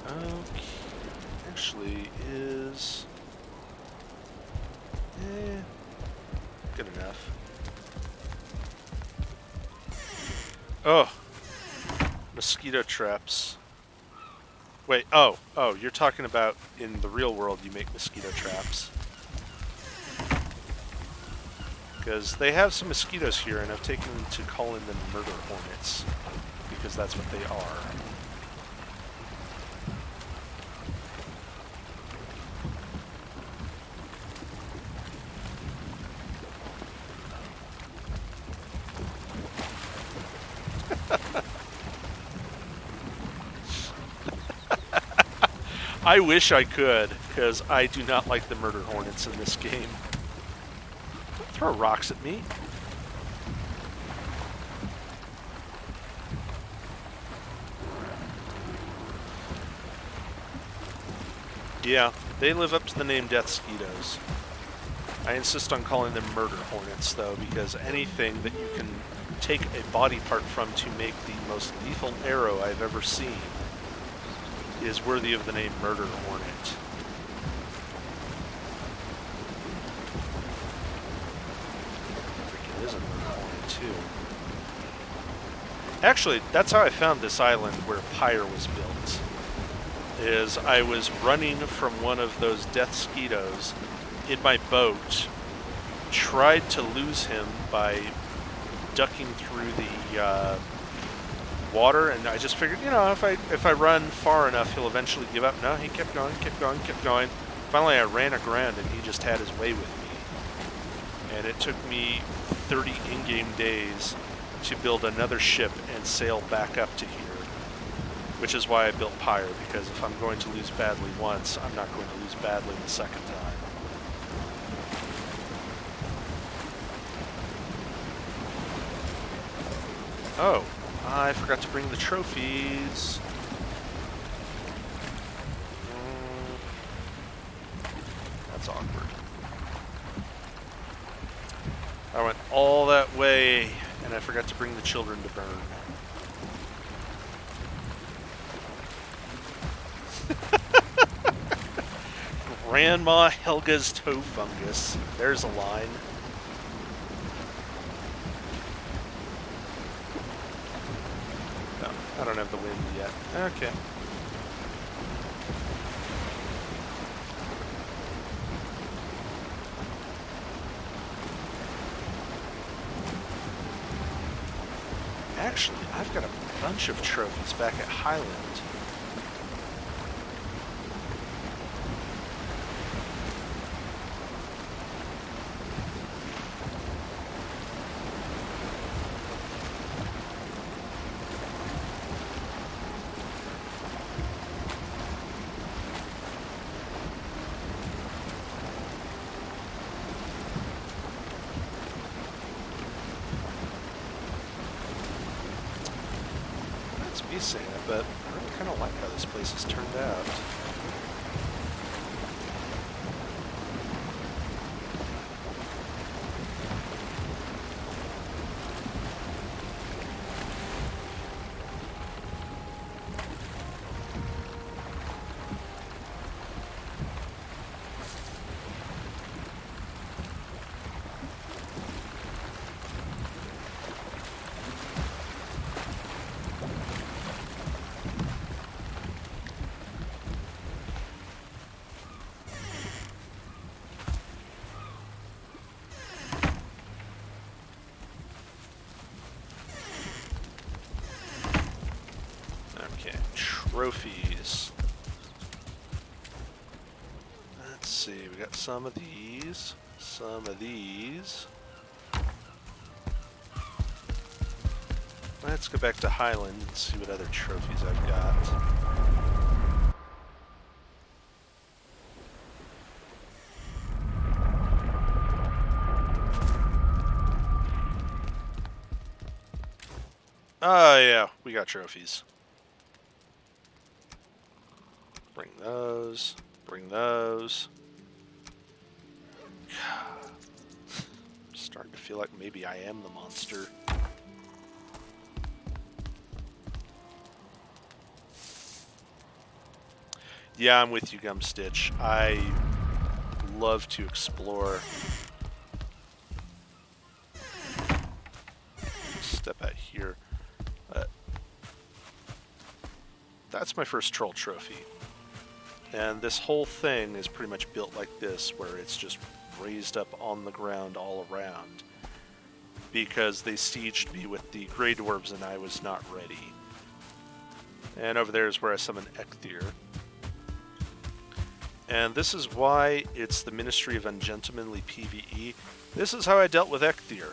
Okay, actually is good enough. Oh, mosquito traps. Wait, oh, you're talking about in the real world you make mosquito traps. Because they have some mosquitoes here, and I've taken to calling them murder hornets, because that's what they are. I wish I could, because I do not like the murder hornets in this game. Don't throw rocks at me. Yeah, they live up to the name Deathsquitoes. I insist on calling them murder hornets, though, because anything that you can take a body part from to make the most lethal arrow I've ever seen is worthy of the name murder hornet. Freaking is a murder hornet, too. Actually, that's how I found this island where Pyre was built. Is I was running from one of those Deathsquitos in my boat, tried to lose him by ducking through the water, and I just figured, you know, if I run far enough, he'll eventually give up. No, he kept going, kept going, kept going. Finally, I ran aground, and he just had his way with me. And it took me 30 in-game days to build another ship and sail back up to here. Which is why I built Pyre, because if I'm going to lose badly once, I'm not going to lose badly the second time. Oh, I forgot to bring the trophies. That's awkward. I went all that way, and I forgot to bring the children to burn. Grandma Helga's toe fungus. There's a line. No, I don't have the wind yet. Okay. Actually, I've got a bunch of trophies back at Highland. Be saying it, but I really kind of like how this place has turned out. Trophies. see, we got some of these, some of these. Let's go back to Highland and see what other trophies I've got. Oh yeah, we got trophies. Bring those. Bring those. I'm starting to feel like maybe I am the monster. Yeah, I'm with you, Gumstitch. I love to explore. Step out here. That's my first troll trophy. And this whole thing is pretty much built like this, where it's just raised up on the ground all around. Because they sieged me with the Grey Dwarves and I was not ready. And over there is where I summon Ecthyr. And this is why it's the Ministry of Ungentlemanly PvE. This is how I dealt with Ecthyr.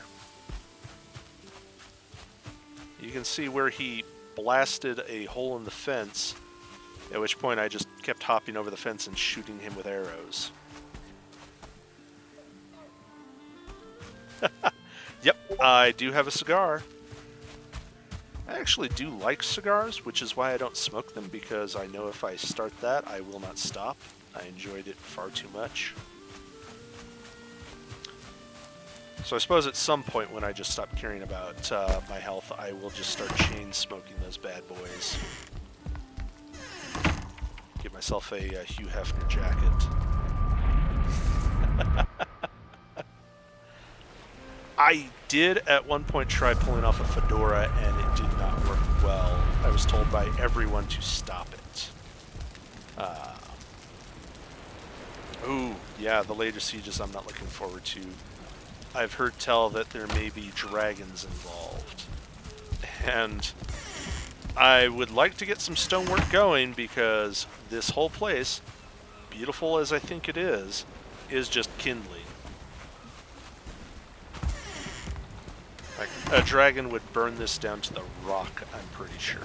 You can see where he blasted a hole in the fence, at which point I just kept hopping over the fence and shooting him with arrows. Yep, I do have a cigar. I actually do like cigars, which is why I don't smoke them, because I know if I start that, I will not stop. I enjoyed it far too much. So I suppose at some point when I just stop caring about my health, I will just start chain smoking those bad boys. Get myself a Hugh Hefner jacket. I did at one point try pulling off a fedora and it did not work well. I was told by everyone to stop it. Ooh, yeah, the later sieges I'm not looking forward to. I've heard tell that there may be dragons involved. And I would like to get some stonework going because this whole place, beautiful as I think it is just kindling. Like, a dragon would burn this down to the rock, I'm pretty sure.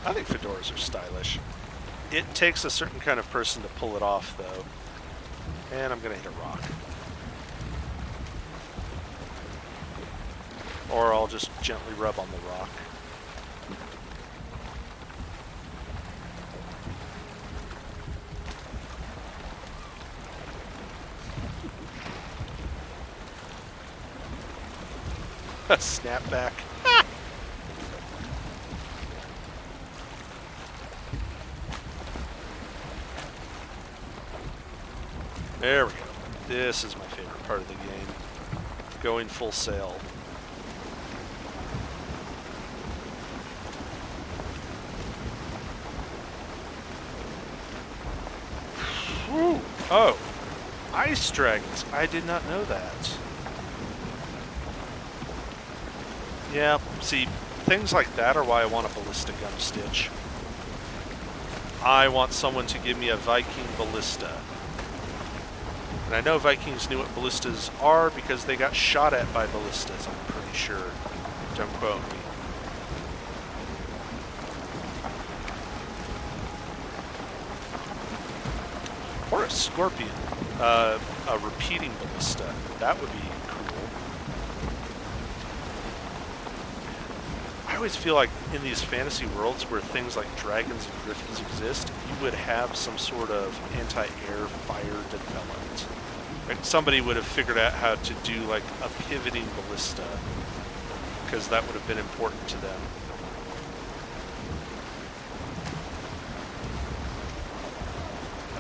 I think fedoras are stylish. It takes a certain kind of person to pull it off, though. And I'm gonna hit a rock. Or I'll just gently rub on the rock. A snapback. There we go. This is my favorite part of the game. Going full sail. Whew. Oh, ice dragons. I did not know that. Yeah, see, things like that are why I want a ballista Gumstitch. I want someone to give me a Viking ballista. And I know Vikings knew what ballistas are because they got shot at by ballistas, I'm pretty sure. Don't quote me. Or a scorpion. A repeating ballista. That would be cool. I always feel like in these fantasy worlds where things like dragons and griffins exist, you would have some sort of anti-air fire development. Like somebody would have figured out how to do like a pivoting ballista, because that would have been important to them.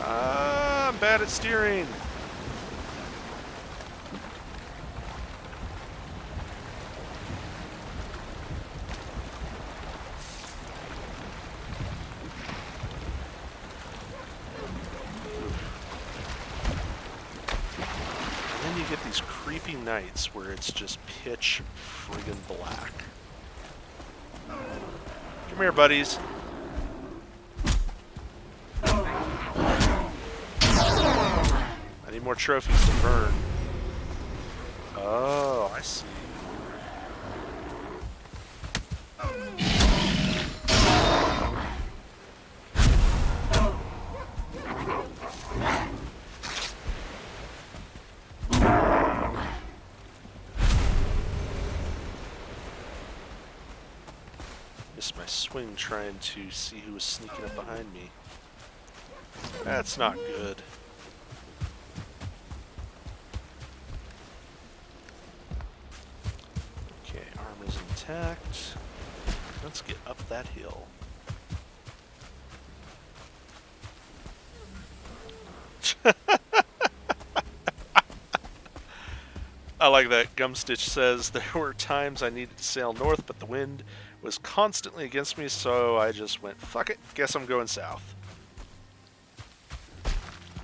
I'm bad at steering. get these creepy nights where it's just pitch friggin' black. Come here, buddies. I need more trophies to burn. Oh, I see. Missed my swing trying to see who was sneaking up behind me. That's not good. Okay, armor's intact. Let's get up that hill. I like that. Gumstitch says, there were times I needed to sail north, but the wind was constantly against me, so I just went, fuck it, guess I'm going south.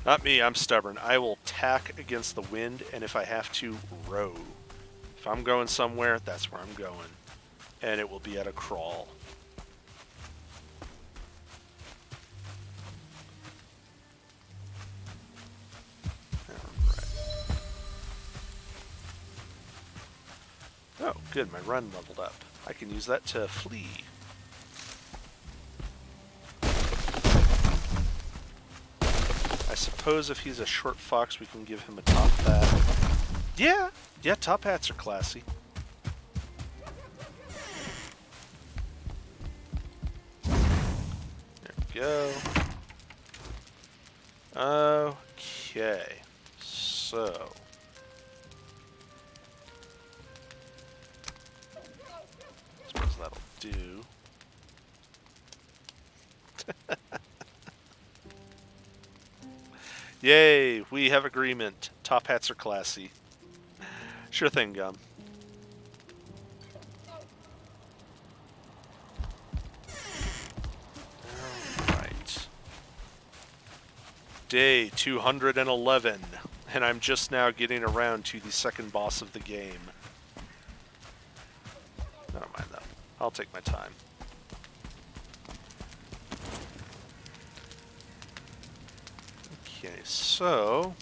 Not me, I'm stubborn. I will tack against the wind, and if I have to, row. If I'm going somewhere, that's where I'm going. And it will be at a crawl. Oh, good, my run leveled up. I can use that to flee. I suppose if he's a short fox, we can give him a top hat. Yeah, top hats are classy. There we go. Okay, so... that'll do. Yay, we have agreement. Top hats are classy. Sure thing, Gum. Alright. Day 211, and I'm just now getting around to the second boss of the game. I don't mind though. I'll take my time. Okay, so...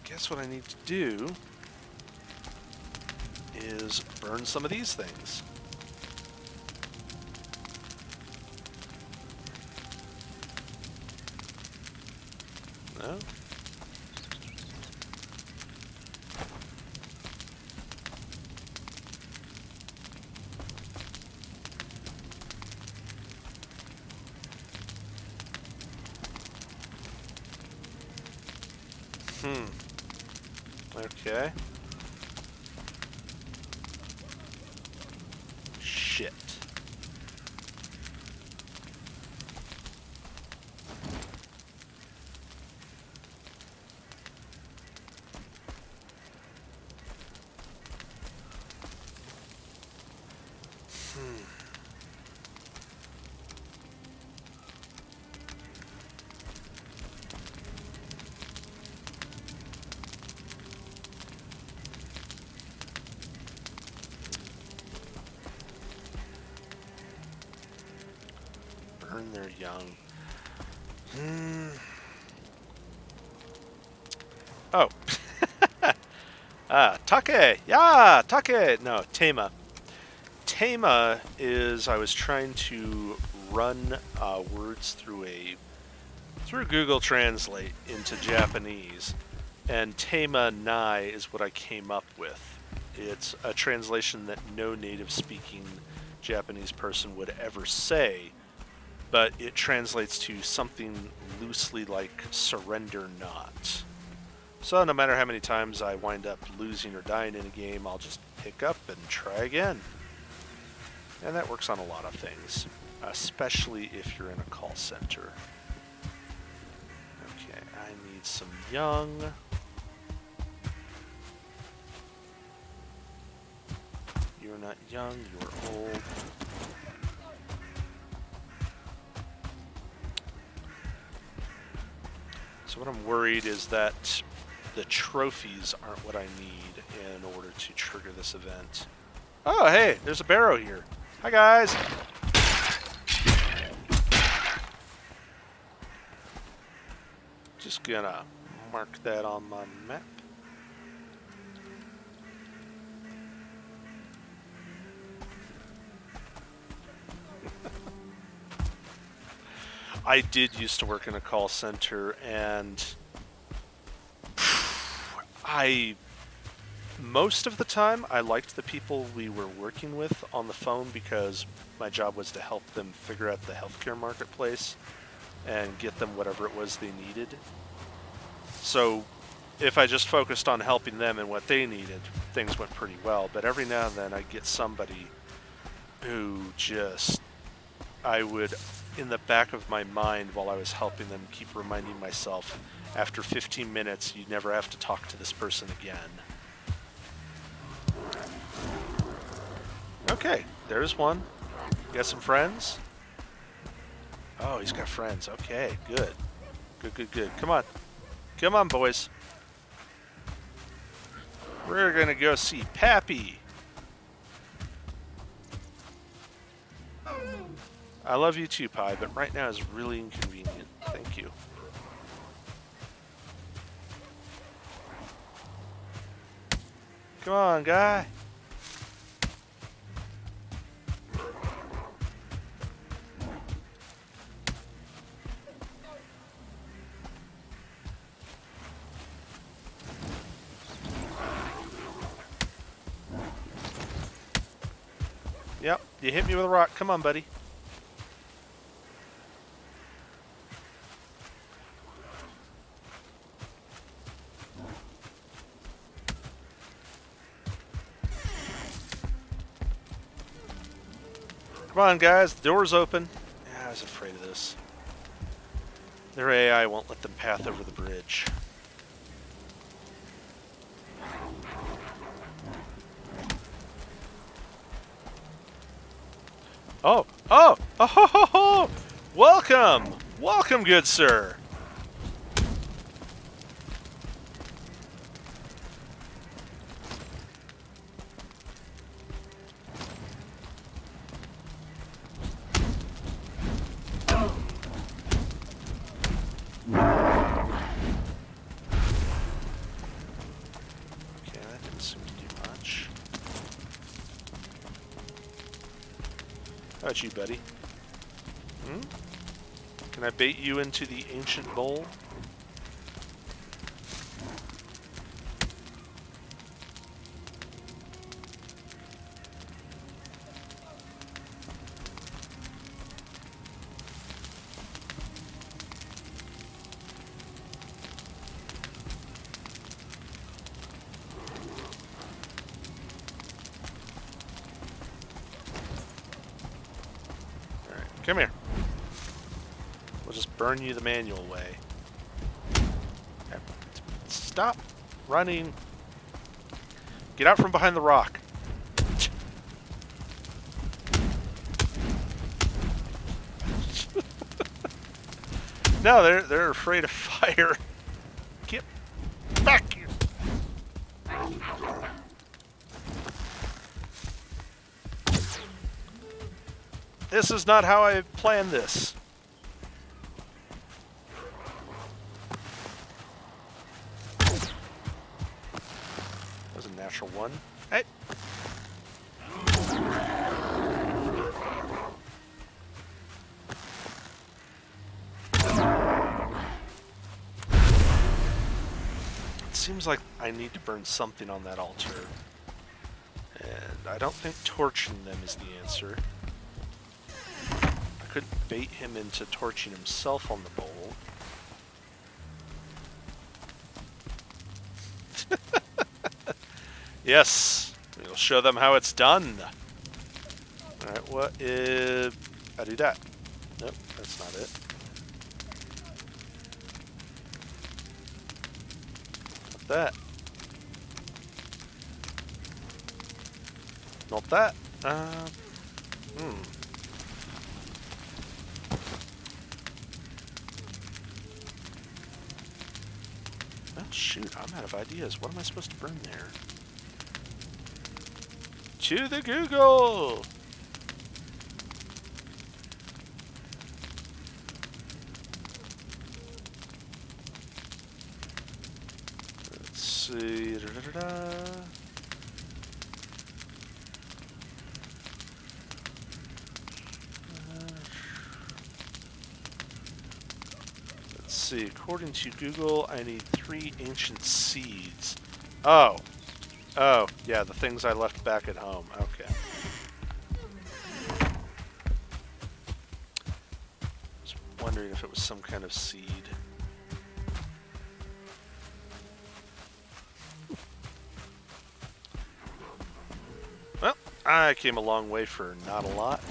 guess what I need to do is burn some of these things. No? Okay. Shit. Burn their young. Oh. Take! Yeah! Take! No, Tama. Tama is, I was trying to run words through Google Translate into Japanese, and Tama Nai is what I came up with. It's a translation that no native-speaking Japanese person would ever say, but it translates to something loosely like surrender not. So no matter how many times I wind up losing or dying in a game, I'll just pick up and try again. And that works on a lot of things, especially if you're in a call center. Okay, I need some young. You're not young, you're old. So what I'm worried is that the trophies aren't what I need in order to trigger this event. Oh, hey, there's a barrow here. Hi, guys. Just gonna mark that on my map. I did used to work in a call center, and most of the time, I liked the people we were working with on the phone because my job was to help them figure out the healthcare marketplace and get them whatever it was they needed. So if I just focused on helping them and what they needed, things went pretty well. But every now and then I get somebody who just, I would, in the back of my mind while I was helping them, keep reminding myself, after 15 minutes, you never have to talk to this person again. Okay, there's one. You got some friends? Oh, he's got friends. Okay, good. Good, good, good. Come on. Come on, boys. We're gonna go see Pappy. I love you too, Pi, but right now is really inconvenient. Thank you. Come on, guy. Yep, you hit me with a rock. Come on, buddy. Come on, guys. The door's open. Yeah, I was afraid of this. Their AI won't let them path over the bridge. Oh, oh, oh, ho, ho, ho. Welcome, welcome, good sir. Okay, that didn't seem to do much. How about you, buddy? Hmm? Can I bait you into the ancient bowl? Come here. We'll just burn you the manual way. Okay. Stop running. Get out from behind the rock. No, they're afraid of fire. Get back here. This is not how I planned this. That was a natural one. Hey. It seems like I need to burn something on that altar. And I don't think torching them is the answer. I could bait him into torching himself on the bowl. Yes, we'll show them how it's done. Alright, what if I do that? Nope, that's not it. Not that. Not that. Not Shoot, I'm out of ideas. What am I supposed to burn there? To the Google! Let's see. Let's see. According to Google, I need 3 ancient seeds. Oh. Oh, yeah, the things I left back at home. Okay. I was wondering if it was some kind of seed. Well, I came a long way for not a lot.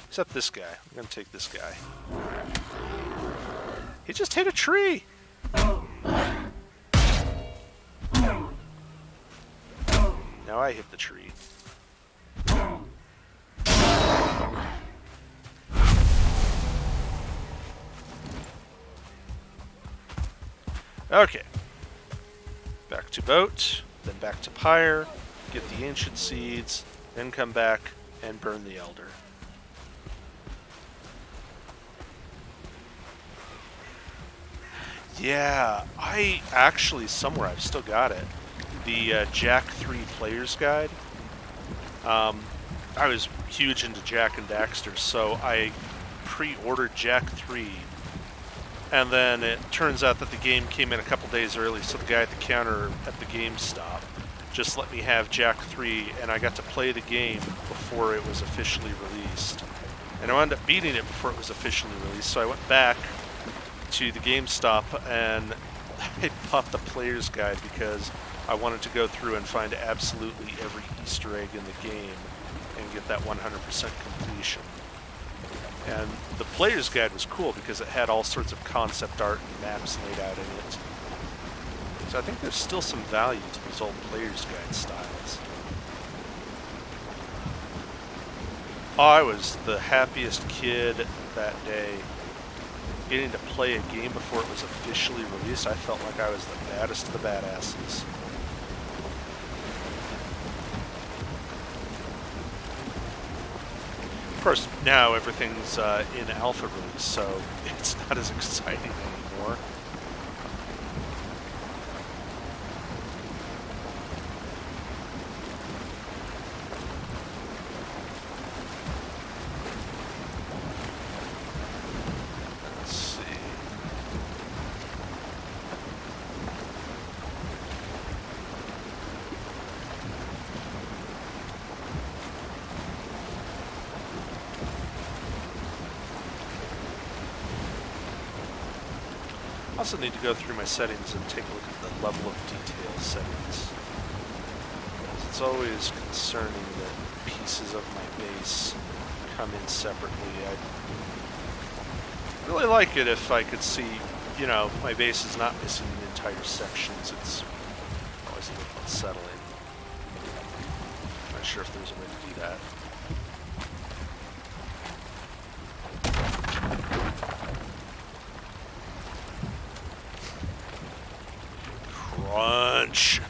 Except this guy. I'm going to take this guy. He just hit a tree! Now I hit the tree. Okay. Back to boat, then back to pyre, get the ancient seeds, then come back and burn the elder. Yeah, I actually, somewhere I've still got it. The Jack 3 Player's Guide. I was huge into Jack and Daxter, so I pre-ordered Jack 3, and then it turns out that the game came in a couple days early, so the guy at the counter at the GameStop just let me have Jack 3, and I got to play the game before it was officially released. And I wound up beating it before it was officially released, so I went back to the GameStop and I bought the Player's Guide because I wanted to go through and find absolutely every Easter egg in the game and get that 100% completion. And the Player's Guide was cool because it had all sorts of concept art and maps laid out in it. So I think there's still some value to these old Player's Guide styles. Oh, I was the happiest kid that day. Getting to play a game before it was officially released, I felt like I was the baddest of the badasses. Of course, now everything's in alpha release, so it's not as exciting anymore. Let's see. I also need to go through my settings and take a look at the level of detail settings. Because it's always concerning that pieces of my base come in separately. I'd really like it if I could see, you know, my base is not missing entire sections. It's always a little unsettling. I'm not sure if there's a way to do that. Crunch.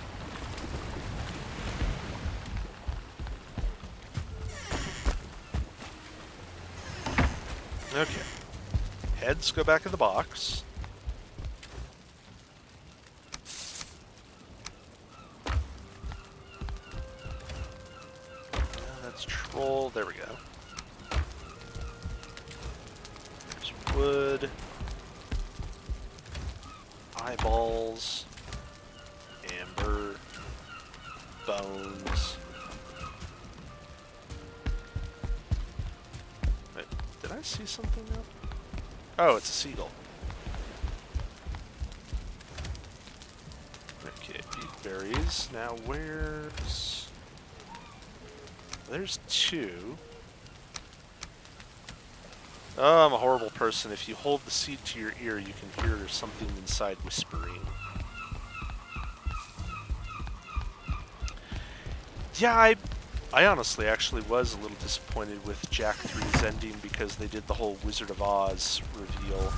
Okay. Heads go back in the box. That's troll. There we go. There's wood. Eyeballs. Amber. Bones. Wait, did I see something up? Oh, it's a seagull. Okay, beet berries. Now where's... There's 2. Oh, I'm a horrible person. If you hold the seed to your ear, you can hear something inside whispering. Yeah, I honestly actually was a little disappointed with Jack 3's ending because they did the whole Wizard of Oz reveal.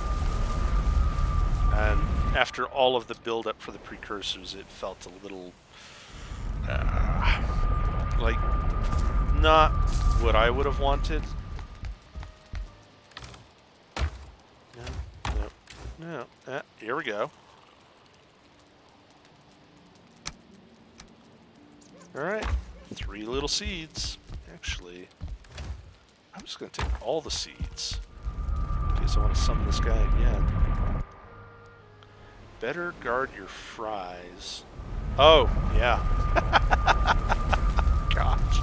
And after all of the build-up for the precursors, it felt a little like not what I would have wanted. No. Here we go. All right, 3 little seeds. Actually, I'm just gonna take all the seeds in case I want to summon this guy again. Better guard your fries. Oh, yeah. Gosh.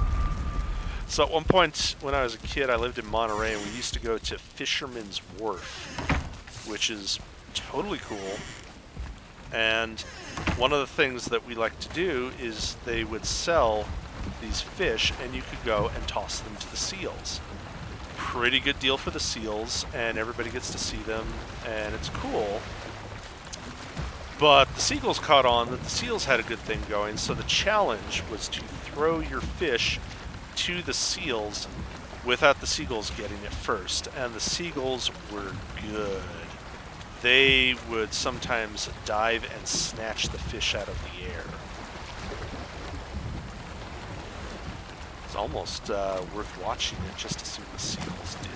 So at one point when I was a kid, I lived in Monterey, and we used to go to Fisherman's Wharf, which is totally cool. And one of the things that we like to do is they would sell these fish, and you could go and toss them to the seals. Pretty good deal for the seals, and everybody gets to see them, and it's cool. But the seagulls caught on that the seals had a good thing going, so the challenge was to throw your fish to the seals without the seagulls getting it first. And the seagulls were good. They would sometimes dive and snatch the fish out of the air. It's almost worth watching it just to see what the seagulls did.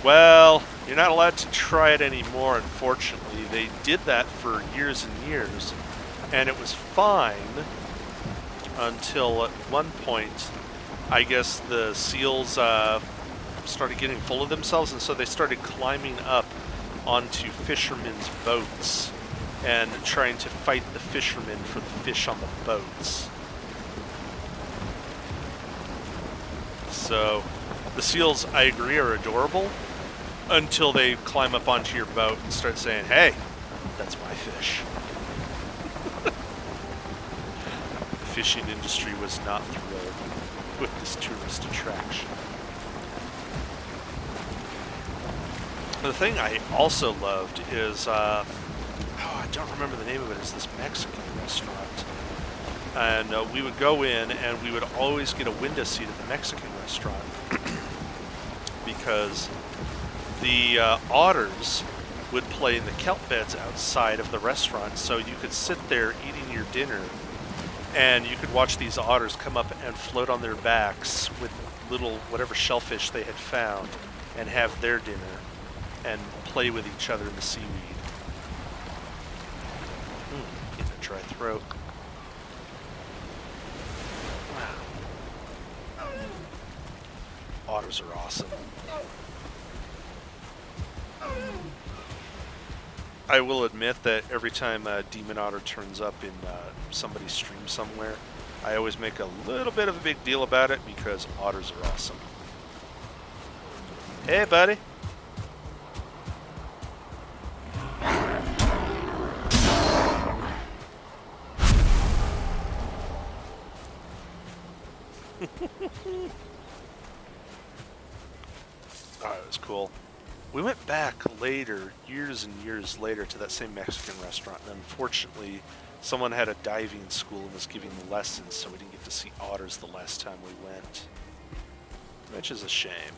Well, you're not allowed to try it anymore, unfortunately. They did that for years and years, and it was fine until at one point, I guess the seals started getting full of themselves, and so they started climbing up onto fishermen's boats and trying to fight the fishermen for the fish on the boats. So the seals, I agree, are adorable until they climb up onto your boat and start saying, "Hey, that's my fish." The fishing industry was not thrilled with this tourist attraction. The thing I also loved is, I don't remember the name of it, it's this Mexican restaurant. And we would go in, and we would always get a window seat at the Mexican restaurant because the otters would play in the kelp beds outside of the restaurant, so you could sit there eating your dinner, and you could watch these otters come up and float on their backs with little whatever shellfish they had found and have their dinner and play with each other in the seaweed. Getting a dry throat. Wow. Otters are awesome. I will admit that every time a demon otter turns up in somebody's stream somewhere, I always make a little bit of a big deal about it because otters are awesome. Hey, buddy. Oh, it was cool. We went back later, years and years later, to that same Mexican restaurant, and unfortunately, someone had a diving school and was giving the lessons, so we didn't get to see otters the last time we went, which is a shame.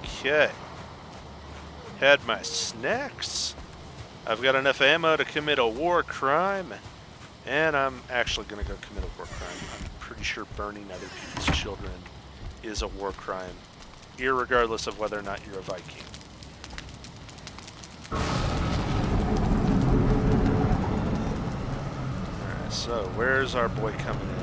Okay. Had my snacks. I've got enough ammo to commit a war crime. And I'm actually going to go commit a war crime. I'm pretty sure burning other people's children is a war crime, irregardless of whether or not you're a Viking. Alright, so where's our boy coming in?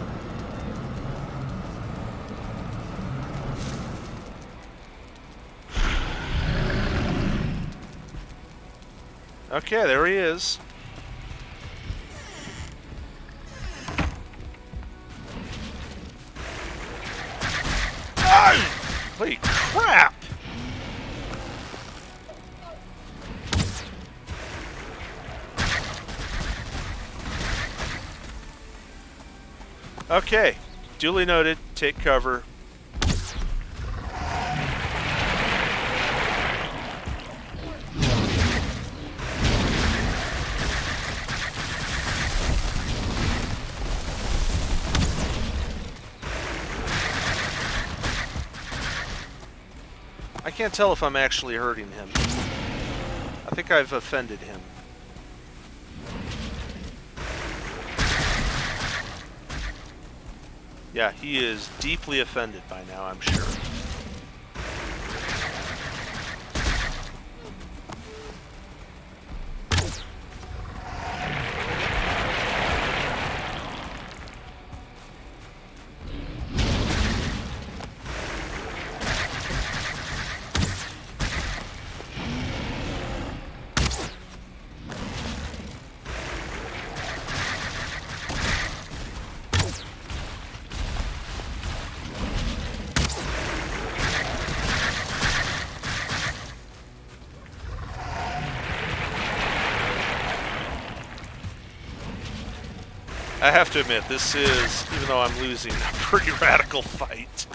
Okay, there he is. Holy crap! Okay, duly noted. Take cover. I can't tell if I'm actually hurting him. I think I've offended him. Yeah, he is deeply offended by now, I'm sure. I have to admit, this is, even though I'm losing, a pretty radical fight.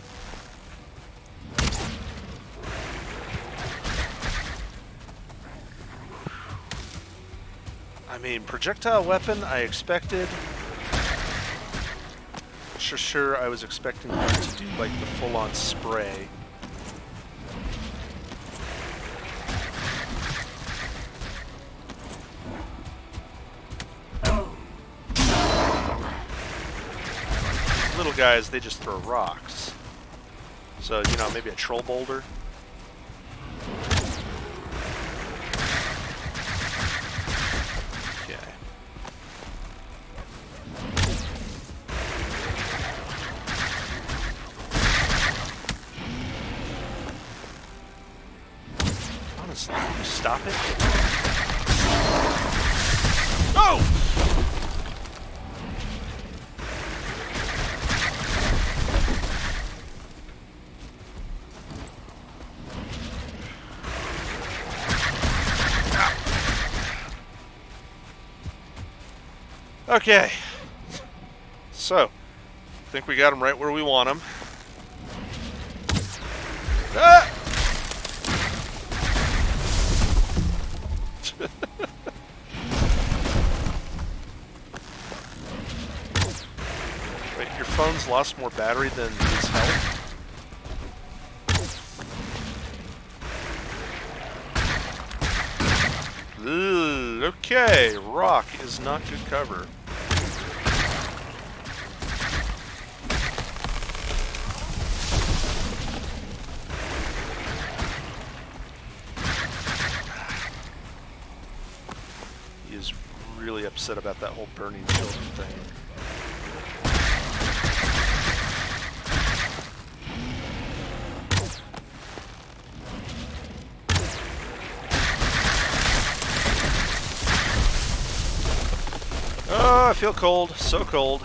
I mean, projectile weapon, I expected. Sure, I was expecting him to do, like, the full-on spray. Little guys, they just throw rocks. So, you know, maybe a troll boulder. Okay. Honestly, can you stop it? Oh! Okay, so, I think we got him right where we want him. Ah! Wait, your phone's lost more battery than his health? Ugh, okay, rock is not good cover. He is really upset about that whole burning children thing. Oh, I feel cold. So cold.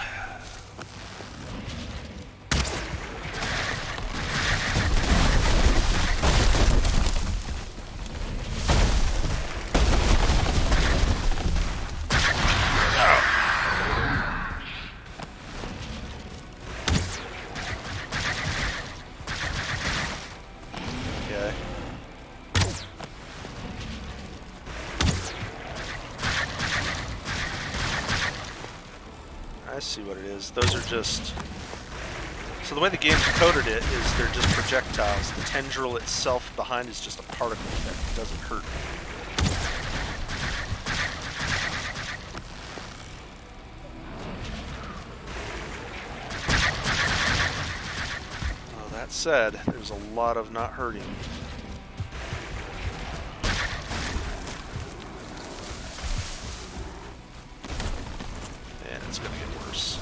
Okay. I see what it is. Those are just... So the way the game's coded it is they're just projectiles. The tendril itself behind is just a particle effect. It doesn't hurt. Well, that said, there's a lot of not hurting. And it's going to get worse.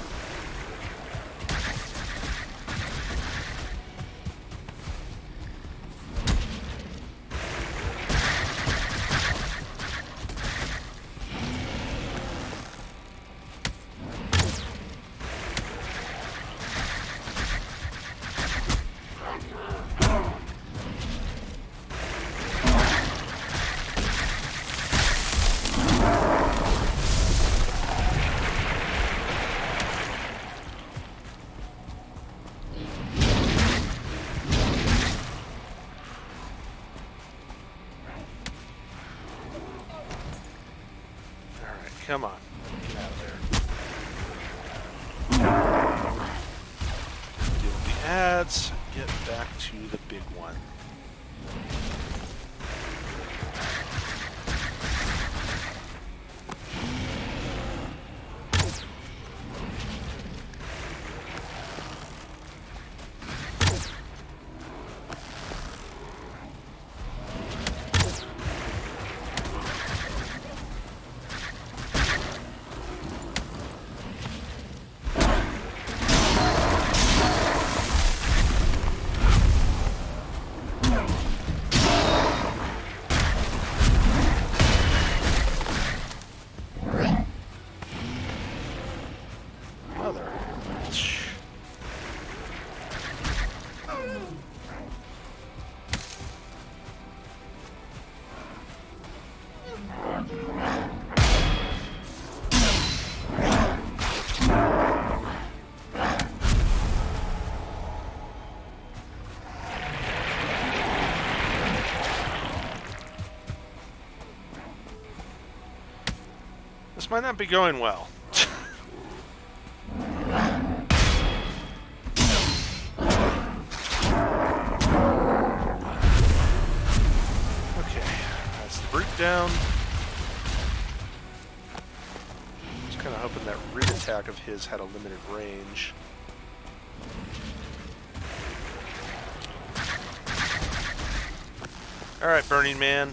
Come on. Get out of there. Deal with the ads. Get back to the big one. This might not be going well. Okay, that's the brute down. Just kind of hoping that root attack of his had a limited range. Alright, Burning Man.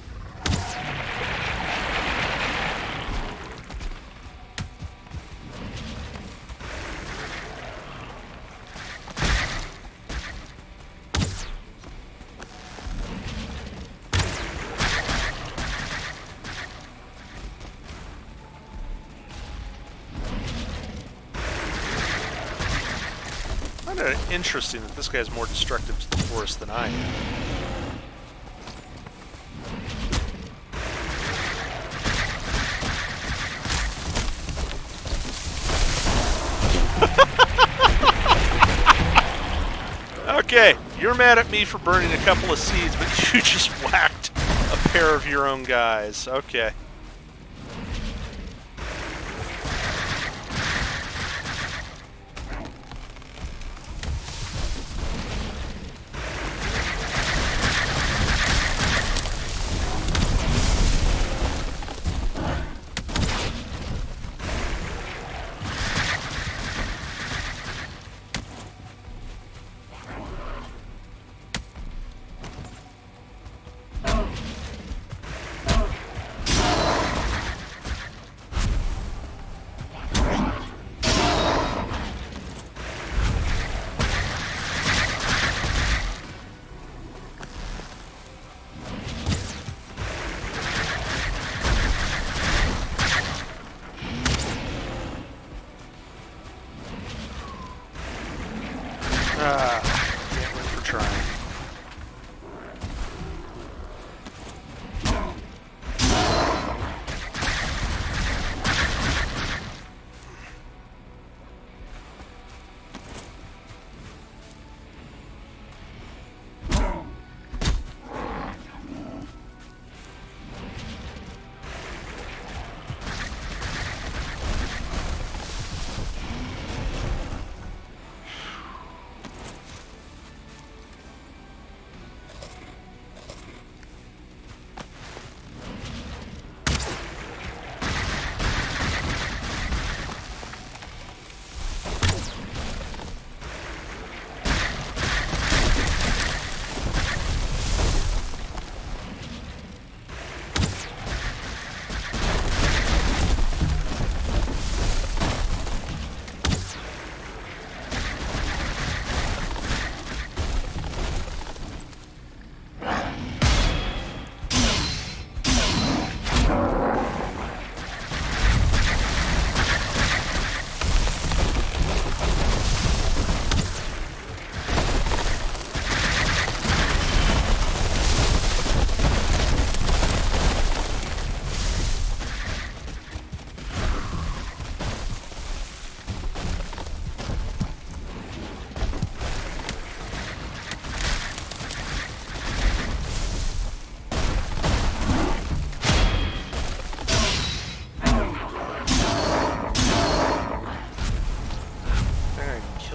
Interesting that this guy's more destructive to the forest than I am. Okay, you're mad at me for burning a couple of seeds, but you just whacked a pair of your own guys. Okay.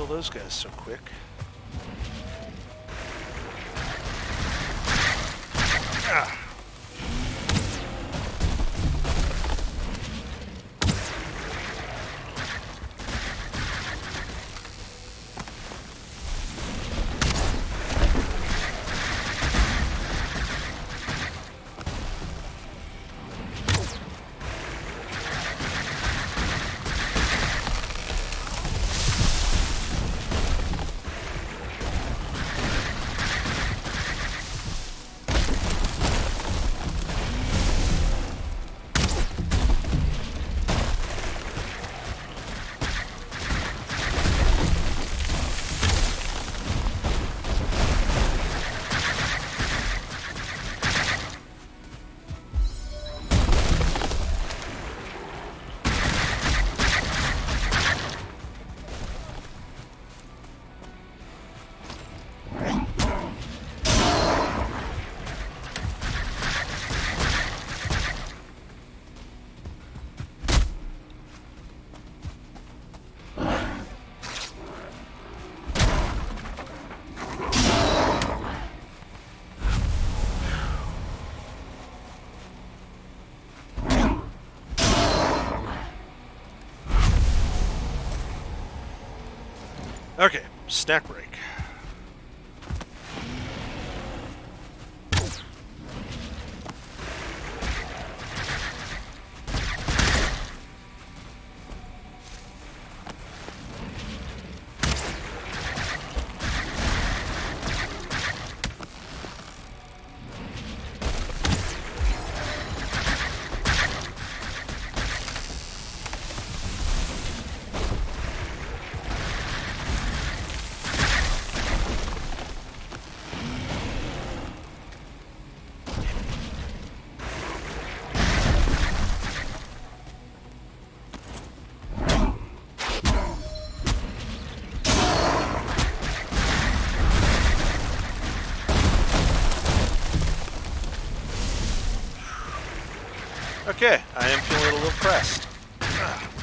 kill those guys so quick. Ah. Okay, snack break. Okay, I am feeling a little pressed. No.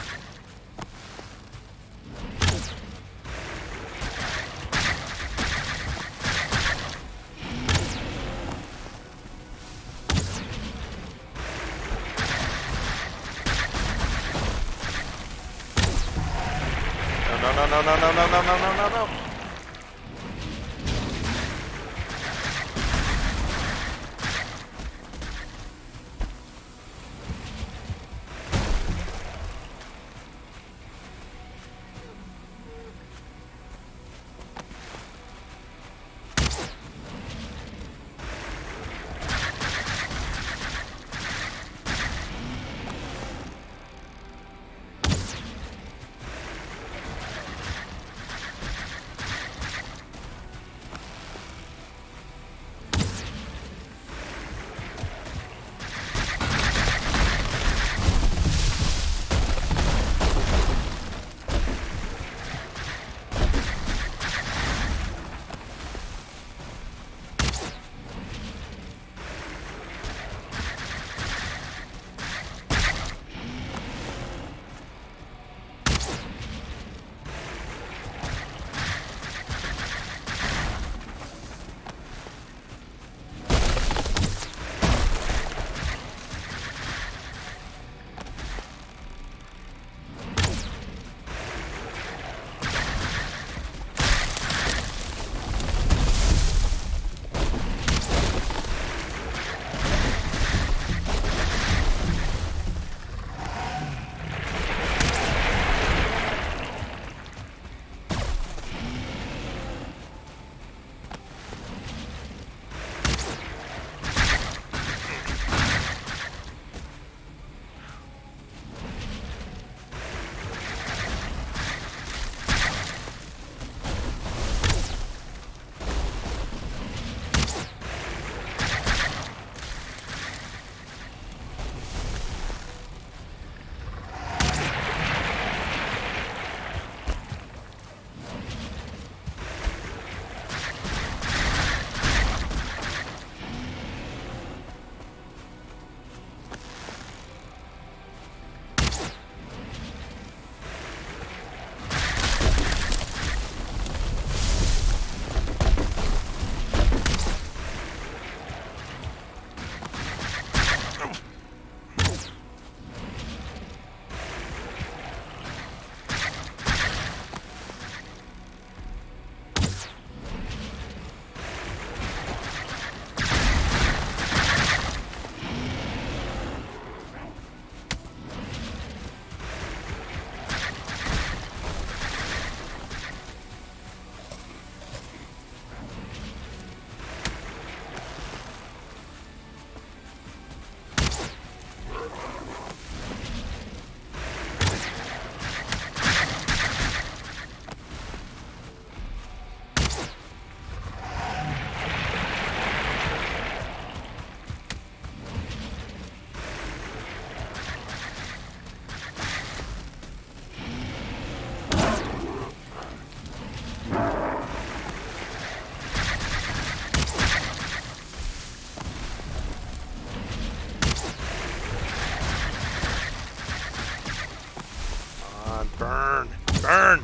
on, burn! Burn!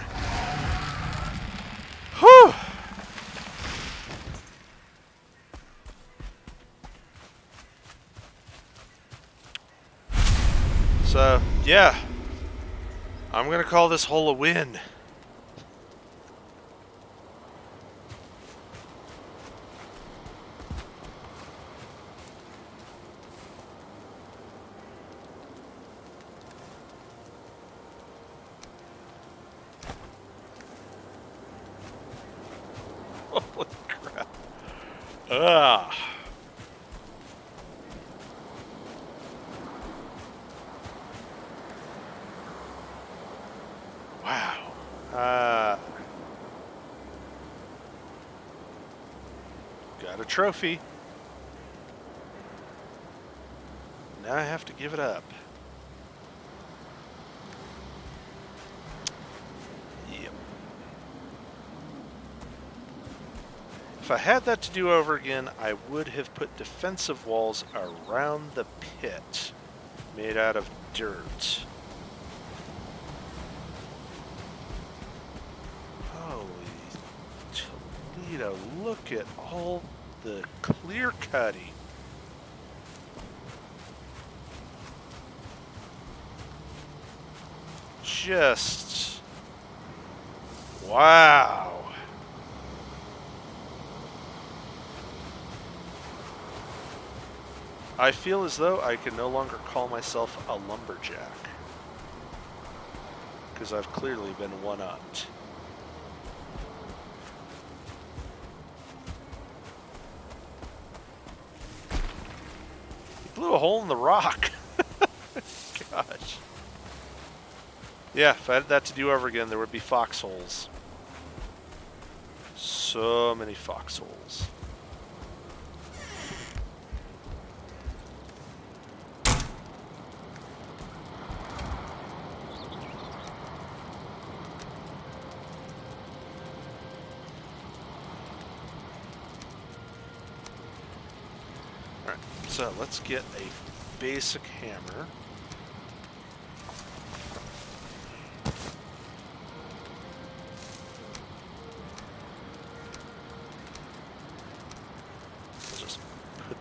Whew! So, yeah. I'm gonna call this hole a win. Holy crap. Ugh. Wow. Got a trophy. Now I have to give it up. Yep. If I had that to do over again, I would have put defensive walls around the pit, made out of dirt. Holy Toledo, look at all the clear cutting. Just wow. I feel as though I can no longer call myself a lumberjack, because I've clearly been one-upped. He blew a hole in the rock. Gosh. Yeah, if I had that to do over again, there would be foxholes. So many foxholes. Alright, so let's get a basic hammer.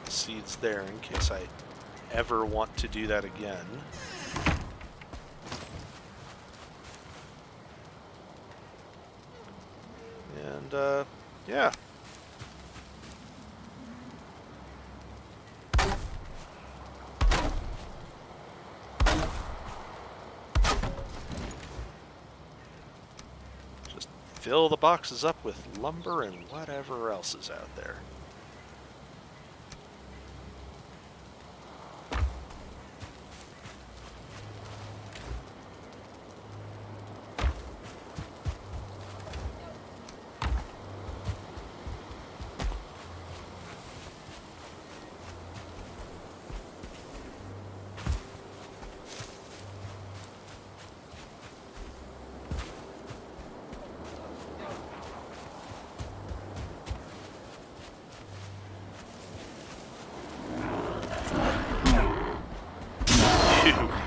Seeds there in case I ever want to do that again. And yeah. Just fill the boxes up with lumber and whatever else is out there.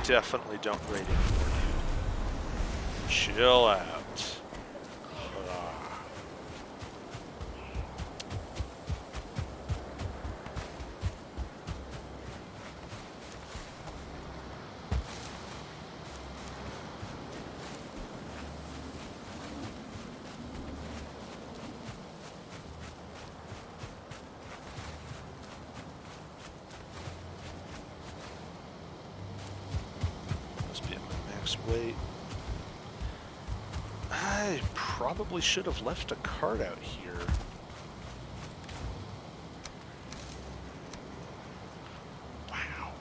Definitely don't rate anymore, dude. Chill out. Wait. I probably should have left a cart out here. Wow.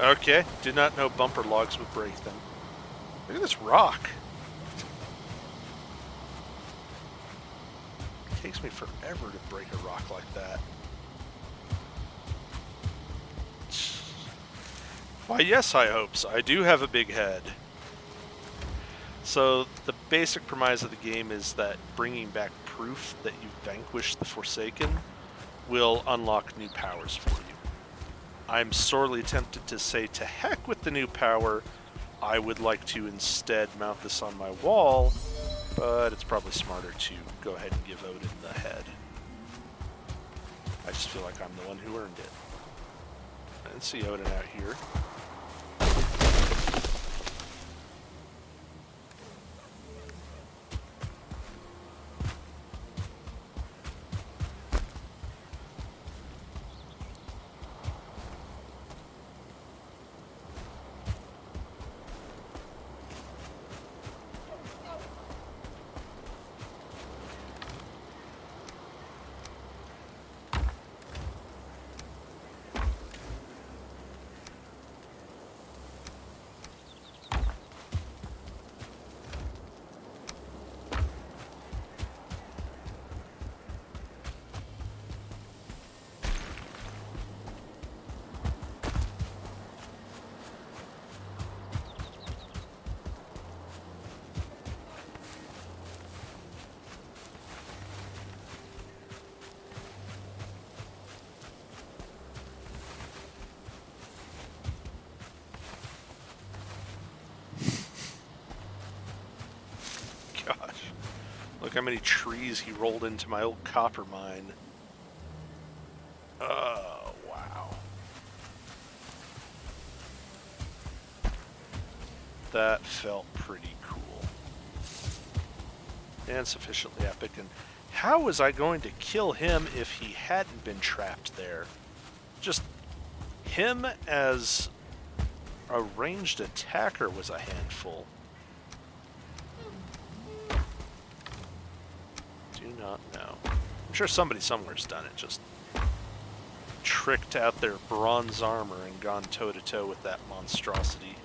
Okay, did not know bumper logs would break them. Look at this rock. It takes me forever to break a rock like that. Why, yes, high hopes. I do have a big head. So the basic premise of the game is that bringing back proof that you've vanquished the Forsaken will unlock new powers for you. I'm sorely tempted to say to heck with the new power. I would like to instead mount this on my wall, but it's probably smarter to go ahead and give Odin the head. I just feel like I'm the one who earned it. I didn't see Odin out here. Gosh, look how many trees he rolled into my old copper mine. Oh, wow. That felt pretty cool. And sufficiently epic. And how was I going to kill him if he hadn't been trapped there? Just him as a ranged attacker was a handful. Do not know. I'm sure somebody somewhere's done it. Just tricked out their bronze armor and gone toe-to-toe with that monstrosity.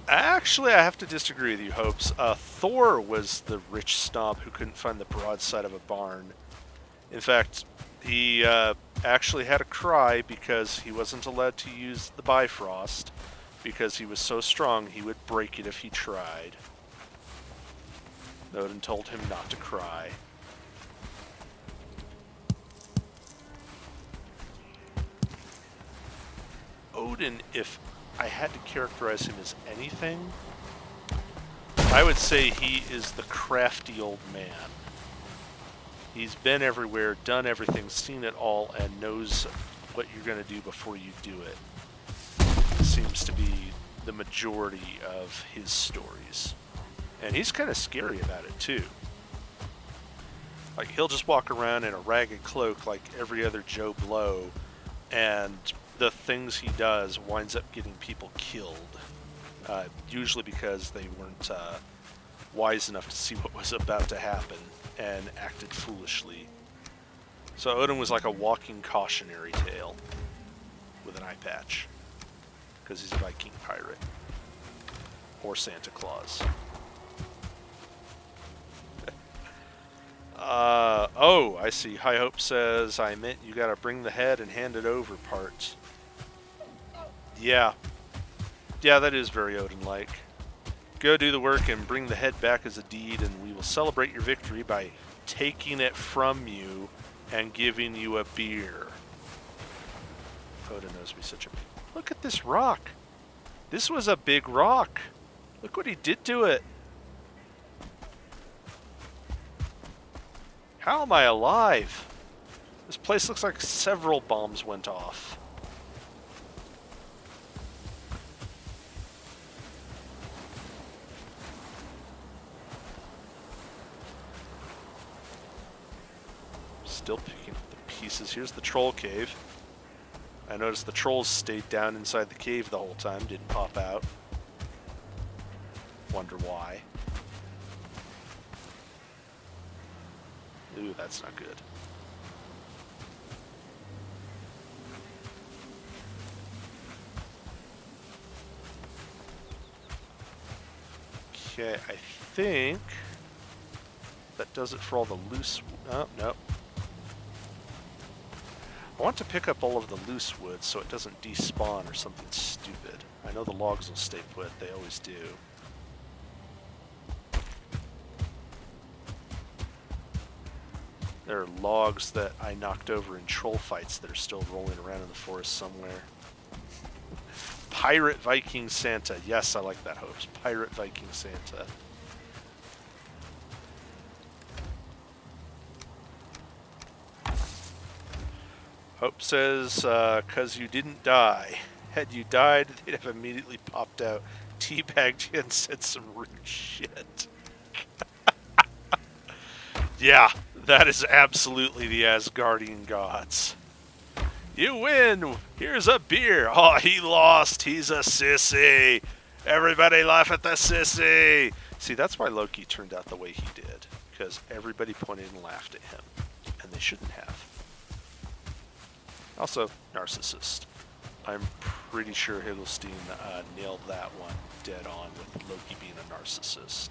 Actually, I have to disagree with you, Hopes. Thor was the rich snob who couldn't find the broadside of a barn. In fact, he actually had a cry because he wasn't allowed to use the Bifrost because he was so strong he would break it if he tried. Odin told him not to cry. Odin, if I had to characterize him as anything, I would say he is the crafty old man. He's been everywhere, done everything, seen it all, and knows what you're going to do before you do it. Seems to be the majority of his stories. And he's kind of scary about it, too. Like, he'll just walk around in a ragged cloak like every other Joe Blow, and the things he does winds up getting people killed. Usually because they weren't wise enough to see what was about to happen and acted foolishly. So Odin was like a walking cautionary tale with an eye patch. Because he's a Viking pirate. Or Santa Claus. Oh, I see. High Hope says, I meant you gotta bring the head and hand it over part. Yeah. Yeah, that is very Odin-like. Go do the work and bring the head back as a deed, and we will celebrate your victory by taking it from you and giving you a beer. Odin knows me such a... Look at this rock. This was a big rock. Look what he did to it. How am I alive? This place looks like several bombs went off. Still picking up the pieces. Here's the troll cave. I noticed the trolls stayed down inside the cave the whole time, didn't pop out. Wonder why. Ooh, that's not good. Okay, I think that does it for all the loose... Oh, no. I want to pick up all of the loose wood so it doesn't despawn or something stupid. I know the logs will stay put, they always do. There are logs that I knocked over in troll fights that are still rolling around in the forest somewhere. Pirate Viking Santa. Yes, I like that, Hopes. Pirate Viking Santa. Hope says, "'Cause you didn't die. Had you died, they'd have immediately popped out, teabagged you, and said some rude shit." Yeah, that is absolutely the Asgardian gods. You win! Here's a beer! Oh, he lost! He's a sissy! Everybody laugh at the sissy! See, that's why Loki turned out the way he did. Because everybody pointed and laughed at him. And they shouldn't have. Also, narcissist. I'm pretty sure Higglestein nailed that one dead on with Loki being a narcissist.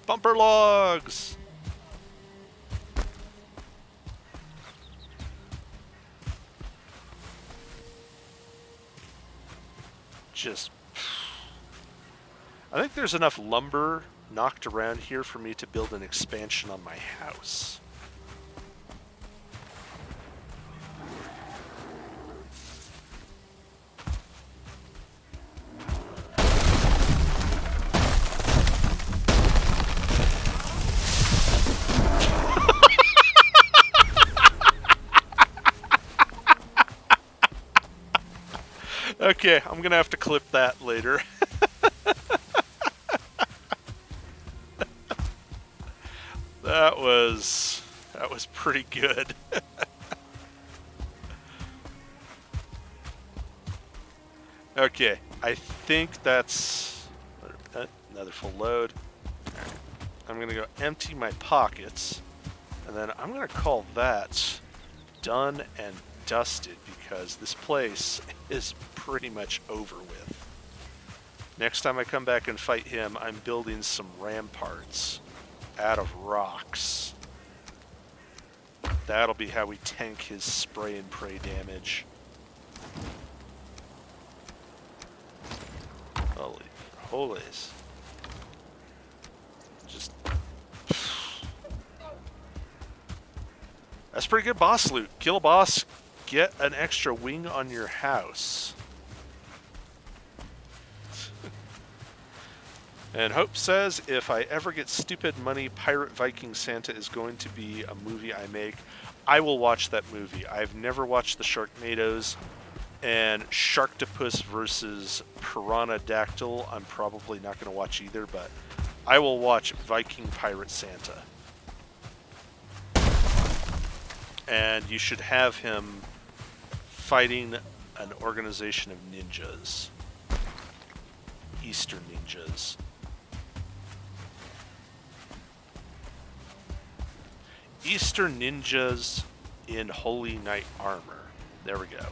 Bumper logs! Just... I think there's enough lumber knocked around here for me to build an expansion on my house. Okay, I'm gonna have to clip that later. That was pretty good. Okay, I think that's another full load. Right. I'm gonna go empty my pockets, and then I'm gonna call that done and dusted because this place is pretty much over with. Next time I come back and fight him, I'm building some ramparts out of rocks. That'll be how we tank his spray and pray damage. Holy holies. Just... That's pretty good boss loot. Kill a boss, get an extra wing on your house. And Hope says, if I ever get stupid money, Pirate Viking Santa is going to be a movie I make. I will watch that movie. I've never watched the Sharknadoes, and Sharktopus versus Piranadactyl I'm probably not going to watch either, but I will watch Viking Pirate Santa. And you should have him fighting an organization of ninjas. Eastern ninjas. Eastern ninjas in Holy Knight armor. There we go.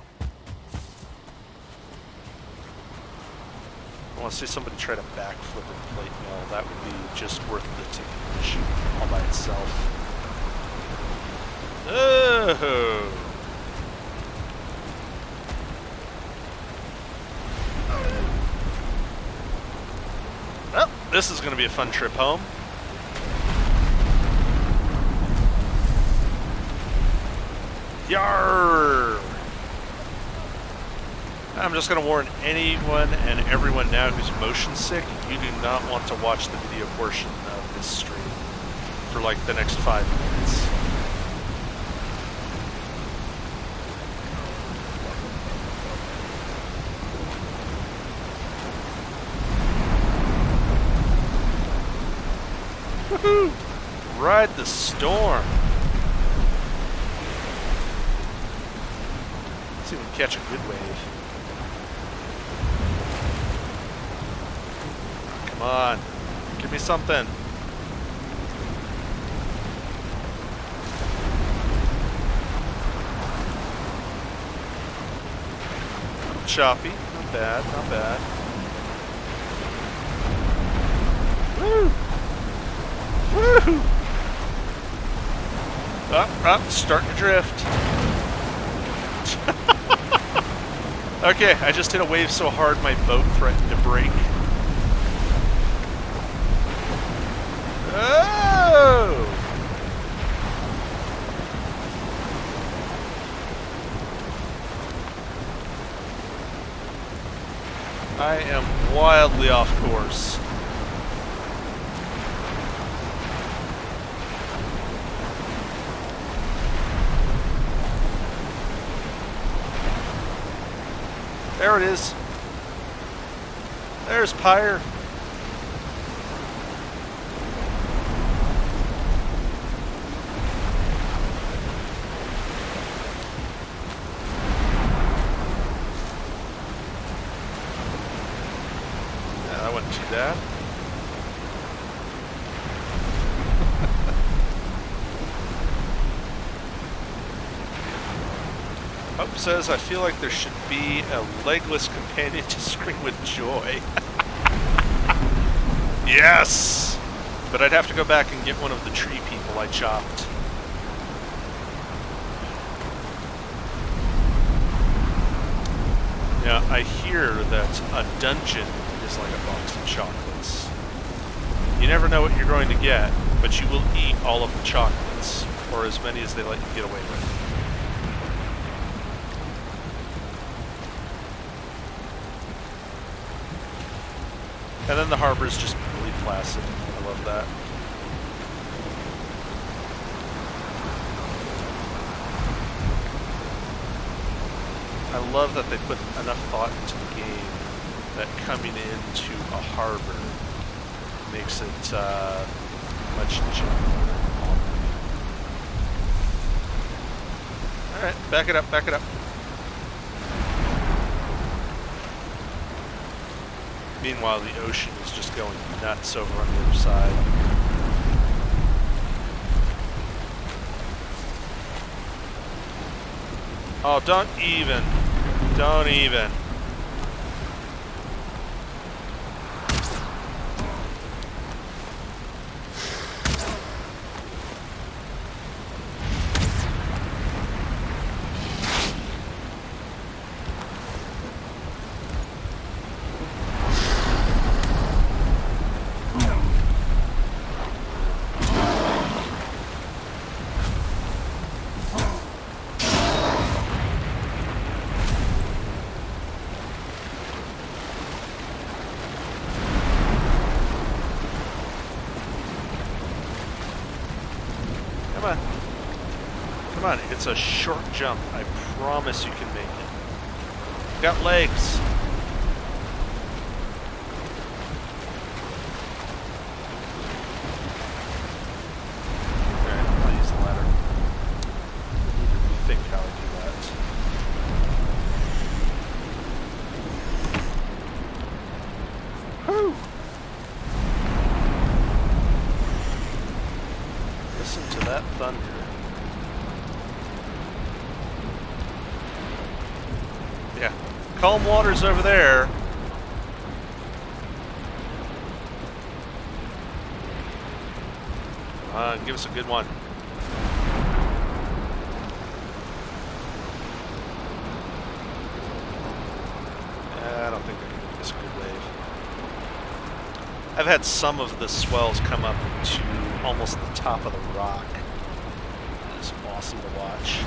I want to see somebody try to backflip and plate mill. That would be just worth the ticket mission all by itself. Oh! Well, this is going to be a fun trip home. Yarr! I'm just going to warn anyone and everyone now who's motion sick, you do not want to watch the video portion of this stream for like the next 5 minutes. Woohoo! Ride the storm. See if we can catch a good wave. Come on. Give me something. Choppy. Not bad, not bad. Woo! Woo! Up, starting to drift. Okay, I just hit a wave so hard my boat threatened to break. Oh! I am wildly off course. There it is. There's Pyre. Yeah, that wasn't too bad. Hope says, I feel like there should be a legless companion to scream with joy. Yes! But I'd have to go back and get one of the tree people I chopped. Yeah, I hear that a dungeon is like a box of chocolates. You never know what you're going to get, but you will eat all of the chocolates, or as many as they let you get away with. And then the harbor is just really placid. I love that. I love that they put enough thought into the game that coming into a harbor makes it much gentler. Alright, back it up, back it up. Meanwhile, the ocean is just going nuts over on the other side. Oh, don't even. Don't even. Come on, it's a short jump. I promise you can make it. You got legs. Alright, I'll use the ladder. I need to rethink how I do that. Whew! Listen to that thunder. Yeah, calm waters over there. Give us a good one. I don't think I can give us a good wave. I've had some of the swells come up to almost the top of the rock. It's awesome to watch.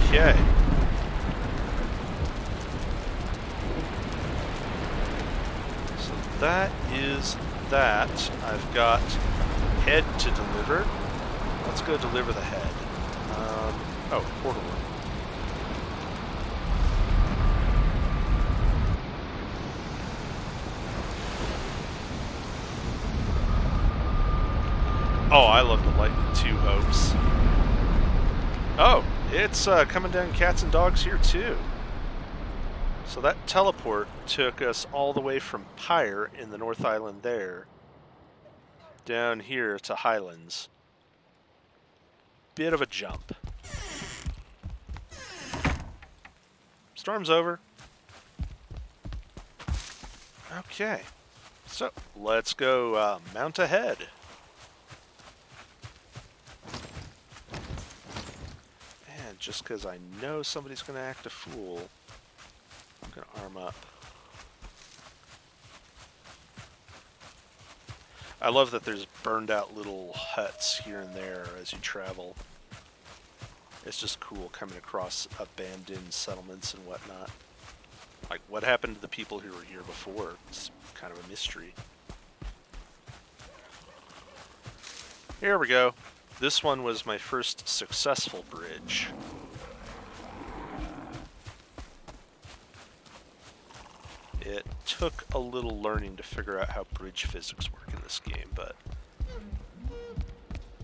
Okay. So that is that. I've got head to deliver. Let's go deliver the head. Oh, portal room. Oh, I love the Lightning 2 hopes. Oh, it's coming down cats and dogs here too. So that teleport took us all the way from Pyre in the North Island there, down here to Highlands. Bit of a jump. Storm's over. Okay, so let's go mount ahead. And just because I know somebody's going to act a fool, I'm going to arm up. I love that there's burned out little huts here and there as you travel. It's just cool coming across abandoned settlements and whatnot. Like, what happened to the people who were here before? It's kind of a mystery. Here we go. This one was my first successful bridge. It took a little learning to figure out how bridge physics work in this game, but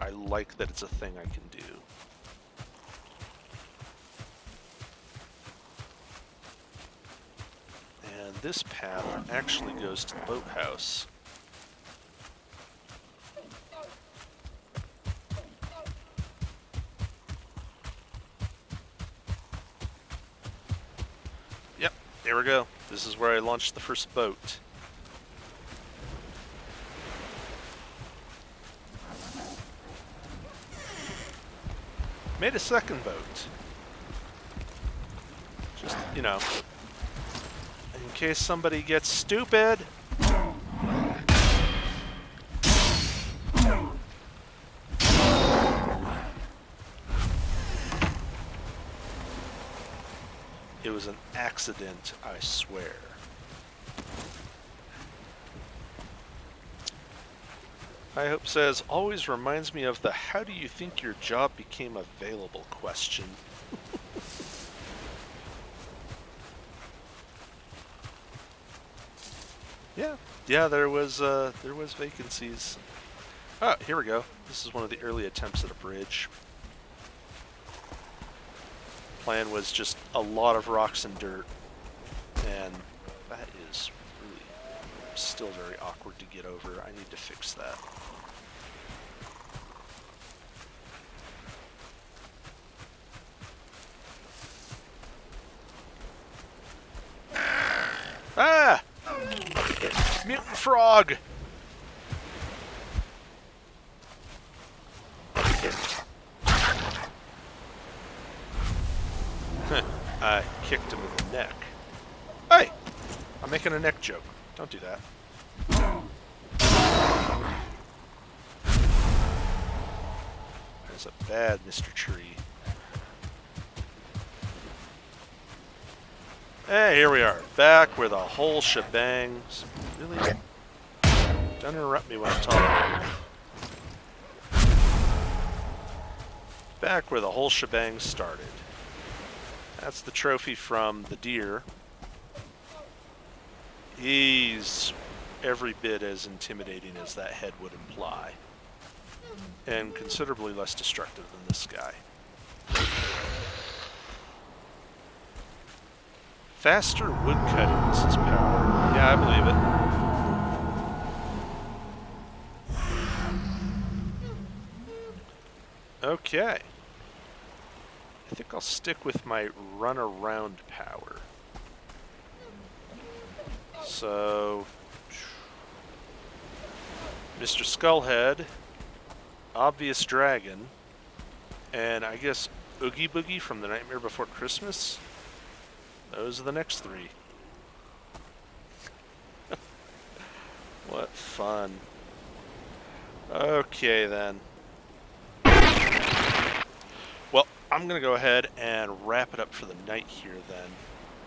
I like that it's a thing I can do. And this path actually goes to the boathouse. Yep, there we go. This is where I launched the first boat. Made a second boat. Just, you know, in case somebody gets stupid. It was an accident, I swear. I hope says, always reminds me of the how do you think your job became available question. Yeah, there was vacancies. Oh, here we go. This is one of the early attempts at a bridge. Plan was just a lot of rocks and dirt, and that is really still very awkward to get over. I need to fix that. Ah! Mutant frog! I kicked him in the neck. Hey! I'm making a neck joke. Don't do that. That's a bad Mr. Tree. Hey, here we are. Back with a whole shebang. Really? Don't interrupt me when I'm talking. Back where the whole shebang started. That's the trophy from the deer. He's every bit as intimidating as that head would imply, and considerably less destructive than this guy. Faster wood cutting is his power. Yeah, I believe it. Okay. I think I'll stick with my run around power. So, Mr. Skullhead, Obvious Dragon, and I guess Oogie Boogie from The Nightmare Before Christmas. Those are the next three. What fun. Okay then. Well, I'm going to go ahead and wrap it up for the night here then.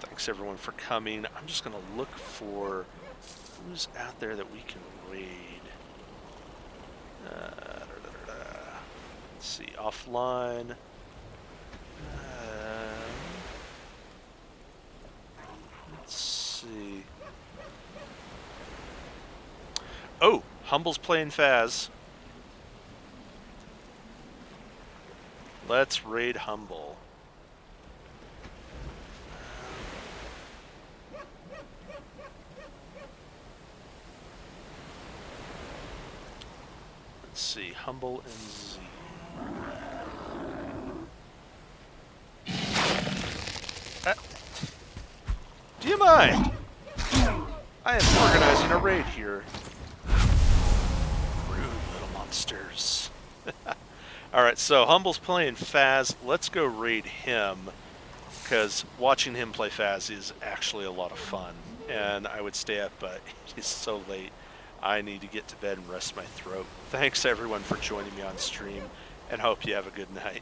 Thanks everyone for coming. I'm just going to look for who's out there that we can raid. Let's see, offline. Let's see. Oh, Humble's playing Faz. Let's raid Humble. Let's see, Humble and Z. Do you mind? I am organizing a raid here. Rude little monsters. Alright, so Humble's playing Faz. Let's go raid him, because watching him play Faz is actually a lot of fun. And I would stay up, but it is so late. I need to get to bed and rest my throat. Thanks everyone for joining me on stream, and hope you have a good night.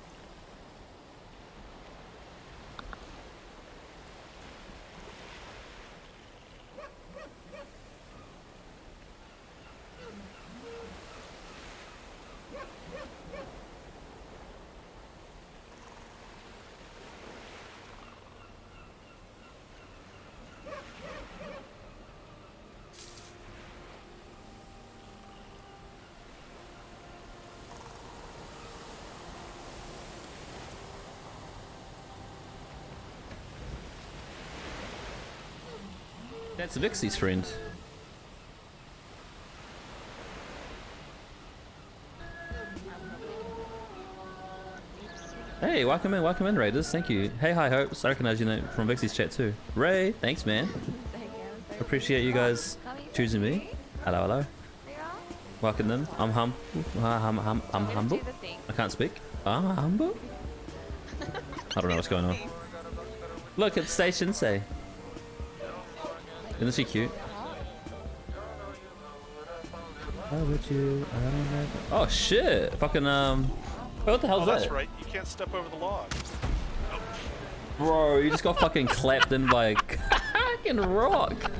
That's Vixie's friend. Hey, welcome in, Raiders. Thank you. Hey, hi, Hopes. I recognize you know from Vixie's chat too. Ray, thanks, man. Appreciate you guys choosing me. Hello, hello. Welcome them. I'm humble. I can't speak. I'm humble. I don't know what's going on. Look, it's Station Say. Isn't she cute? How would you? I don't know. Oh shit! Fucking what the hell's that? That's right. You can't step over the log. Bro, you just got fucking clapped in by a fucking rock.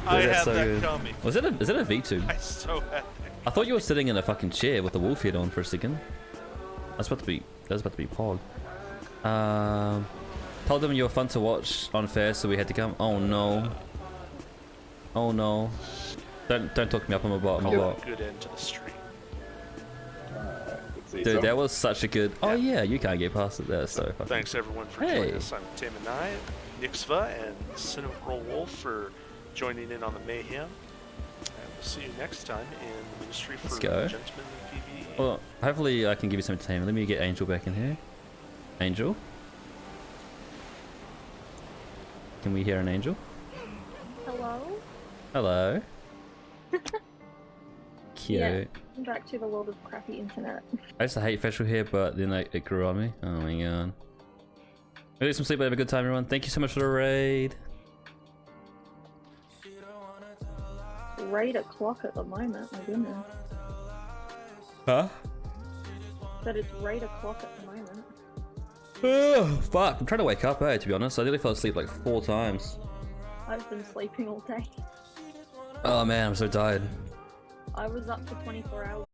I had so that good. coming. Was it a? Is it a V2? I so had that. I thought you were sitting in a fucking chair with the wolf head on for a second. That's about to be. That's about to be Pog. Told them you were fun to watch on Fair, so we had to come. Oh no. Oh no. Don't talk me up on my bot. Good end to the stream. Dude, that was such a good. Oh yeah, you can't get past it. That's so fucking. Thanks everyone for joining us. I'm Tim and I, Nixva, and Cynical Wolf for joining in on the mayhem. And we'll see you next time in the Ministry for Gentlemen and PvE. Well, hopefully I can give you some entertainment. Let me get Angel back in here. Angel. Can we hear an angel? Hello? Hello. Cute. Yeah, I'm back to the world of crappy internet. I used to hate facial hair, but then it grew on me. Oh my god. Get some sleep, have a good time, everyone. Thank you so much for the raid. Right o'clock at the moment, my goodness. Huh? But it's right o'clock at the moment. Oh, fuck. I'm trying to wake up, to be honest. I nearly fell asleep like 4 times. I've been sleeping all day. Oh man, I'm so tired. I was up for 24 hours